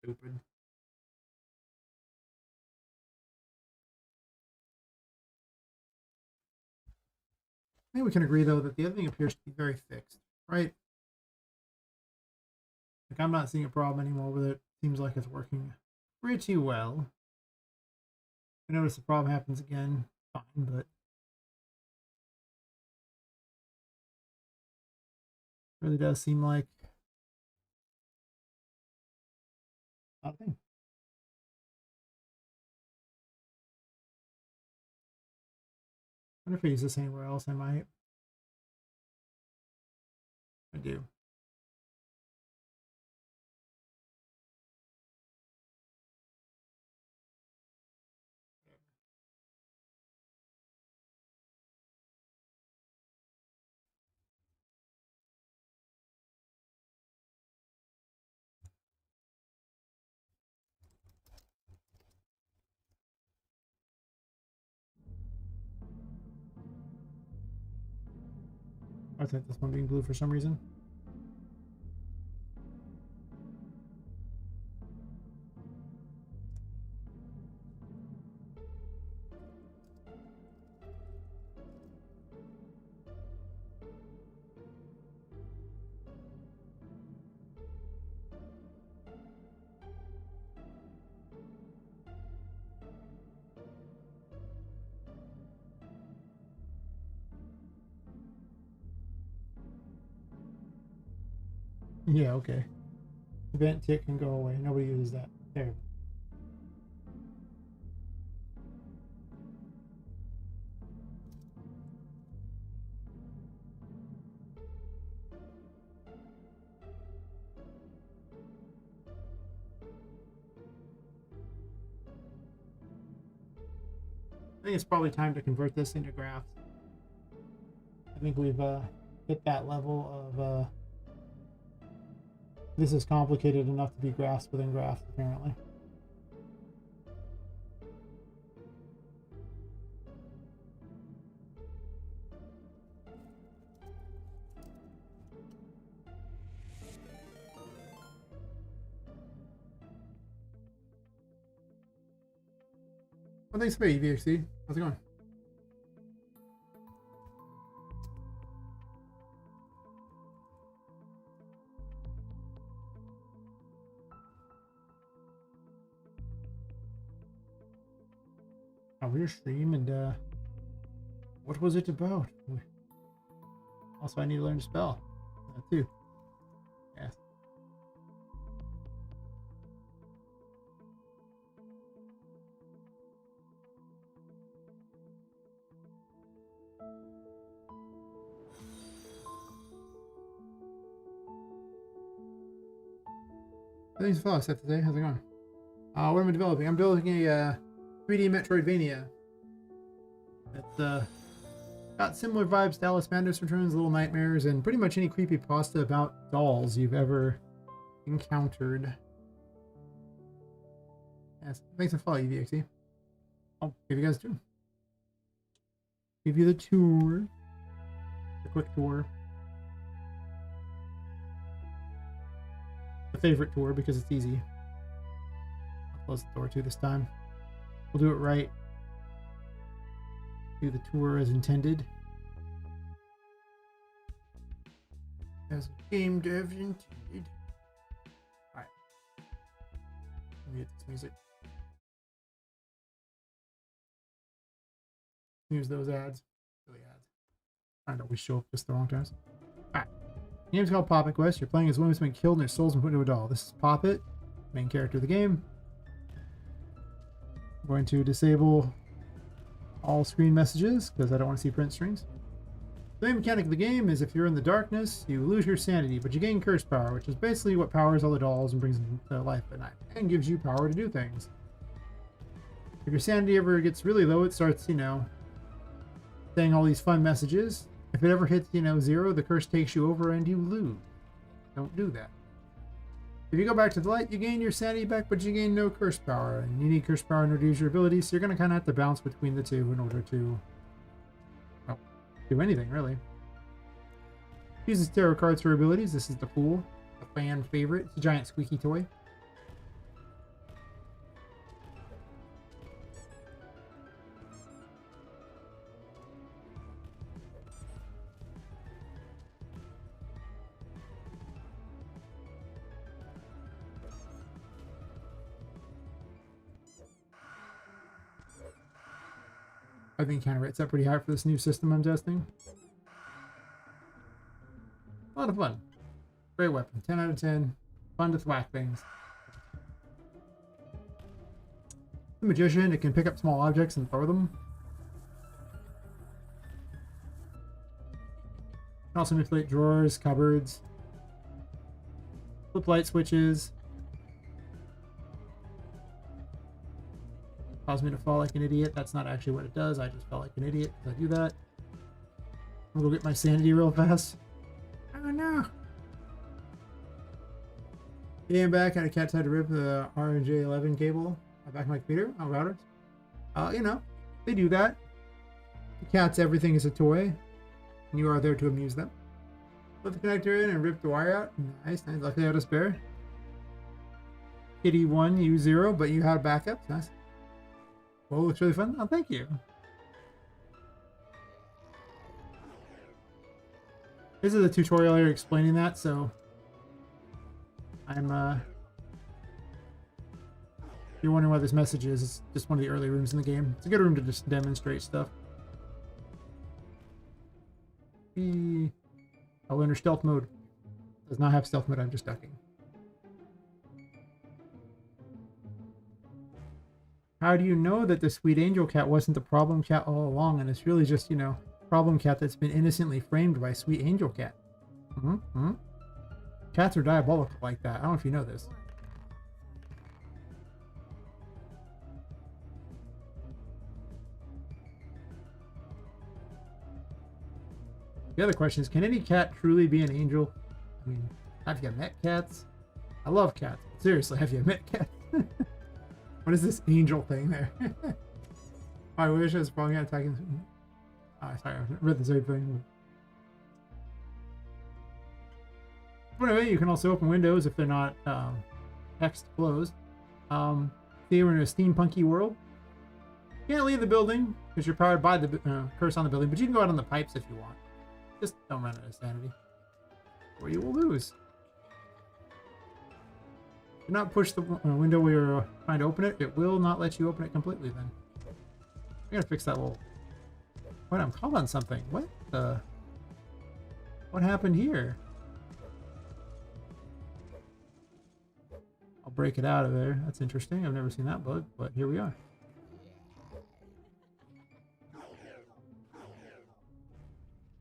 Stupid. I think we can agree, though, that the other thing appears to be very fixed, right? Like, I'm not seeing a problem anymore with it. Seems like it's working pretty well. I notice the problem happens again, fine, but it really does seem like not a thing. I wonder if I use this anywhere else. I might. I do. I think this one being blue for some reason. Yeah, okay. Event tick can go away. Nobody uses that. There. I think it's probably time to convert this into graphs. I think we've hit that level of this is complicated enough to be graphs within graphs, apparently. Well, thanks for EVXC. How's it going? How was your stream, and what was it about? Also, I need to learn to spell too. Yes. Thanks for following today. How's it going? What am I developing? I'm building a 3D Metroidvania. It's got similar vibes to Alice Madness Returns, Little Nightmares, and pretty much any creepypasta about dolls you've ever encountered. Yes, thanks for following, EVXE. I'll give you guys a tour. Give you the tour. A quick tour. The favorite tour because it's easy. I'll close the door too this time. We'll do it right. Do the tour as intended. As game dev intended. Alright. Let me get this music. Use those ads. Really ads. I don't always show up just the wrong times. Alright. The game's called Poppet Quest. You're playing as a woman who's been killed and their soul's been put into a doll. This is Poppet, main character of the game. I'm going to disable all screen messages because I don't want to see print screens. The main mechanic of the game is if you're in the darkness, you lose your sanity, but you gain curse power, which is basically what powers all the dolls and brings them to life at night, and gives you power to do things. If your sanity ever gets really low, it starts, saying all these fun messages. If it ever hits, 0, the curse takes you over and you lose. Don't do that. If you go back to the light, you gain your sanity back, but you gain no curse power. And you need curse power in order to use your abilities, so you're going to kind of have to bounce between the two in order to do anything, really. Uses tarot cards for abilities. This is the Fool, a fan favorite. It's a giant squeaky toy. I think counter rate's up pretty high for this new system I'm testing. A lot of fun. Great weapon. 10 out of 10. Fun to thwack things. The Magician, it can pick up small objects and throw them. Can also manipulate drawers, cupboards, flip light switches. Cause me to fall like an idiot. That's not actually what it does. I just felt like an idiot because I do that. I'm gonna go get my sanity real fast. Oh no. Yeah, I'm back. I can't try to rip the RJ11 cable back in my computer on routers. They do that. The cats, everything is a toy, and you are there to amuse them. Put the connector in and rip the wire out. Nice, nice. Luckily I had a spare. Kitty 1, you 0, but you had backups. Nice. Well, looks really fun. Oh, thank you. This is a tutorial here explaining that, so I'm if you're wondering what this message is, it's just one of the early rooms in the game. It's a good room to just demonstrate stuff. I'll enter stealth mode. Does not have stealth mode, I'm just ducking. How do you know that the sweet angel cat wasn't the problem cat all along, and it's really just, you know, problem cat that's been innocently framed by sweet angel cat? Cats are diabolical like that. I don't know if you know this. The other question is, can any cat truly be an angel? I mean, have you met cats? I love cats. Seriously, have you met cats? What is this angel thing there? I wish I was probably attacking. Oh, sorry, I read the same thing. But anyway, you can also open windows if they're not text closed. See, we're in a steampunky world. You can't leave the building because you're powered by the curse on the building, but you can go out on the pipes if you want. Just don't run out of sanity, or you will lose. Do not push the window where you're trying to open it. It will not let you open it completely then. I gotta fix that little... Wait, I'm caught on something. What the... What happened here? I'll break it out of there. That's interesting. I've never seen that bug, but here we are.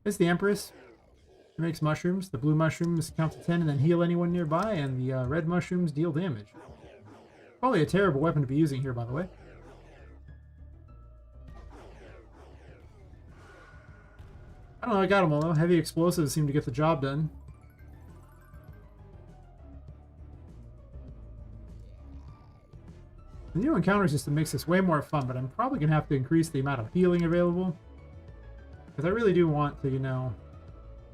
This is the Empress. She makes mushrooms. The blue mushrooms count to 10 and then heal anyone nearby, and the red mushrooms deal damage. Probably a terrible weapon to be using here, by the way. I don't know, I got them all though. Heavy explosives seem to get the job done. The new encounter system makes this way more fun, but I'm probably going to have to increase the amount of healing available. Because I really do want to, you know...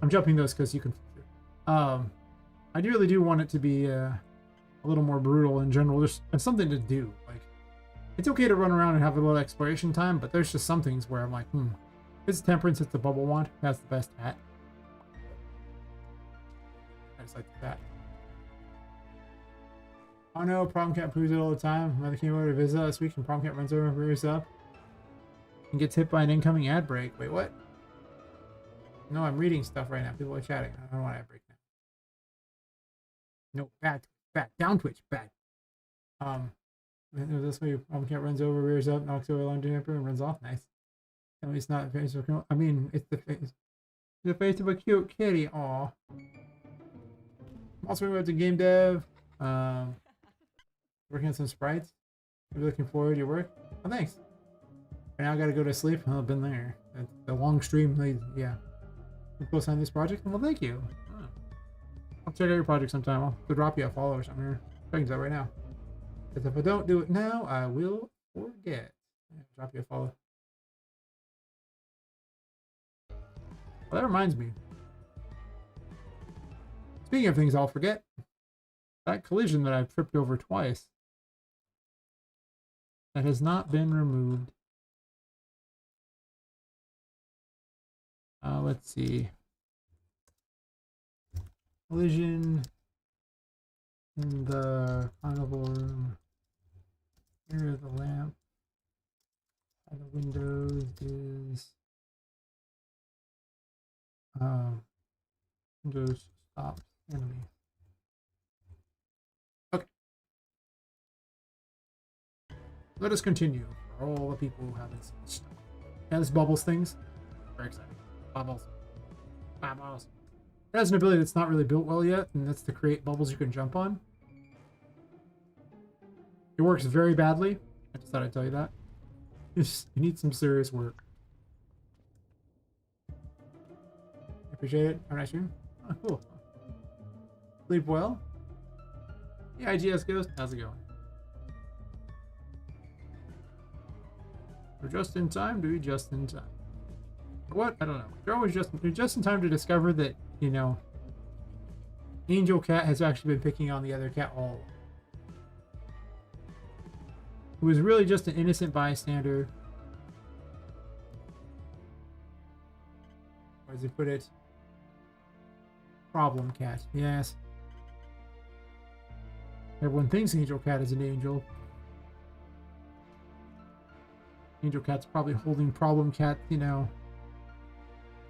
I'm jumping those because you can... I really do want it to be a little more brutal in general. There's something to do. Like, it's okay to run around and have a little exploration time, but there's just some things where I'm like, It's Temperance, it's the bubble wand. That's the best hat. I just like that. Oh no, Problem Cat proves it all the time. Mother came over to visit this week and Problem Cat runs over and rears up and gets hit by an incoming ad break. Wait, what? No, I'm reading stuff right now. People are chatting. I don't want ad break now. No, bad. Down Twitch, bad. This way, Problem Cat runs over, rears up, knocks over London Emperor, and runs off. Nice. At least not face of a... I mean, it's the face. The face of a cute kitty. Aw. Also, we went to game dev. Working on some sprites. We're looking forward to your work. Oh, thanks. Right now I gotta go to sleep. Oh, I've been there. The long stream, yeah. We're close on this project. Well, thank you. Oh. I'll check out your project sometime. I'll drop you a follow or something. Checking that right now. Because if I don't do it now, I will forget. Yeah, drop you a follow. Well, that reminds me. Speaking of things I'll forget, that collision that I've tripped over twice, that has not been removed. Let's see. Collision in the carnival room. Here the lamp. By the windows is windows stop enemy. Okay. Let us continue for all the people who haven't seen stuff. Yeah, this bubbles things. Very exciting. Bubbles. Bubbles. It has an ability that's not really built well yet, and that's to create bubbles you can jump on. It works very badly. I just thought I'd tell you that. You need some serious work. Appreciate it. Have a nice stream. Oh, cool. Sleep well. Yeah, IGS Ghost. How's it going? We're just in time to be just in time. What? I don't know. You're always just in time to discover that, you know, Angel cat has actually been picking on the other cat all along. Who was really just an innocent bystander. Or as he put it, problem cat. Yes. Everyone thinks Angel cat is an angel. Angel cat's probably holding problem cat, you know,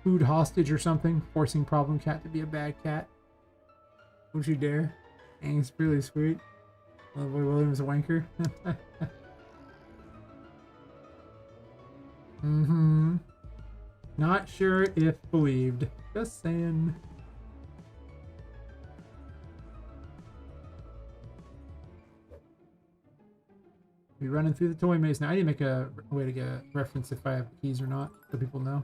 food hostage or something, forcing problem cat to be a bad cat. Would you dare? Dang, it's really sweet. Lovely William's a wanker. Mm-hmm. Not sure if believed. Just saying. Be running through the toy maze now. I need to make a way to get a reference if I have keys or not, so people know.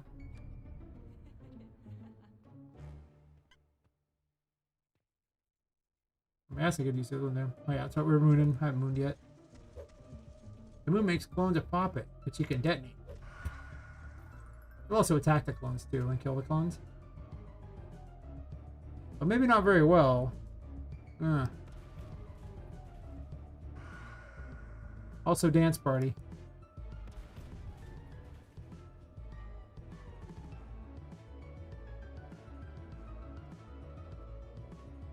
I guess I could use the other one there. Oh yeah, that's what we're mooning. I haven't mooned yet. The moon makes clones of Poppet, which you can detonate. You'll also attack the clones too and kill the clones. But maybe not very well. Also dance party.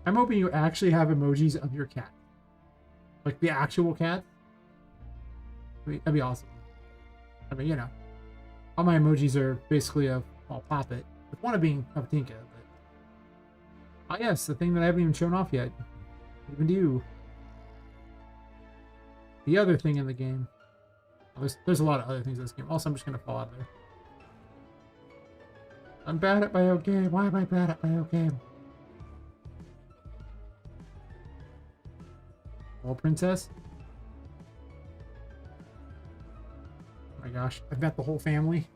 I'm hoping you actually have emojis of your cat. Like the actual cat. I mean, that'd be awesome. I mean, you know. All my emojis are basically of, well, Poppet. With one of being of Tinka, but... Oh yes, the thing that I haven't even shown off yet. Even to you. The other thing in the game. Oh, there's a lot of other things in this game. Also, I'm just going to fall out of there. I'm bad at bio game. Why am I bad at bio game? Well, princess? Oh my gosh, I've met the whole family.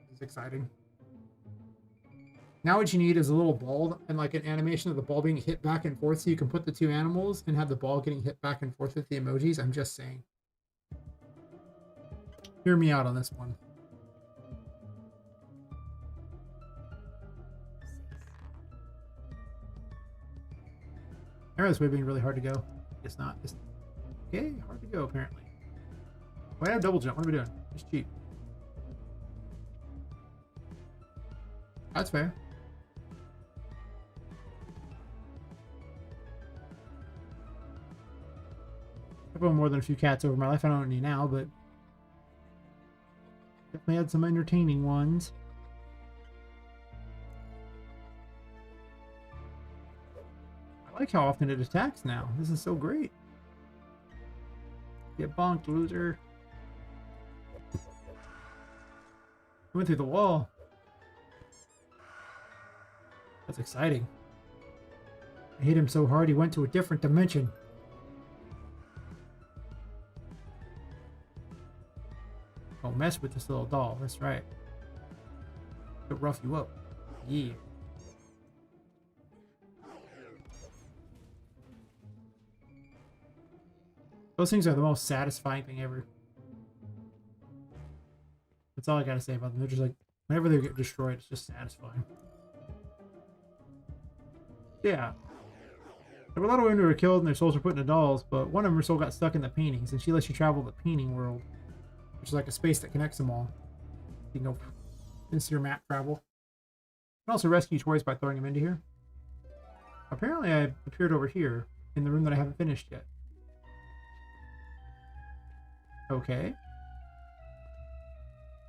This is exciting. Now what you need is a little ball and like an animation of the ball being hit back and forth so you can put the two animals and have the ball getting hit back and forth with the emojis. I'm just saying. Hear me out on this one. I realize way being really hard to go. It's not. It's okay. Hard to go apparently. Why have double jump? What are we doing? It's cheap. That's fair. I've owned more than a few cats over my life. I don't own any now, but definitely had some entertaining ones. I like how often it attacks now. This is so great. Get bonked, loser. Went through the wall. That's exciting. I hit him so hard he went to a different dimension. Don't mess with this little doll. That's right. It'll rough you up. Yeah. Those things are the most satisfying thing ever. That's all I gotta say about them. They're just like, whenever they get destroyed, it's just satisfying. Yeah. There were a lot of women who were killed and their souls were put into dolls, but one of them, her soul got stuck in the paintings, and she lets you travel the painting world, which is like a space that connects them all. You can go into your map travel. You can also rescue toys by throwing them into here. Apparently I appeared over here in the room that I haven't finished yet. Okay.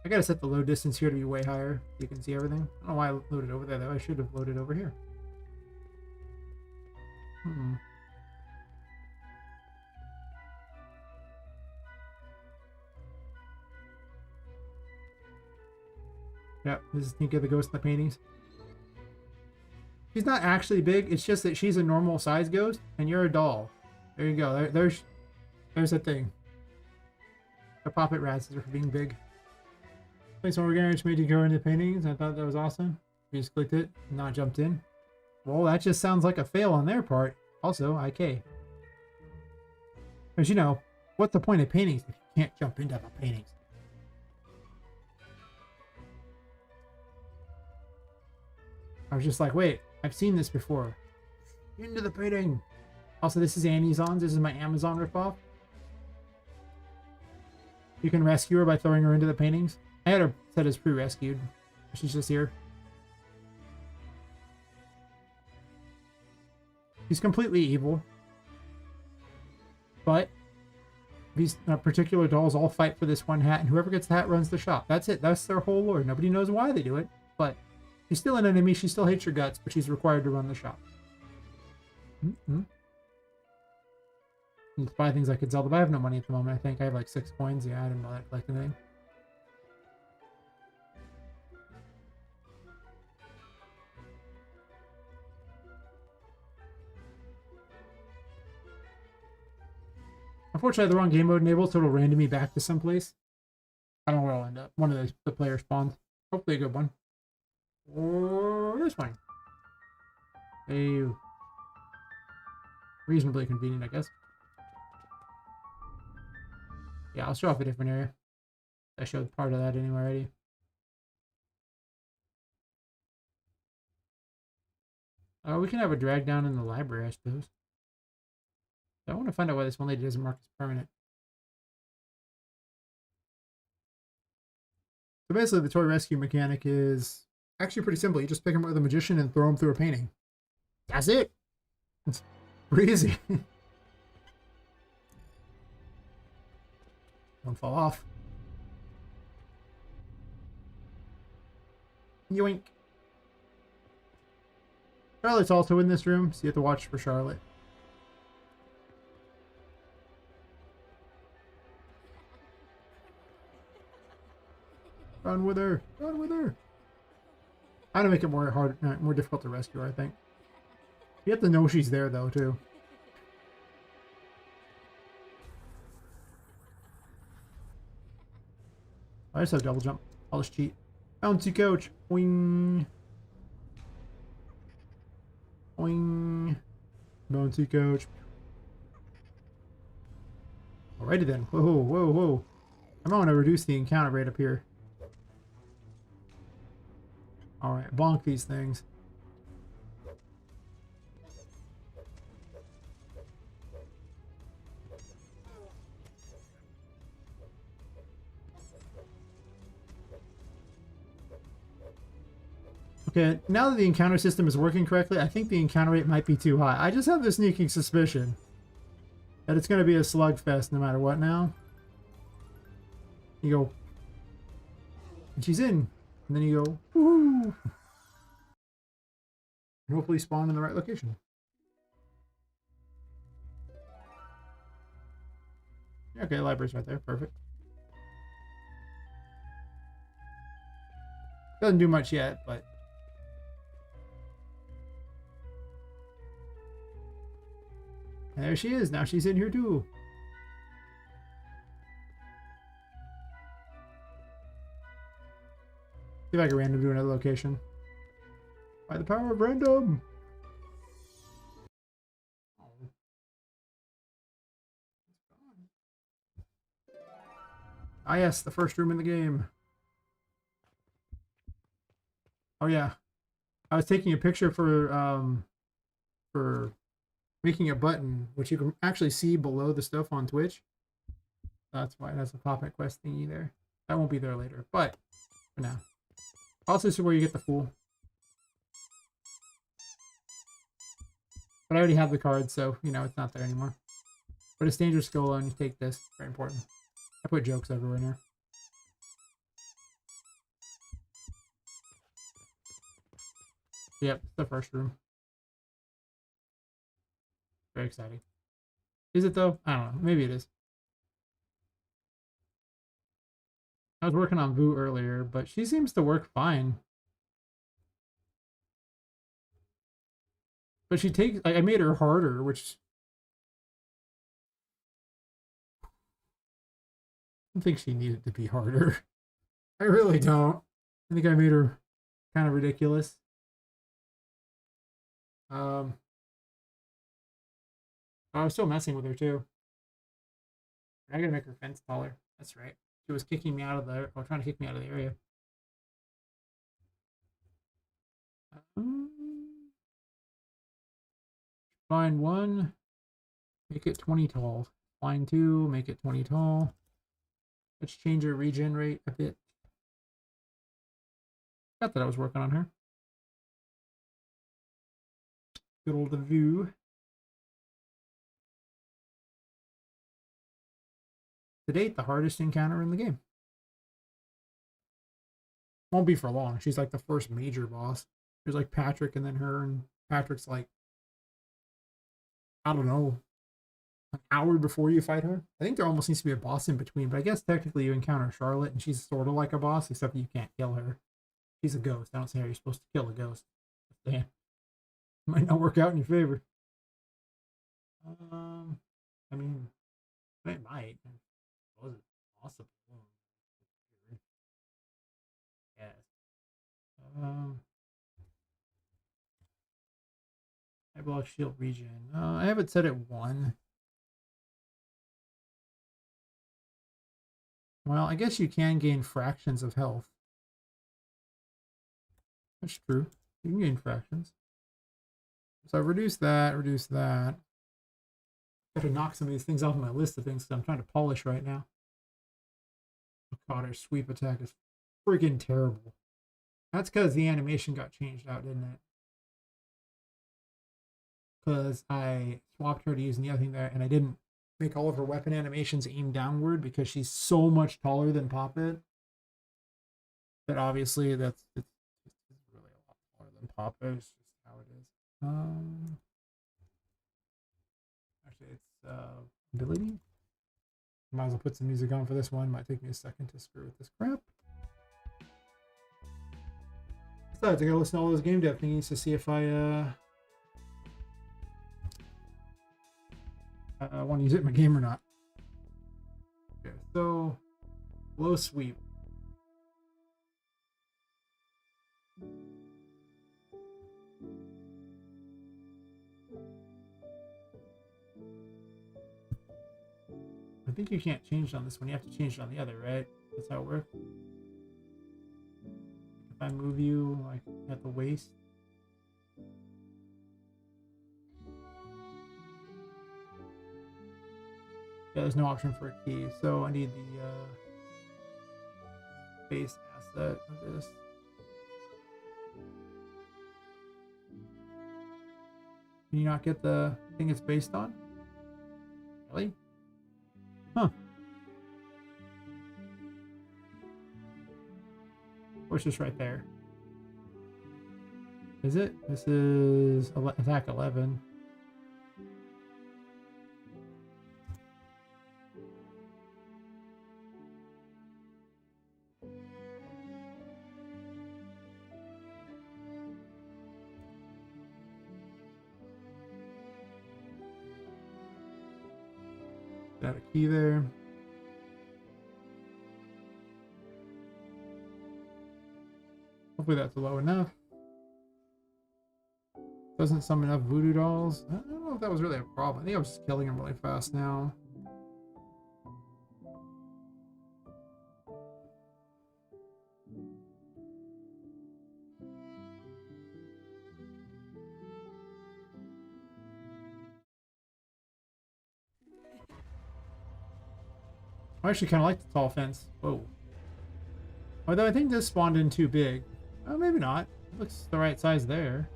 I gotta set the load distance here to be way higher so you can see everything. I don't know why I loaded over there though. I should have loaded over here. Yeah, this is Tinka the ghost in the paintings. She's not actually big, it's just that she's a normal size ghost and you're a doll. There you go. There's a thing. The Poppet rats are for being big. Place over garage made you go into paintings. I thought that was awesome. You just clicked it, not jumped in. Well, that just sounds like a fail on their part. Also, IK. Because, you know, what's the point of paintings if you can't jump into the paintings? I was just like, wait, I've seen this before. Into the painting. Also, this is Annie's on. This is my Amazon ripoff. You can rescue her by throwing her into the paintings. I had her set as pre-rescued. She's just here. He's completely evil. But these particular dolls all fight for this one hat, and whoever gets the hat runs the shop. That's it. That's their whole lore. Nobody knows why they do it, but she's still an enemy. She still hates your guts, but she's required to run the shop. Mm-hmm. And buy things I could sell, but I have no money at the moment. I think I have like 6 coins. Yeah, I didn't know that collect anything. Unfortunately, I have the wrong game mode enabled, so it'll random me back to someplace. I don't know where I'll end up. One of the player spawns. Hopefully a good one. Or this one. A reasonably convenient, I guess. Yeah, I'll show off a different area. I showed part of that anyway already. We can have a drag down in the library, I suppose. I want to find out why this one lady doesn't mark as permanent. So basically, the toy rescue mechanic is actually pretty simple. You just pick them up with a magician and throw them through a painting. That's it. It's pretty easy. Don't fall off. Yoink. Charlotte's also in this room, so you have to watch for Charlotte. Run with her! Run with her! I want to make it more difficult to rescue her, I think. You have to know she's there, though, too. I just have double jump. I'll just cheat. Bouncy coach! Boing! Boing! Bouncy coach. Alrighty then. Whoa, whoa, whoa. I might want to reduce the encounter rate up here. Alright, bonk these things. Okay, now that the encounter system is working correctly, I think the encounter rate might be too high. I just have the sneaking suspicion that it's going to be a slugfest no matter what now. You go, and she's in, and then you go, woohoo! And hopefully spawn in the right location. Okay, the library's right there. Perfect. Doesn't do much yet, but... And there she is. Now she's in here too. See if I can random do another location. By the power of random! Ah yes, the first room in the game. Oh yeah. I was taking a picture for making a button, which you can actually see below the stuff on Twitch. That's why that's a Poppet Quest thingy there. That won't be there later, but for now. Also, this is where you get the Fool. But I already have the card, so, you know, it's not there anymore. But it's dangerous to go alone. You take this. Very important. I put jokes everywhere in here. Yep, the first room. Very exciting. Is it, though? I don't know. Maybe it is. I was working on Vu earlier, but she seems to work fine. But she takes... I made her harder, which... I don't think she needed to be harder. I really don't. I think I made her kind of ridiculous. I was still messing with her, too. I gotta make her fence taller. That's right. She was kicking me out of the... or trying to kick me out of the area. Line 1, make it 20 tall. Line 2, make it 20 tall. Let's change her regen rate a bit. Forgot that I was working on her. Good old view. To date, the hardest encounter in the game. Won't be for long. She's like the first major boss. There's like Patrick and then her, and Patrick's like, I don't know, an hour before you fight her. I think there almost needs to be a boss in between, but I guess technically you encounter Charlotte and she's sort of like a boss, except you can't kill her. She's a ghost. I don't see how you're supposed to kill a ghost. Damn. Might not work out in your favor. I mean, it might. Was it possible? Yes. I block shield regen. I have it set at 1. Well, I guess you can gain fractions of health. That's true. You can gain fractions. So I reduce that, reduce that. Got to knock some of these things off my list of things because I'm trying to polish right now. Oh god, her sweep attack is freaking terrible. That's because the animation got changed out, didn't it? Because I swapped her to using the other thing there, and I didn't make all of her weapon animations aim downward because she's so much taller than Poppet. That obviously it's really a lot taller than Poppet. It's just how it is. Actually, it's ability. Might as well put some music on for this one. Might take me a second to screw with this crap. Besides, I gotta listen to all those game dev thingies to see if I want to use it in my game or not. Okay, so low sweep. I think you can't change it on this one. You have to change it on the other, right? That's how it works. If I move you like at the waist. Yeah, there's no option for a key, so I need the base asset of this. Can you not get the thing it's based on? Really? Huh. Where's this right there? Is it? This is attack 11. Got a key there. Hopefully that's low enough. Doesn't summon enough voodoo dolls. I don't know if that was really a problem. I think I was just killing them really fast now. I actually kind of like the tall fence. Whoa. Although I think this spawned in too big. Oh, maybe not. It looks the right size there.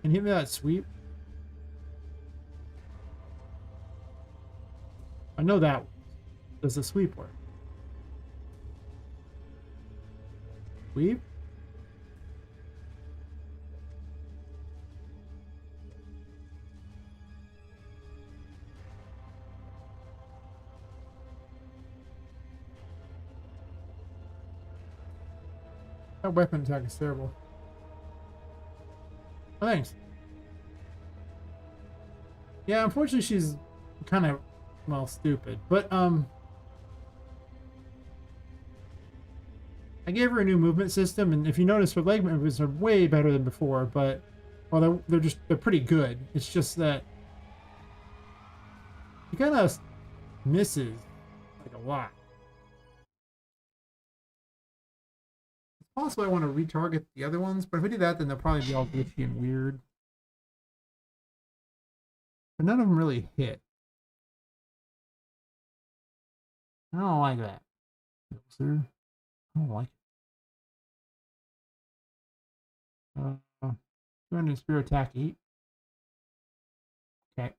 Can you hit me that sweep? I know that. Does the sweep work? Sweep? That weapon attack is terrible. Oh, thanks. Yeah, unfortunately she's kind of, well, stupid. But, I gave her a new movement system, and if you notice, her leg movements are way better than before, but, well, they're pretty good. It's just that she kind of misses, like, a lot. possible I want to retarget the other ones, but if I do that, then they'll probably be all glitchy and weird. But none of them really hit. I don't like that. Sir, I don't like it. 200 spear attack 8. Okay.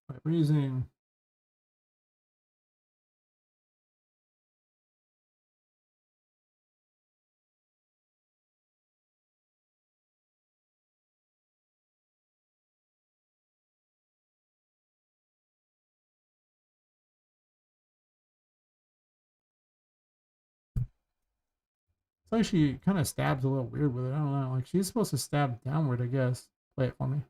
Right, we're using. It's like she kind of stabs a little weird with it. I don't know. Like she's supposed to stab downward, I guess. Play it for me.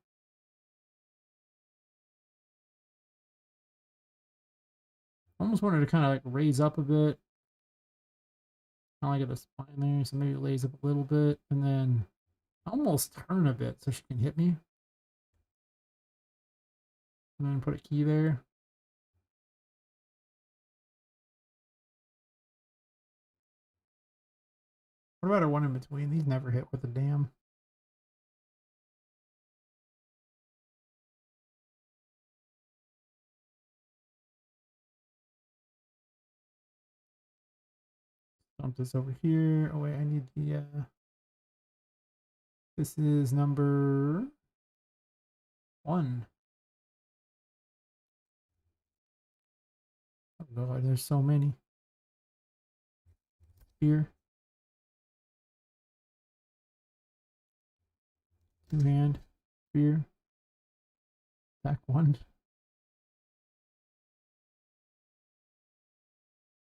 Almost wanted to kind of like raise up a bit. Kind of like at the spine there, so maybe it lays up a little bit, and then almost turn a bit so she can hit me. And then put a key there. What about a one in between? These never hit with a damn. Dump this over here. Oh wait, I need the this is number 1. Oh god, there's so many. Here. 2-hand. Spear. Attack 1.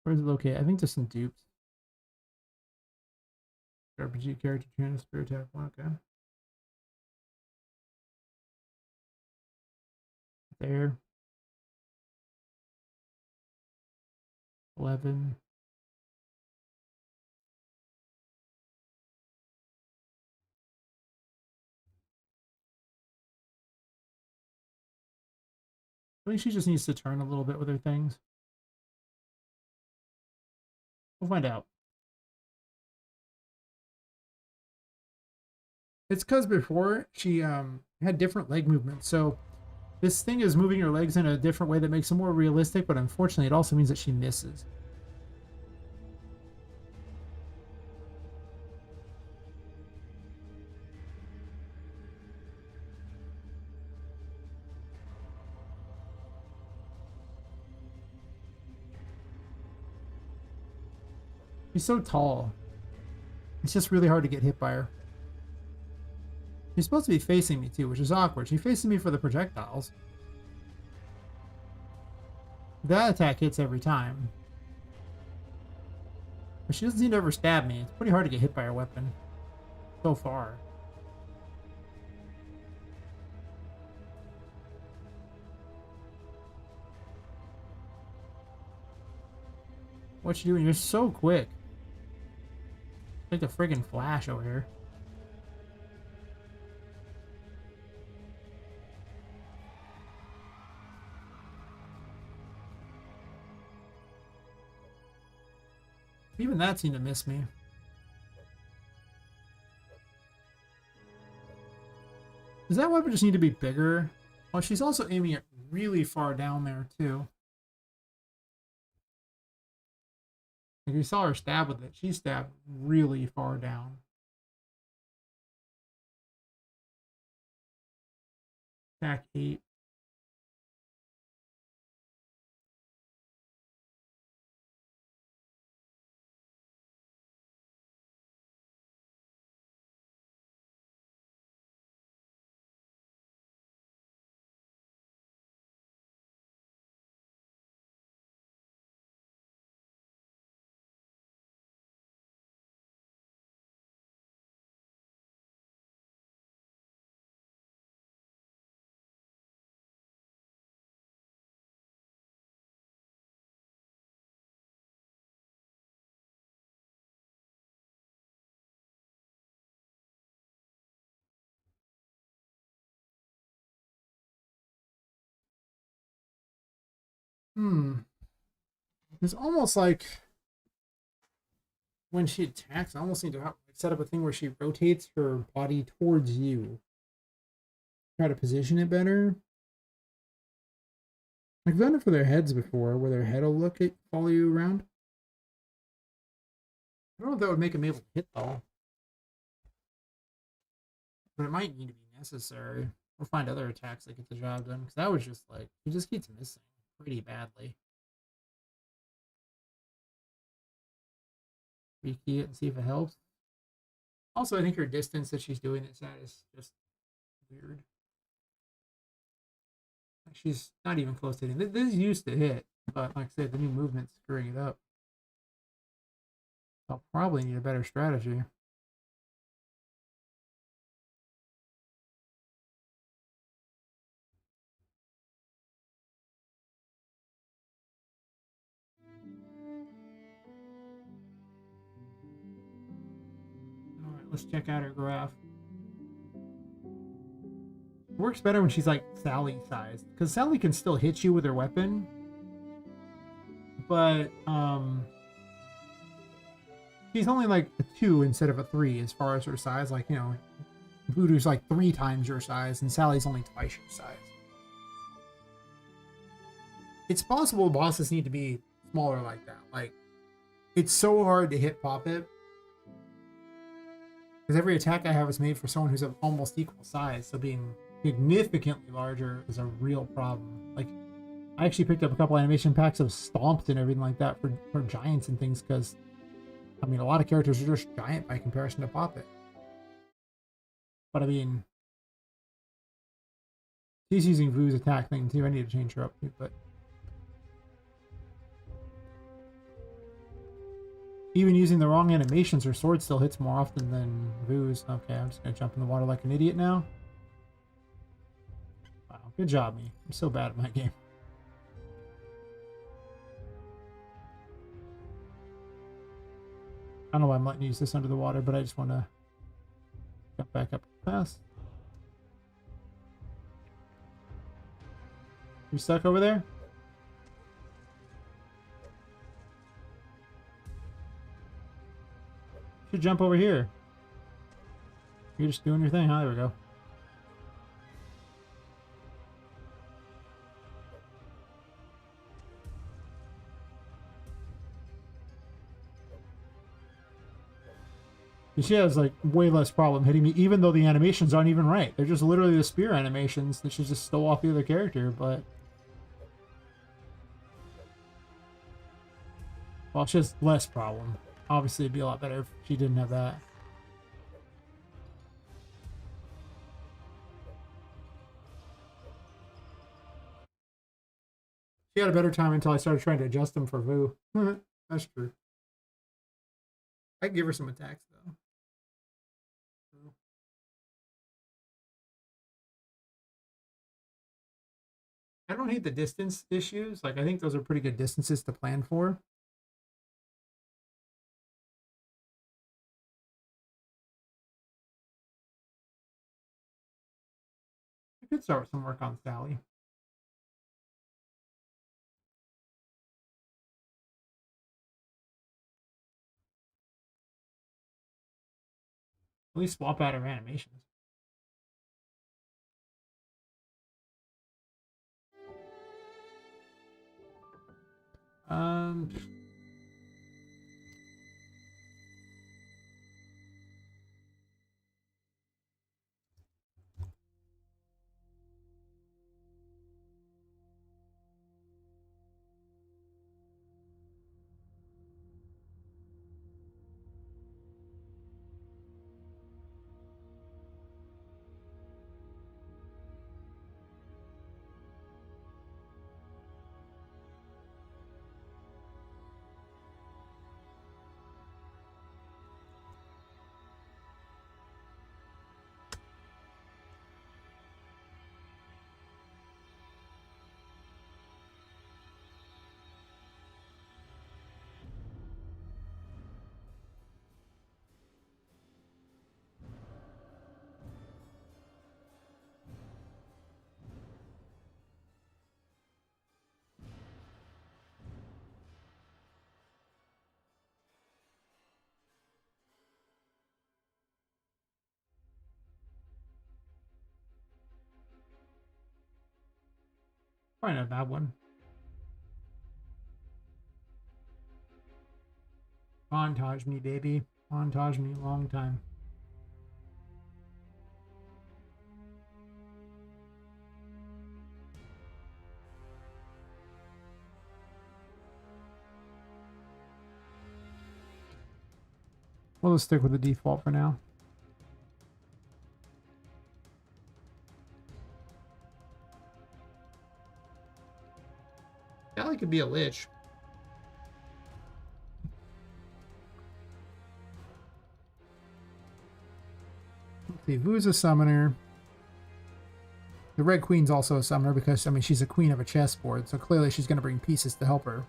Where's it located? I think there's some dupes. RPG character channel spear attack 1, okay. There. 11. I think she just needs to turn a little bit with her things. We'll find out. It's because before she had different leg movements, so this thing is moving her legs in a different way that makes it more realistic, but unfortunately it also means that she misses. She's so tall. It's just really hard to get hit by her. She's supposed to be facing me too, which is awkward. She faces me for the projectiles. That attack hits every time. But she doesn't seem to ever stab me. It's pretty hard to get hit by her weapon. So far. What you doing? You're so quick. Like the friggin' Flash over here. Even that seemed to miss me. Does that weapon just need to be bigger? Well, she's also aiming it really far down there, too. Like you saw her stab with it. She stabbed really far down. Attack 8. It's almost like when she attacks, I almost need to set up a thing where she rotates her body towards you. Try to position it better. I've done it for their heads before, where their head will follow you around. I don't know if that would make them able to hit though, but it might need to be necessary. Or find other attacks that get the job done. Because that was just like he just keeps missing pretty badly. Rekey it and see if it helps. Also, I think her distance that she's doing this at is just weird. She's not even close to hitting. This used to hit, but like I said, the new movement's screwing it up. I'll probably need a better strategy. Alright, let's check out her graph. It works better when she's like Sally sized. Because Sally can still hit you with her weapon. But she's only like a 2 instead of a 3 as far as her size. Like, you know, Voodoo's like 3 times your size, and Sally's only twice your size. It's possible bosses need to be smaller like that. Like, it's so hard to hit Poppet. Because every attack I have is made for someone who's of almost equal size, so being significantly larger is a real problem. Like, I actually picked up a couple animation packs of Stomped and everything like that for giants and things, because, I mean, a lot of characters are just giant by comparison to Poppet. But, I mean, she's using Vu's attack thing, too. I need to change her up, too, but... Even using the wrong animations, her sword still hits more often than Vu's. Okay, I'm just gonna jump in the water like an idiot now. Wow, good job, me. I'm so bad at my game. I don't know why I'm letting you use this under the water, but I just want to jump back up fast. You stuck over there? You should jump over here. You're just doing your thing, huh? There we go. She has like way less problem hitting me, even though the animations aren't even right. They're just literally the spear animations that she just stole off the other character, but... Well, she has less problem. Obviously, it'd be a lot better if she didn't have that. She had a better time until I started trying to adjust them for Vu. That's true. I can give her some attacks, though. I don't hate the distance issues. Like, I think those are pretty good distances to plan for. I could start some work on Sally. At least swap out her animations. Um, Probably not a bad one. Montage me, baby. Montage me a long time. We'll just stick with the default for now. Callie could be a lich. Let's see, Vu's a summoner. The Red Queen's also a summoner because, I mean, she's a queen of a chessboard, so clearly she's going to bring pieces to help her.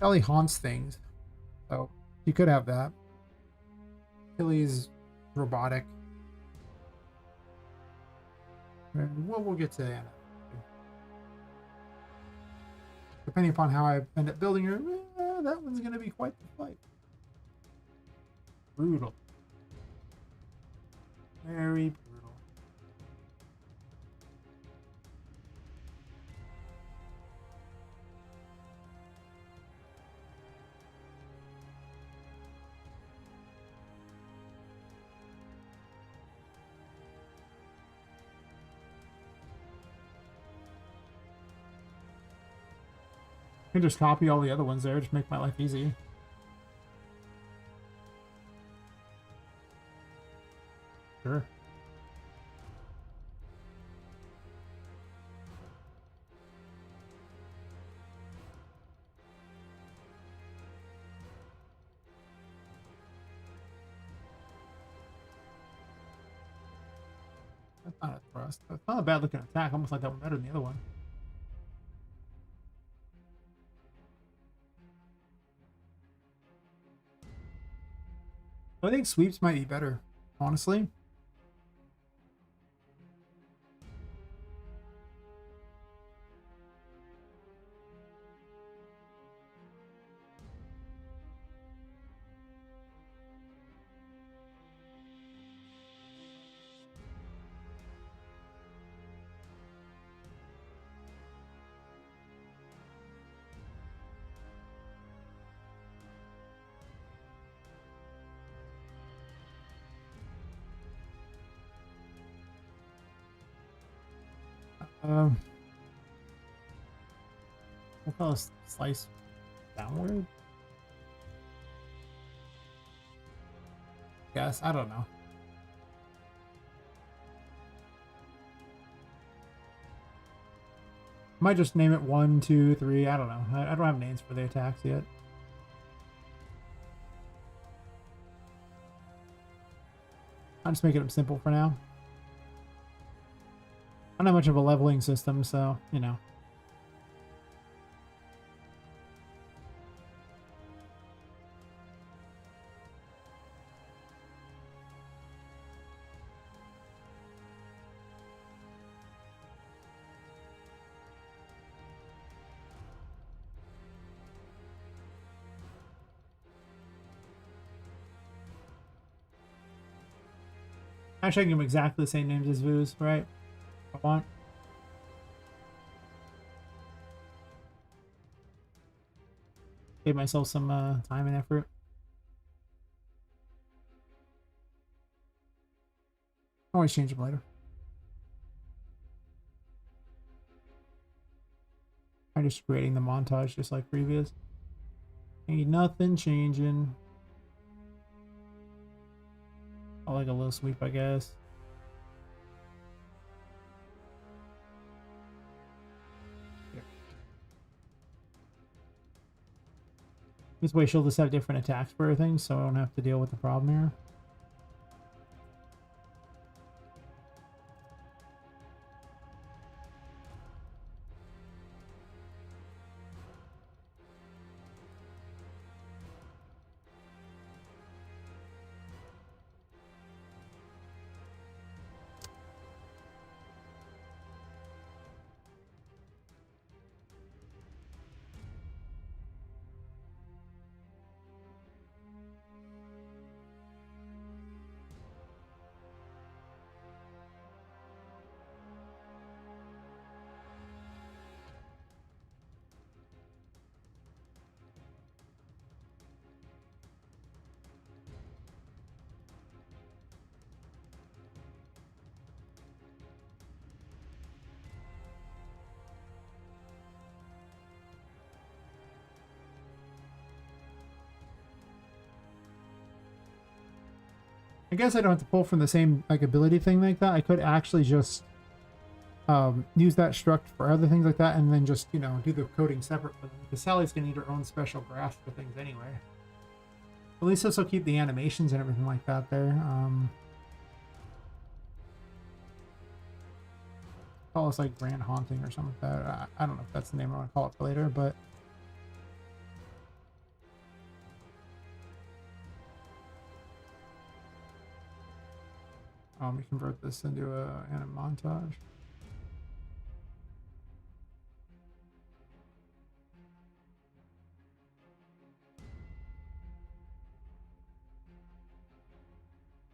Callie haunts things, so you could have that. Achilles, robotic. Well, we'll get to Anna. Depending upon how I end up building her, that one's going to be quite the fight. Brutal. Very brutal. I can just copy all the other ones there, just make my life easy. Sure. That's not a thrust. That's not a bad looking attack, almost like that one better than the other one. I think sweeps might be better, honestly. We'll call this slice downward. Guess, I don't know. Might just name it 1, 2, 3. I don't know. I don't have names for the attacks yet. I'm just making them simple for now. I don't have much of a leveling system, so, you know. Actually, I can give them exactly the same names as Vu's, right? If I want. Gave myself some time and effort. Always change them later. I'm just creating the montage just like previous. Ain't nothing changing. I like a little sweep, I guess. Here. This way she'll just have different attacks for everything, so I don't have to deal with the problem here. I guess I don't have to pull from the same like ability thing like that. I could actually just use that struct for other things like that, and then just do the coding separate for them. Because Sally's gonna need her own special grasp for things anyway. At least this will keep the animations and everything like that there. Call us like Grand Haunting or something like that. I don't know if that's the name I want to call it for later, but we convert this into a anim montage.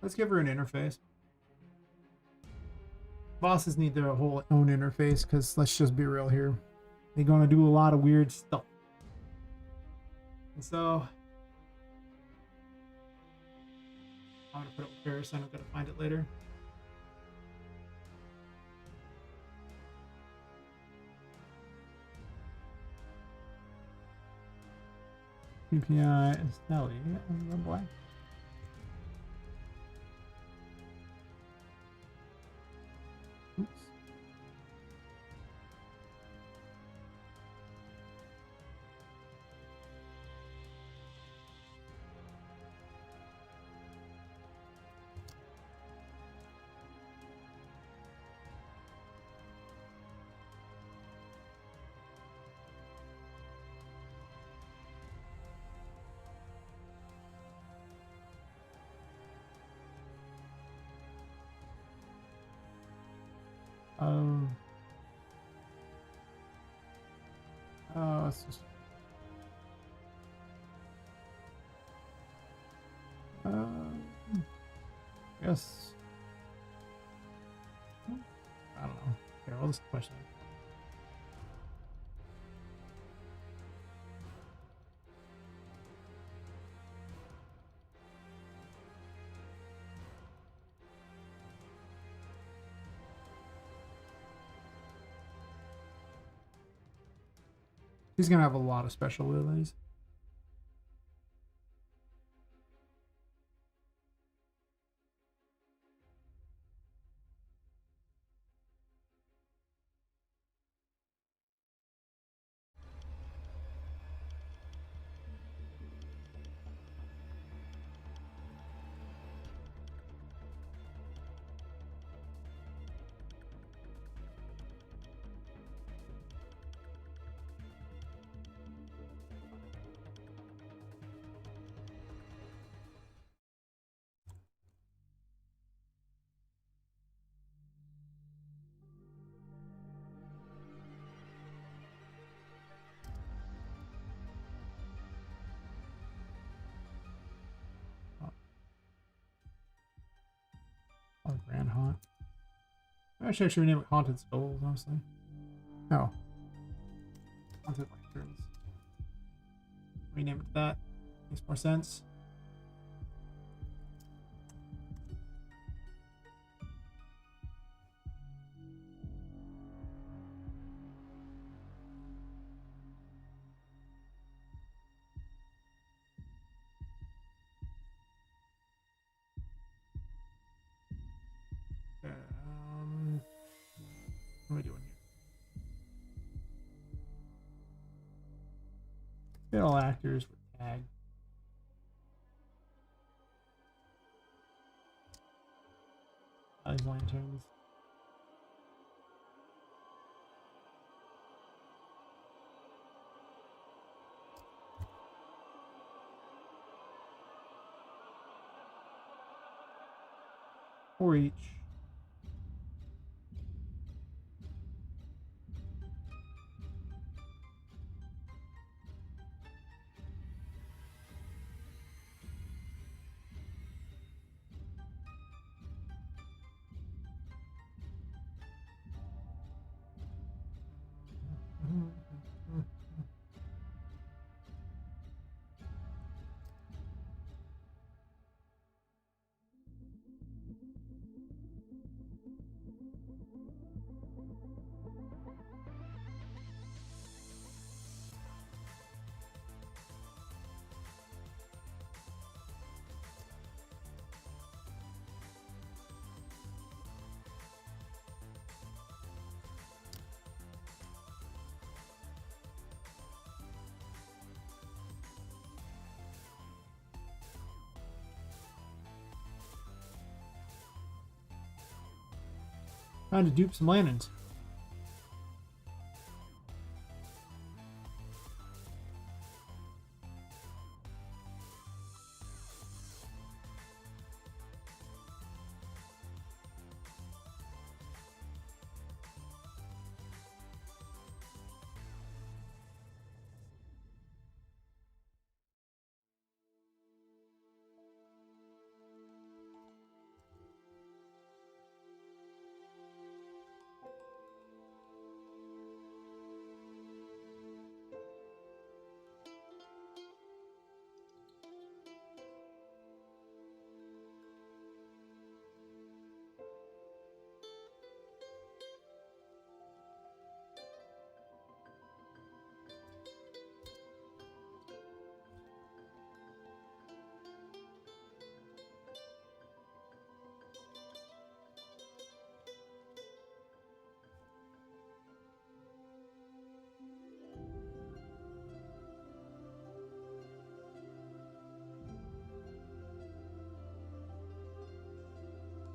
Let's give her an interface. Bosses need their whole own interface because let's just be real here. They're going to do a lot of weird stuff. And so I'm going to put it with Paris. I'm going to find it later. PPI is Sally. Oh boy. Oops. It's just yes. I don't know. Here, I'll just question He's gonna have a lot of special abilities. Oh, Grand Haunt. Actually, I should rename it Haunted Skulls, honestly. No. Haunted Lanterns. Rename it that. Makes more sense. What am I doing here? Get all actors with tag. These lanterns. For each. Trying to dupe some lanterns.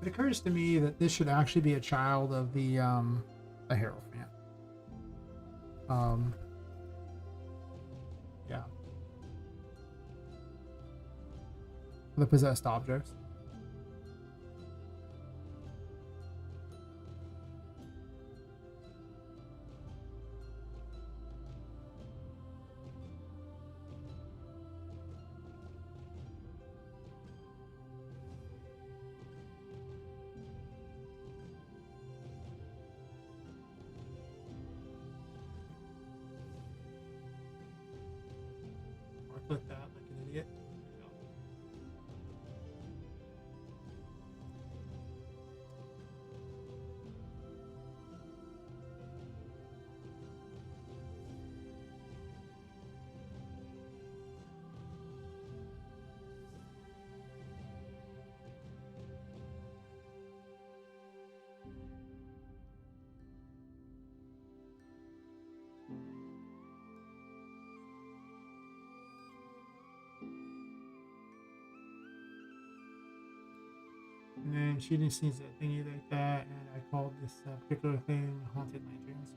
It occurs to me that this should actually be a child of the Hierophant. Yeah. The possessed objects. Click that like an idiot. And then she just needs a thingy like that, and I called this particular thing Haunted Lanterns.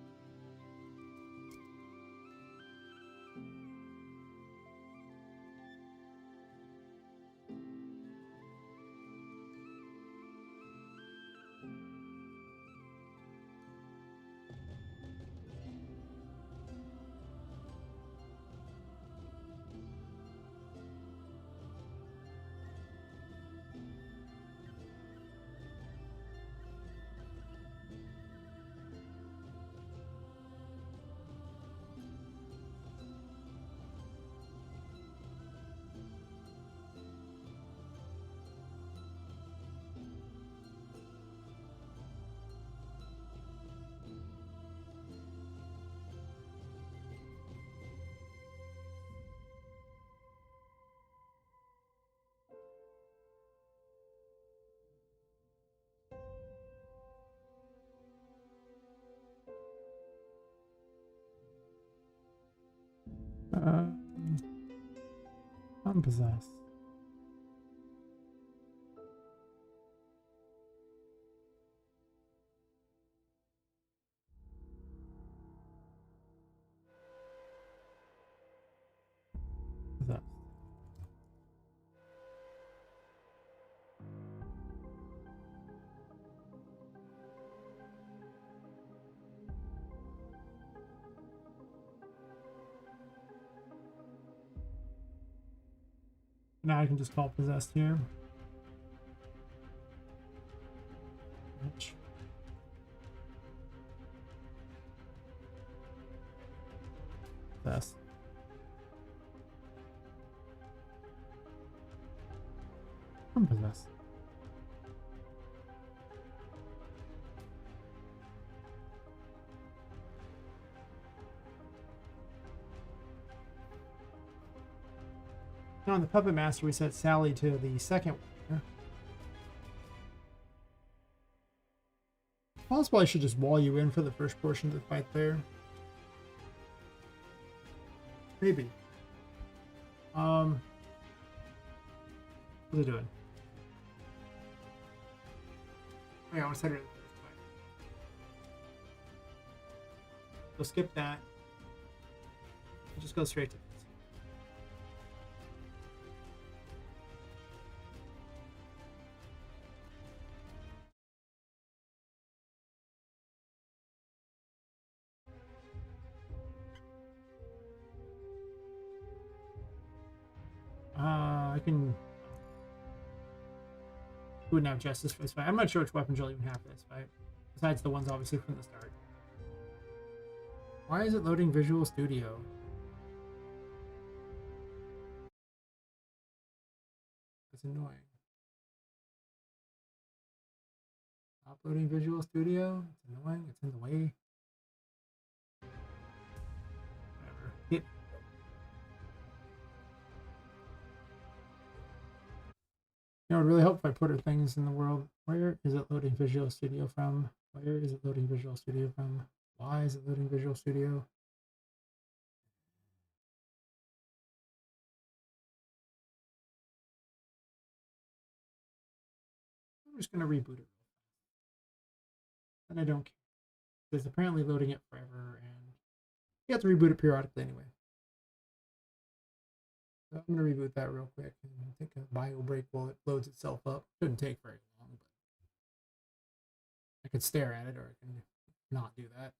I'm possessed. Possessed. Now I can just call possessed here. Which possessed. I'm possessed. Now on the Puppet Master, we set Sally to the second one. Possible I should just wall you in for the first portion of the fight there. Maybe. What's it doing? Oh, yeah, I want to set her in the first fight. So skip that. Just go straight to this. I can wouldn't have justice for this fight. I'm not sure which weapons you'll even have for this fight, besides the ones obviously from the start. Why is it loading Visual Studio? It's annoying. Uploading Visual Studio. It's annoying. It's in the way. Whatever. Hit. You know, it would really help if I put her things in the world. Where is it loading Visual Studio from? Where is it loading Visual Studio from? Why is it loading Visual Studio? I'm just going to reboot it. And I don't care. It's apparently loading it forever, and you have to reboot it periodically anyway. So I'm going to reboot that real quick and take a bio break while it loads itself up. Shouldn't take very long, but I could stare at it or I can not do that.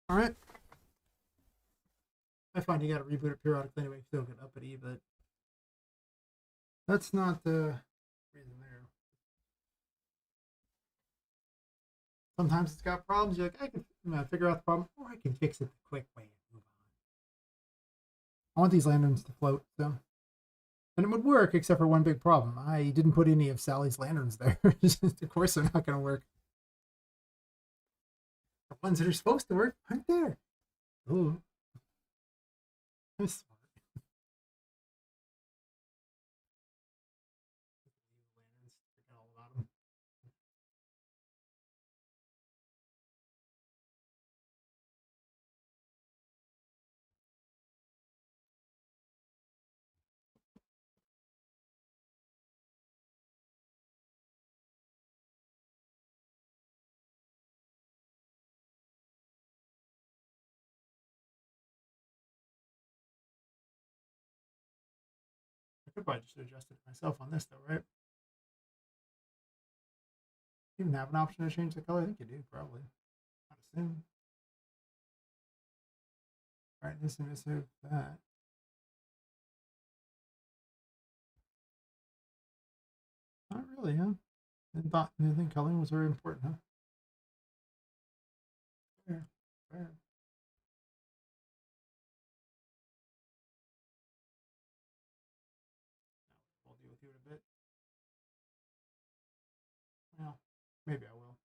All right. I find you got to reboot it periodically anyway. Still get uppity, but that's not the reason there. Sometimes it's got problems. You're like, I can figure out the problem, or I can fix it the quick way and move on. I want these lanterns to float, so. And it would work, except for one big problem. I didn't put any of Sally's lanterns there. Of course, they're not going to work. The ones that are supposed to work aren't there. Ooh. I'm smart. Lanterns, forget all about them. I probably just adjusted it myself on this though, right? You even have an option to change the color? I think you do, probably. I'd assume. Brightness, emissive, that. Not really, huh? Didn't think coloring was very important, huh? Fair, fair. I'll deal with you in a bit. Well, maybe I will.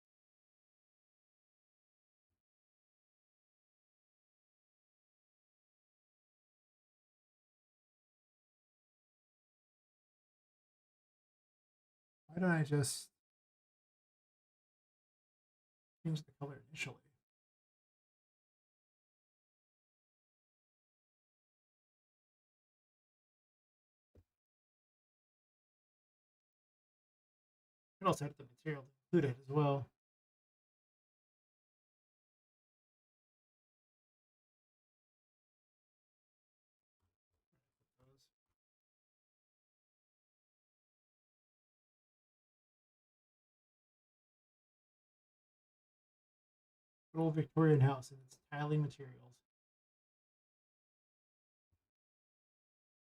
Why don't I just change the color initially? I could also edit the material to include it as well. Good old Victorian house and its tiling materials.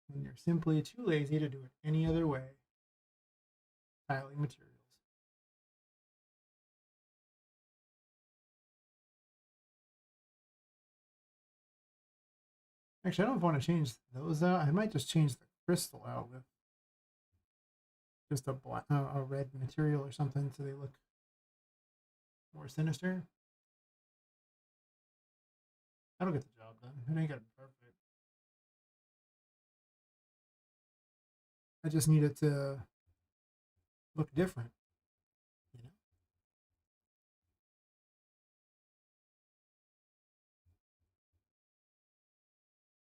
When you're simply too lazy to do it any other way. Tiling materials. Actually, I don't want to change those out. I might just change the crystal out with just a black, a red material or something, so they look more sinister. That'll get the job done. It ain't gonna be perfect. I just need it to look different, you know.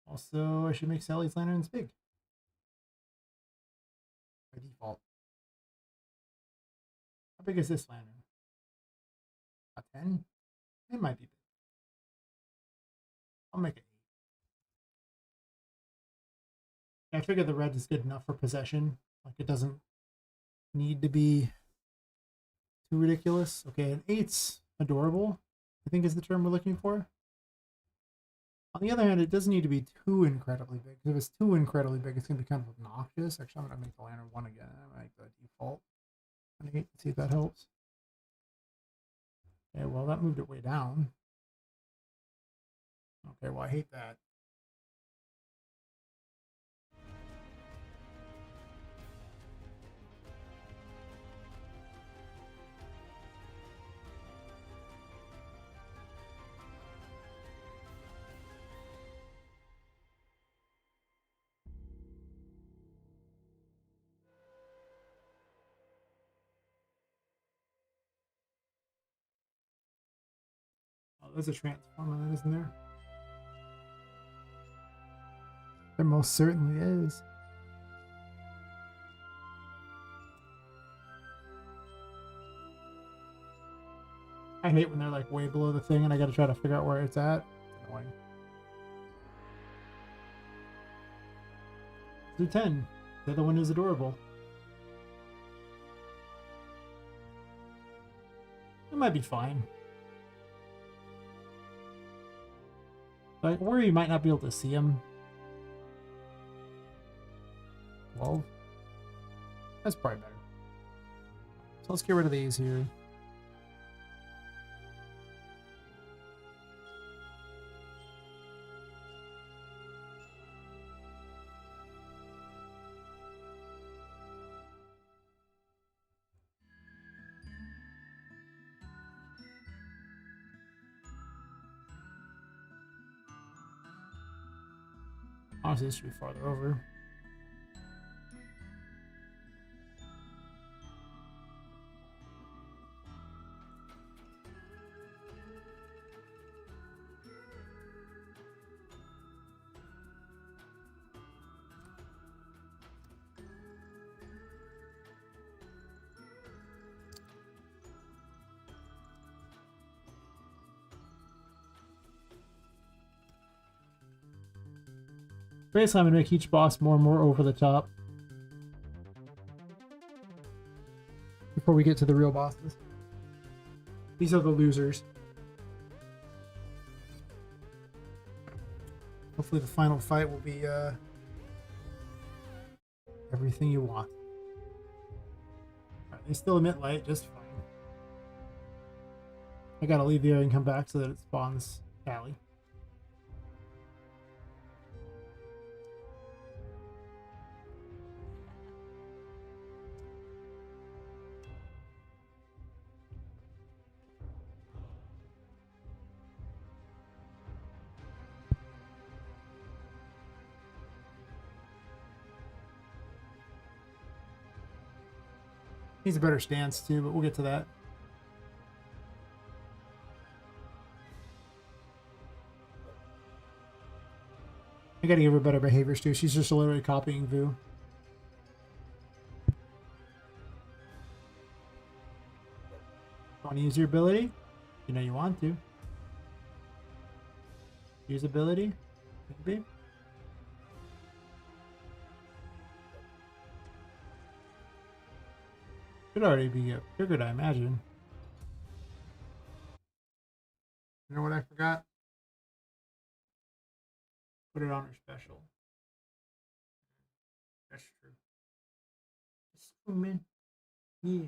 Also, I should make Sally's lanterns big by default. How big is this lantern? A 10? It might be big. I'll make it 8. I figure the red is good enough for possession. Like, it doesn't need to be too ridiculous. Okay, an 8's adorable, I think is the term we're looking for. On the other hand, it doesn't need to be too incredibly big. If it's too incredibly big, it's going to be kind of obnoxious. Actually, I'm going to make the lantern 1 again. I'm going to make the default an 8. See if that helps. Okay, well, that moved it way down. Okay, well, I hate that. Oh, there's a transformer that isn't there. There most certainly is. I hate when they're like way below the thing and I gotta try to figure out where it's at. It's annoying. Do 10. The other one is adorable. It might be fine. But I worry you might not be able to see him. 12. That's probably better. So let's get rid of these here. Honestly, this should be farther over. Basically, I'm going to make each boss more and more over the top. before we get to the real bosses. These are the losers. Hopefully the final fight will be everything you want. Alright, they still emit light just fine. I gotta leave the area and come back so that it spawns Callie. Needs a better stance too, but we'll get to that. I gotta give her better behaviors too. She's just literally copying Vu. Want to use your ability? You know you want to. Use ability? Maybe. Should already be triggered, I imagine. You know what I forgot? Put it on her special. That's true. It's true, man. Yeah.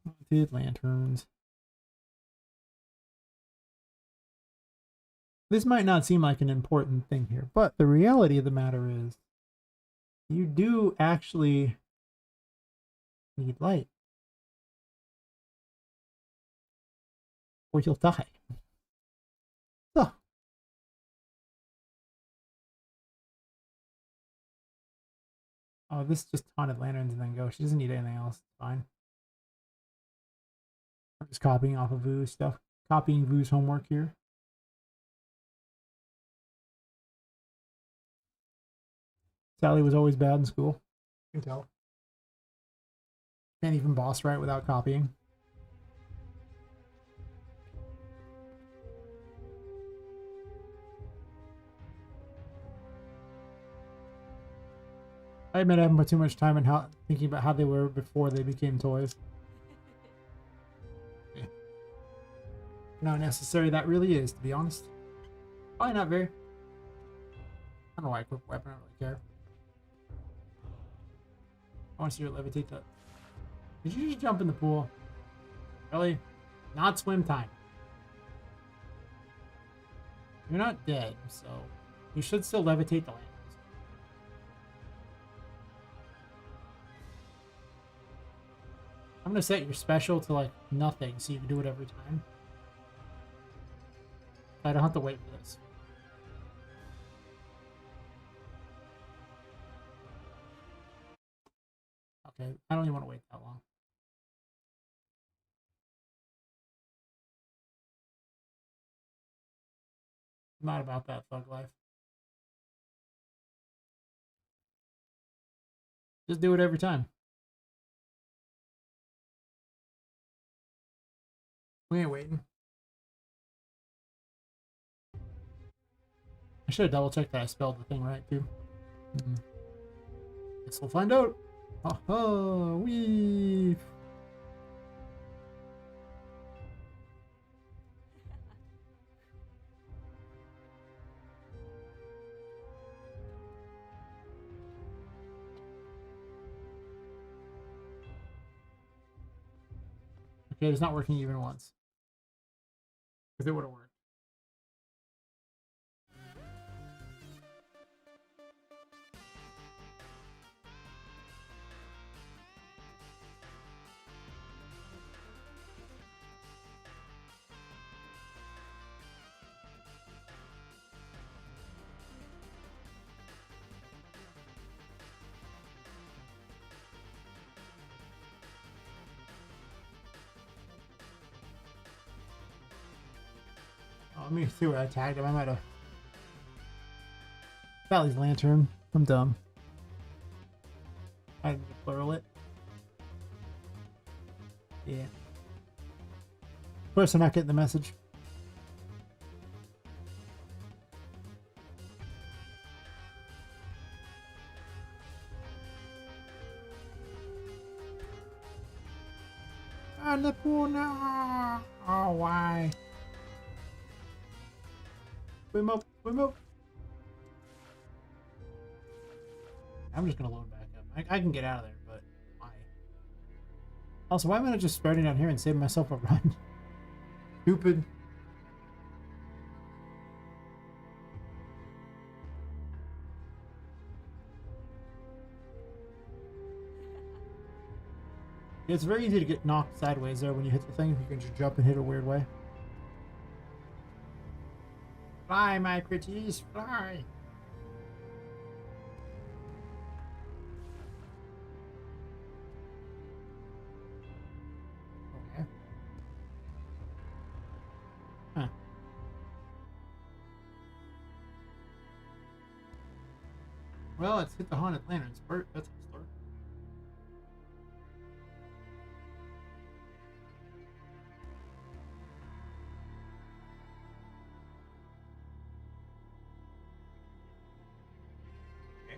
Haunted lanterns. This might not seem like an important thing here, but the reality of the matter is you do actually need light, or you'll die. Oh. Oh, this just haunted lanterns and then go. She doesn't need anything else. It's fine. I'm just copying off of Vu's stuff. Copying Vu's homework here. Sally was always bad in school. You can tell. Can't even boss right without copying. I admit I haven't put too much time in thinking about how they were before they became toys. Yeah. How necessary that really is, to be honest. Probably not very. I don't know why I equip a weapon, I don't really care. I want to see her levitate that. Did you just jump in the pool? Really? Not swim time. You're not dead, so you should still levitate the lanterns. I'm gonna set your special to like nothing so you can do it every time. I don't have to wait for this. Okay, I don't even want to wait that long. I'm not about that thug life. Just do it every time. We ain't waiting. I should have double checked that I spelled the thing right too. Guess we'll find out. Oh, wee. Okay, it's not working even once. If it would have worked. Oh, let me see where I tagged him. I might have. Valley's lantern. I'm dumb. I didn't plural it. Yeah. Of course, I'm not getting the message. On the pool now. Oh, why? Swim up, swim up. I'm just gonna load back up. I can get out of there, but why? Also, why am I not just starting down here and saving myself a run? Stupid. It's very easy to get knocked sideways there when you hit the thing. You can just jump and hit a weird way. Fly, my pretties, fly. Okay. Huh. Well, let's hit the haunted lanterns part. That's a start. Okay.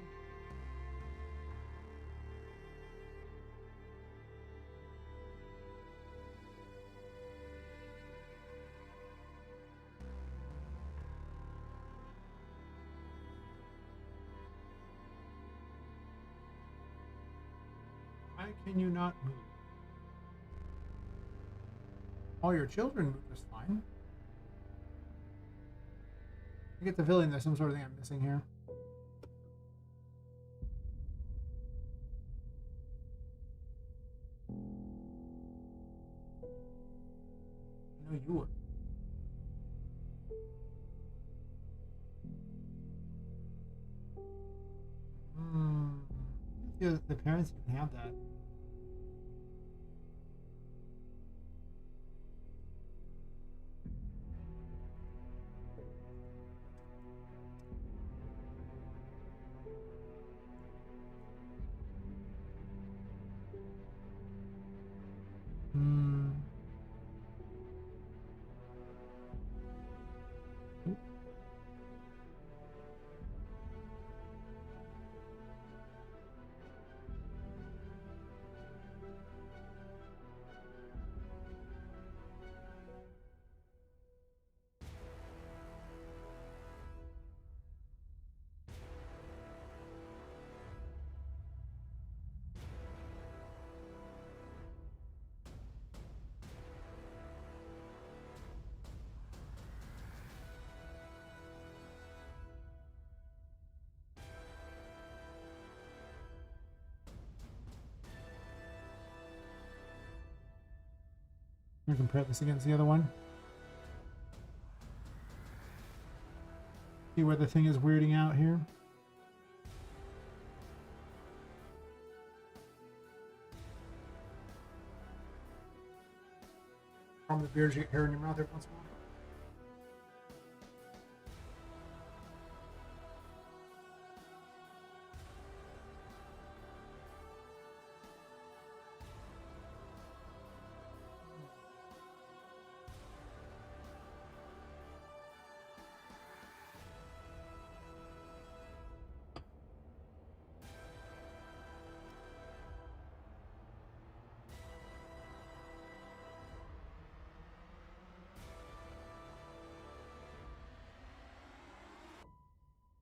Why can you not move? All your children move just fine. I get the feeling there's some sort of thing I'm missing here. I know you would. Hmm. The parents can have that. Hmm. We compare this against the other one. See where the thing is weirding out here. From the beers, you get hair in your mouth every once in a while.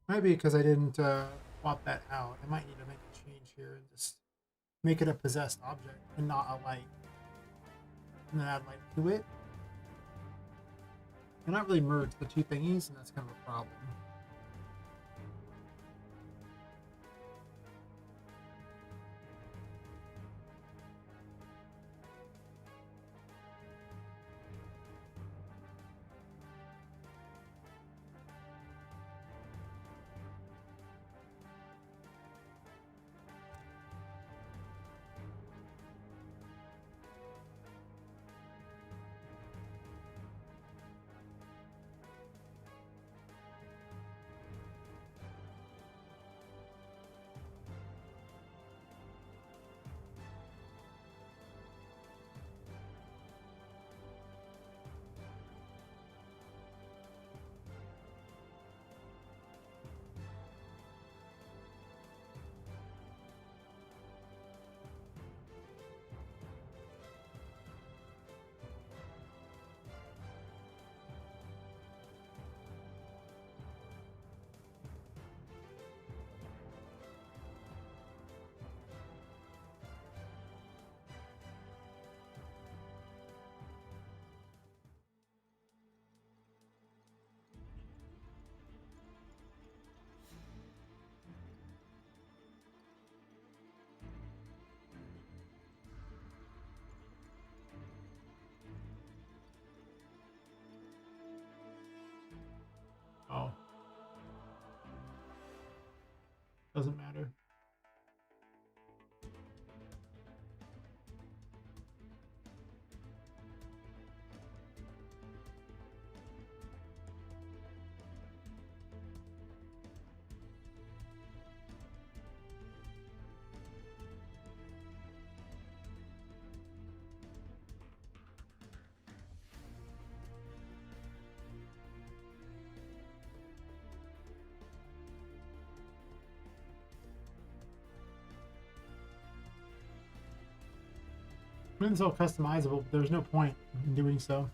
Maybe because I didn't swap that out. I might need to make a change here and just make it a possessed object and not a light. And then add light to it. And not really merge the two thingies, and that's kind of a problem. Doesn't matter. I mean, it's all customizable, but there's no point in doing so.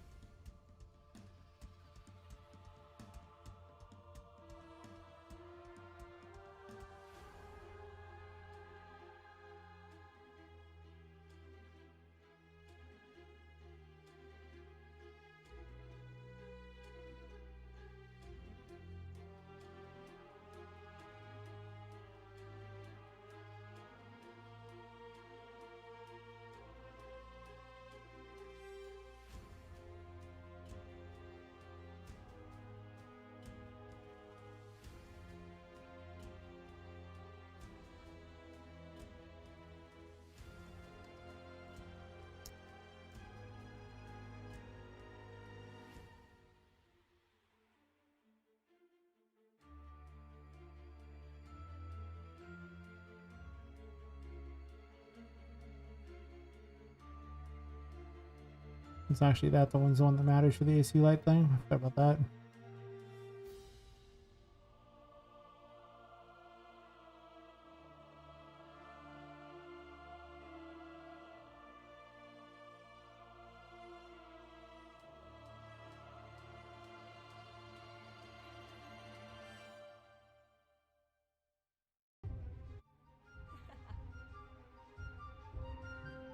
It's actually the one's the one that matters for the AC light thing. I forgot about that.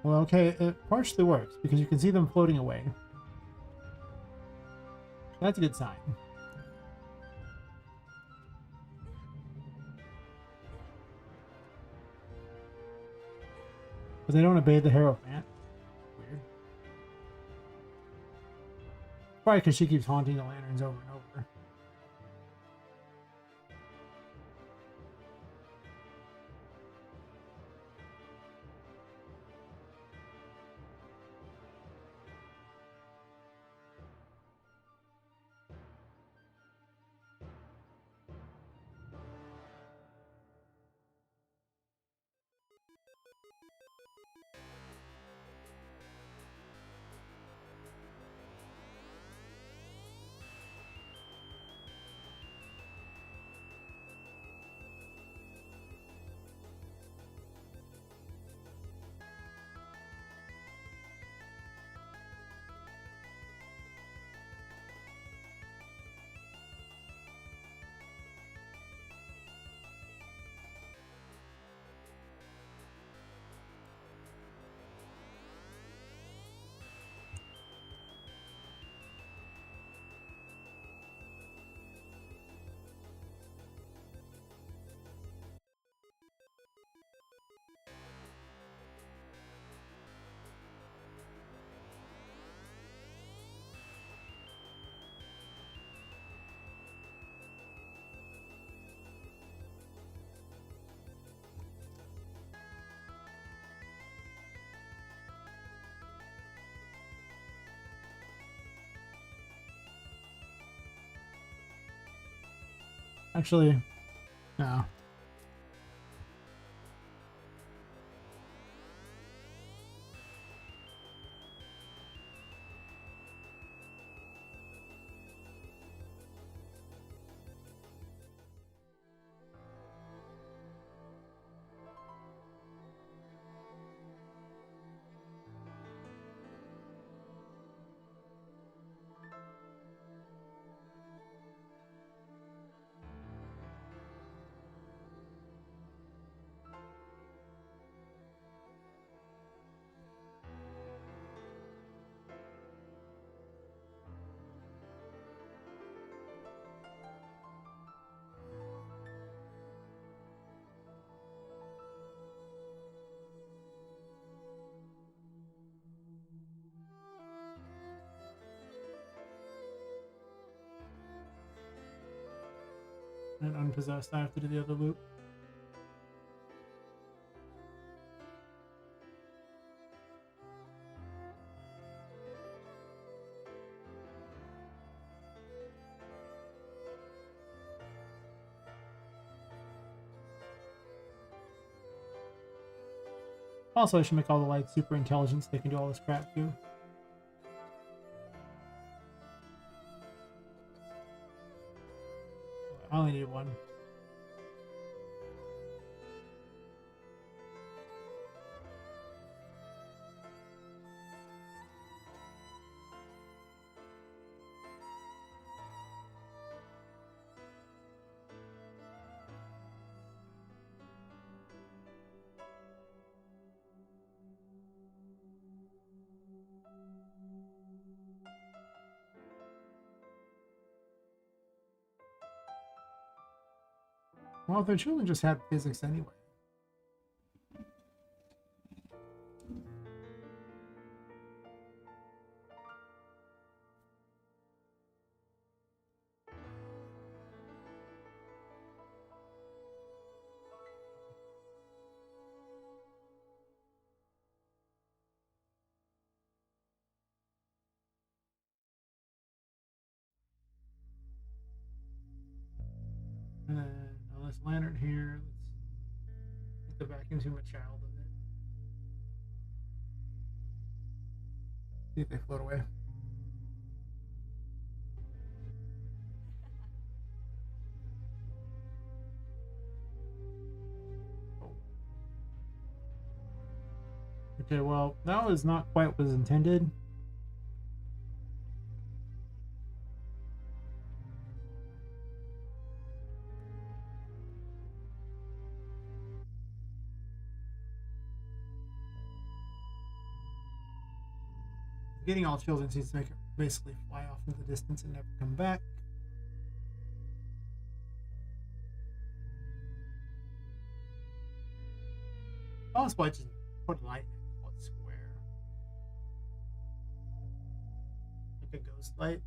Well, okay, it partially works because you can see them floating away. That's a good sign. But they don't obey the Hierophant. Weird. Probably because she keeps haunting the lanterns over and over. Actually, no. And unpossessed, I have to do the other loop. Also, I should make all the lights super intelligent so they can do all this crap too. I only need one. Well, their children just had physics anyway. And then on this lantern here, let's get the vacuum to a child of it. See if they float away. Oh. Okay, well, that was not quite what was intended. Getting all children seems to make it basically fly off into the distance and never come back. Also, I just put a light in one square. Like a ghost light.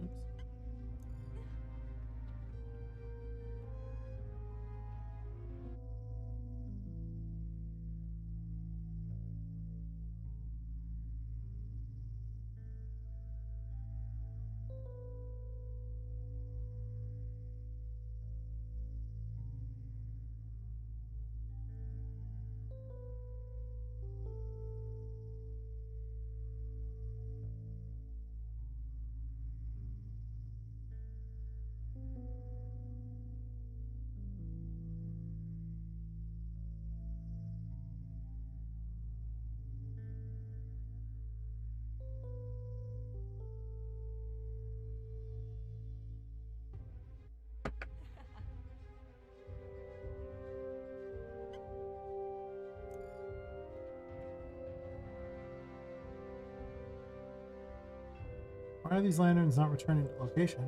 Oops. Why are these lanterns not returning to location?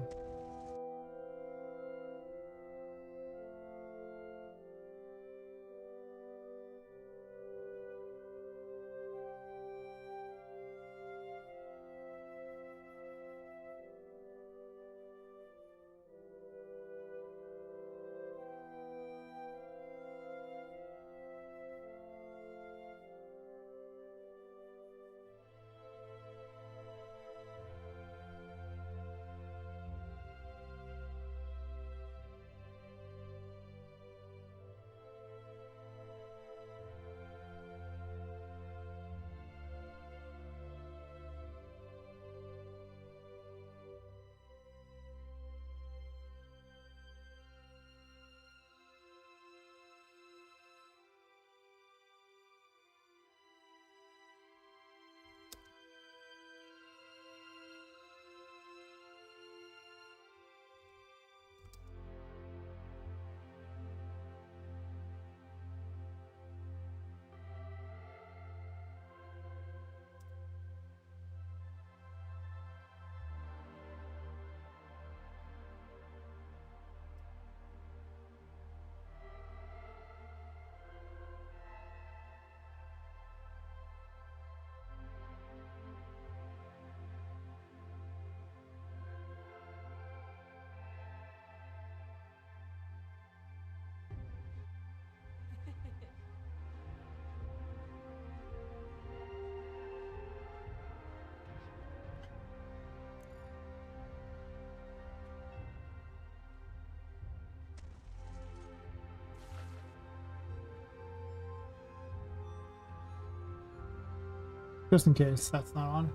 Just in case that's not on.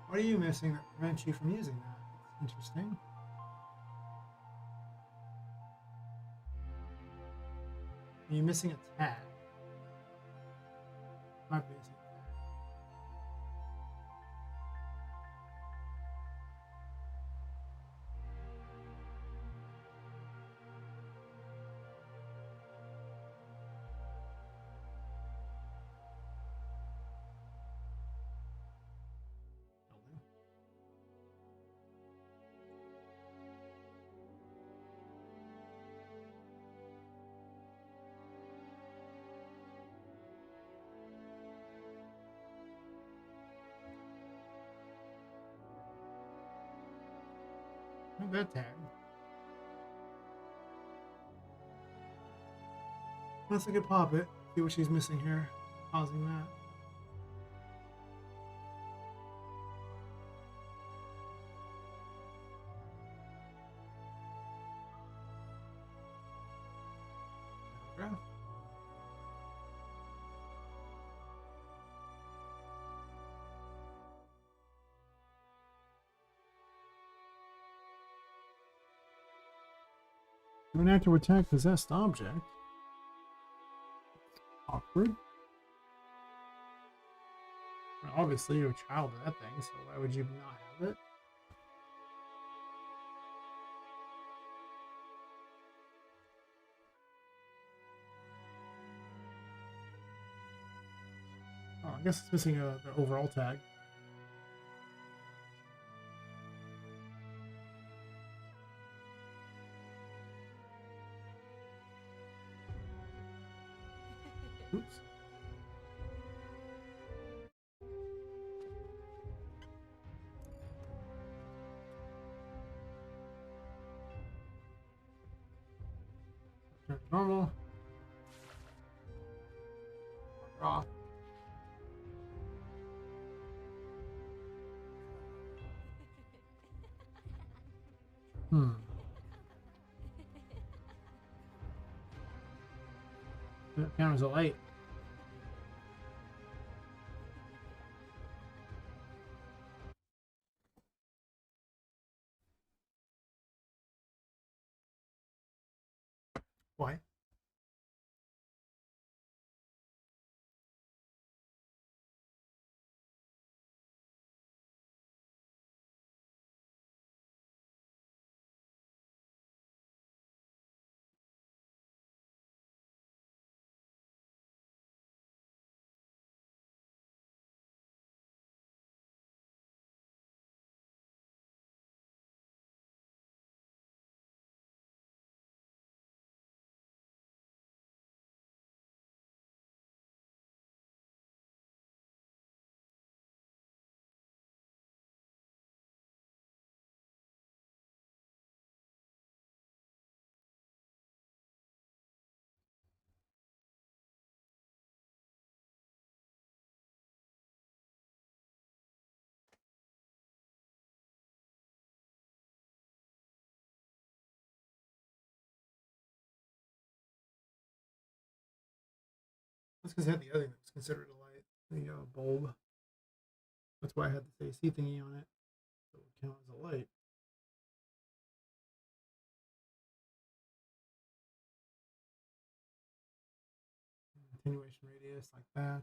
What are you missing that prevents you from using that? That's interesting. Are you missing a tag? Might be missing a tag. Not that tag. Let's look at Poppet. See what she's missing here. Causing that. Paragraph. Do an active attack possessed object. Awkward. Well, obviously, you're a child of that thing, so why would you not have it? Oh, I guess it's missing the overall tag. Oops. Turn to normal. Off. The camera's a light. Why? That's because I had the other thing that was considered a light. The bulb. That's why I had this AC thingy on it. So it would count as a light. Attenuation radius like that.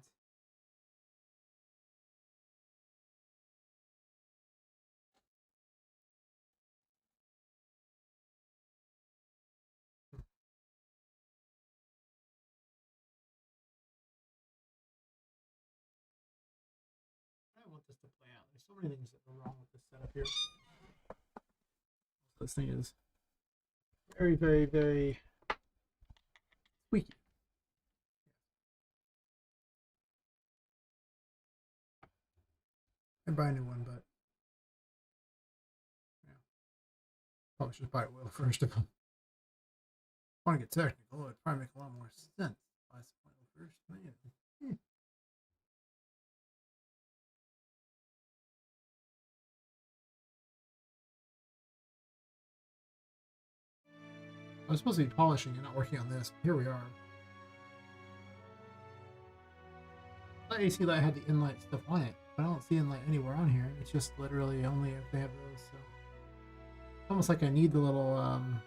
I want this to play out. There's so many things that are wrong with this setup here. This thing is very, very, very squeaky. I'd buy a new one, but yeah, probably should buy a wheel first of all. If I want to get technical, it'd probably make a lot more sense. Buy some wheel first, man. I was supposed to be polishing and not working on this, but here we are. That AC light had the inlight stuff on it, but I don't see inlight anywhere on here. It's just literally only if they have those. So it's almost like I need the little um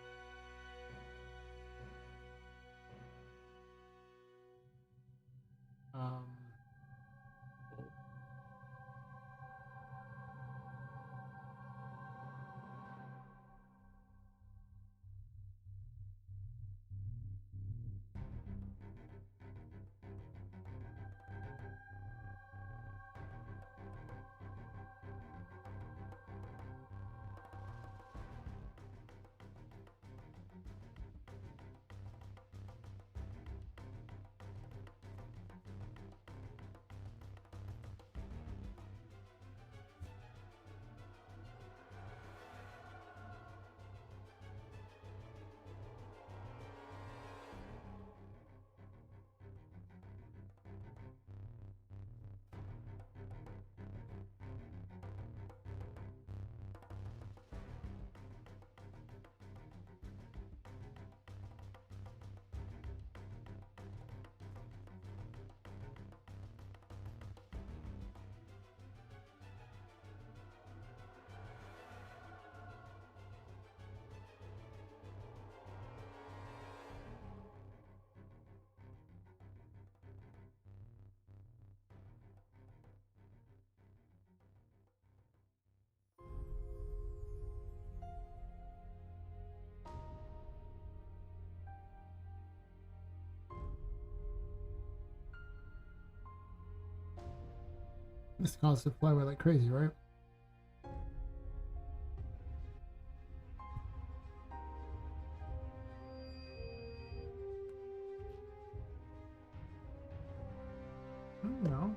this causes it to fly away like crazy, right? No.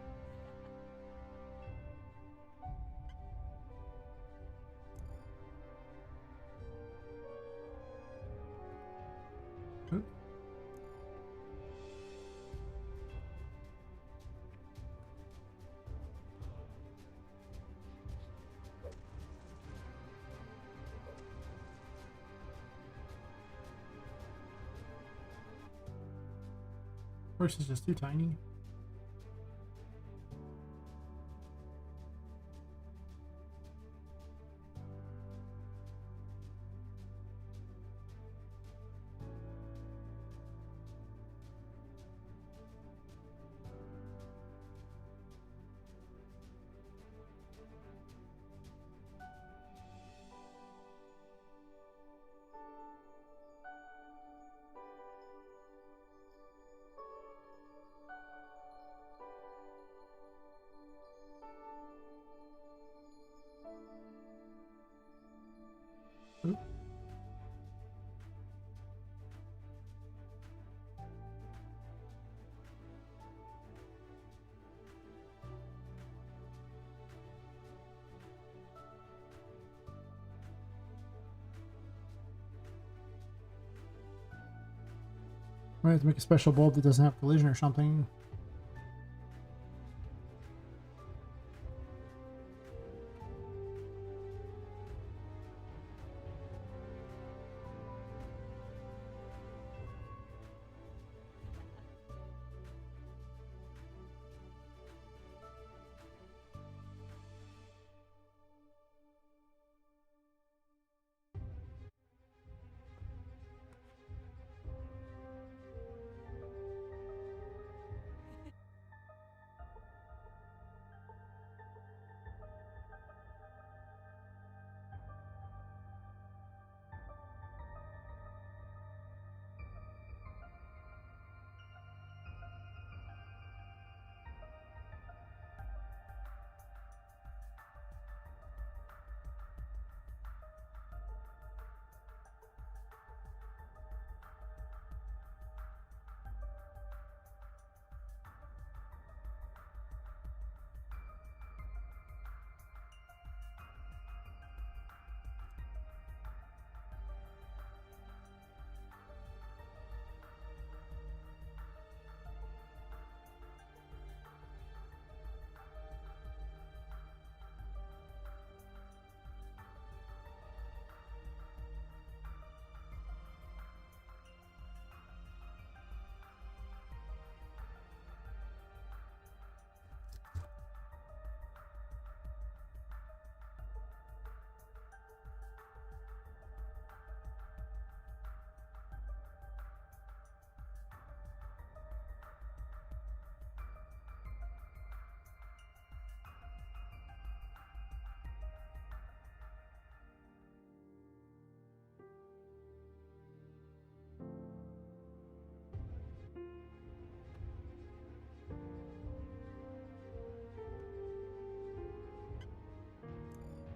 Oops. Horse is just too tiny. Oops. Might have to make a special bulb that doesn't have collision or something.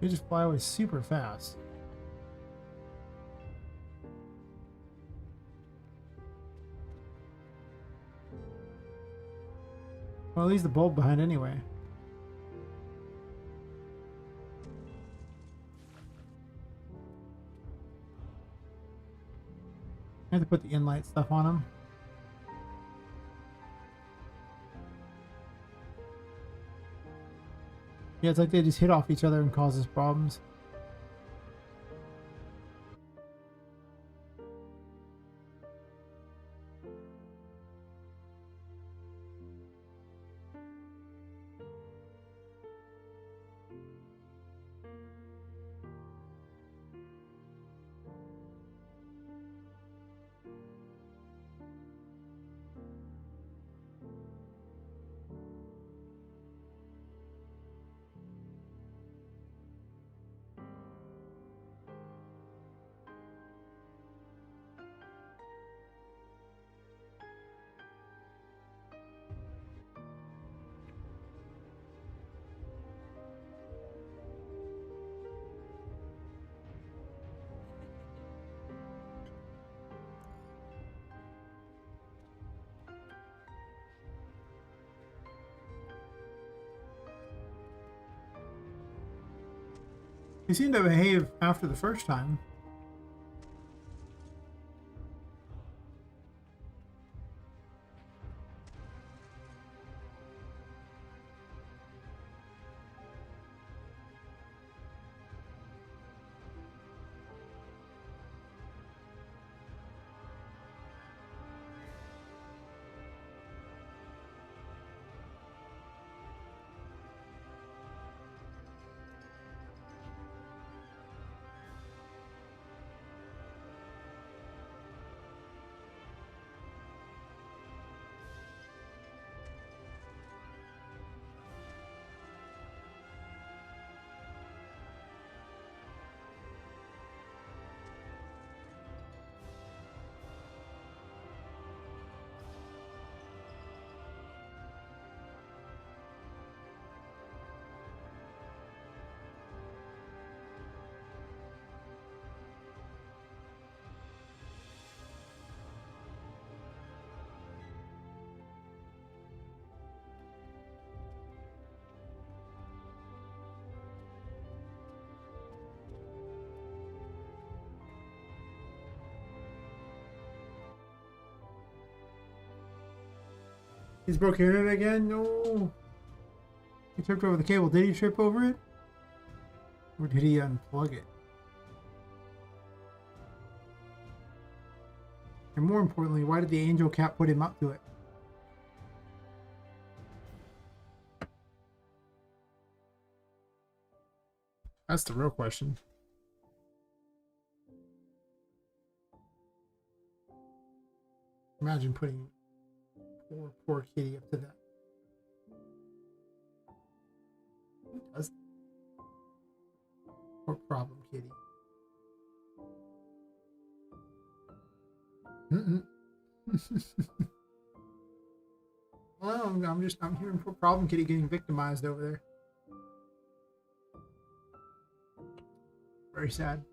They just fly away super fast. Well, leaves the bulb behind anyway. I have to put the inlight stuff on them. Yeah, it's like they just hit off each other and causes problems. He seemed to behave after the first time. He's broken it again? No. He tripped over the cable. Did he trip over it? Or did he unplug it? And more importantly, why did the angel cat put him up to it? That's the real question. Imagine putting poor kitty up to that. Who does that? Poor problem kitty. Well, I'm hearing poor problem kitty getting victimized over there. Very sad.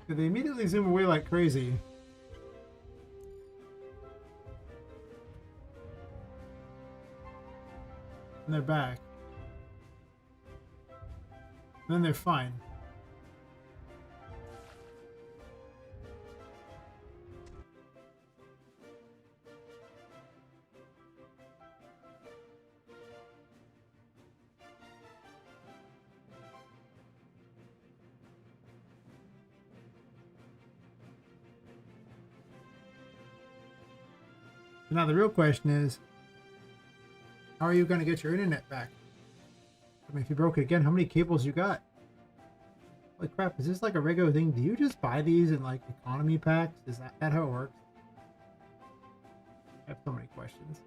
They immediately zoom away like crazy. And they're back. Then they're fine. Now the real question is, how are you going to get your internet back? I mean, if you broke it again, how many cables you got? Holy crap, is this like a regular thing? Do you just buy these in like economy packs? Is that how it works? I have so many questions.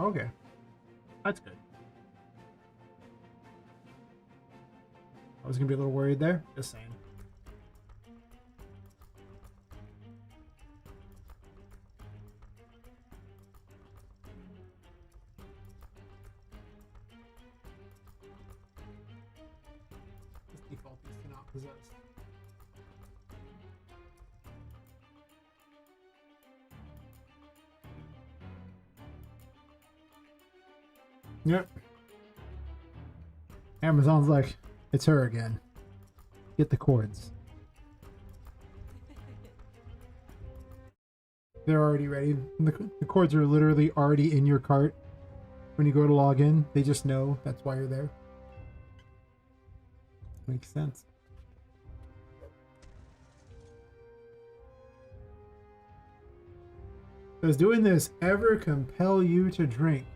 Okay. That's good. I was gonna be a little worried there. Just saying. This default is cannot possess. Yep. Amazon's like, it's her again. Get the cords. They're already ready. The cords are literally already in your cart. When you go to log in, they just know that's why you're there. Makes sense. Does doing this ever compel you to drink?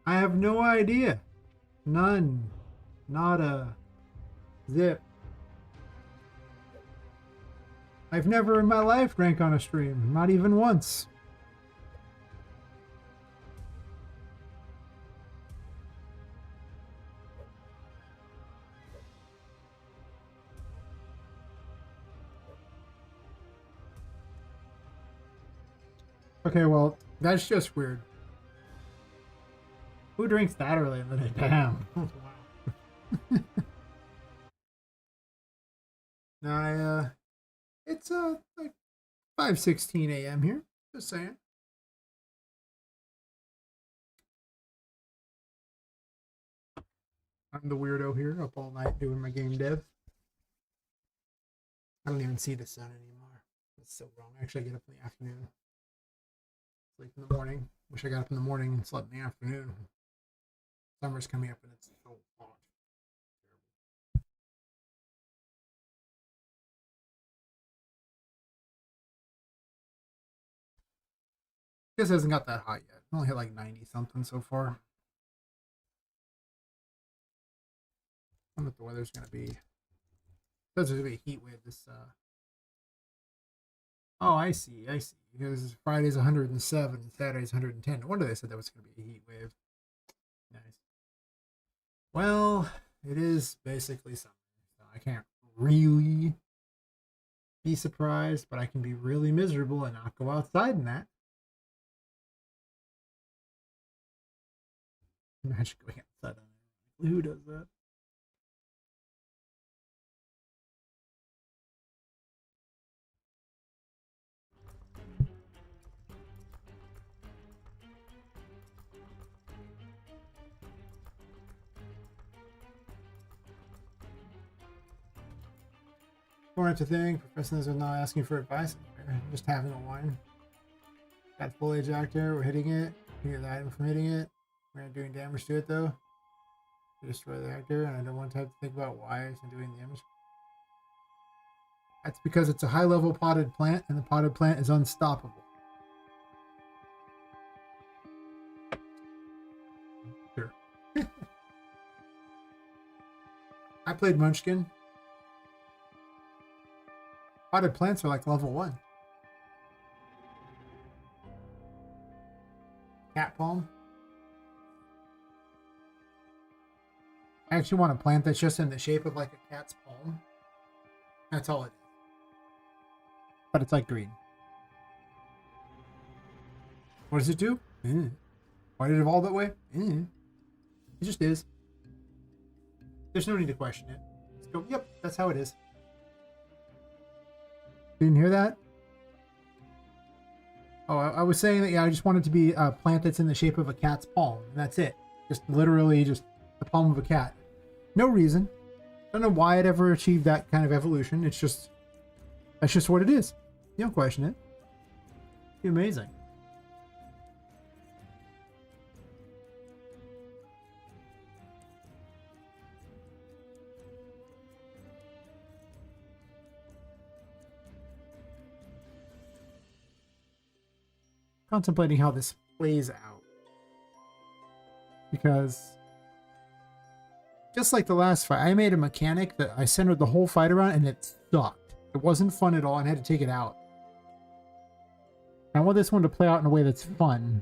I have no idea. None. Nada. Zip. I've never in my life drank on a stream. Not even once. Okay, well, that's just weird. Who drinks that early in the day? Damn. Wow. Now, it's like 5:16 a.m. here. Just saying. I'm the weirdo here, up all night doing my game dev. I don't even see the sun anymore. It's so wrong. Actually, I get up in the afternoon. Sleep in the morning. Wish I got up in the morning and slept in the afternoon. Summer's coming up and it's so hot. Guess it hasn't got that hot yet. I only hit like 90 something so far. I don't know what the weather's gonna be. It says there's gonna be a heat wave this Oh, I see. Because Friday's 107 and Saturday's 110. No wonder they said that was gonna be a heat wave. Nice. Well, it is basically summer. So I can't really be surprised, but I can be really miserable and not go outside in that. Imagine going outside on it. Who does that? Don't have to think. Professors are not asking for advice. They're just having a wine. Got foliage actor. We're hitting it. We get the item from hitting it. We're not doing damage to it though. To destroy the actor, and I don't want to have to think about why it's not doing damage. That's because it's a high-level potted plant, and the potted plant is unstoppable. Sure. I played Munchkin. Potted plants are like level 1. Cat palm. I actually want a plant that's just in the shape of like a cat's palm. That's all it is. But it's like green. What does it do? Why did it evolve that way? It just is. There's no need to question it. Just go, yep, that's how it is. Didn't hear that? Oh, I was saying that, yeah, I just want it to be a plant that's in the shape of a cat's palm. And that's it. Just literally just the palm of a cat. No reason. Don't know why it ever achieved that kind of evolution. It's just, that's just what it is. You don't question it. It'd be amazing. Contemplating how this plays out. Because just like the last fight, I made a mechanic that I centered the whole fight around and it sucked. It wasn't fun at all and I had to take it out. I want this one to play out in a way that's fun.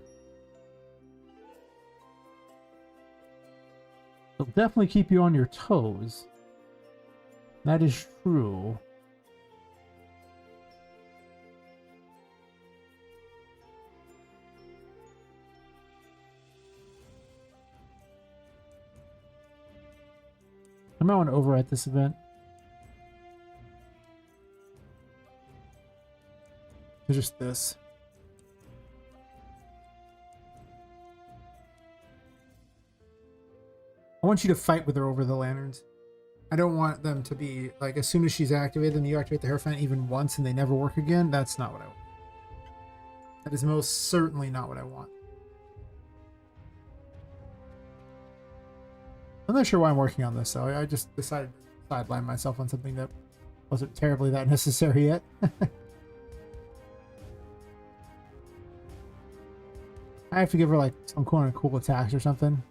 It'll definitely keep you on your toes. That is true. I might want to overwrite this event. It's just this. I want you to fight with her over the lanterns. I don't want them to be, like, as soon as she's activated, then you activate the Hierophant even once and they never work again. That's not what I want. That is most certainly not what I want. I'm not sure why I'm working on this, though. I just decided to sideline myself on something that wasn't terribly that necessary yet. I have to give her, like, some cool attacks or something.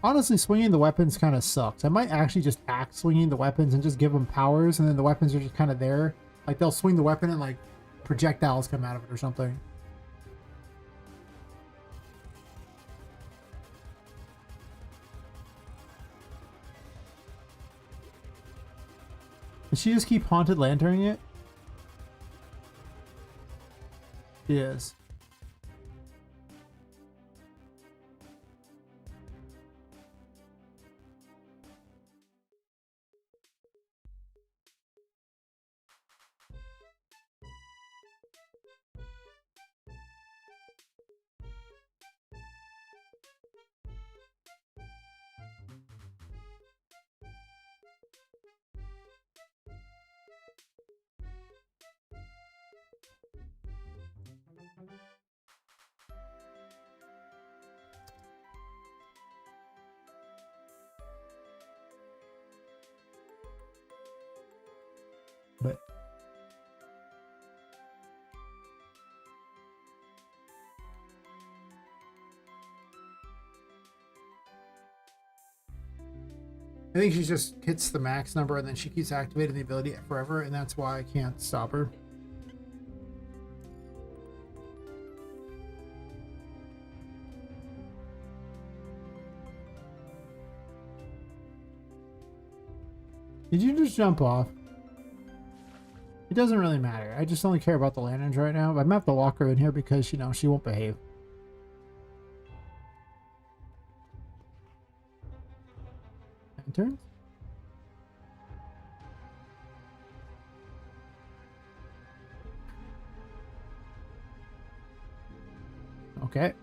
Honestly, swinging the weapons kind of sucks. I might actually just act swinging the weapons and just give them powers, and then the weapons are just kind of there. Like, they'll swing the weapon and, like, projectiles come out of it or something. Does she just keep Haunted Lanterning it? She is. But I think she just hits the max number and then she keeps activating the ability forever, and that's why I can't stop her. Did you just jump off? It doesn't really matter. I just only care about the lanterns right now. I might have to lock her in here because, you know, she won't behave. Lanterns? Okay.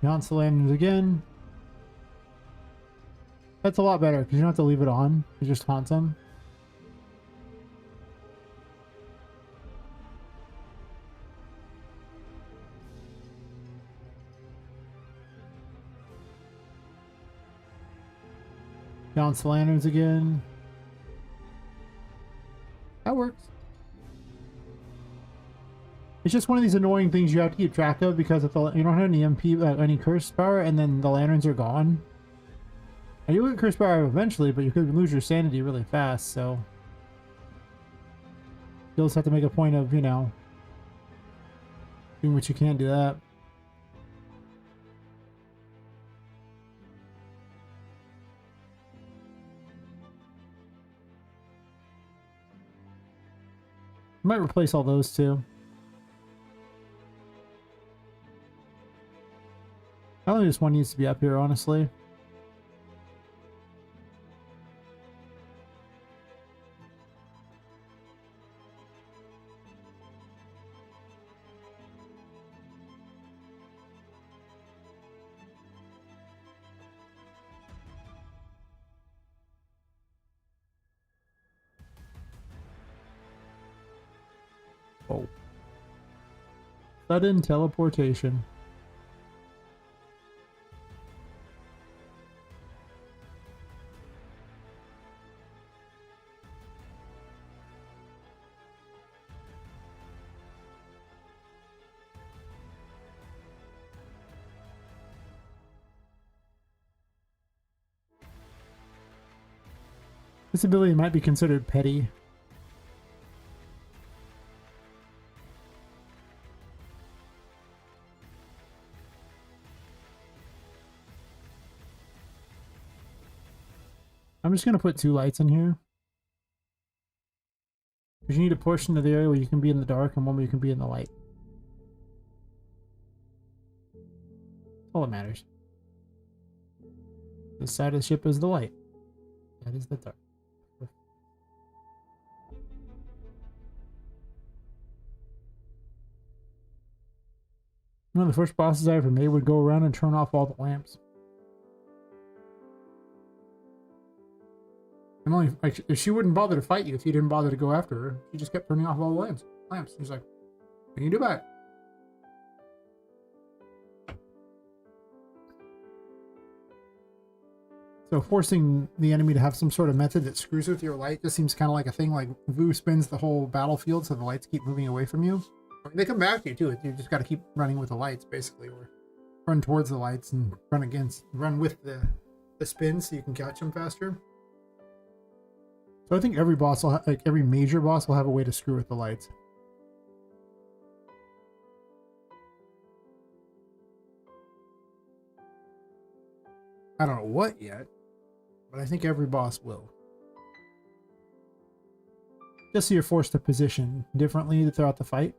Bounce the lanterns again. That's a lot better because you don't have to leave it on. You just haunt them. Bounce the lanterns again. That works. It's just one of these annoying things you have to keep track of because if you don't have any MP, any curse power, and then the lanterns are gone. And you'll get curse power eventually, but you could lose your sanity really fast, so you'll just have to make a point of, you know, doing what you can do that. I might replace all those too. I don't think this one needs to be up here, honestly. Oh. Sudden teleportation. This ability might be considered petty. I'm just gonna put 2 lights in here. Because you need to push into the area where you can be in the dark and one where you can be in the light. All that matters. This side of the ship is the light. That is the dark. One of the first bosses I ever made would go around and turn off all the lamps. I'm only like, she wouldn't bother to fight you if you didn't bother to go after her. She just kept turning off all the lamps. She's like, what can you do about it? So forcing the enemy to have some sort of method that screws with your light just seems kind of like a thing. Like Vu spins the whole battlefield so the lights keep moving away from you. They come back to you too. You just got to keep running with the lights, basically, or run towards the lights and run with the spin so you can catch them faster. So I think every boss will like every major boss will have a way to screw with the lights. I don't know what yet, but I think every boss will. Just so you're forced to position differently throughout the fight.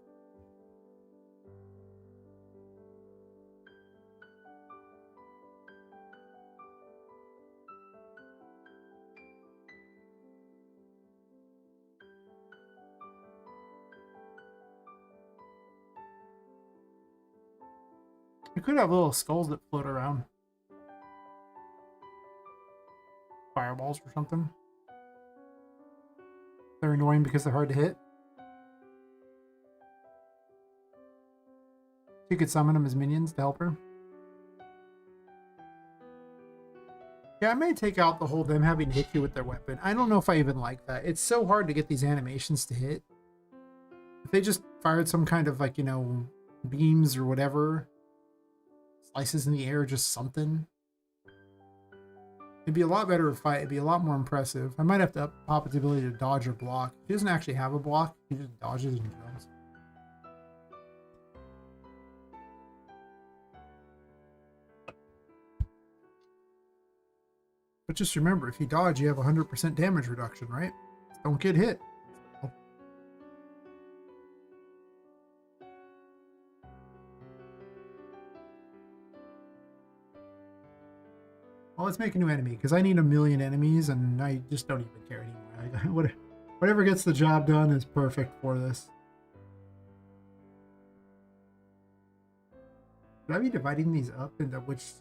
You could have little skulls that float around. Fireballs or something. They're annoying because they're hard to hit. You could summon them as minions to help her. Yeah, I may take out the whole them having to hit you with their weapon. I don't know if I even like that. It's so hard to get these animations to hit. If they just fired some kind of like, you know, beams or whatever, slices in the air, just something, it'd be a lot better to fight. It'd be a lot more impressive. I might have to up Poppet's ability to dodge or block. He doesn't actually have a block. He just dodges and jumps. But just remember, if you dodge, you have 100% damage reduction, right? Don't get hit. Well, let's make a new enemy, because I need 1,000,000 enemies, and I just don't even care anymore. Whatever gets the job done is perfect for this. Should I be dividing these up into which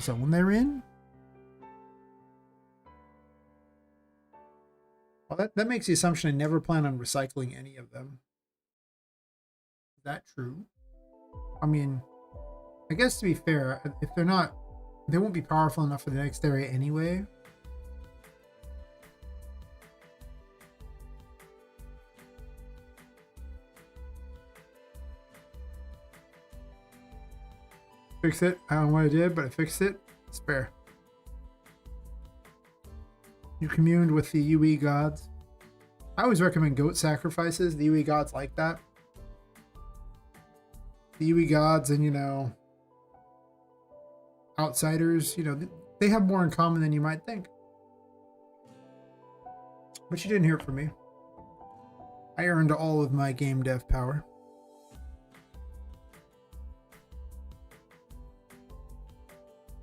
zone they're in? Well, that makes the assumption I never plan on recycling any of them. Is that true? I mean, I guess to be fair, if they're not, they won't be powerful enough for the next area anyway. Fix it. I don't know what I did, but I fixed it. It's fair. You communed with the UE gods. I always recommend goat sacrifices. The UE gods like that. The UE gods and, you know, outsiders, you know, they have more in common than you might think. But you didn't hear it from me. I earned all of my game dev power.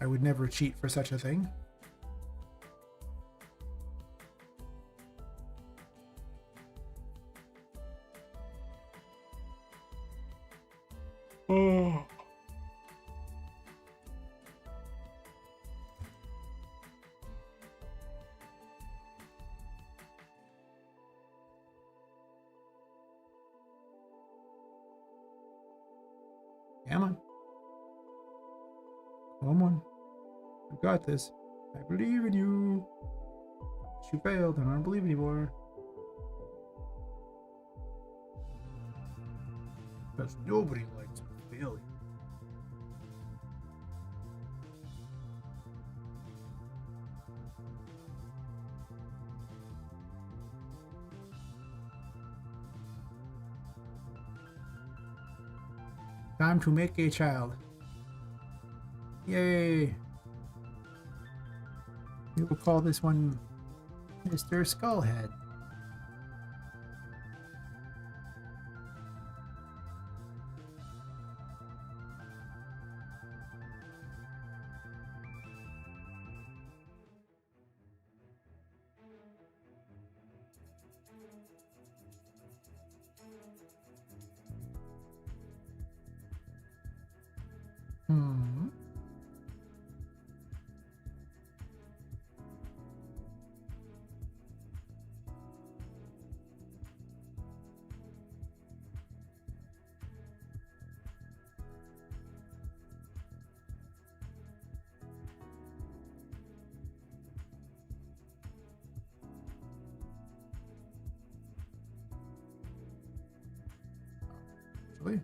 I would never cheat for such a thing. Oh. Come on. Come on. You got this. I believe in you. If you failed, then I don't believe anymore. Because nobody likes failure. Time to make a child. Yay! We will call this one Mr. Skullhead. Hmm. Actually.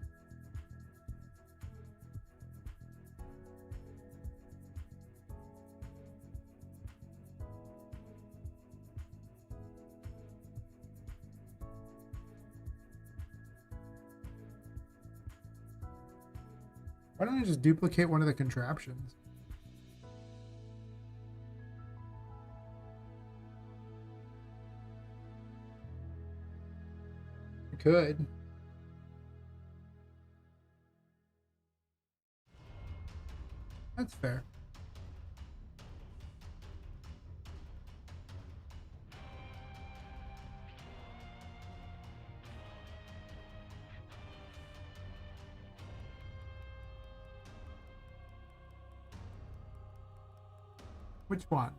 Why don't I just duplicate one of the contraptions? I could. That's fair. Which one?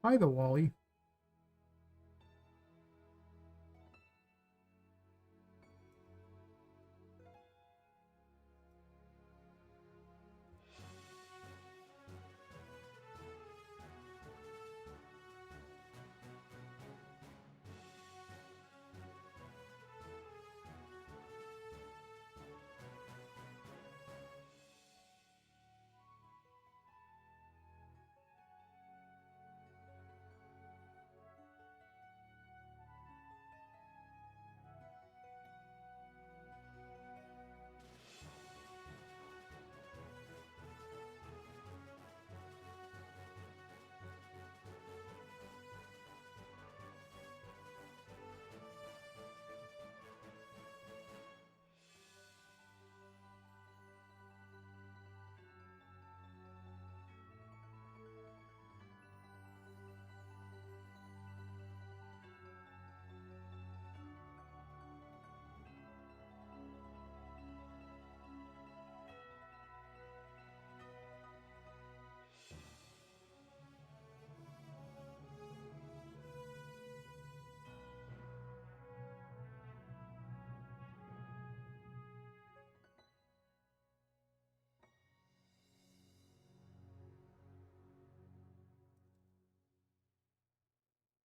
Hi, the Wally.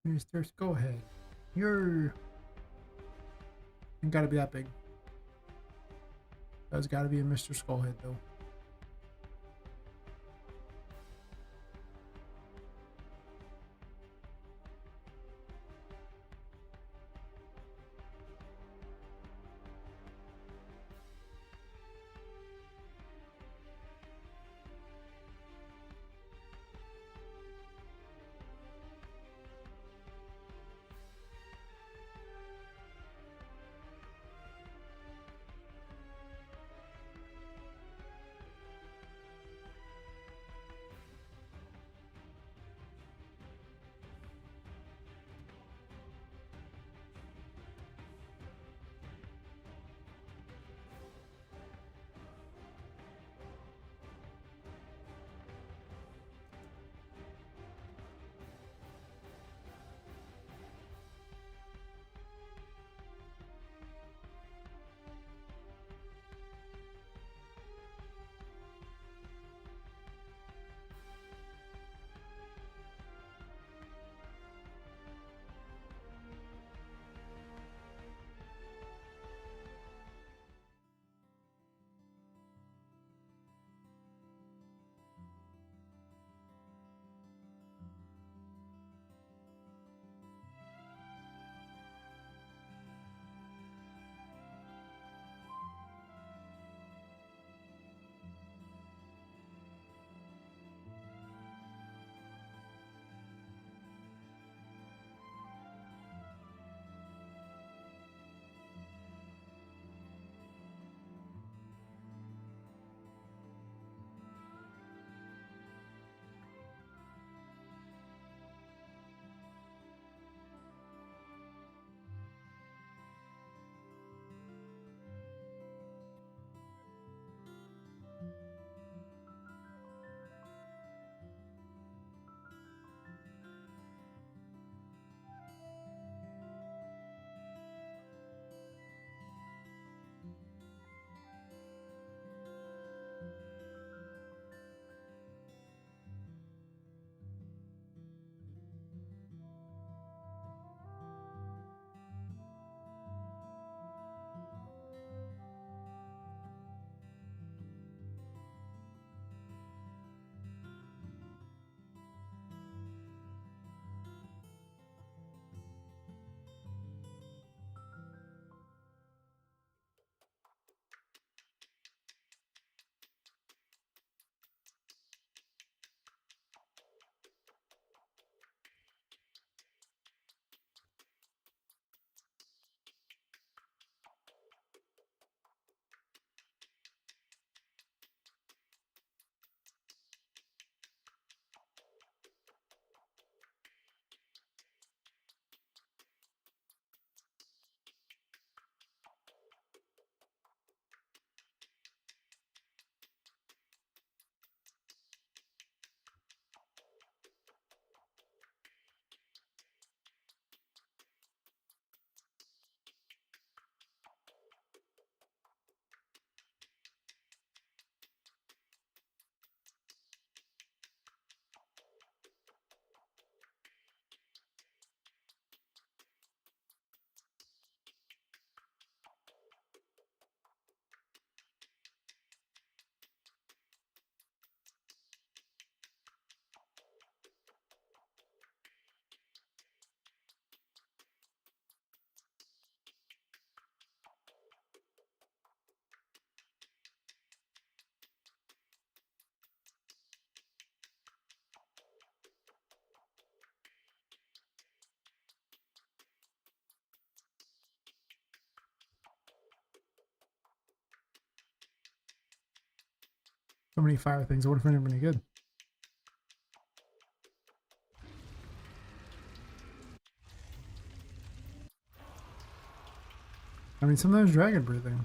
Mr. Skullhead. You're... Ain't gotta be that big. Does gotta be a Mr. Skullhead, though. So many fire things. I wonder if they're any good. I mean, sometimes dragon breathing.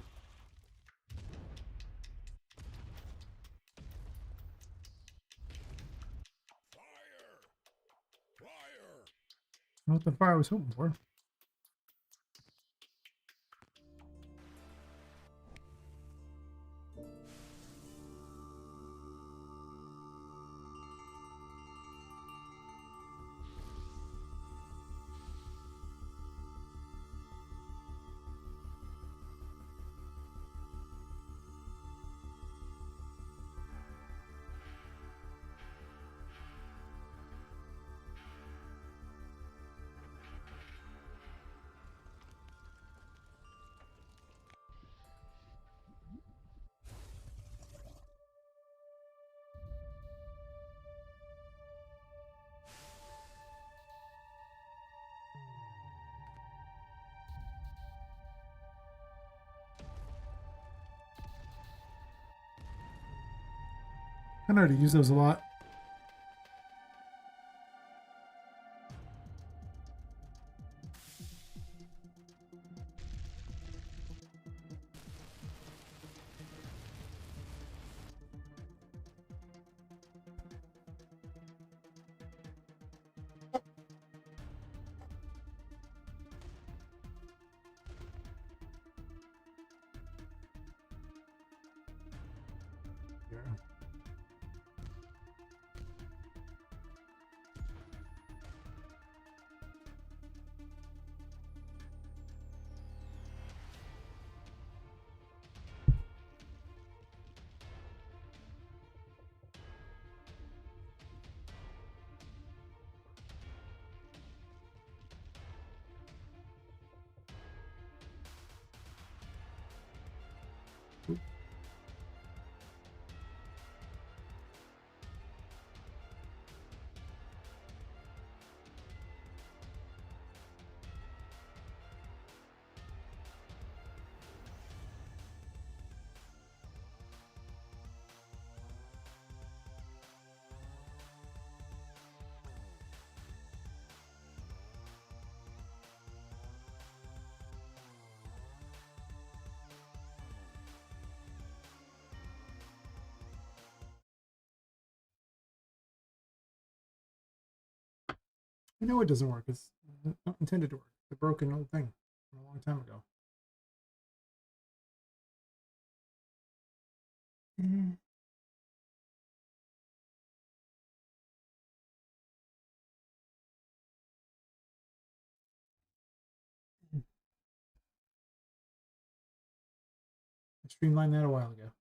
Not the fire I was hoping for. I know how to use those a lot. Yeah. I know it doesn't work. It's not intended to work. It's a broken old thing from a long time ago. I streamlined that a while ago.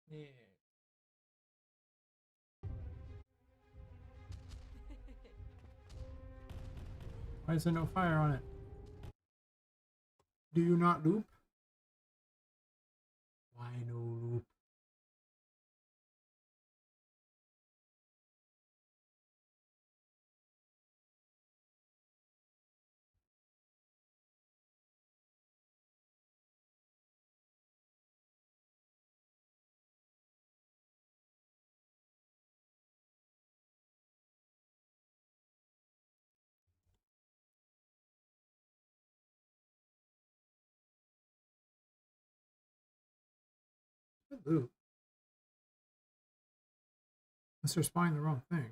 Yeah. Why is there no fire on it? Do you not loop? Why no loop? What loop? Unless they're spying the wrong thing.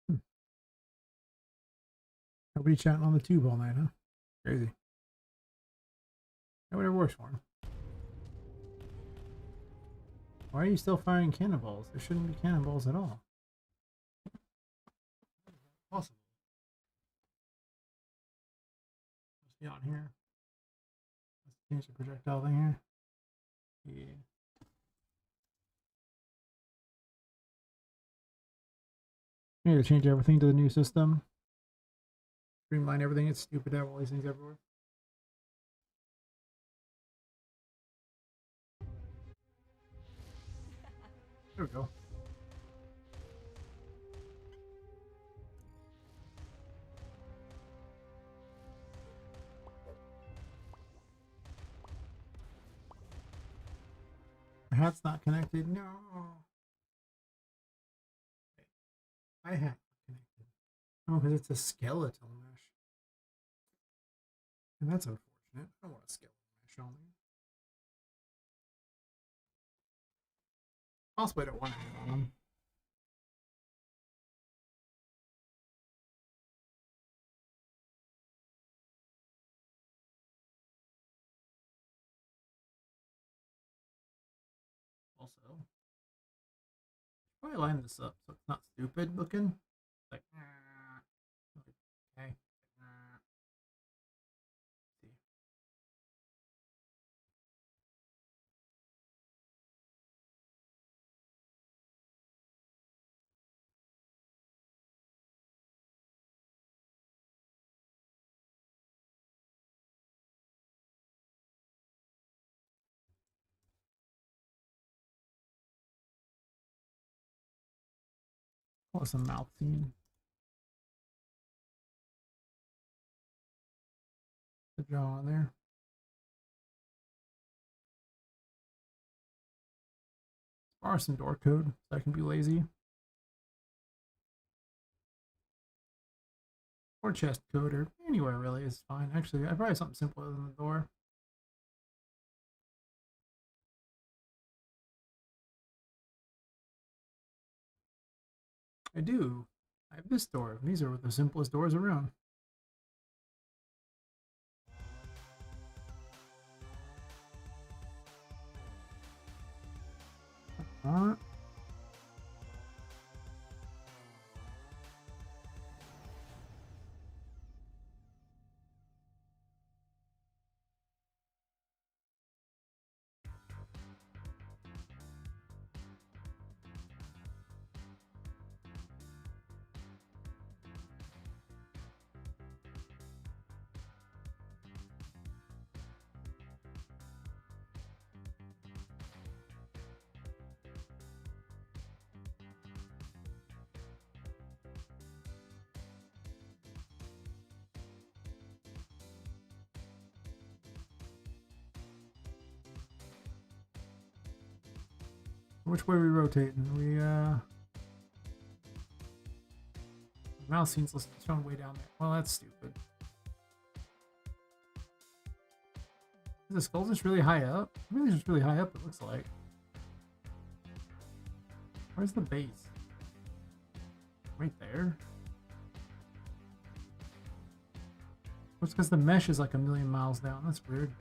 Hmm. Nobody chatting on the tube all night, huh? Crazy. That whatever works for him. Why are you still firing cannonballs? There shouldn't be cannonballs at all. Possible. be on here. Let's change the projectile thing here. Yeah. I need to change everything to the new system. Streamline everything. It's stupid to have all these things everywhere. There we go. My hat's not connected. No. My hat connected. Oh, because it's a skeletal mesh. And that's unfortunate. I don't want a skeletal mesh on me. Also, I don't want it on them. Also, probably line this up so it's not stupid looking. Like, okay. See. What's a mouth scene? The jaw on there. Or some door code so I can be lazy. Or chest code or anywhere really is fine. Actually, I probably have something simpler than the door. I do. I have this door. These are the simplest doors around. Alright. Which way are we rotating? Mouse scenes shown way down there. Well, that's stupid. Is the skull just really high up? Really just really high up, it looks like. Where's the base? Right there? It's because the mesh is like a million miles down. That's weird.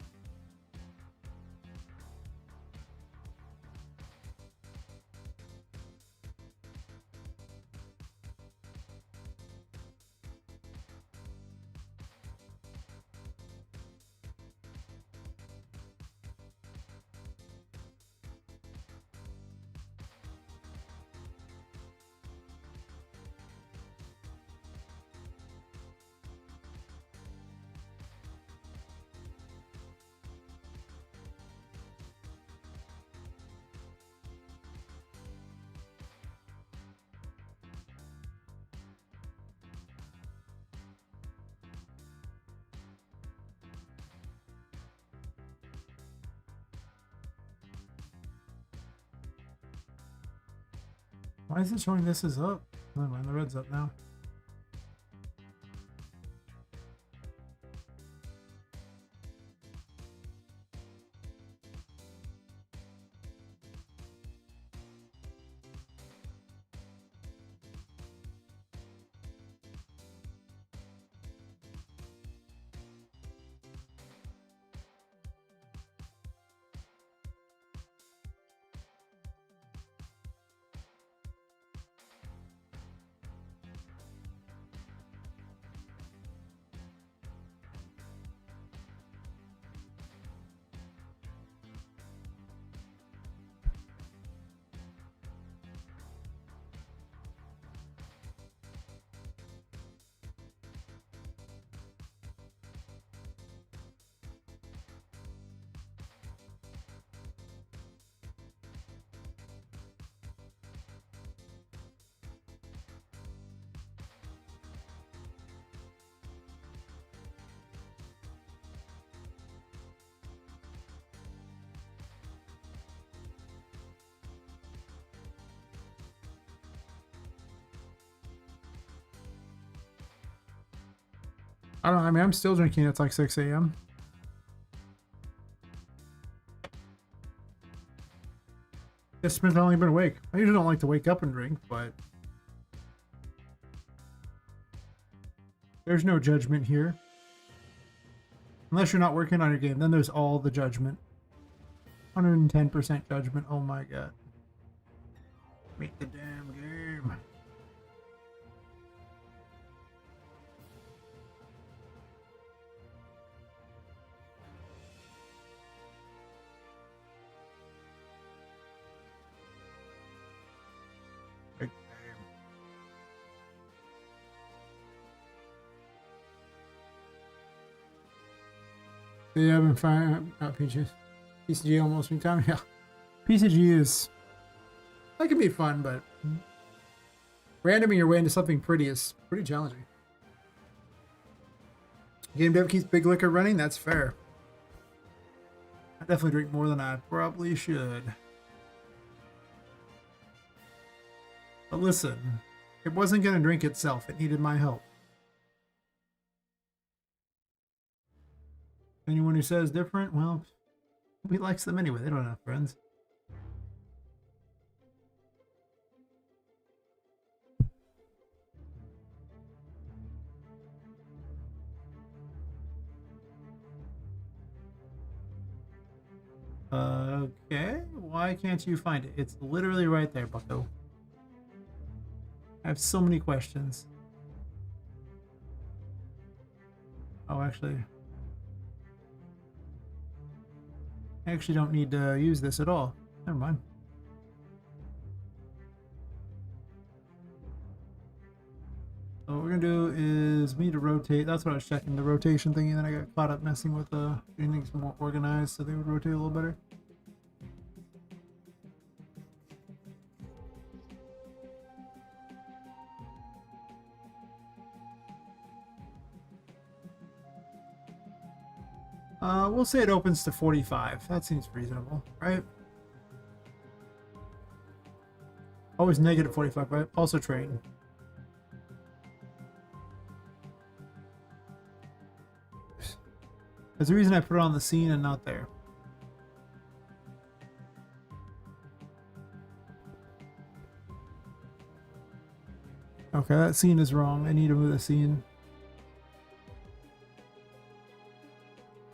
Why is it showing this is up? Never mind, the red's up now. I don't know. I mean, I'm still drinking. It's like 6 a.m. It's been only been awake. I usually don't like to wake up and drink, but there's no judgment here. Unless you're not working on your game, then there's all the judgment. 110% judgment. Oh my god. Make the damn game. Big game. Yeah, I've been fine. Peaches. PCG almost me time. Yeah. PCG is. That can be fun, but randoming your way into something pretty is pretty challenging. Game dev keeps big liquor running. That's fair. I definitely drink more than I probably should. But listen, it wasn't going to drink itself. It needed my help. Anyone who says different, well, we likes them anyway. They don't have friends. Okay, why can't you find it? It's literally right there, bucko. I have so many questions. Oh, actually, I actually don't need to use this at all. Never mind. So what we're gonna do is me to rotate. That's what I was checking, the rotation thingy, and then I got caught up messing with getting things more organized so they would rotate a little better. We'll say it opens to 45. That seems reasonable, right? Always negative 45, right? Also train. There's a reason I put it on the scene and not there. Okay, that scene is wrong. I need to move the scene.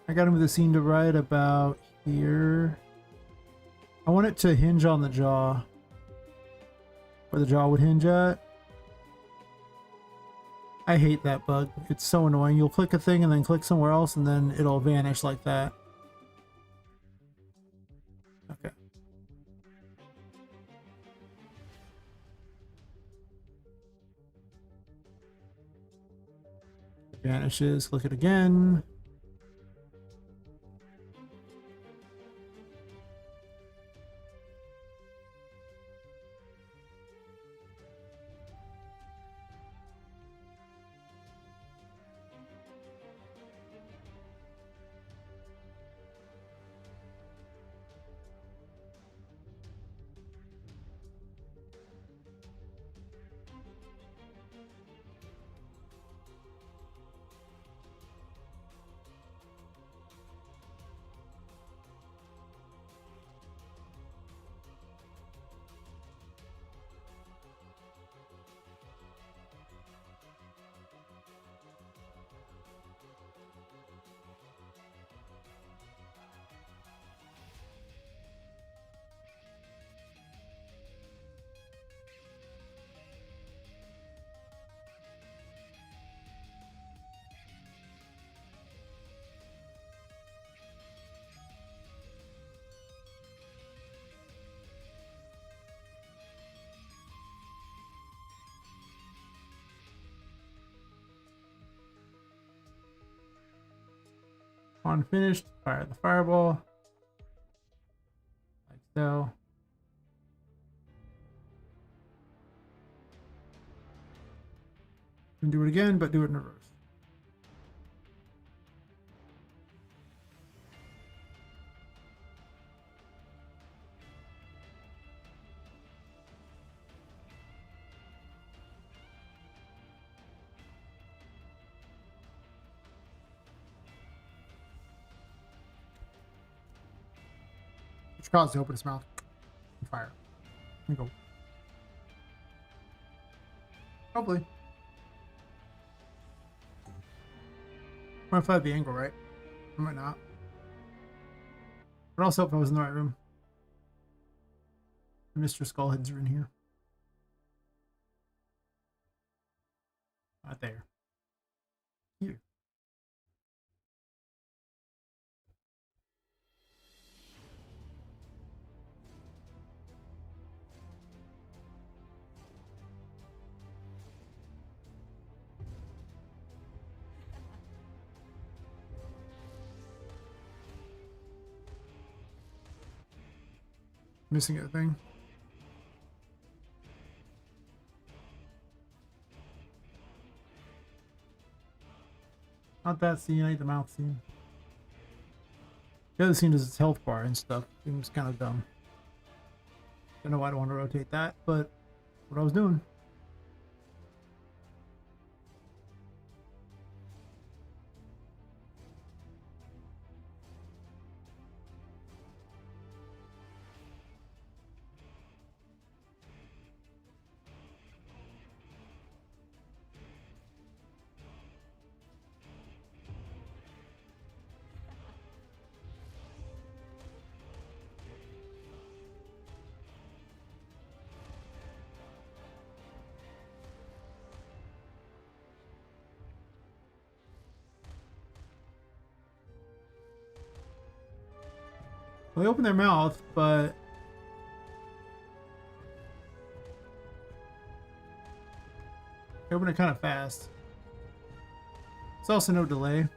I gotta move the scene to right about here. I want it to hinge on the jaw. Where the jaw would hinge at. I hate that bug. It's so annoying. You'll click a thing and then click somewhere else and then it'll vanish like that. Okay. Vanishes. Click it again. On finished, fire the fireball. Like so. And do it again, but do it in reverse. cause to open its mouth and fire. Let me go. Hopefully. What if I have the angle right? I might not. But also if I was in the right room. Mr. Skullheads are in here. Not there. Here. Missing a thing. Not that scene, I need the mouth scene. The other scene is its health bar and stuff. Seems kind of dumb. Don't know why I don't want to rotate that, but what I was doing. Well, they open their mouth, but they open it kind of fast. There's also no delay.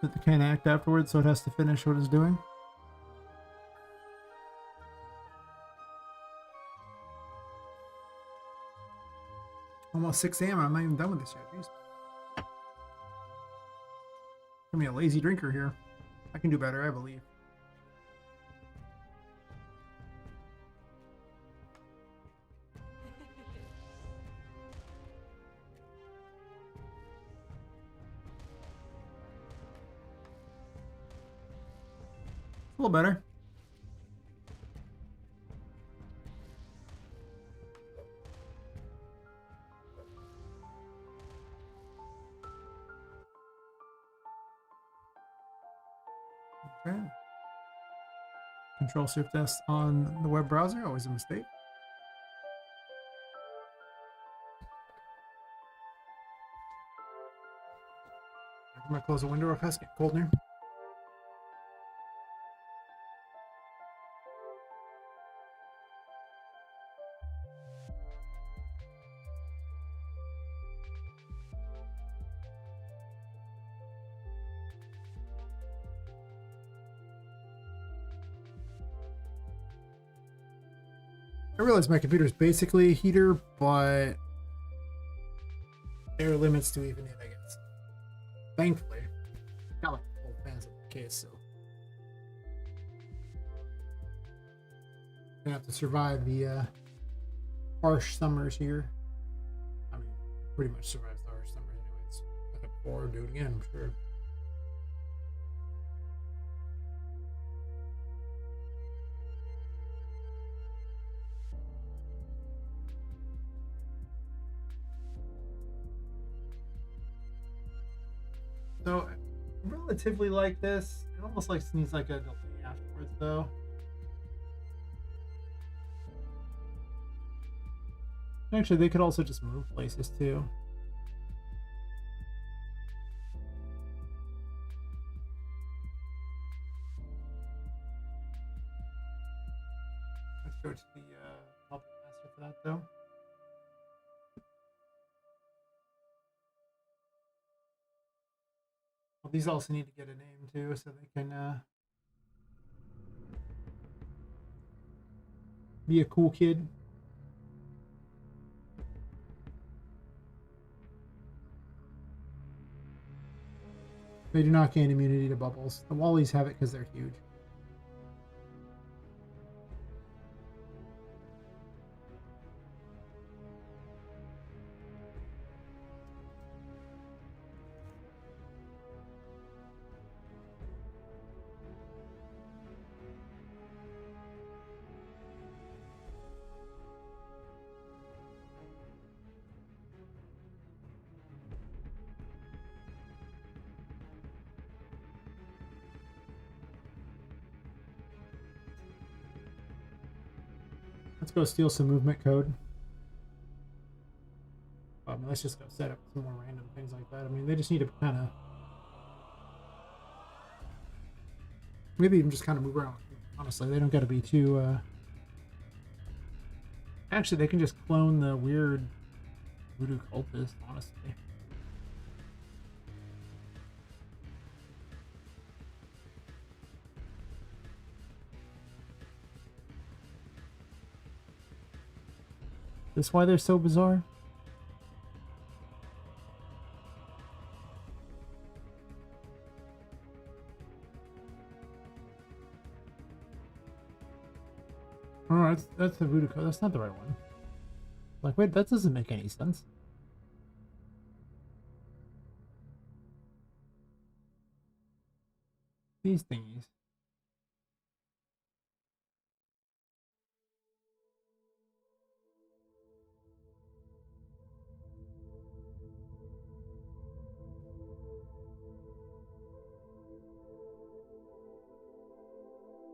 That they can't act afterwards, so it has to finish what it's doing. Almost 6 a.m. I'm not even done with this yet. Jeez. Give me a lazy drinker here. I can do better, I believe. A little better. Okay. Control Shift S on the web browser, always a mistake. I'm gonna close the window real fast, get cold in here. I realize my computer is basically a heater, but there are limits to even it, I guess. Thankfully, got like full fans in the case, so gonna have to survive the harsh summers here. I mean, pretty much survives the harsh summers, anyways. I've done it before, do it again, I'm sure. So, relatively like this. It almost like needs like a delay afterwards, though. Actually, they could also just move places too. Let's go to the Poppet Master for that, though. Well, these also need to get a name too, so they can be a cool kid. They do not gain immunity to bubbles. The Wallies have it because they're huge. Let's go steal some movement code. I mean, let's just go set up some more random things like that. I mean, they just need to kind of... Maybe even just kind of move around. Honestly, they don't got to be too... Actually, they can just clone the weird voodoo cultist, honestly. This why they're so bizarre? Oh, that's the voodoo code. That's not the right one. Like, wait, that doesn't make any sense. These thingies.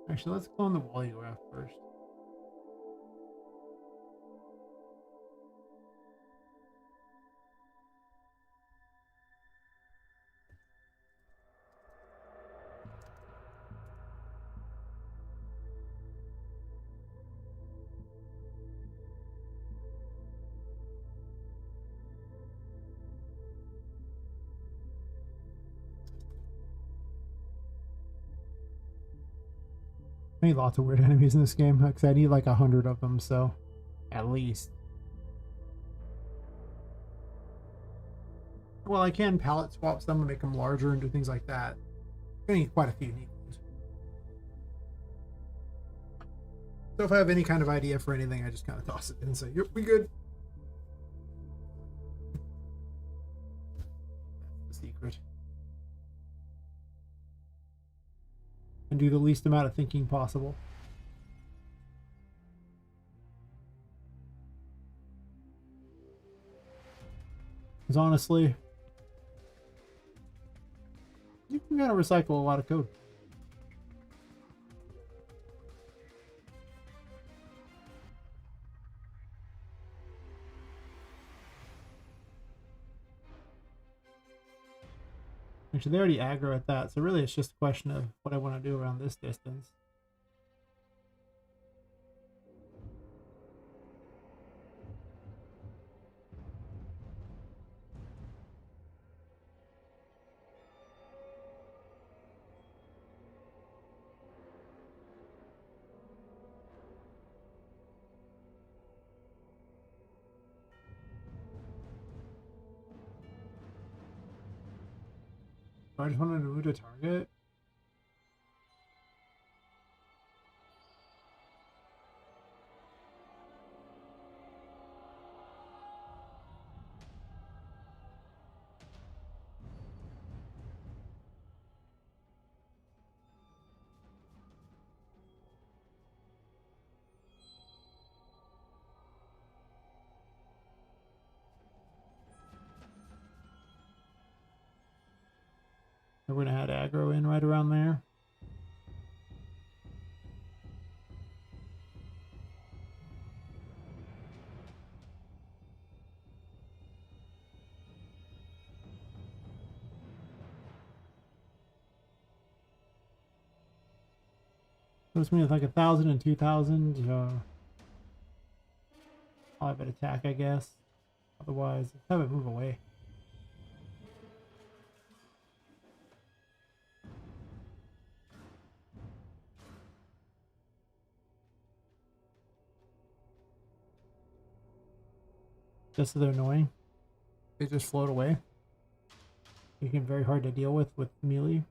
Actually, let's clone the Wallywrath first. I need lots of weird enemies in this game, because I need like 100 of them, so at least. Well, I can palette swap some and make them larger and do things like that. I'm gonna need quite a few unique ones. So if I have any kind of idea for anything, I just kind of toss it in and say, yep, we good. That's the secret. And do the least amount of thinking possible. Because honestly, you can kind of recycle a lot of code. Actually, they already aggro at that, so really it's just a question of what I want to do around this distance. So I just wanted to move to target. And we're going to add aggro in right around there. Puts me with like 1,000 and 2,000. I'll have it attack, I guess. Otherwise, let's have it move away. Just so they're annoying. They just float away. making it very hard to deal with melee.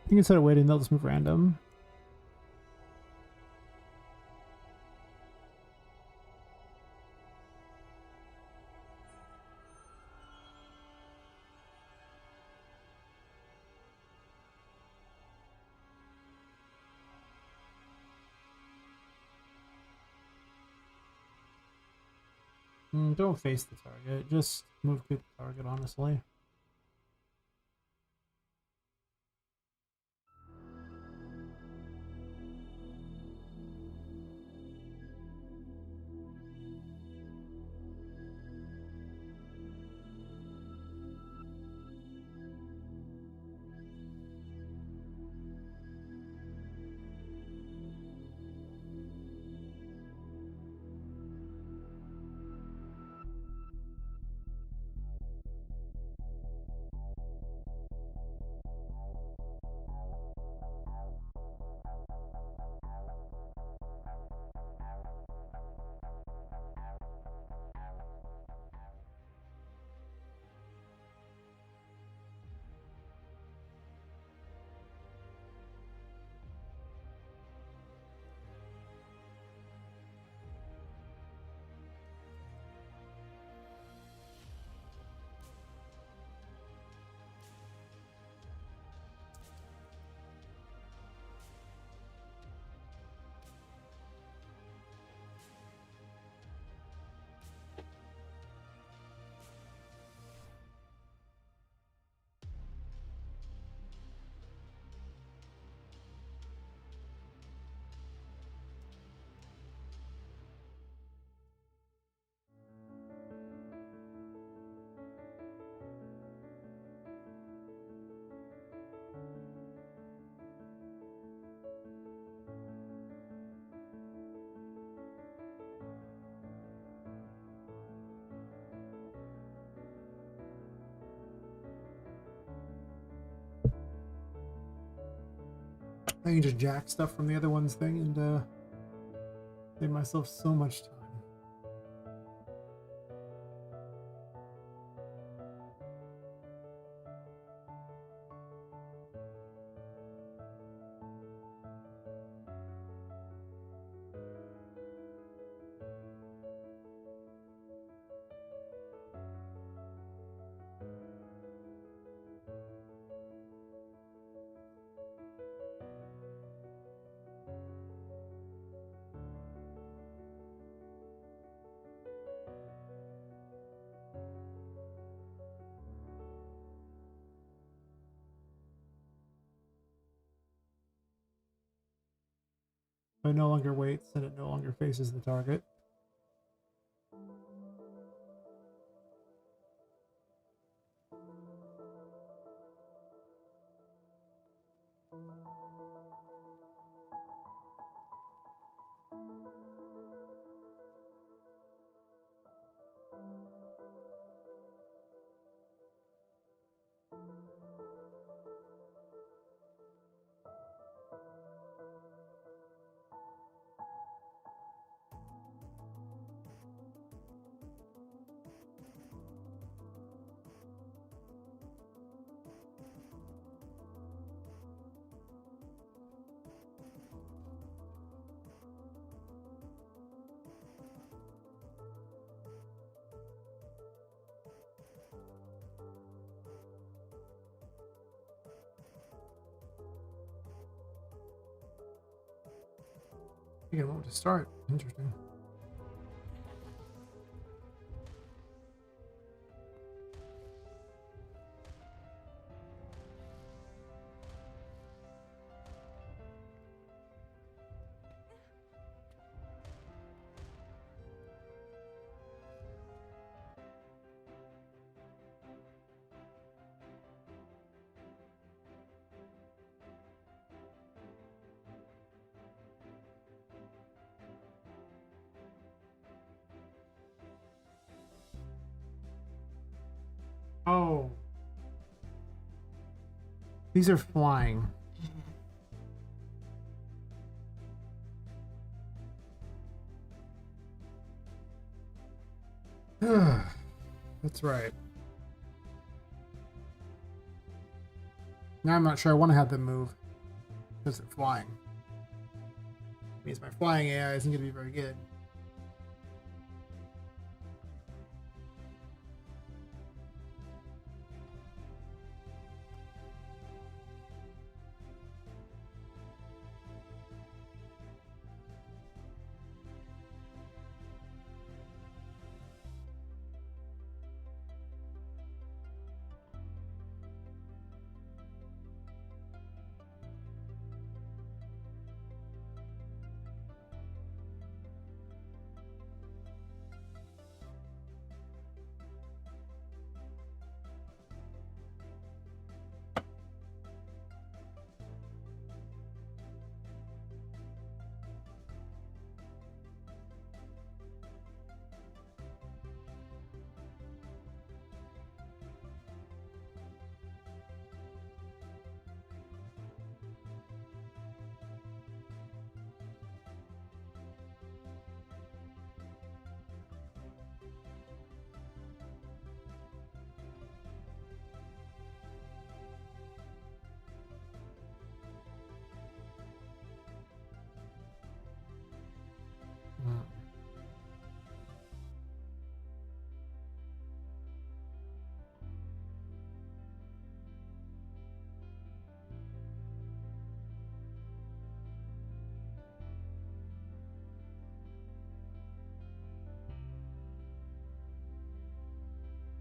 I think instead of waiting, they'll just move random. Don't face the target. Just move to the target, honestly. I can just jack stuff from the other one's thing and save myself so much time. It no longer waits and it no longer faces the target. I think I want to start. Interesting. These are flying. That's right. Now I'm not sure I want to have them move because they're flying. Means my flying AI isn't going to be very good.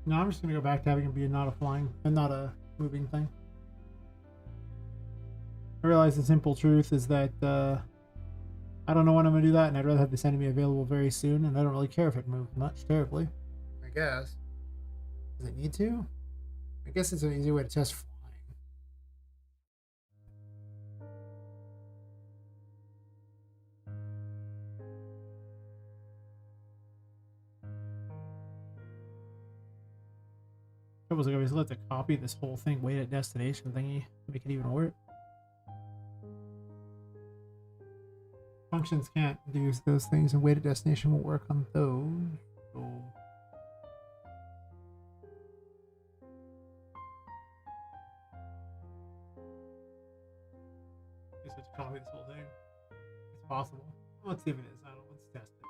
No, I'm just gonna go back to having it be not a flying and not a moving thing. I realize the simple truth is that I don't know when I'm gonna do that, and I'd rather have this enemy available very soon, and I don't really care if it moves much terribly. I guess. Does it need to? I guess it's an easy way to test flying. I was like, I was let to copy this whole thing, wait at destination thingy, to make it even work. Functions can't do those things, and wait at destination won't work on those. So. I guess I have to copy this whole thing. It's possible. Let's see if it is. I don't know. Let's test it.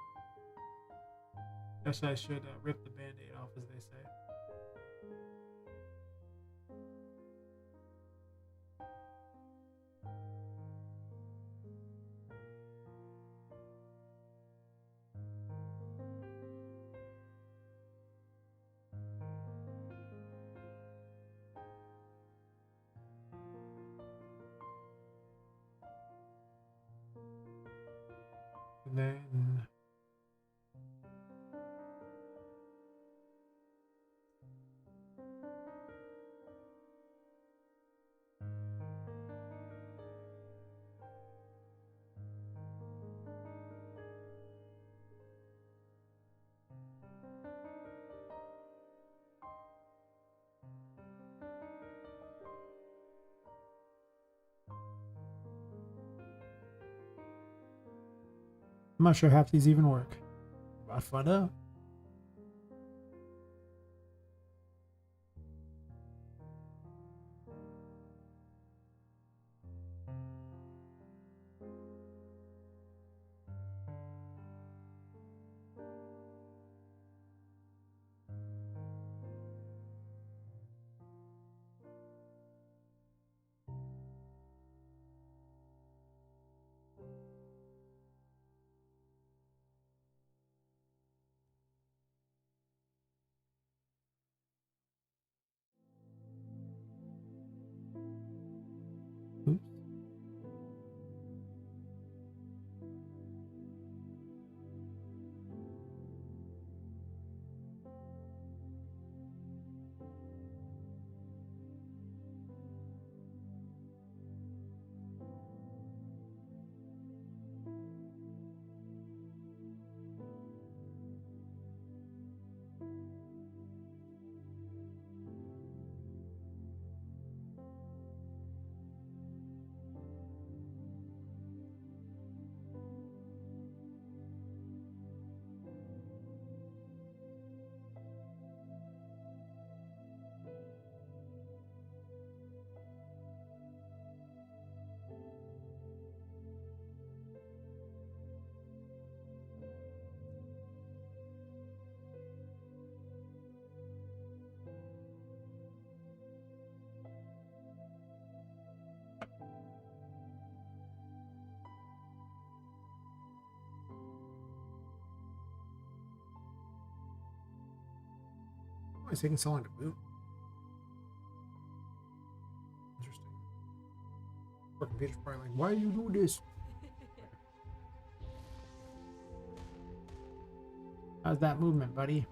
Guess I should rip the band-aid off, as they say. And then I'm not sure half these even work. I'll find out. Why is it taking so long to boot? Interesting. Our computer's probably like, why do you do this? How's that movement, buddy?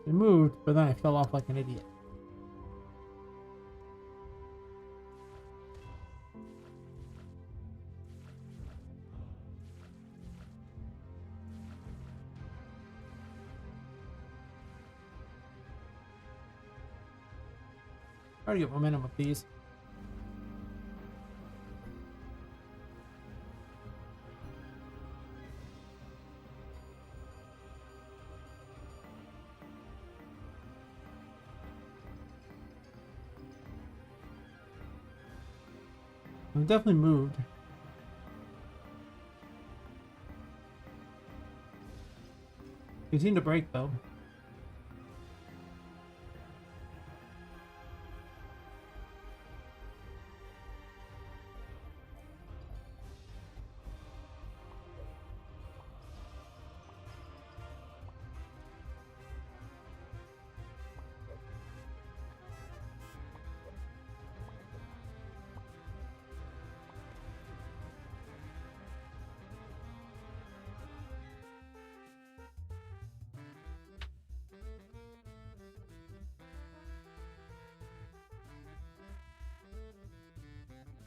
It moved, but then I fell off like an idiot. Try to get momentum with these. I've definitely moved. They seem to break though.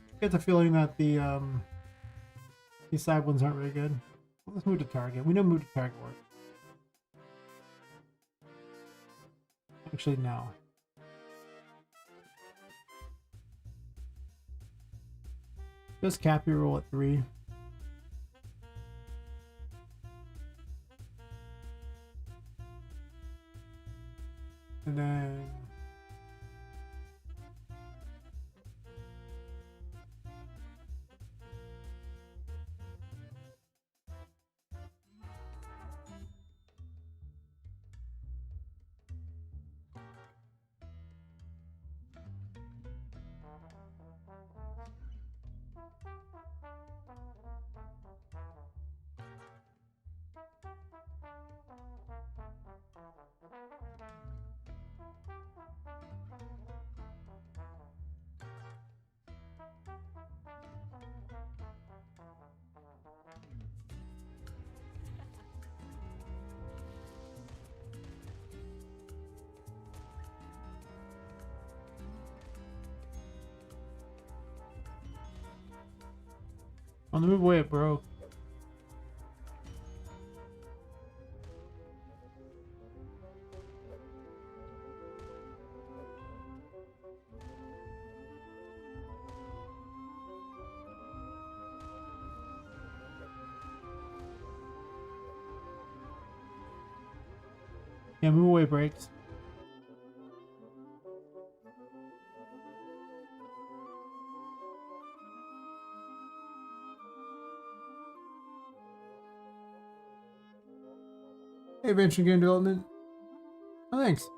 I get the feeling that the these side ones aren't very good. Let's move to target. We know move to target works. Actually, no. Just cap your roll at 3. And then on the move away it broke. Yeah, move away breaks. Hey, Venture Game Development. Oh, thanks.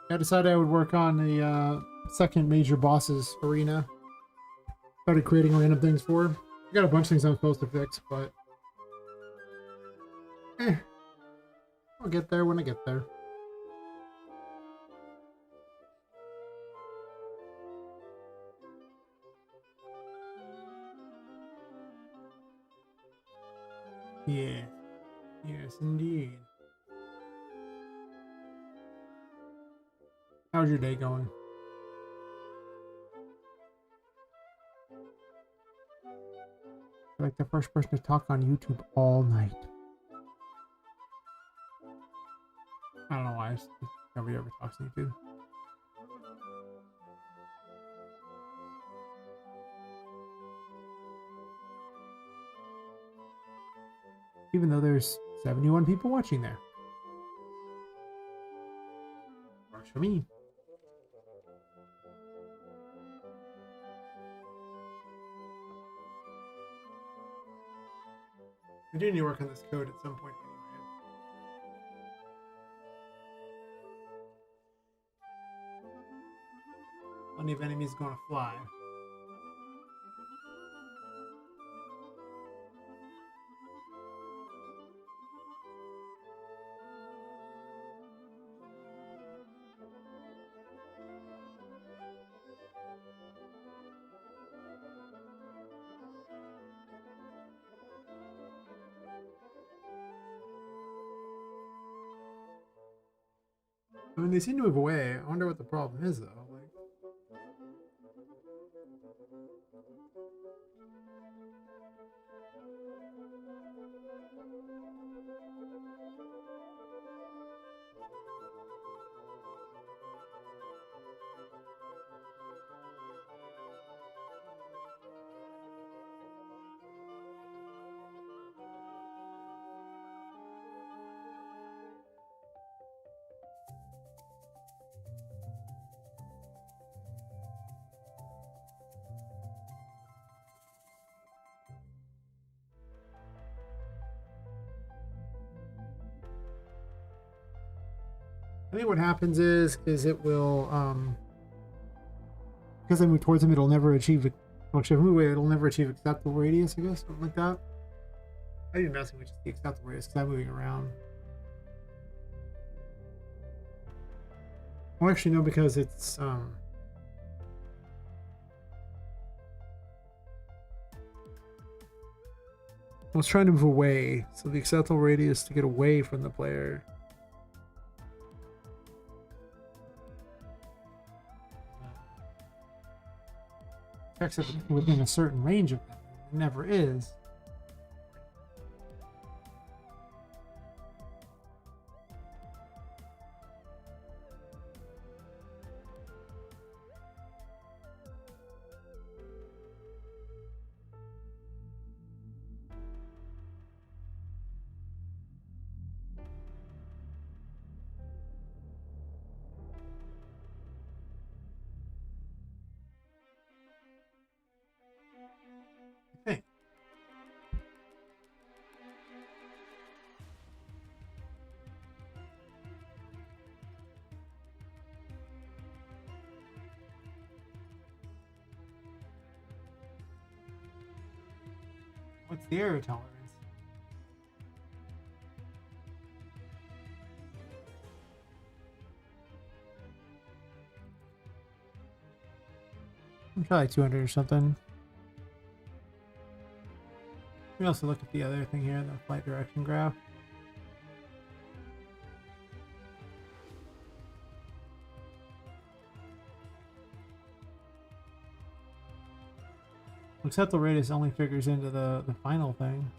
I decided I would work on the second major bosses arena. Started creating random things for her. I got a bunch of things I'm supposed to fix, but I'll get there when I get there. Yeah. Yes, indeed. How's your day going? You're like the first person to talk on YouTube all night. I don't know why. Nobody ever talks on YouTube. Even though there's 71 people watching there. Works for me. I do need to work on this code at some point anyway. Plenty of enemies going to fly. I mean, they seem to move away. I wonder what the problem is, though. Like, I think what happens is it will because I move towards him, it'll never achieve. Well, if I move away, it'll never achieve acceptable radius. I guess something like that. I didn't mess with just the acceptable radius because I'm moving around. Well, actually, no, because it's I was trying to move away, so the acceptable radius to get away from the player. Checks it within a certain range of them. It never is. I think. What's the error tolerance? Try like 200 or something. We also look at the other thing here, the flight direction graph. Except the radius only figures into the final thing.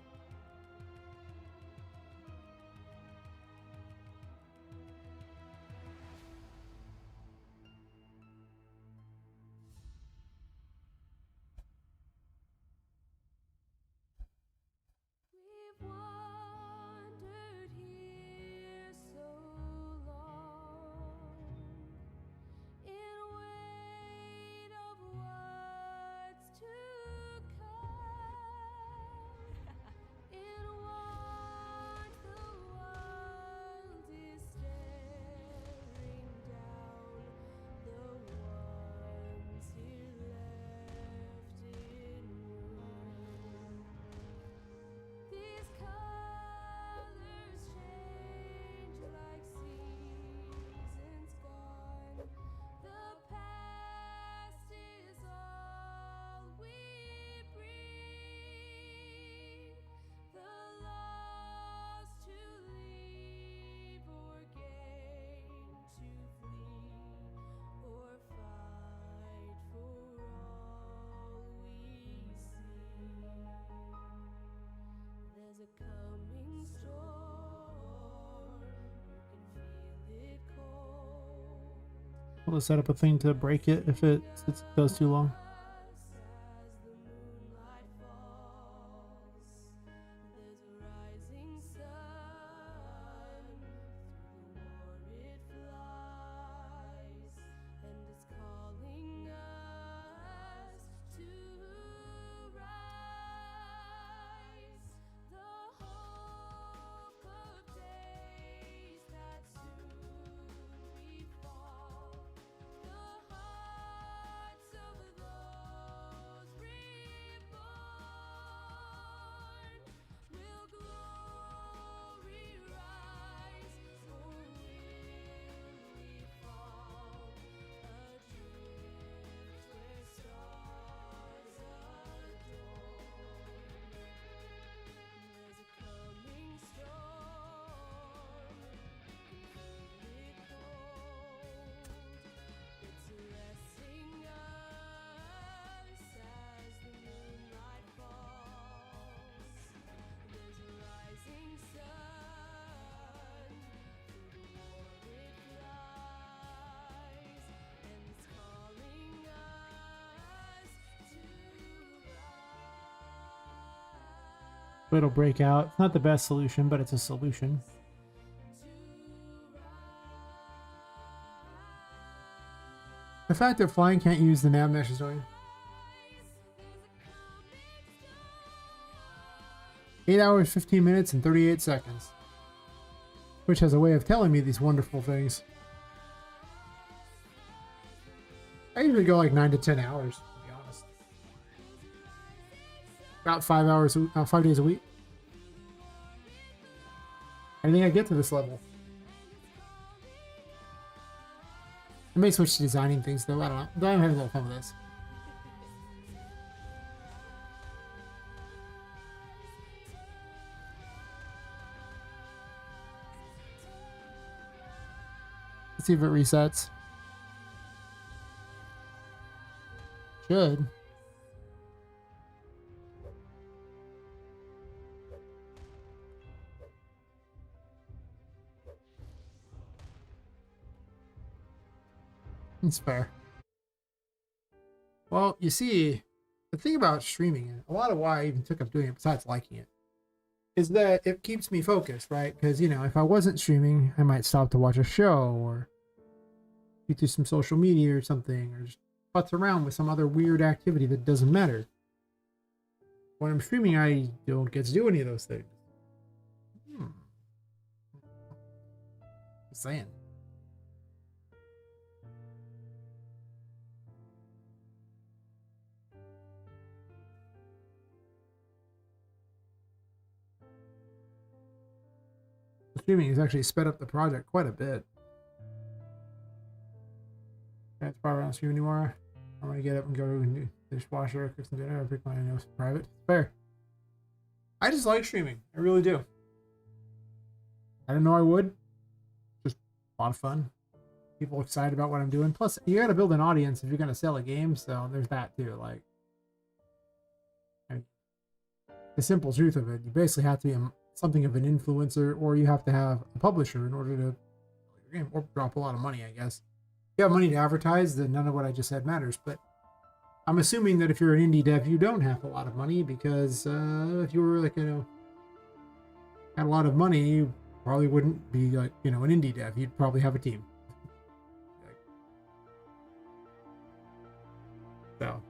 We'll set up a thing to break it if it goes too long. It'll break out. It's not the best solution, but it's a solution. The fact that flying can't use the nav mesh is annoying. 8 hours, 15 minutes, and 38 seconds. Which has a way of telling me these wonderful things. I usually go like 9 to 10 hours, to be honest. About 5 hours, 5 days a week. I think I get to this level. I may switch to designing things though, I don't know. I'm having a little fun with this. Let's see if it resets. Should. It's fair. Well, you see, the thing about streaming, and a lot of why I even took up doing it besides liking it, is that it keeps me focused, right? Because, you know, if I wasn't streaming, I might stop to watch a show or do through some social media or something, or just putz around with some other weird activity that doesn't matter. When I'm streaming, I don't get to do any of those things. Just saying. Streaming has actually sped up the project quite a bit. Can't probably not stream anymore. I want to get up and go to the dishwasher, cook some dinner, or pick my nose private. Fair. I just like streaming. I really do. I didn't know I would. Just a lot of fun. People excited about what I'm doing. Plus, you got to build an audience if you're going to sell a game, so there's that too. Like, the simple truth of it, you basically have to be something of an influencer, or you have to have a publisher in order to sell your game, or drop a lot of money, I guess. If you have money to advertise, then none of what I just said matters. But I'm assuming that if you're an indie dev, you don't have a lot of money, because if you were like, you know, had a lot of money, you probably wouldn't be like, you know, an indie dev. You'd probably have a team. So,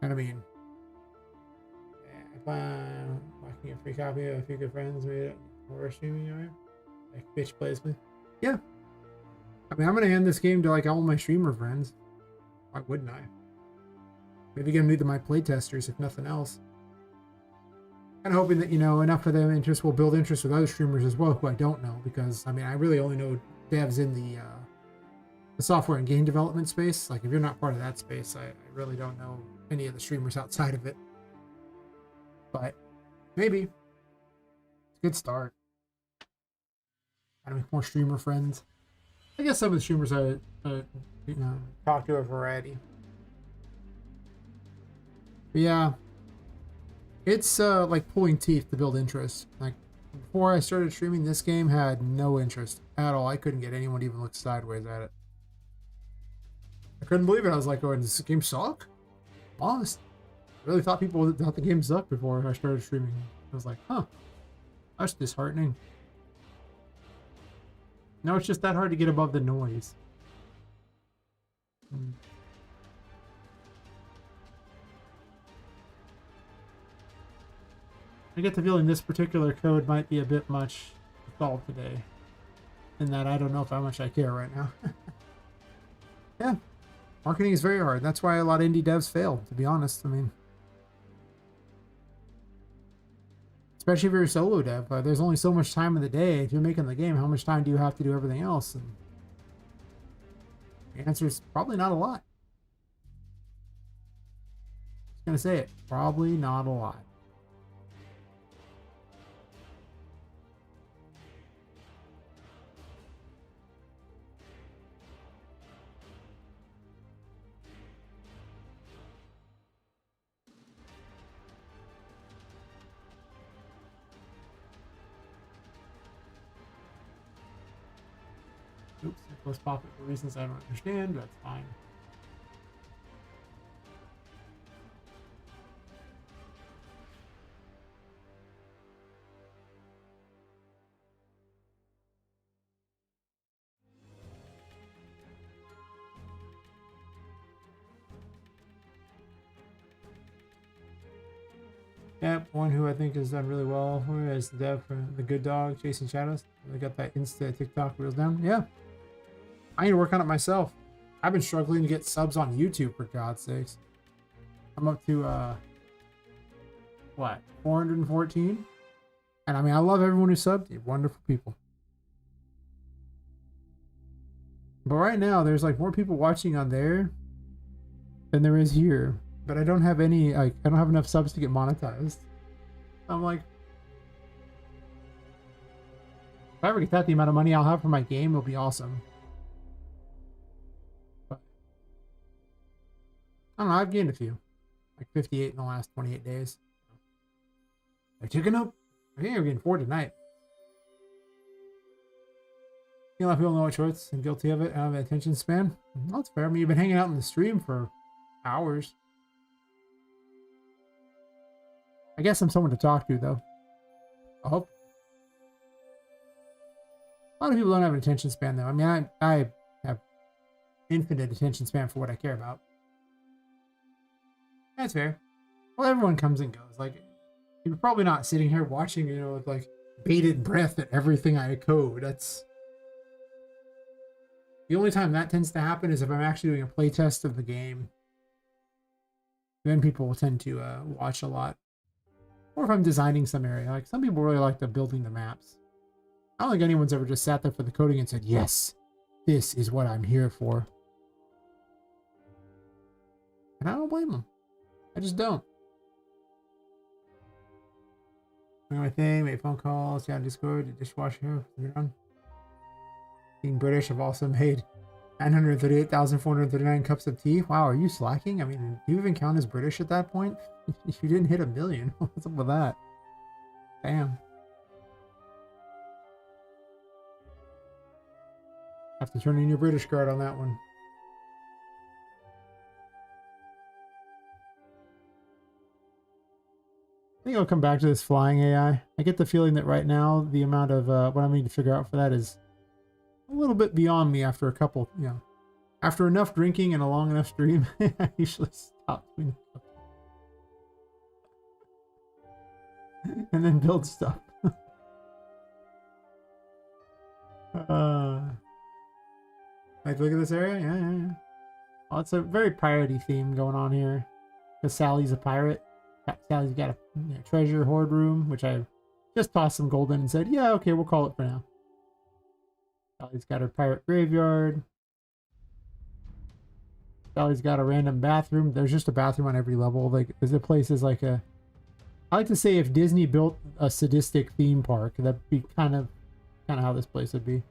and I mean, if I'm watching a free copy of a few good friends made it more streaming, you know, like bitch plays me. Yeah. I mean, I'm gonna hand this game to like all my streamer friends. Why wouldn't I? Maybe get them to my playtesters, if nothing else. Kind of hoping that, you know, enough of them interest will build interest with other streamers as well, who I don't know, because I mean, I really only know devs in the software and game development space. Like, if you're not part of that space, I really don't know any of the streamers outside of it. But maybe it's a good start. Gotta make more streamer friends. I guess some of the streamers I you know, talk to a variety. But yeah, it's like pulling teeth to build interest. Like, before I started streaming, this game had no interest at all. I couldn't get anyone to even look sideways at it. I couldn't believe it. I was like, oh, does this game suck? Honest. I really thought people thought the game sucked before I started streaming. I was like, huh, that's disheartening. No, it's just that hard to get above the noise. I get the feeling this particular code might be a bit much installed today, in that I don't know how much I care right now. Yeah, marketing is very hard. That's why a lot of indie devs fail, to be honest. I mean, especially if you're a solo dev, there's only so much time in the day. If you're making the game, how much time do you have to do everything else? And the answer is probably not a lot. Just gonna say it, probably not a lot. Oops, I closed Poppet for reasons I don't understand. That's fine. Yep, one who I think has done really well. Who is the dev for The Good Dog, Chasing Shadows? They got that Insta TikTok reels down. Yeah. I need to work on it myself. I've been struggling to get subs on YouTube, for God's sakes. I'm up to, what, 414? And I mean, I love everyone who subbed. You're wonderful people. But right now, there's like more people watching on there than there is here. But I don't have any, like, I don't have enough subs to get monetized. I'm like, if I ever get that the amount of money I'll have for my game, it'll be awesome. But I don't know, I've gained a few. Like 58 in the last 28 days. I took it up. I think I'm getting 4 tonight. A lot of people know what shorts. I'm guilty of it. I don't have an attention span. Well, that's fair. I mean, you've been hanging out in the stream for hours. I guess I'm someone to talk to, though. I hope. A lot of people don't have an attention span, though. I mean, I have infinite attention span for what I care about. That's fair. Well, everyone comes and goes. Like, you're probably not sitting here watching, you know, with like bated breath at everything I code. That's the only time that tends to happen is if I'm actually doing a playtest of the game. Then people will tend to watch a lot. Or if I'm designing some area. Like, some people really like the building the maps. I don't think anyone's ever just sat there for the coding and said, yes, this is what I'm here for. And I don't blame them. I just don't. Do my thing, make phone calls, yeah, Discord, the dishwasher, you're done. Being British, I've also made 938,439 cups of tea. Wow, are you slacking? I mean, do you even count as British at that point? You didn't hit 1 million. What's up with that? Damn. Have to turn in your British card on that one. I think I'll come back to this flying AI. I get the feeling that right now, the amount of what I need to figure out for that is a little bit beyond me after a couple, you know, after enough drinking and a long enough stream, I usually stop doing and then build stuff. Like, look at this area? Yeah. Well, it's a very piratey theme going on here. Because Sally's a pirate. Sally's got a treasure hoard room, which I just tossed some gold in and said, yeah, okay, we'll call it for now. Sally's got her pirate graveyard. Sally's got a random bathroom. There's just a bathroom on every level. Like, the place is like a... I like to say if Disney built a sadistic theme park, that'd be kind of how this place would be.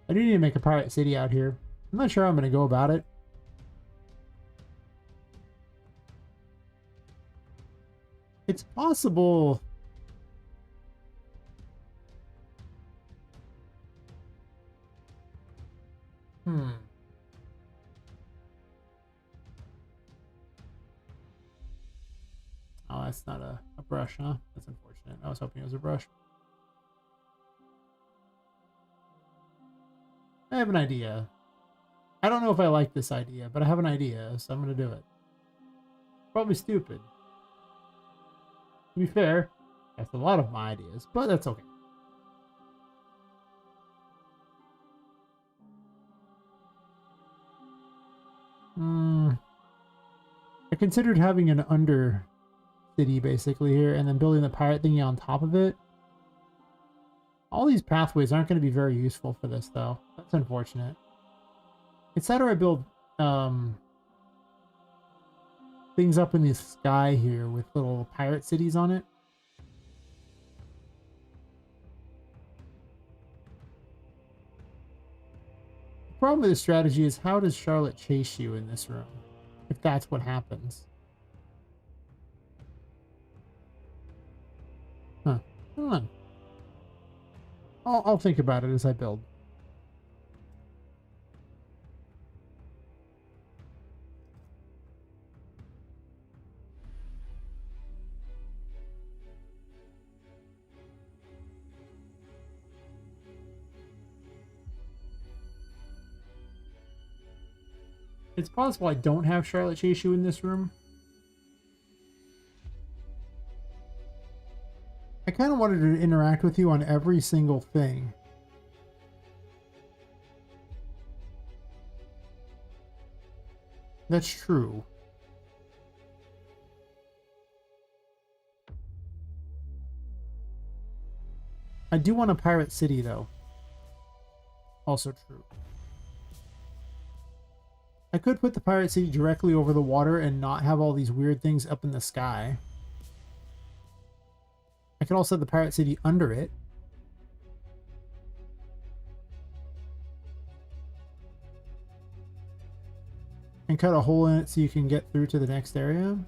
I do need to make a pirate city out here. I'm not sure how I'm going to go about it. It's possible. Oh, that's not a brush, huh? That's unfortunate. I was hoping it was a brush. I have an idea. I don't know if I like this idea, but I have an idea, so I'm going to do it. Probably stupid. To be fair, that's a lot of my ideas, but that's okay. I considered having an under city basically here and then building the pirate thingy on top of it. All these pathways aren't going to be very useful for this, though. That's unfortunate. It's better I build things up in the sky here with little pirate cities on it. The problem with this strategy is how does Charlotte chase you in this room? If that's what happens. Huh. Hold on. I'll think about it as I build. It's possible I don't have Charlotte chase you in this room. I kind of wanted to interact with you on every single thing. That's true. I do want a pirate city, though. Also true. I could put the pirate city directly over the water and not have all these weird things up in the sky. I could also have the pirate city under it. And cut a hole in it so you can get through to the next area.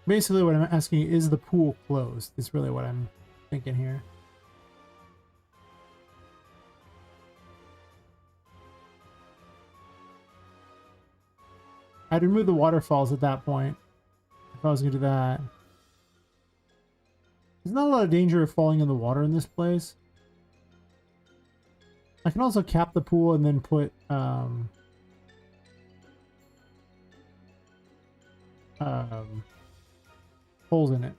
Basically what I'm asking is the pool closed? Is really what I'm thinking here. I'd remove the waterfalls at that point if I was going to do that. There's not a lot of danger of falling in the water in this place. I can also cap the pool and then put holes in it.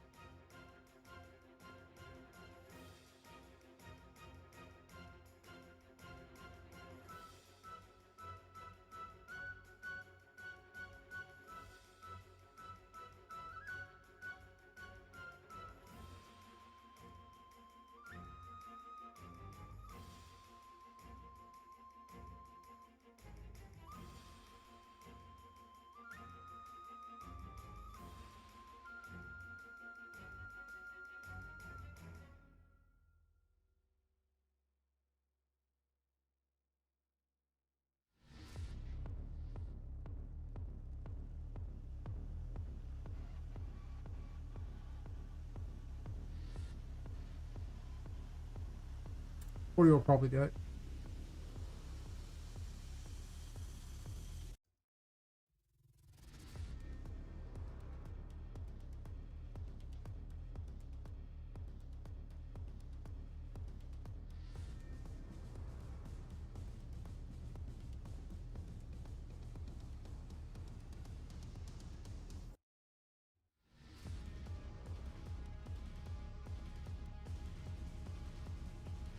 Or you'll probably do it.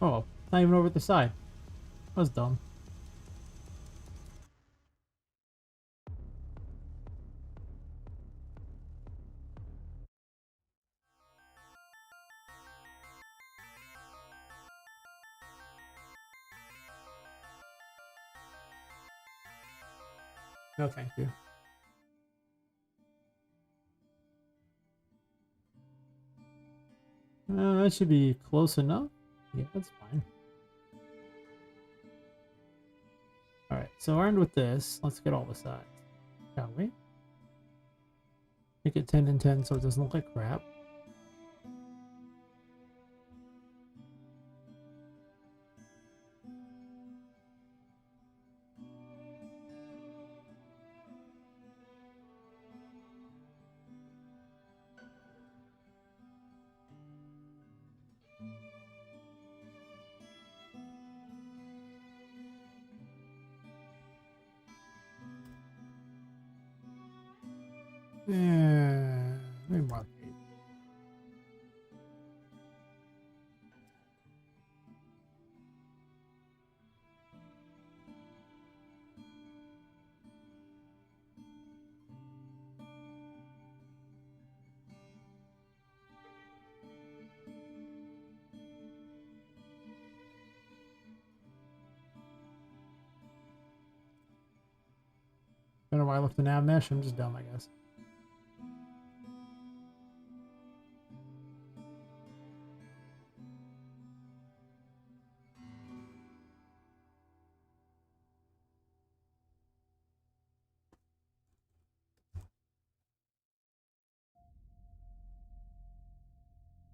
Oh, not even over the side. That was dumb. No, thank you. That should be close enough. Yeah, that's fine. Alright, so armed with this, let's get all the sides. Shall we? Make it 10 and 10 so it doesn't look like crap. Yeah, maybe mark 8. Don't know why I left the nav mesh. I'm just dumb, I guess.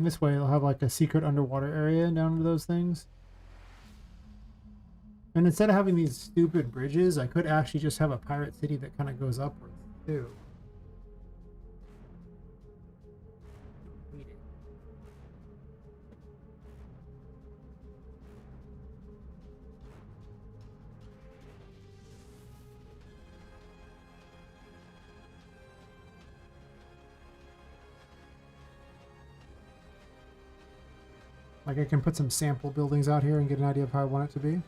And this way, they'll have like a secret underwater area down to those things. And instead of having these stupid bridges, I could actually just have a pirate city that kind of goes upwards too. Like I can put some sample buildings out here and get an idea of how I want it to be.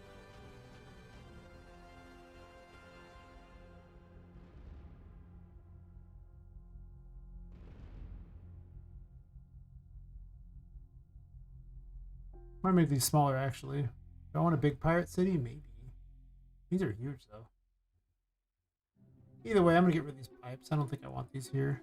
Might make these smaller actually. Do I want a big pirate city? Maybe. These are huge though. Either way, I'm gonna get rid of these pipes. I don't think I want these here.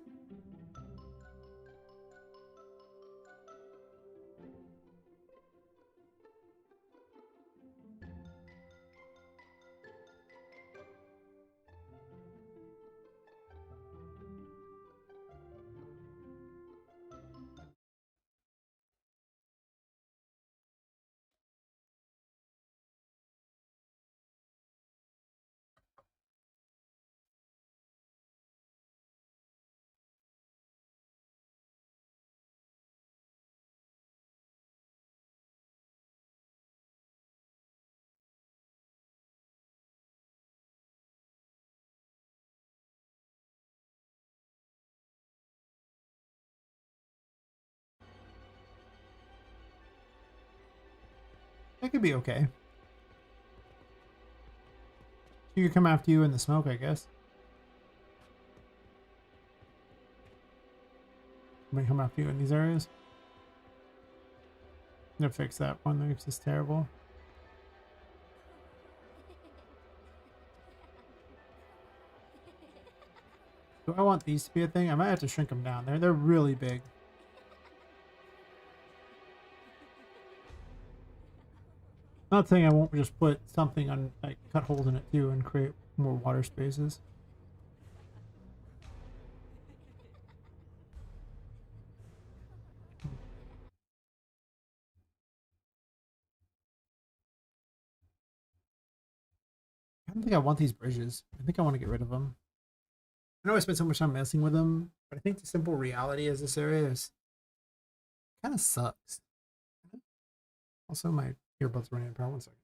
That could be okay. She could come after you in the smoke, I guess. Might come after you in these areas. I'm gonna fix that one. That makes this terrible. Do I want these to be a thing? I might have to shrink them down. They're really big. Not saying I won't just put something on, like, cut holes in it too and create more water spaces. I don't think I want these bridges. I think I want to get rid of them. I know I spent so much time messing with them, but I think the simple reality is this area is kind of sucks. Also, my earbuds running out of power. 1 second.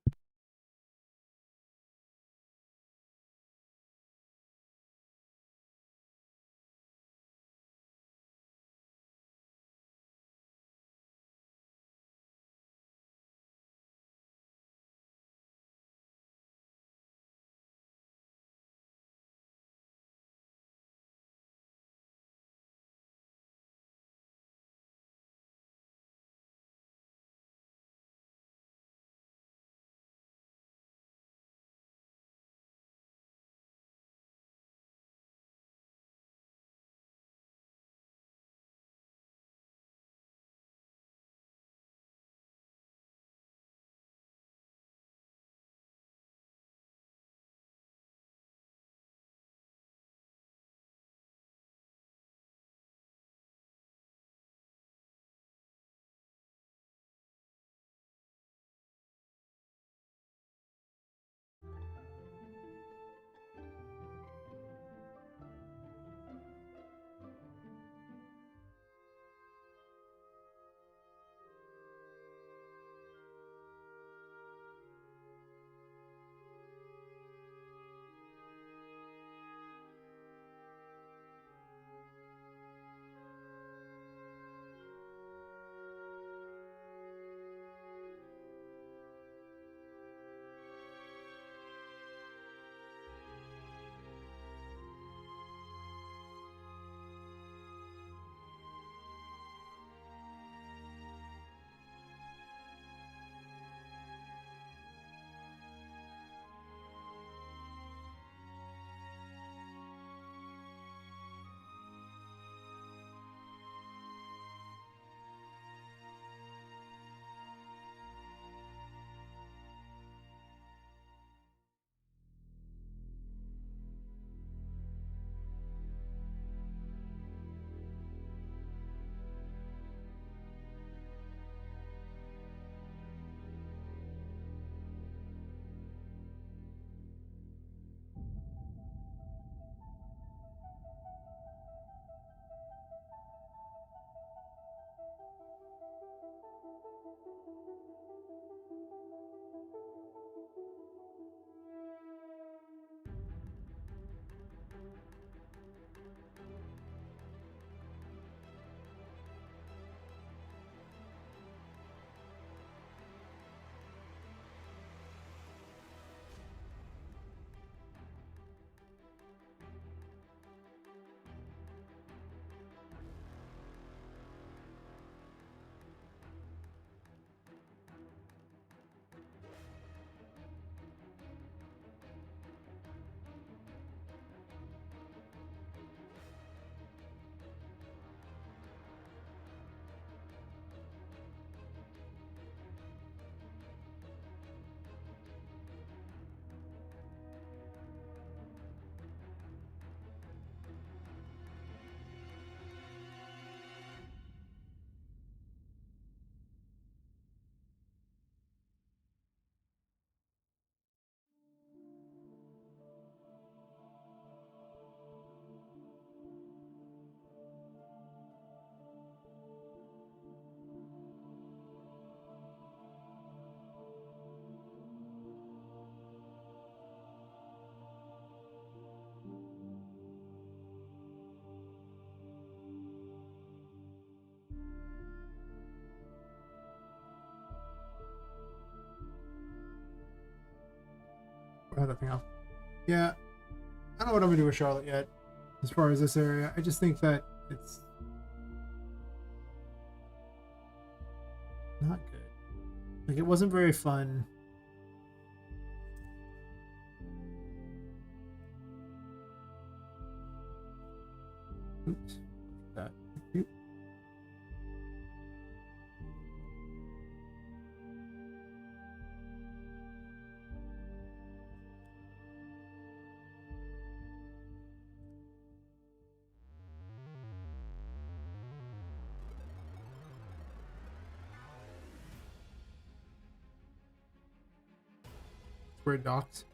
I had that thing off. Yeah, I don't know what I'm gonna do with Charlotte yet. As far as this area, I just think that it's not good. Like, it wasn't very fun. Oops. That. Oop. Where it docks.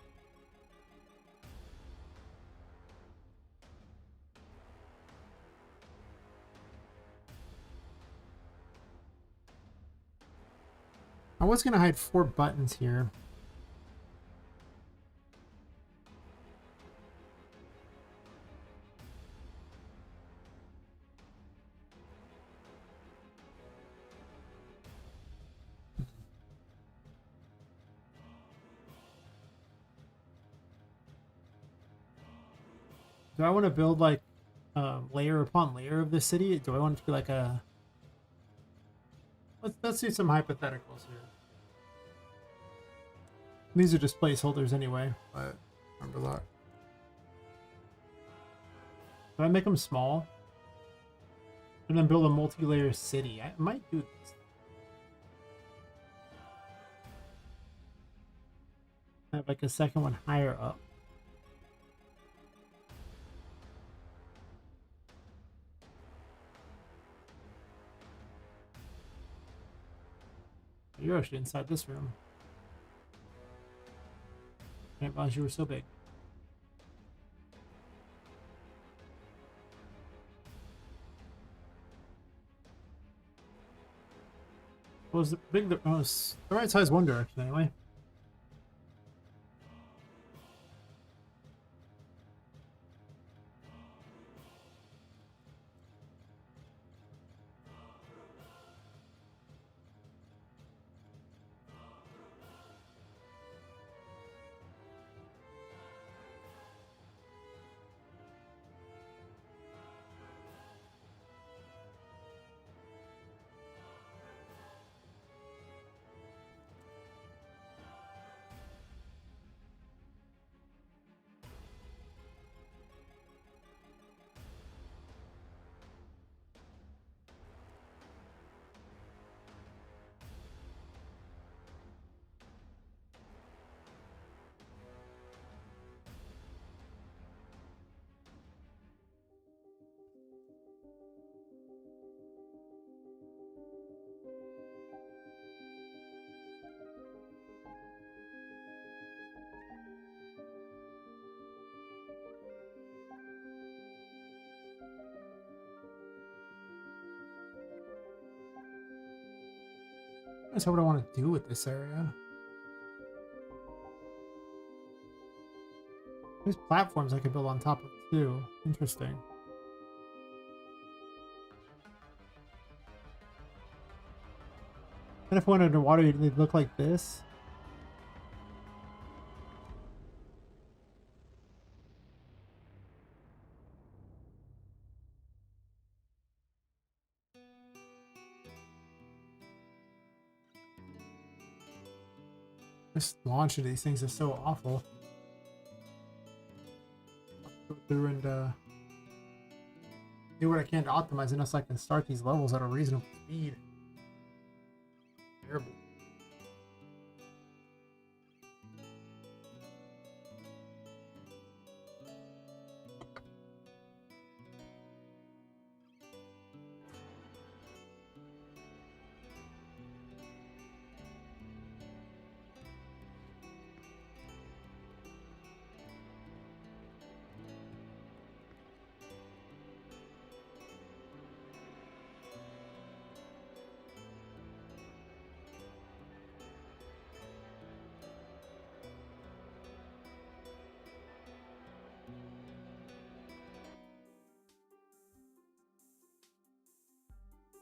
I was gonna hide 4 buttons here. Do I want to build like layer upon layer of the city? Do I want it to be like a... Let's do some hypotheticals here. These are just placeholders anyway, but remember that. Do I make them small? And then build a multi-layer city? I might do this. I have like a second one higher up. You're actually inside this room. I didn't realize you were so big. What was the big? Oh, it's the right size one direction anyway. That's what I want to do with this area. There's platforms I could build on top of too. Interesting. And if I went underwater, they'd look like this. This launch of these things is so awful. Go through and do what I can to optimize it so I can start these levels at a reasonable speed. Terrible.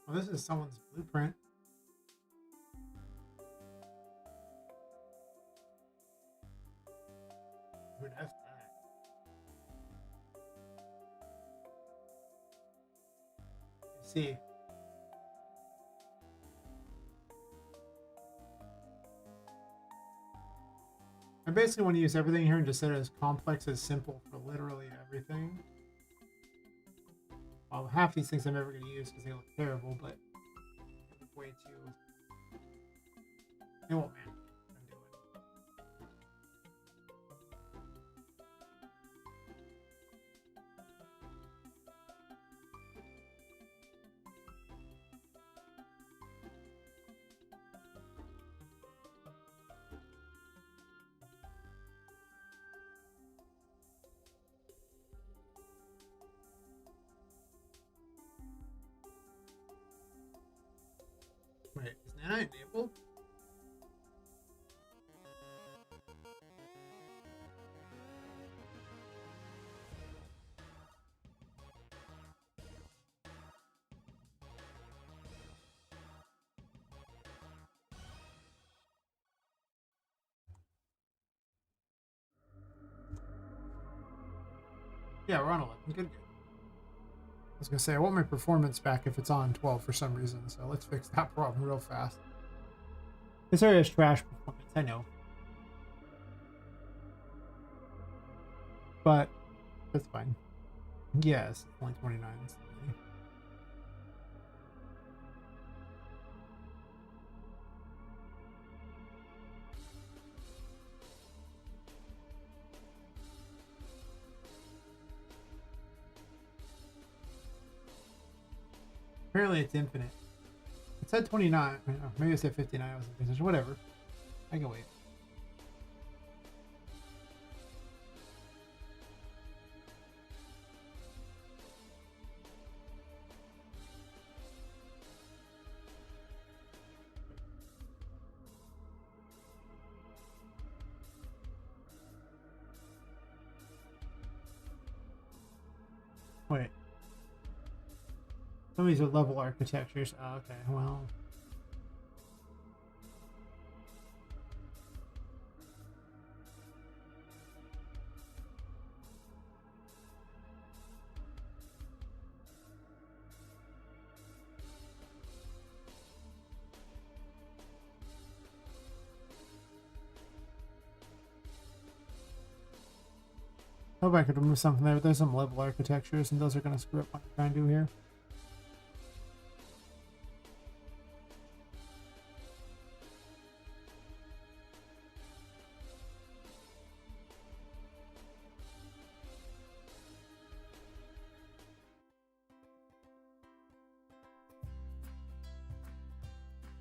Well, this is someone's blueprint. see. I basically want to use everything here and just set it as complex as simple for literally everything. Well, half these things I'm never going to use because they look terrible, but way too. It won't matter what I'm doing. Wait, is Nana enabled? Yeah, we're on 11. Good. I was gonna say I want my performance back if it's on 12 for some reason, so let's fix that problem real fast. This area is trash performance, I know. But that's fine. Yes, only 29. Apparently it's infinite. It said 29. Maybe it said 59. I wasn't paying attention. Whatever. I can wait. Wait. Some of these are level architectures. Oh, okay, well. I hope I could remove something there. There's some level architectures, and those are going to screw up what I'm trying to do here.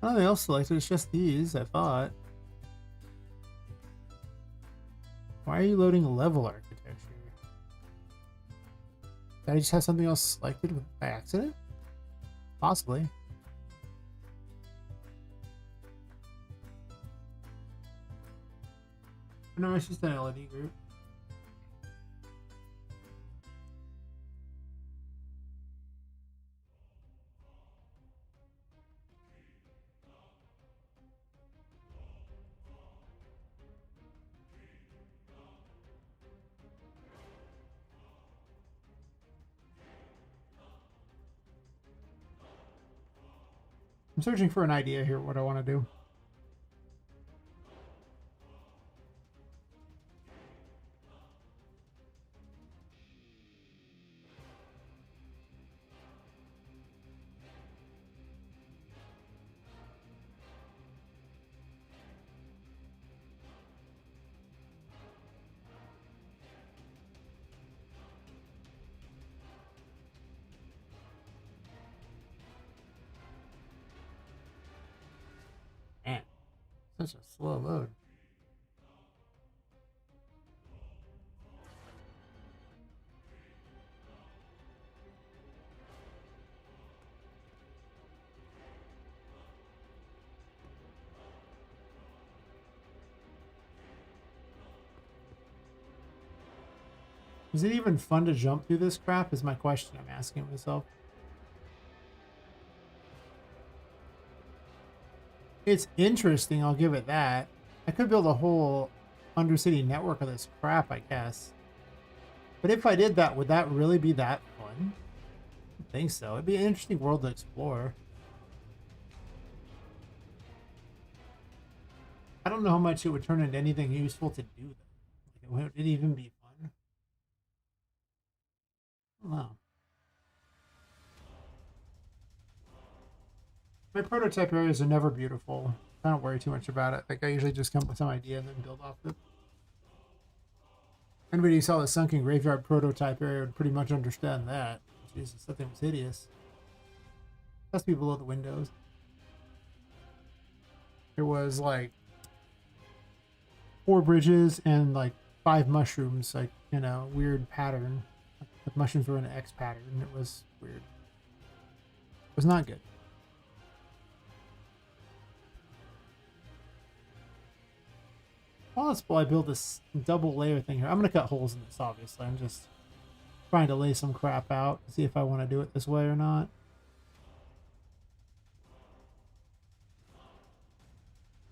Nothing else selected, it's just these, I thought. Why are you loading level architecture? Did I just have something else selected by accident? Possibly. No, it's just an LED group. I'm searching for an idea here, what I want to do. Man, such a slow load. Is it even fun to jump through this crap is my question I'm asking myself. It's interesting, I'll give it that. I could build a whole undercity network of this crap, I guess. But if I did that, would that really be that fun? think so. It'd be an interesting world to explore. I don't know how much it would turn into anything useful to do, though. Like, would it even be fun? I don't know. My prototype areas are never beautiful. I don't worry too much about it. Like, I usually just come up with some idea and then build off it. Anybody who saw the sunken graveyard prototype area would pretty much understand that. Jesus, that thing was hideous. Has to be below the windows. There was like 4 bridges and like 5 mushrooms, like, you know, weird pattern. The mushrooms were in an X pattern. It was weird. It was not good. Possible I build this double layer thing here. I'm going to cut holes in this, obviously. I'm just trying to lay some crap out, see if I want to do it this way or not.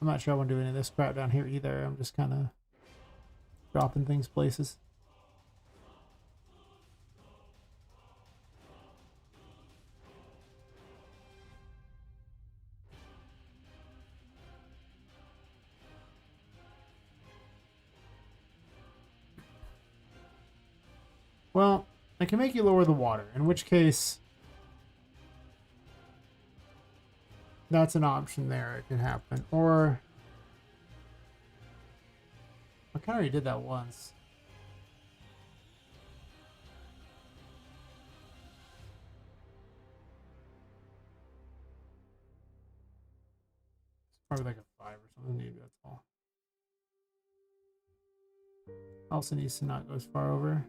I'm not sure I want to do any of this crap down here either. I'm just kind of dropping things places. Well, I can make you lower the water, in which case that's an option there. It can happen. Or I kind of already did that once. It's probably like a 5 or something. Maybe that's all. Also needs to not go as far over.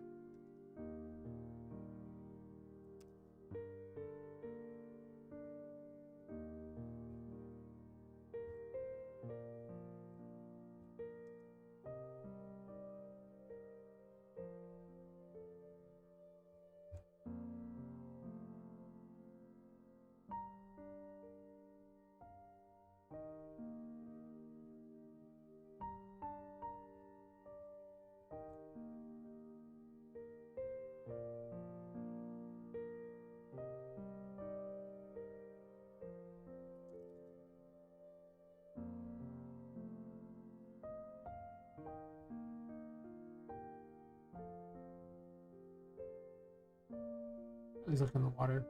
Please look in the water.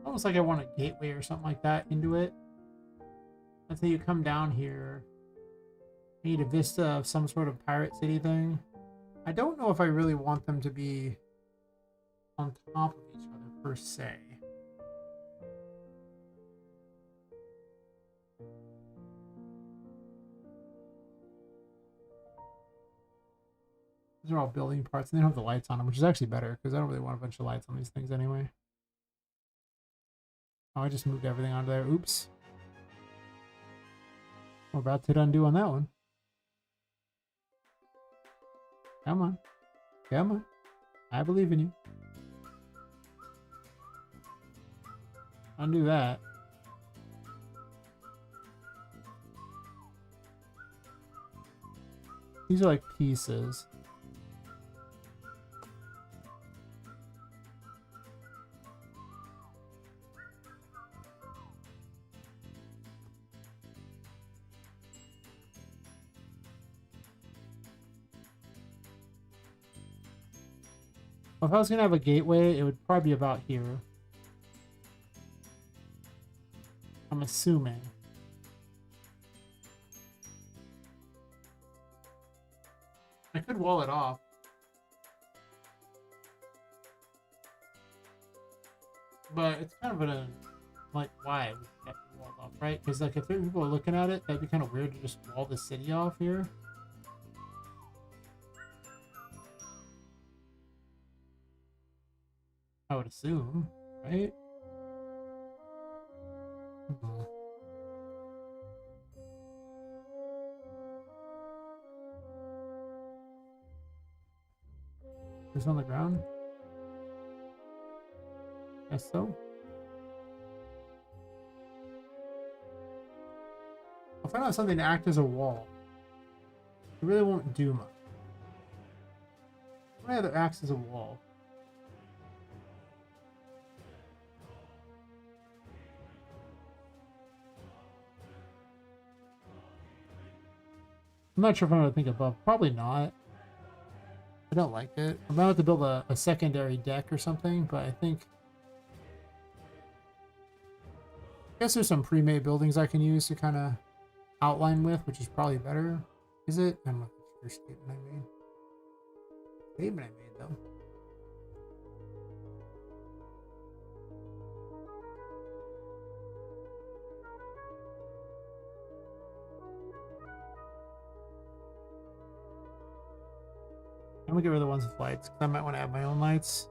Almost like I want a gateway or something like that into it. Let's say you come down here. You need a vista of some sort of pirate city thing. I don't know if I really want them to be on top of each other per se. These are all building parts, and they don't have the lights on them, which is actually better because I don't really want a bunch of lights on these things anyway. Oh, I just moved everything onto there. Oops. We're about to hit undo on that one. Come on. Come on. I believe in you. Undo that. These are like pieces. Well, if I was going to have a gateway, it would probably be about here. I'm assuming. I could wall it off. But it's kind of a, like, why we have to wall it off, right? Because, like, if people are looking at it, that'd be kind of weird to just wall the city off here. I would assume, right? This on the ground? Guess so. I'll find out something to act as a wall. It really won't do much. What other acts as a wall? I'm not sure if I'm going to think above. Probably not. I don't like it. I'm about to build a secondary deck or something, but I think... I guess there's some pre-made buildings I can use to kind of outline with, which is probably better. Is it? I don't know if it's the first statement I made. Statement I made, though. I'm gonna get rid of the ones with lights, because I might want to add my own lights.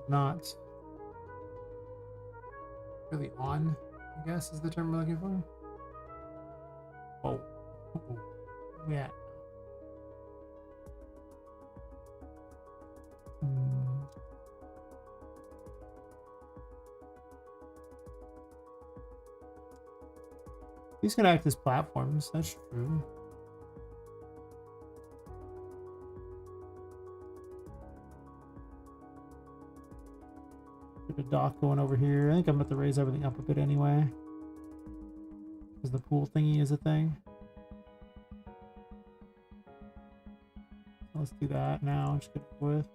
Not really on, I guess is the term we're looking for. Oh. Yeah. These can act as platforms, that's true. Get a dock going over here. I think I'm about to raise everything up a bit anyway, because the pool thingy is a thing. Let's do that now. Just get it with.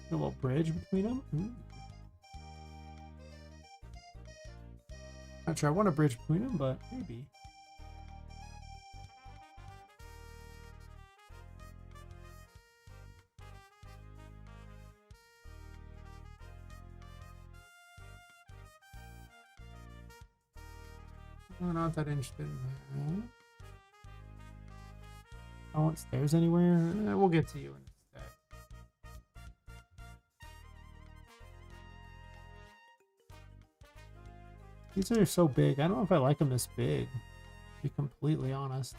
A little bridge between them. Ooh. Not sure I want a bridge between them, but maybe. I'm not that interested in that. I want stairs anywhere. We'll get to you in a sec. These are so big. I don't know if I like them this big, to be completely honest.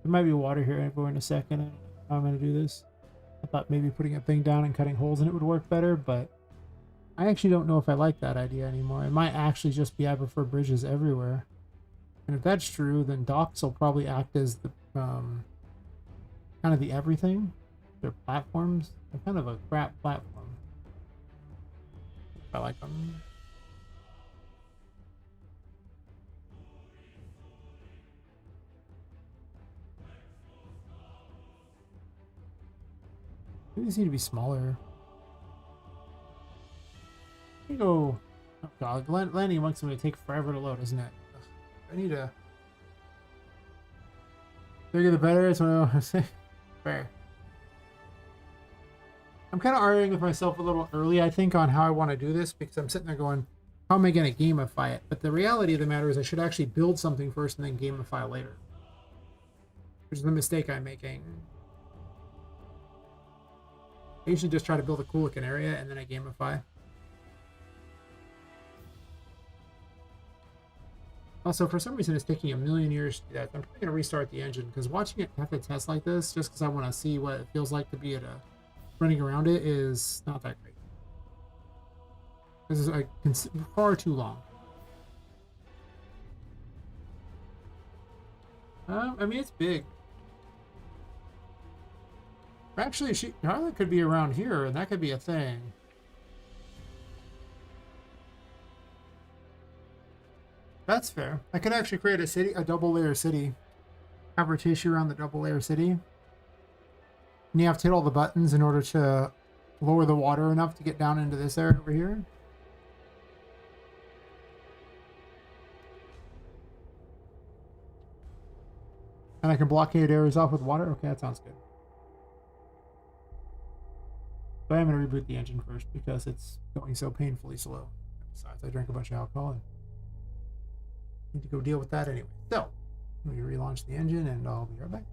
There might be water here everywhere in a second. I don't know how I'm going to do this. I thought maybe putting a thing down and cutting holes in it would work better, but I actually don't know if I like that idea anymore. It might actually just be I prefer bridges everywhere. And if that's true, then docks will probably act as the kind of the everything. They're platforms. They're kind of a crap platform. I like them. These need to be smaller. Here you go. Oh god, landing amongst them will take forever to load, isn't it? Ugh, I need a... bigger the better, is what I say. Fair. I'm kind of arguing with myself a little early, I think, on how I want to do this, because I'm sitting there going, how am I going to gamify it? But the reality of the matter is I should actually build something first and then gamify later. Which is the mistake I'm making. I usually just try to build a cool looking area and then I gamify. Also, for some reason, it's taking a million years to do that. I'm probably going to restart the engine, because watching it have to test like this, just because I want to see what it feels like to be at a running around it, is not that great. This is like far too long. I mean, it's big. Actually, Charlotte could be around here, and that could be a thing. That's fair. I could actually create a city, a double layer city. Have her chase you around the double layer city. And you have to hit all the buttons in order to lower the water enough to get down into this area over here. And I can blockade areas off with water? Okay, that sounds good. But I'm going to reboot the engine first because it's going so painfully slow. Besides, I drank a bunch of alcohol and need to go deal with that anyway. So, let me relaunch the engine and I'll be right back.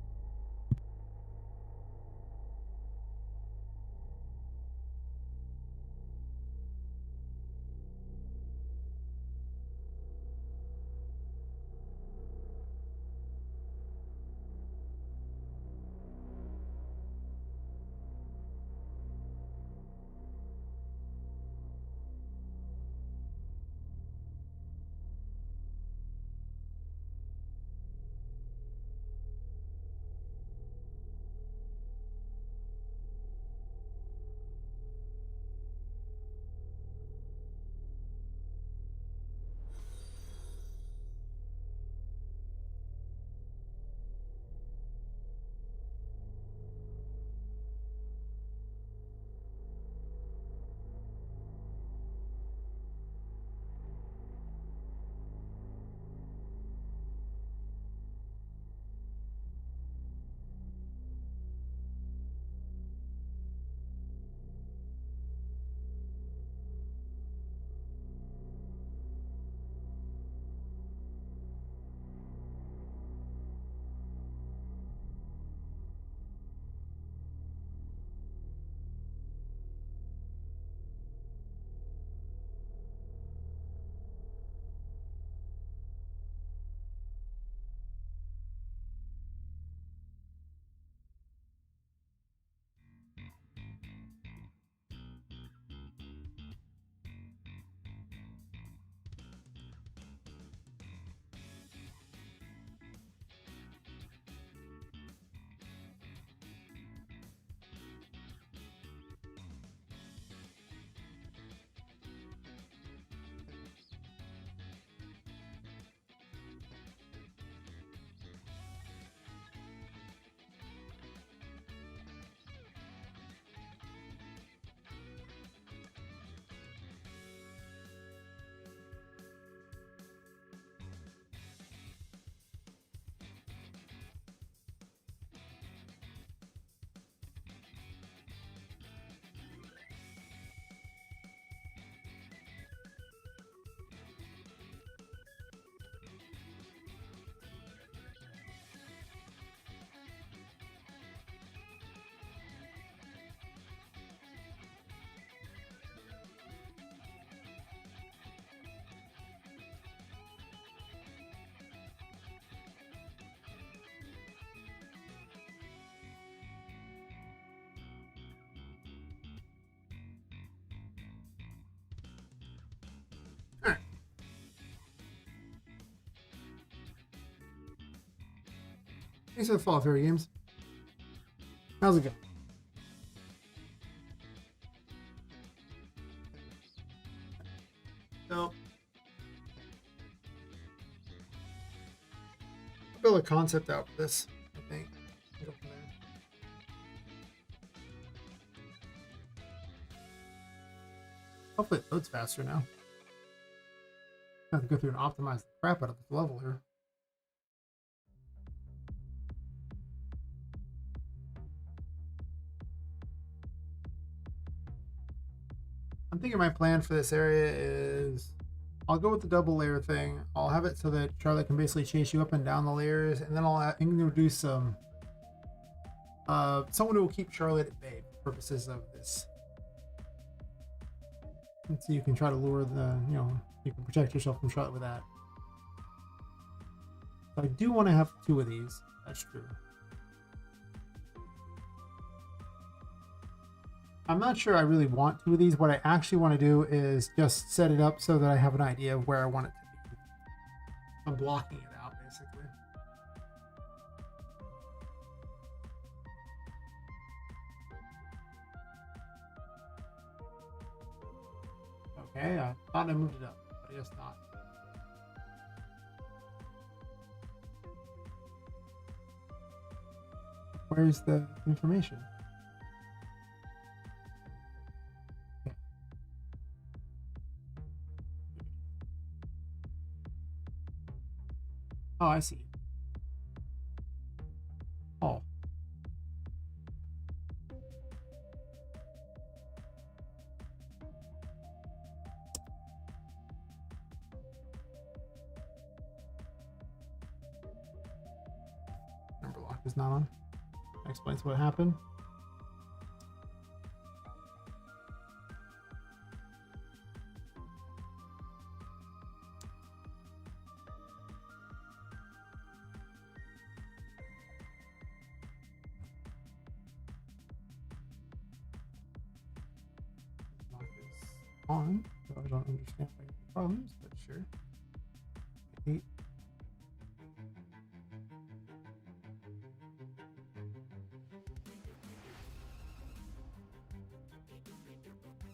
Thanks for the follow, Fairy Games. How's it going? So, I'll build a concept out for this, I think. Go from there. Hopefully it loads faster now. I have to go through and optimize the crap out of this level here. I'm thinking my plan for this area is I'll go with the double layer thing. I'll have it so that Charlotte can basically chase you up and down the layers, and then I'll introduce some someone who will keep Charlotte at bay for purposes of this. And so you can try to lure the, you can protect yourself from Charlotte with that. So I do want to have 2 of these. That's true. I'm not sure I really want two of these. What I actually want to do is just set it up so that I have an idea of where I want it to be. I'm blocking it out, basically. Okay, I thought I moved it up, but I guess not. Where's the information? Oh, I see. Oh. Number lock is not on. That explains what happened. Lock is on, so I don't understand the problems, but sure. 8.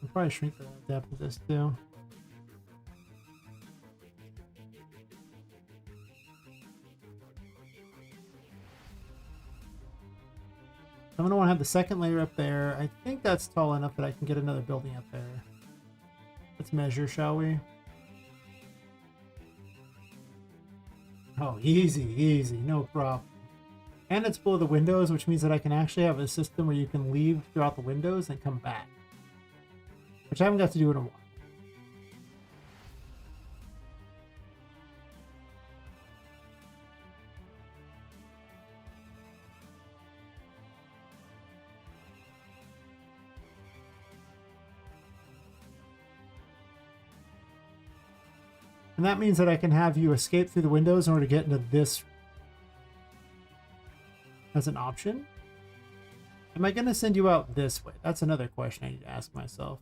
I'll probably shrink the depth of this too. I'm gonna want to have the second layer up there. I think that's tall enough that I can get another building up there. Let's measure, shall we? Oh, easy, easy, no problem. And it's below the windows, which means that I can actually have a system where you can leave throughout the windows and come back. Which I haven't got to do in a while. And that means that I can have you escape through the windows in order to get into this as an option. Am I going to send you out this way? That's another question I need to ask myself.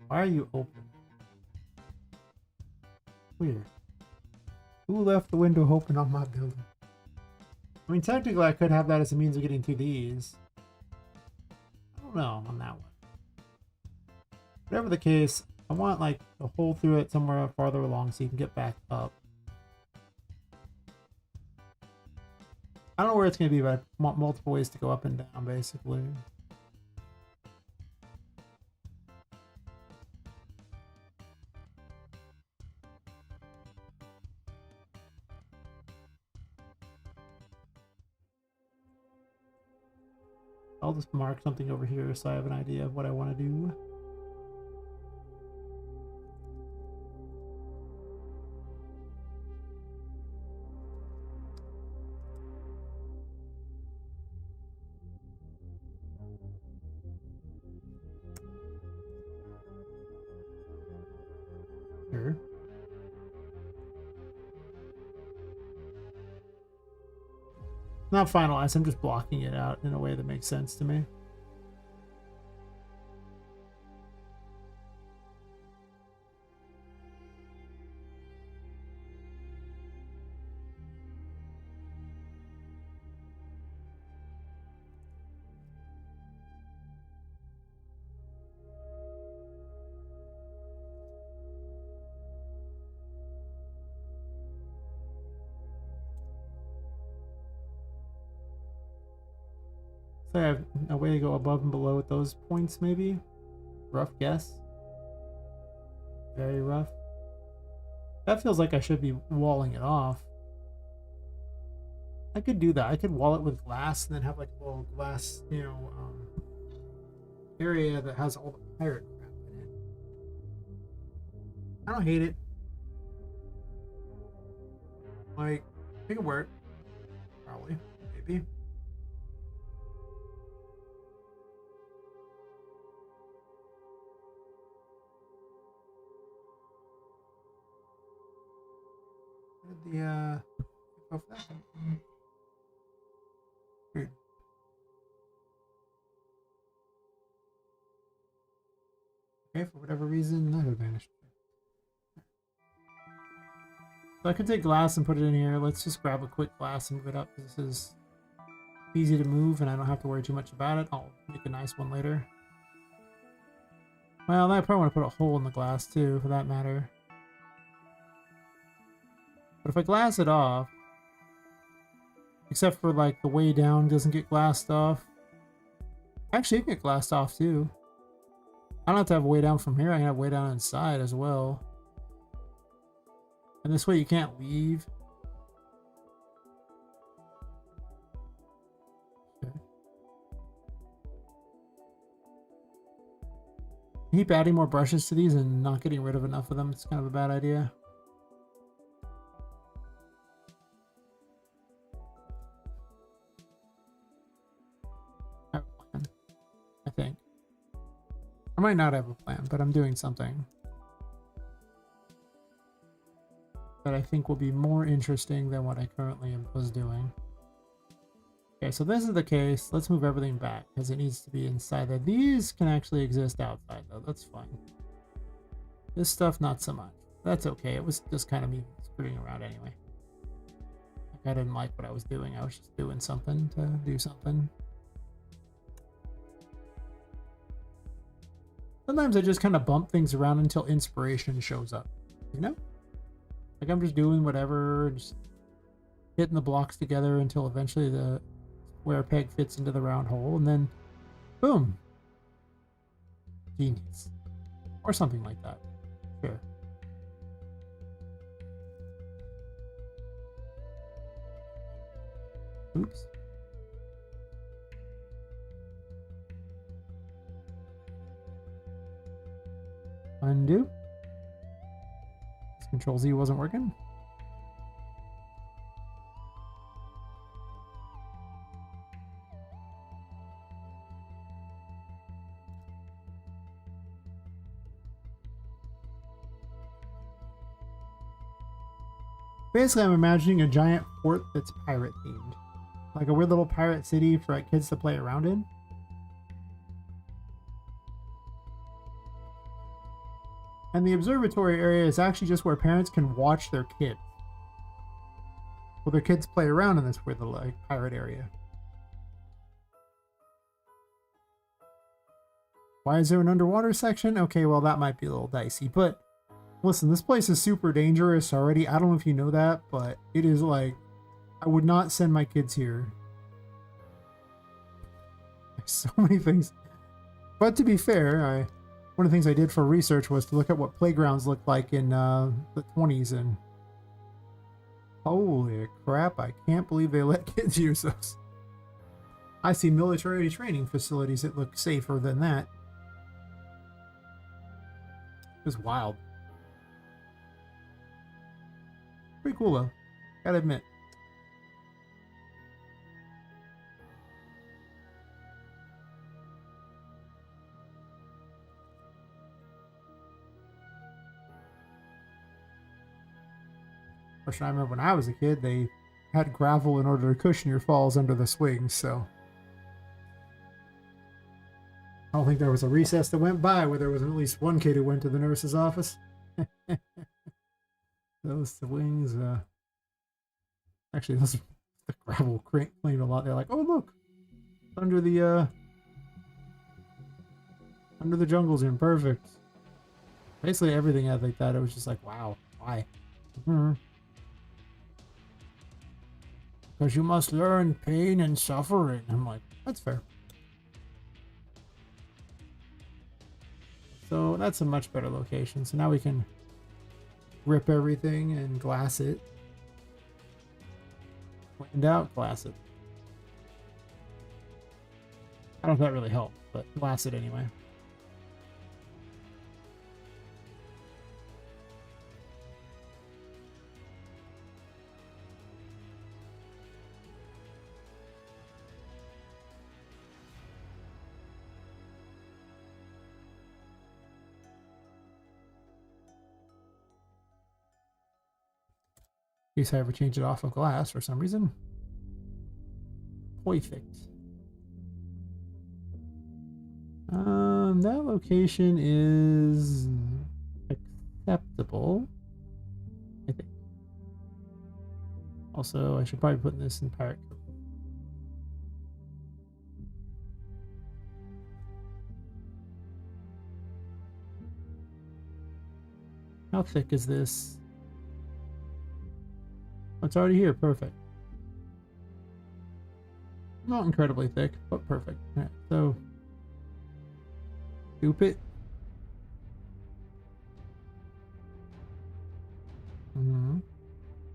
Why are you open? Weird. Who left the window open on my building? I mean, technically I could have that as a means of getting through these. I don't know on that one. Whatever the case, I want like a hole through it somewhere farther along so you can get back up. I don't know where it's going to be, but I want multiple ways to go up and down, basically. I'll just mark something over here so I have an idea of what I want to do. Sure. Not finalized, I'm just blocking it out in a way that makes sense to me. So I have a way to go above and below at those points, maybe? Rough guess. Very rough. That feels like I should be walling it off. I could do that. I could wall it with glass and then have like a little glass, area that has all the pirate crap in it. I don't hate it. Like, it could work. Probably. Maybe. The of that. Weird. Okay, for whatever reason, that had vanished. So I could take glass and put it in here. Let's just grab a quick glass and move it up. This is easy to move and I don't have to worry too much about it. I'll make a nice one later. Well, I probably want to put a hole in the glass too, for that matter. But if I glass it off, except for like the way down doesn't get glassed off. Actually, it can get glassed off too. I don't have to have way down from here. I can have way down inside as well. And this way you can't leave. Okay. Keep adding more brushes to these and not getting rid of enough of them. It's kind of a bad idea. I have a plan, I think. I might not have a plan, but I'm doing something that I think will be more interesting than what I currently was doing. Okay, so this is the case. Let's move everything back because it needs to be inside there. These can actually exist outside though. That's fine. This stuff, not so much. That's okay. It was just kind of me screwing around anyway. Like I didn't like what I was doing. I was just doing something to do something. Sometimes I just kind of bump things around until inspiration shows up, you know? Like I'm just doing whatever, just hitting the blocks together until eventually the square peg fits into the round hole, and then boom. Genius. Or something like that. Sure. Oops. Undo. This Control Z wasn't working. Basically, I'm imagining a giant fort that's pirate themed. Like a weird little pirate city for like kids to play around in. And the observatory area is actually just where parents can watch their kids. Well, their kids play around in this weird little like pirate area. Why is there an underwater section? Okay, well that might be a little dicey, but listen, this place is super dangerous already. I don't know if you know that, but it is like, I would not send my kids here. There's so many things. But to be fair, one of the things I did for research was to look at what playgrounds looked like in the 20s, and holy crap, I can't believe they let kids use those. I see military training facilities that look safer than that. It was wild. Pretty cool though, gotta admit. Which I remember when I was a kid, they had gravel in order to cushion your falls under the swings, so I don't think there was a recess that went by where there wasn't at least one kid who went to the nurse's office. Those swings, actually, those the gravel cleaned a lot. They're like, oh look, under the jungle's in perfect. Basically everything had like that. It was just like, wow, why? Because you must learn pain and suffering. I'm like, that's fair. So that's a much better location. So now we can rip everything and glass it. Wind out, glass it. I don't know if that really helped, but glass it anyway. In case I ever change it off of glass for some reason. Perfect. That location is acceptable, I think. Also, I should probably put this in pirate code. How thick is this? Oh, it's already here. Perfect. Not incredibly thick, but perfect. All right, so scoop it.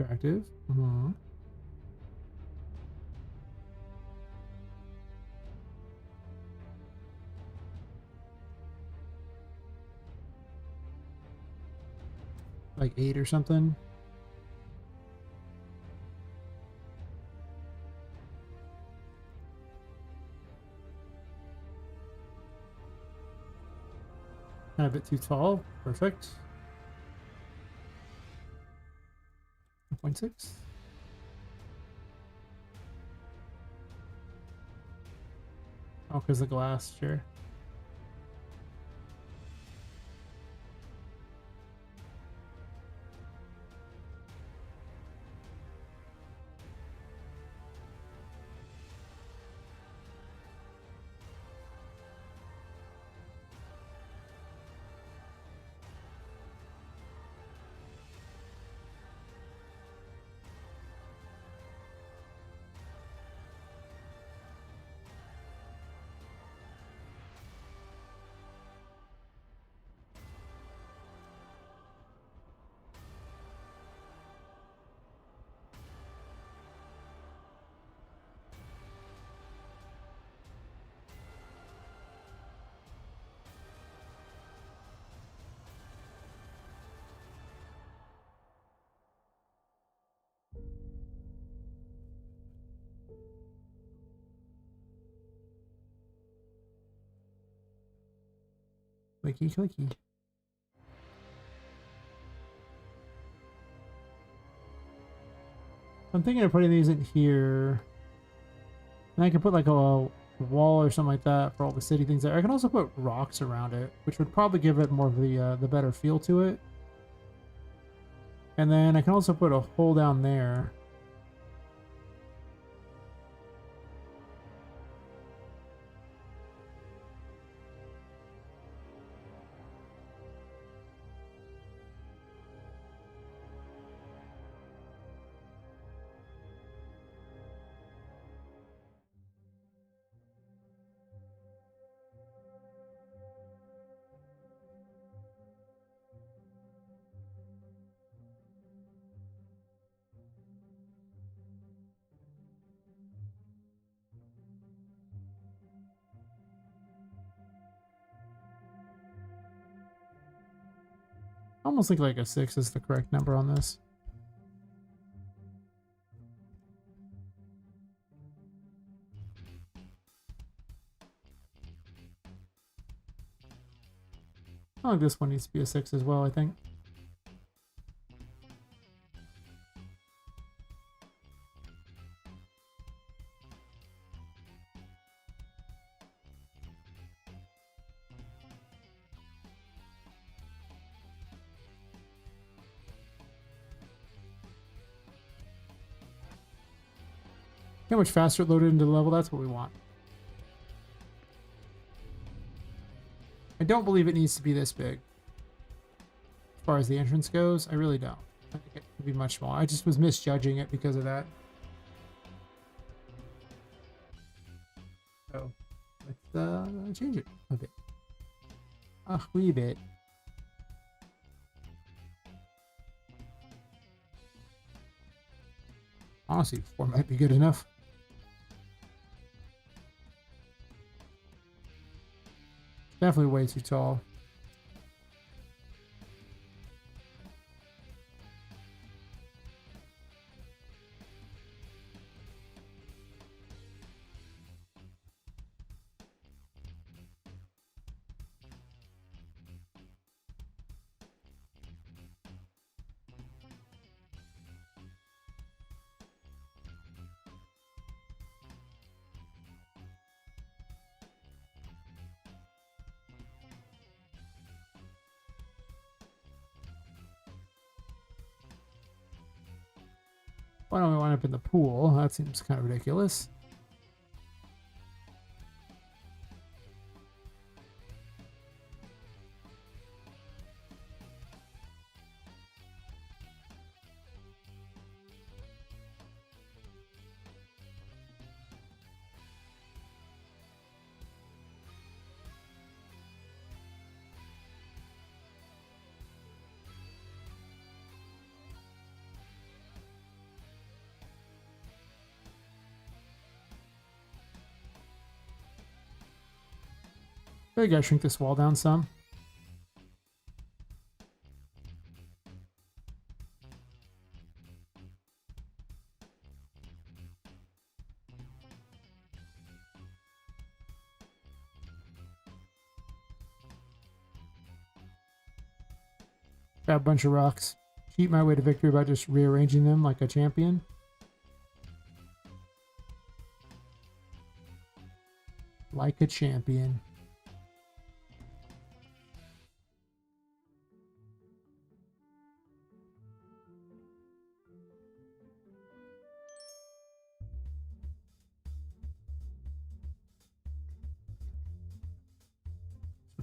Attractive. Like 8 or something. Kind of a bit too tall. Perfect. 1.6. Oh, because the glass, sure. Clicky, clicky. I'm thinking of putting these in here. And I could put like a wall or something like that for all the city things there. I can also put rocks around it, which would probably give it more of the better feel to it. And then I can also put a hole down there. I almost think like a 6 is the correct number on this. I think this one needs to be a 6 as well, I think. How much faster it loaded into the level, that's what we want. I don't believe it needs to be this big. As far as the entrance goes, I really don't. I think it could be much smaller. I just was misjudging it because of that. So, let's change it a bit. A wee bit. Honestly, 4 might be good enough. Definitely way too tall. Why don't we wind up in the pool? That seems kind of ridiculous. I gotta shrink this wall down some. Grab a bunch of rocks. Cheat my way to victory by just rearranging them like a champion. Like a champion.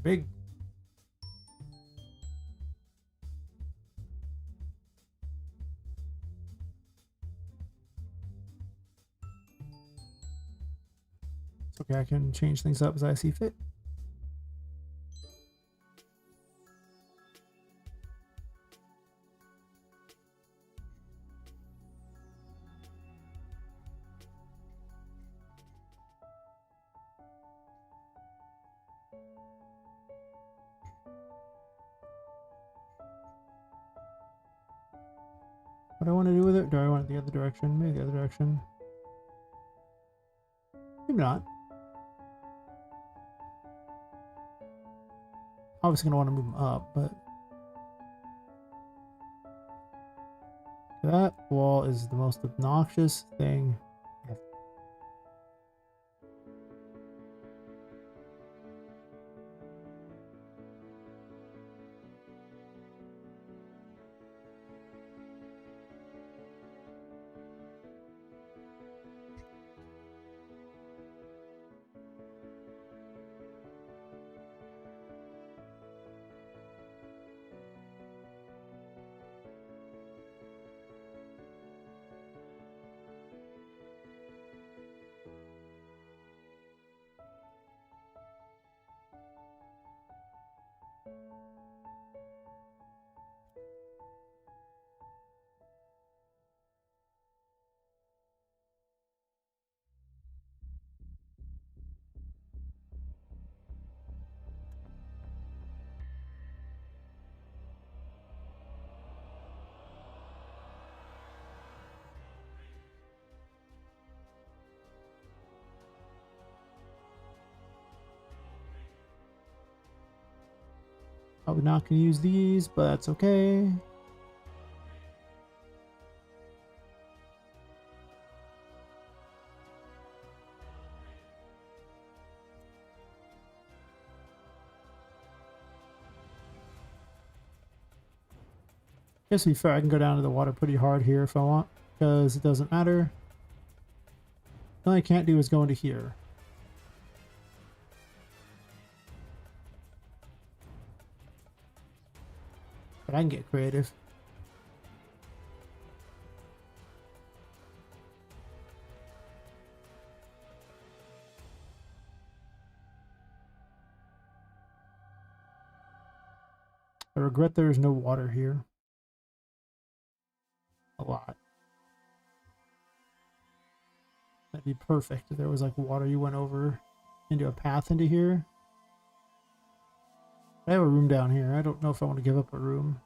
Big. It's okay, I can change things up as I see fit. What do I want to do with it? Do I want it the other direction? Maybe the other direction. Maybe not. Obviously gonna want to move them up, but that wall is the most obnoxious thing ever. Probably not gonna use these, but that's okay. Guess to be fair, I can go down to the water pretty hard here if I want, because it doesn't matter. The only I can't do is go into here. But I can get creative. I regret there is no water here. A lot. That'd be perfect if there was like water you went over into a path into here. I have a room down here. I don't know if I want to give up a room.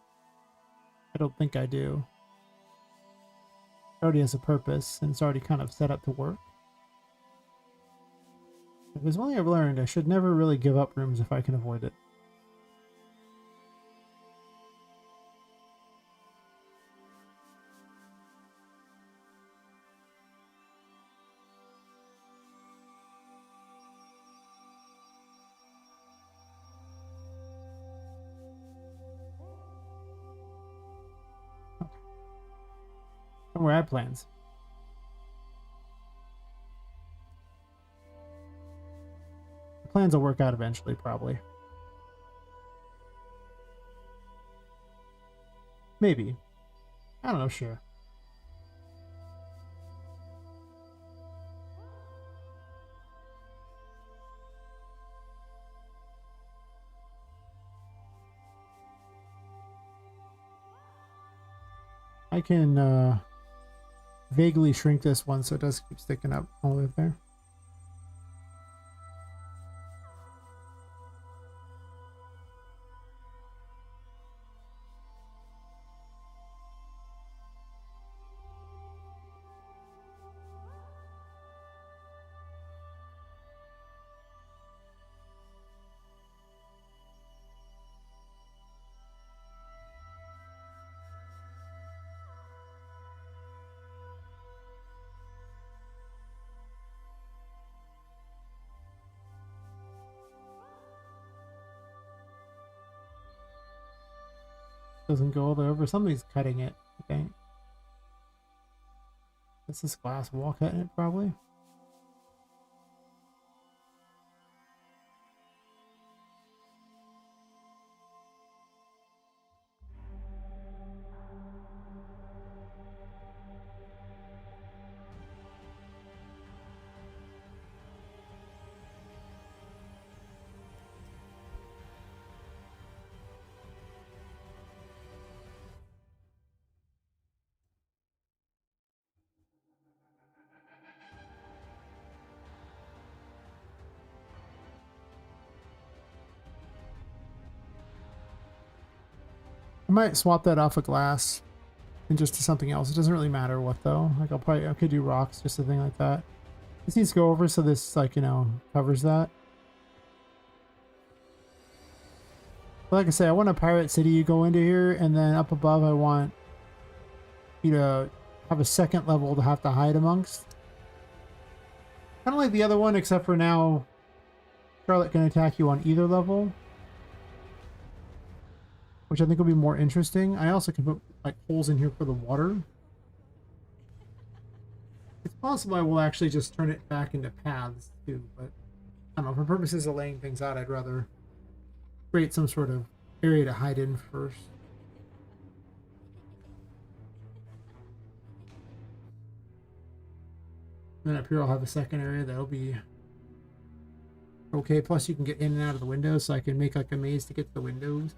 I don't think I do. It already has a purpose and it's already kind of set up to work. If there's one thing I've learned, I should never really give up rooms if I can avoid it. Somewhere I had plans. The plans will work out eventually, probably. Maybe. I don't know, sure. I can vaguely shrink this one so it does keep sticking up all the way up there. Doesn't go all the way over. Somebody's cutting it, I think. Is this glass wall cutting it, probably? I might swap that off of glass and just to something else. It doesn't really matter what though. Like I could do rocks, just a thing like that. This needs to go over so this like, you know, covers that. But like I say, I want a pirate city you go into here, and then up above I want you to have a second level to have to hide amongst. Kind of like the other one, except for now Charlotte can attack you on either level, which I think will be more interesting. I also can put like holes in here for the water. It's possible I will actually just turn it back into paths too, but I don't know. For purposes of laying things out, I'd rather create some sort of area to hide in first. Then up here I'll have a second area that'll be okay. Plus you can get in and out of the windows, so I can make like a maze to get to the windows.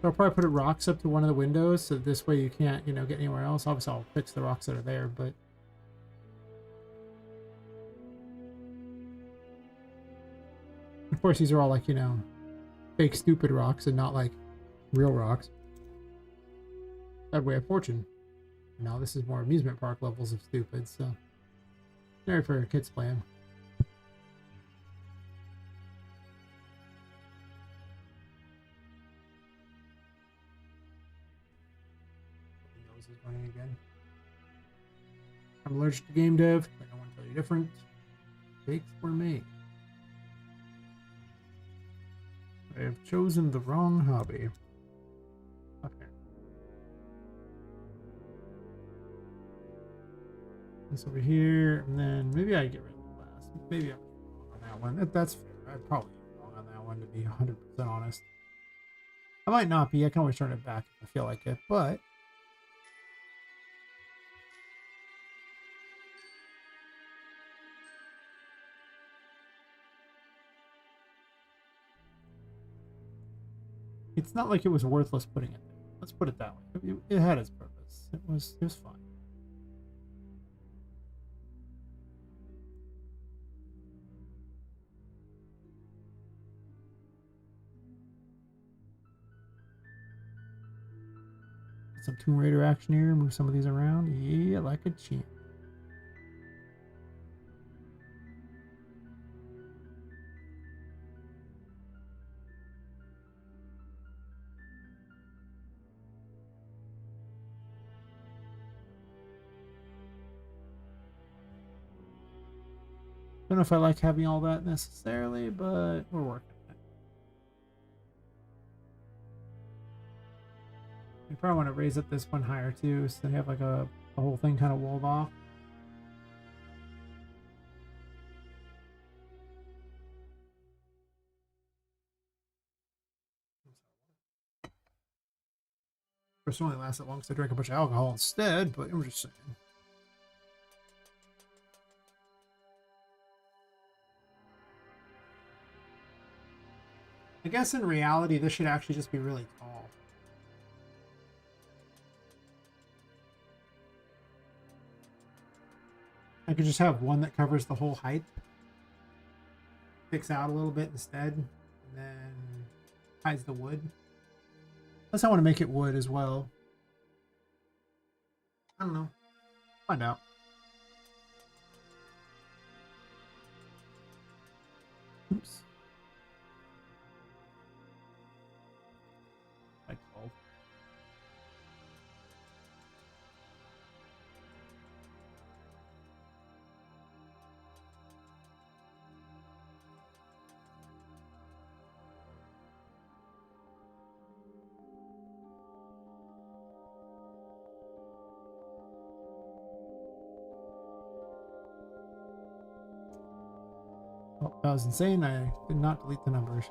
I'll probably put rocks up to one of the windows, so this way you can't, you know, get anywhere else. Obviously, I'll fix the rocks that are there, but of course, these are all like, you know, fake stupid rocks and not like real rocks. That way of fortune. Now this is more amusement park levels of stupid, so very for kids playing. Is running again. I'm allergic to game dev. I don't want to tell you different. Mistakes were made. I have chosen the wrong hobby. Okay. This over here, and then maybe I get rid of the glass. Maybe I'm wrong on that one. That's fair. I'm probably wrong on that one, to be 100% honest. I might not be. I can always turn it back if I feel like it, but it's not like it was worthless putting it there. Let's put it that way. It had its purpose. It was fine. Some Tomb Raider action here. Move some of these around. Yeah, like a champ. Don't know if I like having all that necessarily, but we're working on it. You probably want to raise up this one higher too, so you have like a whole thing kind of walled off. This only lasts that long because I drank a bunch of alcohol instead, but I'm just saying. I guess in reality, this should actually just be really tall. I could just have one that covers the whole height. Sticks out a little bit instead, and then hides the wood. Unless I want to make it wood as well. I don't know. Find out. Oops. Like 12. Oh, that was insane. I did not delete the numbers.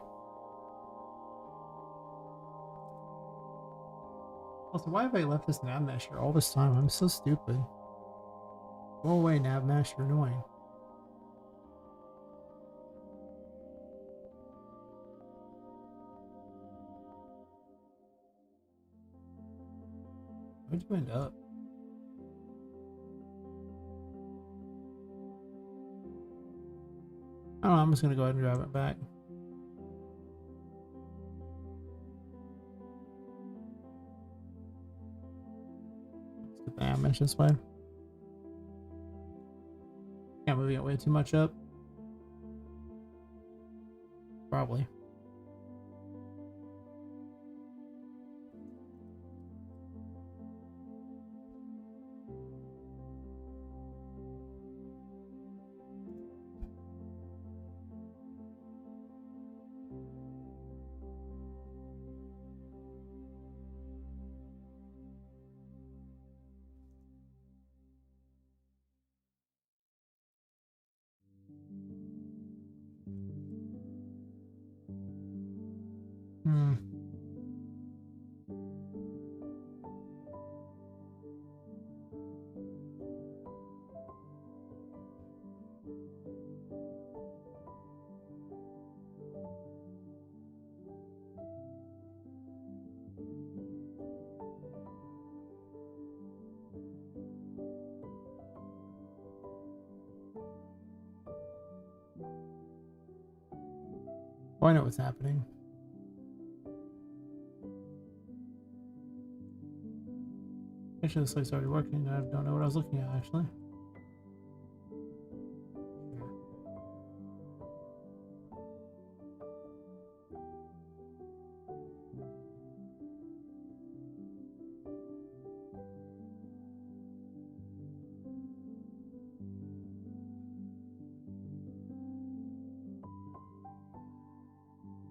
Also, why have I left this nav mesh here all this time? I'm so stupid. Go away, nav mesh. You're annoying. Where'd you end up? I don't know. I'm just going to go ahead and grab it back. Let's get the nav mesh this way. Yeah, moving it way too much up. Probably. Hmm. Oh, I know what's happening. Actually, this light's already working. I don't know what I was looking at, actually.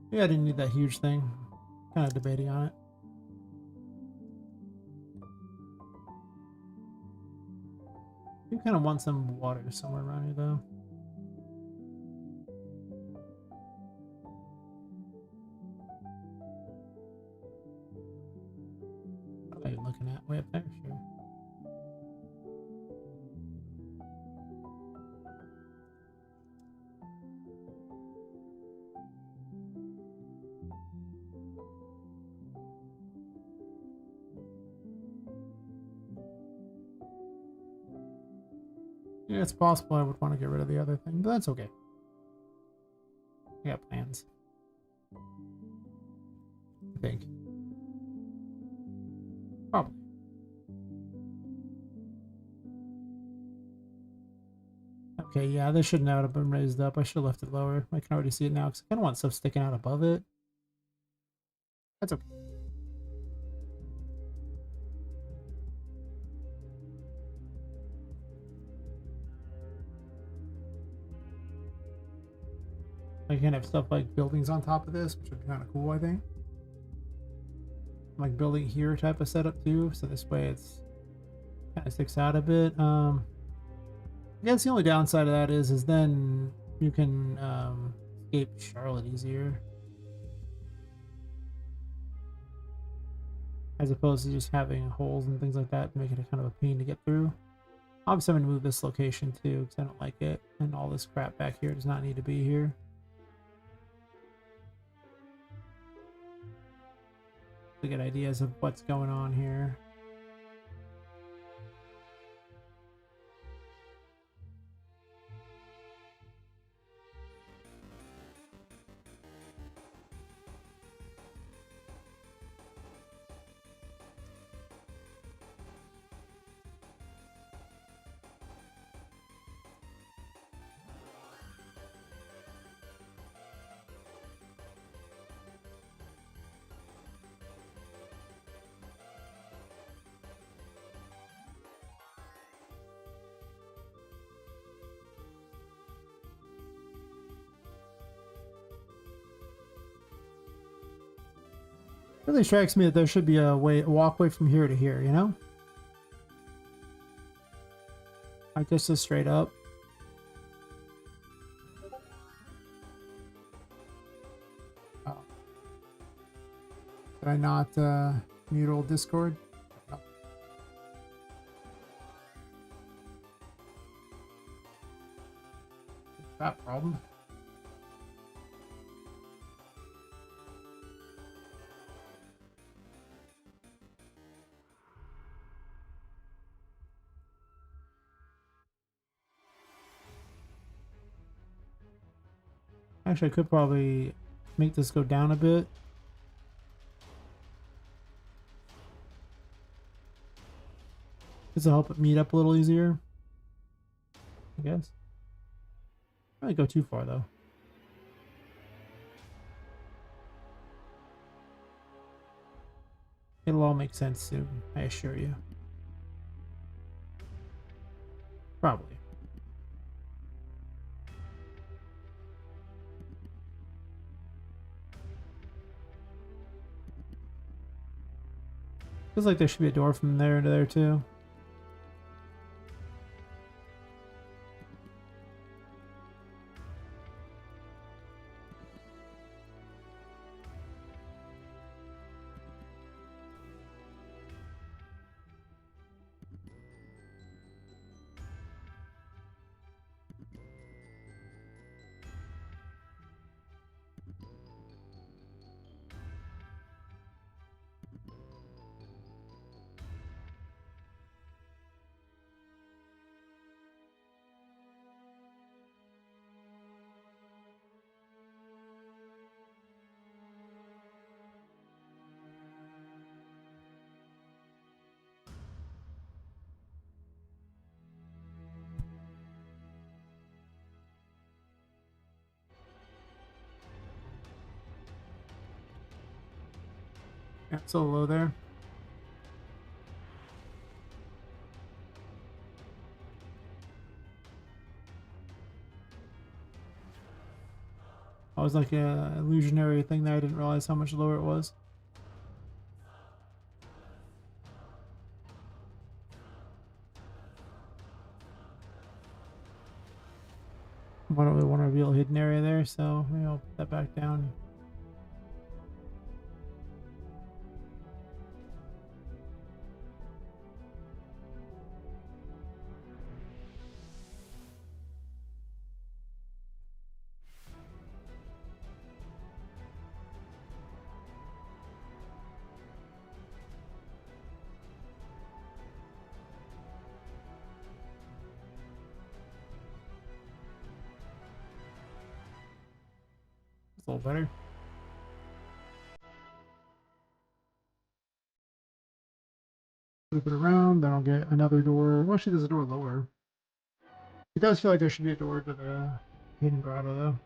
Yeah, I didn't need that huge thing. Kind of debating on it. You kind of want some water somewhere around here, though. What am I even looking at? Way up there? Sure. Yeah, it's possible I would want to get rid of the other thing, but that's okay. I got plans. I think. Probably. Okay, yeah, this should not have been raised up. I should have left it lower. I can already see it now because I kind of want stuff sticking out above it. That's okay. I can have stuff like buildings on top of this, which would be kind of cool, I think. Like building here type of setup too, so this way it's kind of sticks out a bit. I guess the only downside of that is then you can escape Charlotte easier, as opposed to just having holes and things like that, making it kind of a pain to get through. Obviously, I'm going to move this location too because I don't like it, and all this crap back here does not need to be here. To get ideas of what's going on here. Really strikes me that there should be a walkway from here to here, you know? I guess just straight up. Oh. Did I not mute old Discord? No. That problem. Actually, I could probably make this go down a bit. This will help it meet up a little easier, I guess. Probably go too far though. It'll all make sense soon, I assure you. Probably. Feels like there should be a door from there to there too. Yeah, it's a little low there. I was like a illusionary thing there. I didn't realize how much lower it was. I don't really want to reveal a hidden area there, so maybe I'll put that back down. It's a little better. Flip it around, then I'll get another door. Well, actually, there's a door lower. It does feel like there should be a door to the hidden grotto, though.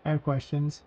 I have questions.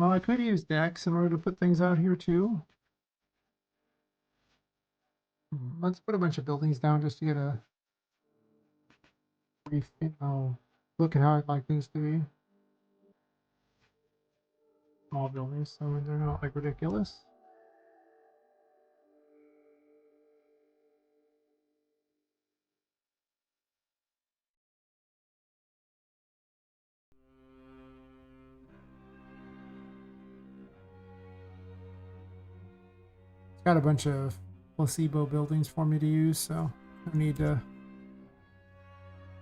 Well, I could use decks in order to put things out here too. Let's put a bunch of buildings down just to get a brief, look at how I'd like things to be. Small buildings, so they're not like ridiculous. It's got a bunch of placebo buildings for me to use, so I need to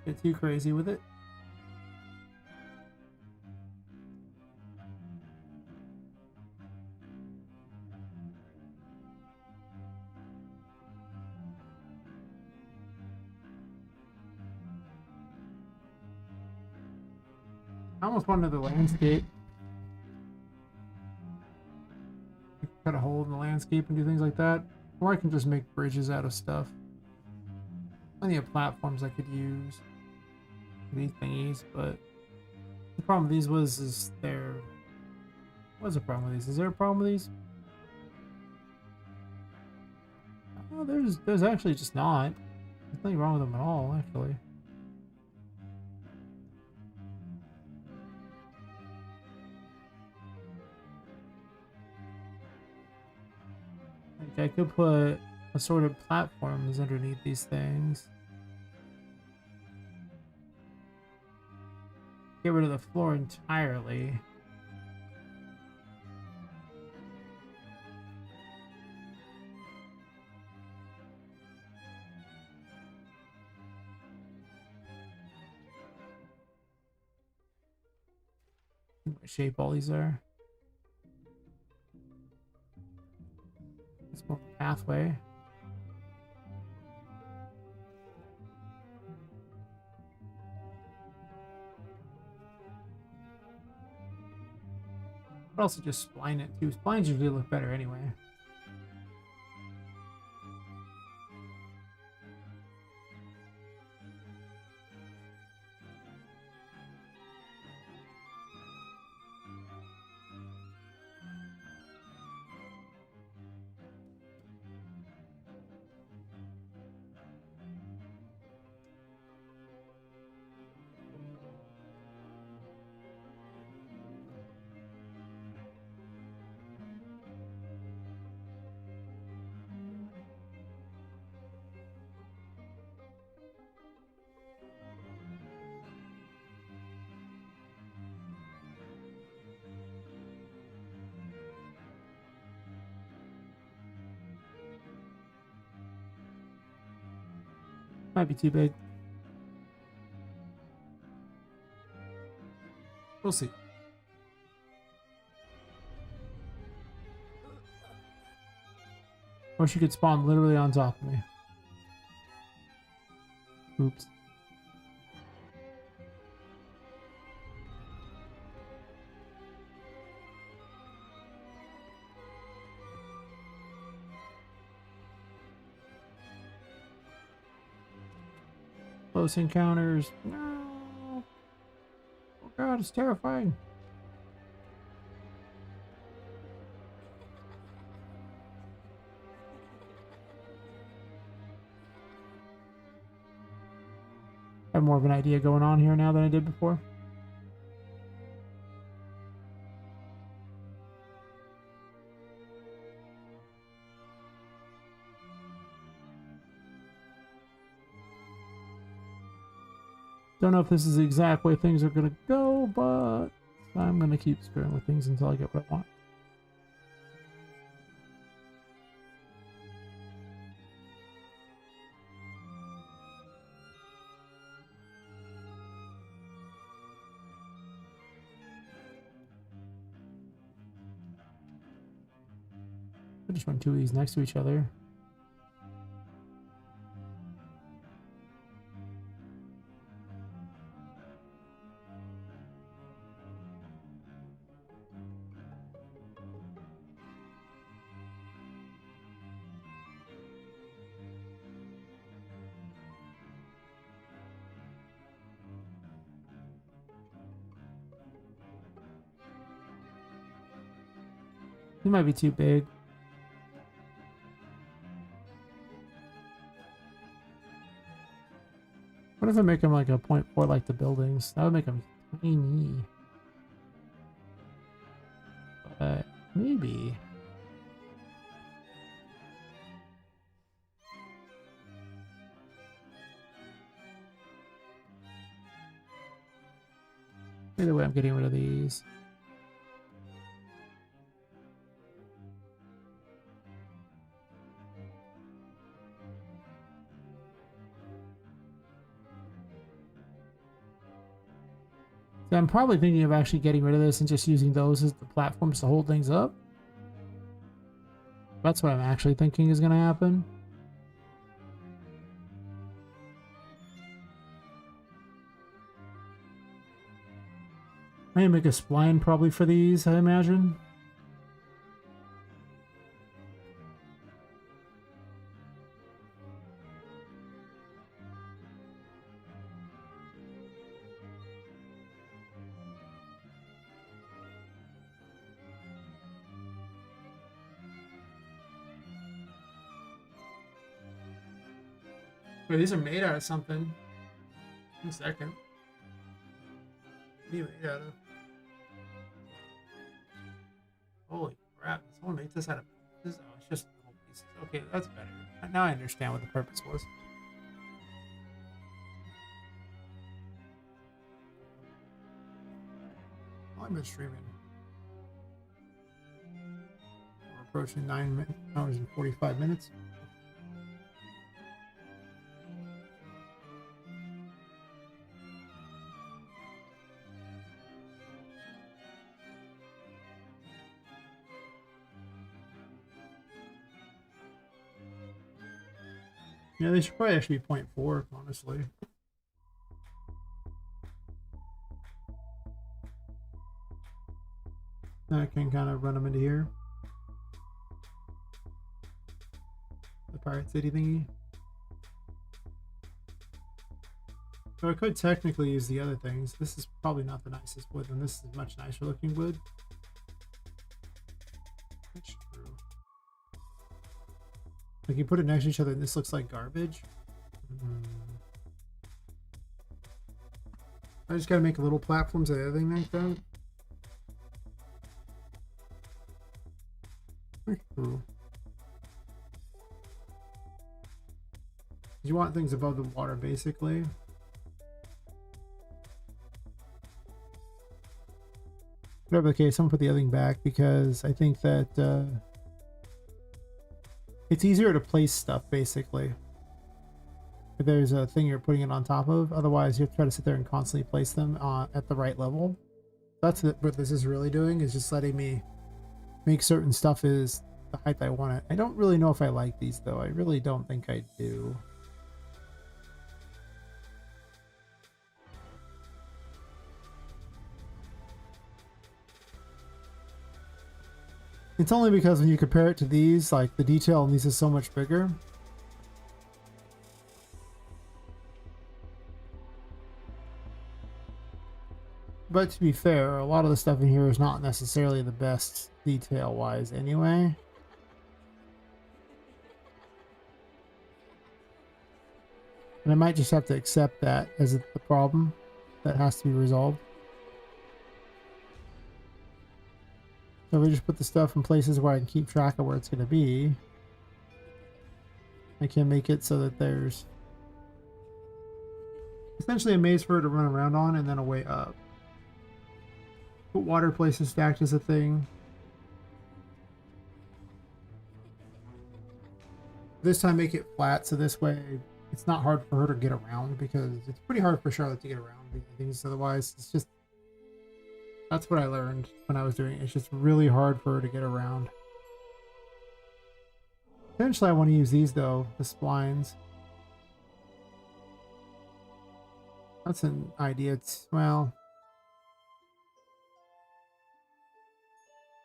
get too crazy with it. I almost wanted the landscape. Cut a hole in the landscape and do things like that. Or I can just make bridges out of stuff. Plenty of platforms I could use. These thingies, but the problem with these is there. What's the problem with these? Is there a problem with these? Oh, there's actually just not. There's nothing wrong with them at all, actually. Like I could put assorted platforms underneath these things. Get rid of the floor entirely. What shape all these are. It's more of a pathway. But also just spline it too. Splines usually look better anyway. Might be too big. We'll see. Or she could spawn literally on top of me. Oops. Close encounters. No. Oh god, it's terrifying. I have more of an idea going on here now than I did before. Don't know if this is the exact way things are going to go, but I'm going to keep screwing with things until I get what I want. I just run two of these next to each other.
It might be too big. What if I make them like a 0.4 like the buildings? That would make them tiny. But maybe. Either way, I'm getting rid of these. So I'm probably thinking of actually getting rid of this and just using those as the platforms to hold things up. That's what I'm actually thinking is going to happen. I make a spline probably for these, I imagine. Wait, these are made out of something. 1 second. What are you made out of? Holy crap, someone made this out of pieces? Oh, it's just little pieces. Okay, that's better. Now I understand what the purpose was. I've been streaming. We're approaching 9 hours and 45 minutes. Yeah, they should probably actually be 0.4, honestly. I can kind of run them into here. The Pirate City thingy. So I could technically use the other things. This is probably not the nicest wood, and this is much nicer looking wood. That's true. Like you put it next to each other and this looks like garbage. I just gotta make little platforms of everything like that. That's true. You want things above the water, basically. Whatever the case, I'm gonna put the other thing back because I think that it's easier to place stuff, basically. If there's a thing you're putting it on top of, otherwise you have to try to sit there and constantly place them at the right level. That's what this is really doing, is just letting me make certain stuff is the height I want it. I don't really know if I like these, though. I really don't think I do. It's only because when you compare it to these, like the detail on these is so much bigger. But to be fair, a lot of the stuff in here is not necessarily the best detail-wise anyway. And I might just have to accept that as the problem that has to be resolved. So we just put the stuff in places where I can keep track of where it's going to be. I can make it so that there's essentially a maze for her to run around on and then a way up. Put water places stacked as a thing. This time make it flat so this way it's not hard for her to get around, because it's pretty hard for Charlotte to get around things otherwise. It's just, that's what I learned when I was doing it. It's just really hard for her to get around. Eventually I want to use these though, the splines. That's an idea. It's, well,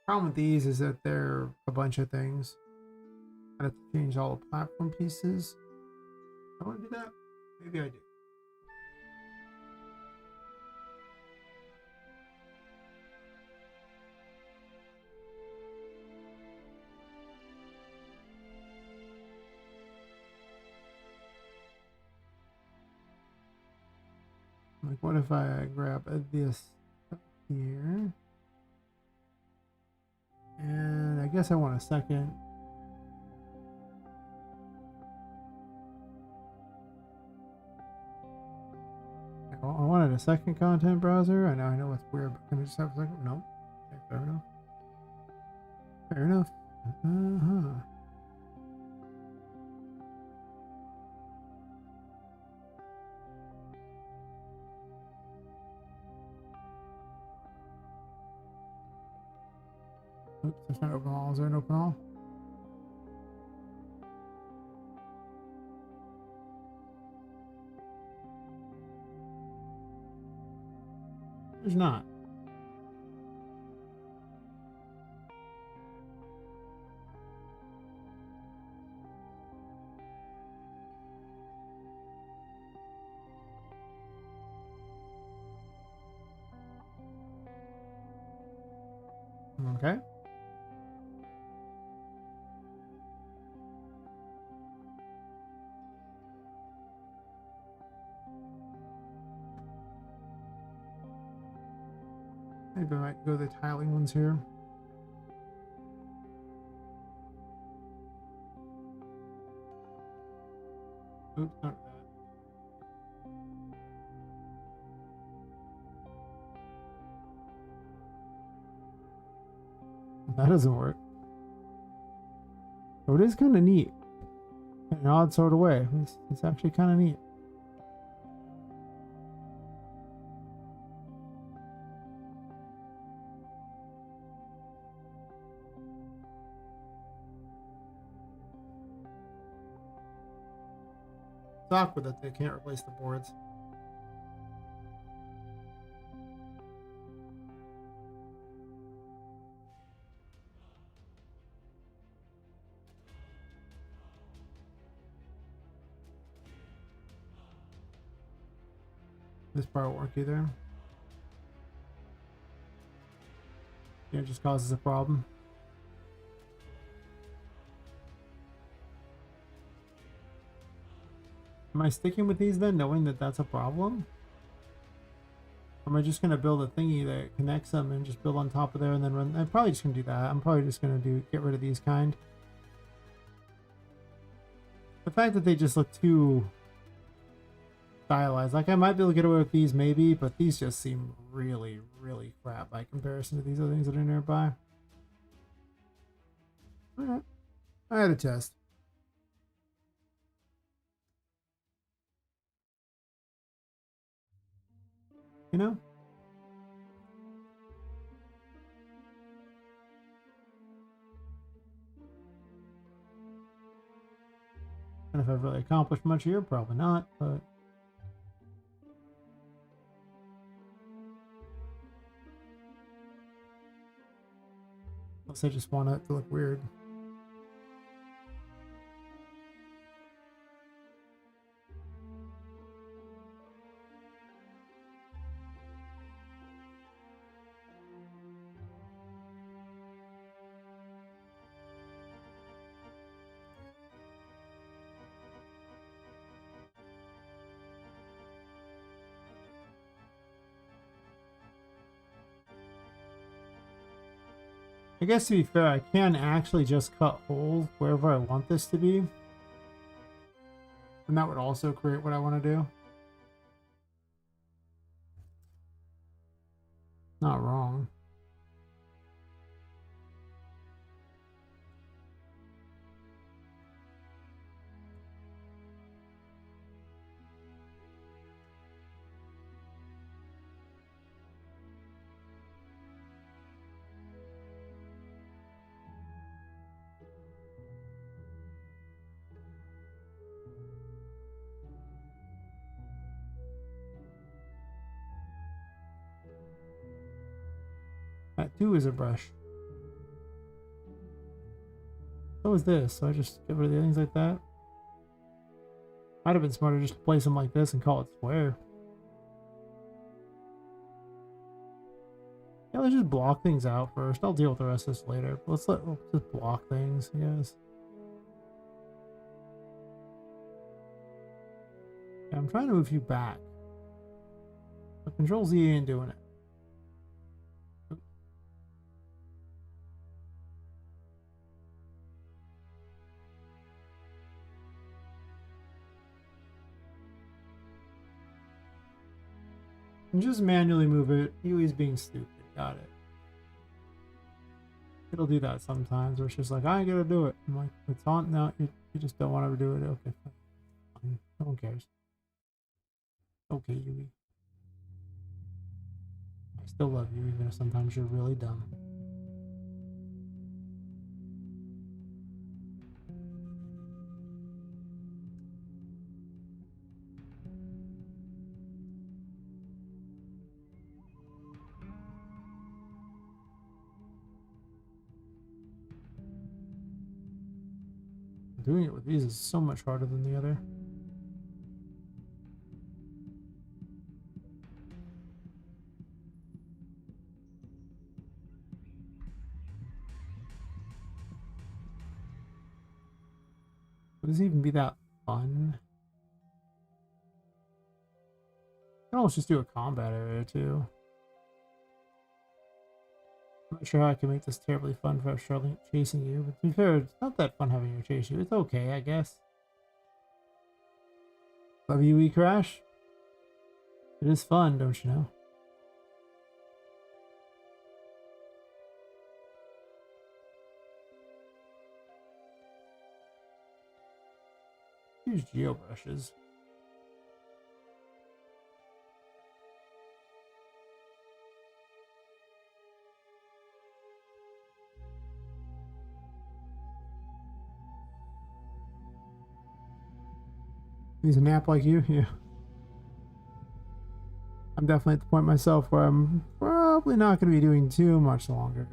problem with these is that they're a bunch of things. I have to change all the platform pieces. I want to do that? Maybe I do. Like, what if I grab this up here? And I guess I want a second. I wanted a second content browser. I know it's weird, but can I just have a second? No. Okay, fair enough. Fair enough. Uh-huh. Oops, there's not open all. Is there an open all? There's not. Okay. Maybe I might go the tiling ones here. Oops, not that. That doesn't work. So it is kind of neat. In an odd sort of way. It's actually kind of neat. It's awkward that they can't replace the boards. This part won't work either. Yeah, it just causes a problem. Am I sticking with these then, knowing that that's a problem? Or am I just going to build a thingy that connects them and just build on top of there and then run? I'm probably just going to do that. I'm probably just going to get rid of these kind. The fact that they just look too stylized. Like, I might be able to get away with these maybe, but these just seem really, really crap by comparison to these other things that are nearby. Alright. I had a test. You know? And if I've really accomplished much here, probably not, but unless I just want it to look weird. I guess to be fair, I can actually just cut holes wherever I want this to be. And that would also create what I want to do. Not wrong. That too is a brush. So is this, so I just get rid of the things like that. Might have been smarter just to place them like this and call it square. Yeah, let's just block things out first. I'll deal with the rest of this later. Let's just block things, I guess. Yeah, I'm trying to move you back. But Control Z ain't doing it. And just manually move it. Huey's being stupid. Got it. It'll do that sometimes where it's just like, I ain't gonna do it. I'm like, it's on now. You just don't want to do it. Okay, fine. No one cares. Okay, Huey. I still love you, even if sometimes you're really dumb. Doing it with these is so much harder than the other. Would this even be that fun? I can almost just do a combat area too. I'm not sure how I can make this terribly fun for Charlotte chasing you, but to be fair, it's not that fun having her chase you. It's okay, I guess. Love you, Crash. It is fun, don't you know? Use geo brushes. He's a nap like you? Yeah. I'm definitely at the point myself where I'm probably not going to be doing too much longer.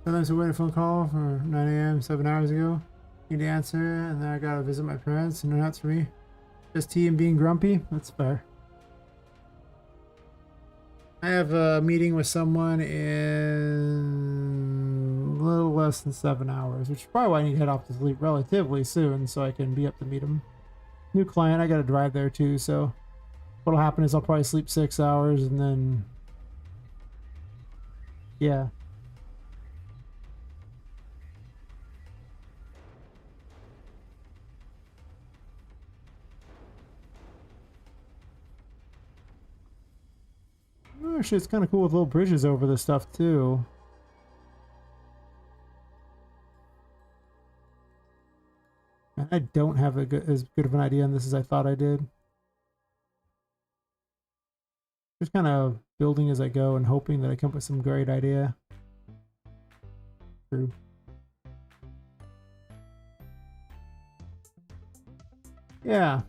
Sometimes I wait a phone call for 9 a.m. 7 hours ago. Need to answer, and then I gotta visit my parents, and that's for me. Just tea and being grumpy? That's fair. I have a meeting with someone in a little less than 7 hours, which is probably why I need to head off to sleep relatively soon so I can be up to meet him. New client, I gotta drive there too, so what'll happen is I'll probably sleep 6 hours and then... yeah. Actually, it's kind of cool with little bridges over this stuff too. And I don't have as good of an idea on this as I thought I did. Just kind of building as I go and hoping that I come up with some great idea. True. Yeah.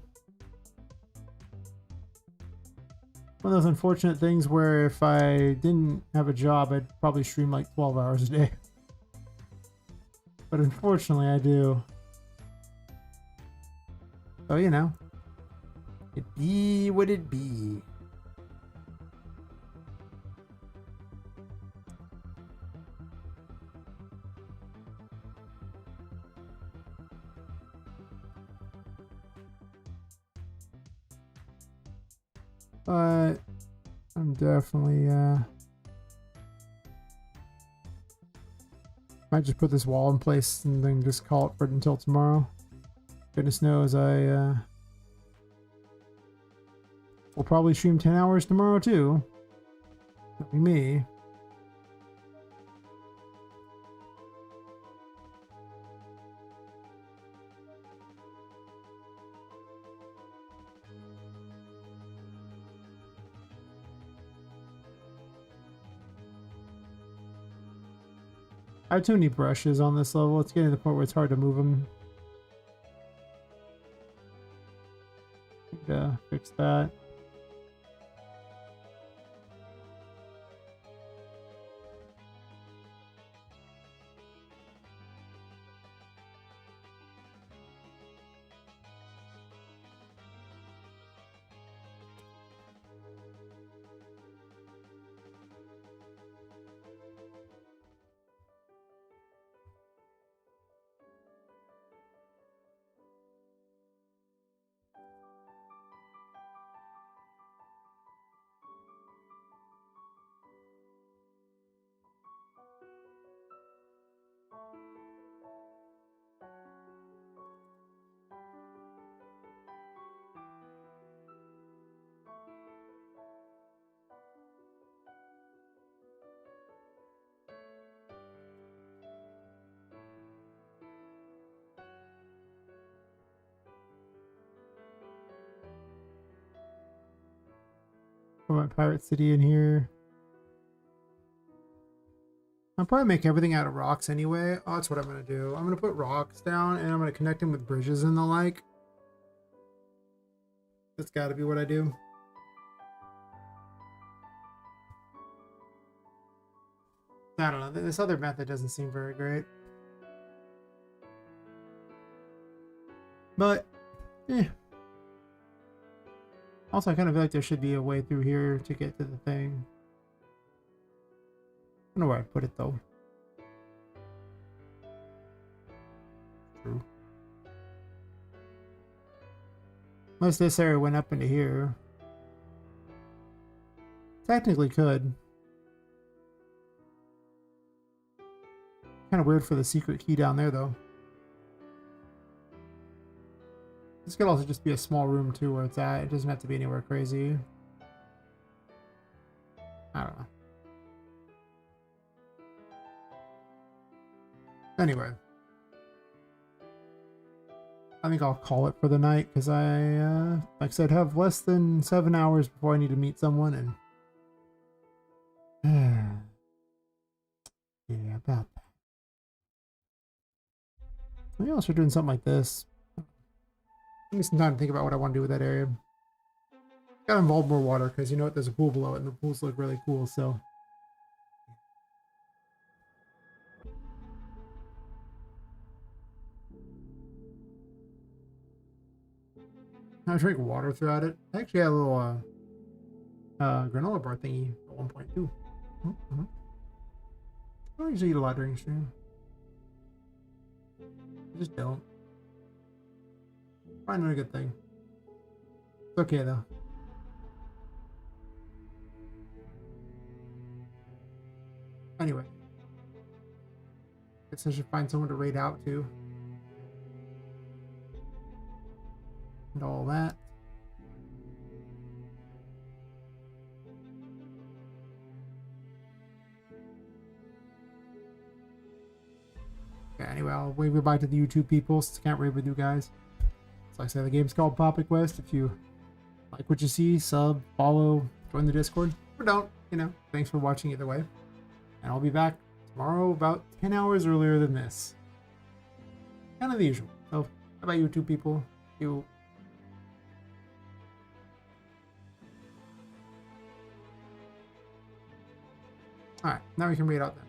One of those unfortunate things where if I didn't have a job, I'd probably stream like 12 hours a day. But unfortunately, I do. So, you know. It be what it be. But I'm definitely might just put this wall in place and then just call it for until tomorrow. Goodness knows I will probably stream 10 hours tomorrow too. That'll be me. I have too many brushes on this level. It's getting to the point where it's hard to move them. Fix that. Put my pirate city in here. I'll probably make everything out of rocks anyway. Oh, that's what I'm going to do. I'm going to put rocks down and I'm going to connect them with bridges and the like. That's got to be what I do. I don't know. This other method doesn't seem very great. But, eh. Also, I kind of feel like there should be a way through here to get to the thing. I don't know where I put it, though. True. Unless this area went up into here. Technically could. Kind of weird for the secret key down there, though. This could also just be a small room, too, where it's at. It doesn't have to be anywhere crazy. I don't know. Anyway. I think I'll call it for the night, because I, like I said, have less than 7 hours before I need to meet someone, and... yeah, about that. Maybe I'll start doing something like this. Give me some time to think about what I want to do with that area. Gotta involve more water, because you know what, there's a pool below it, and the pools look really cool, so... I drink water throughout it. I actually had a little granola bar thingy at 1.2. I don't usually eat a lot during stream. I just don't. Probably not a good thing. It's okay though. Anyway. Guess I should find someone to raid out to. And all that. Yeah, anyway, I'll wave goodbye to the YouTube people since I can't raid with you guys. So like I said, the game's called Poppet Quest. If you like what you see, sub, follow, join the Discord. Or don't, you know. Thanks for watching either way. And I'll be back tomorrow about 10 hours earlier than this. Kind of the usual. So, how about YouTube people? You... Alright, now we can read out then.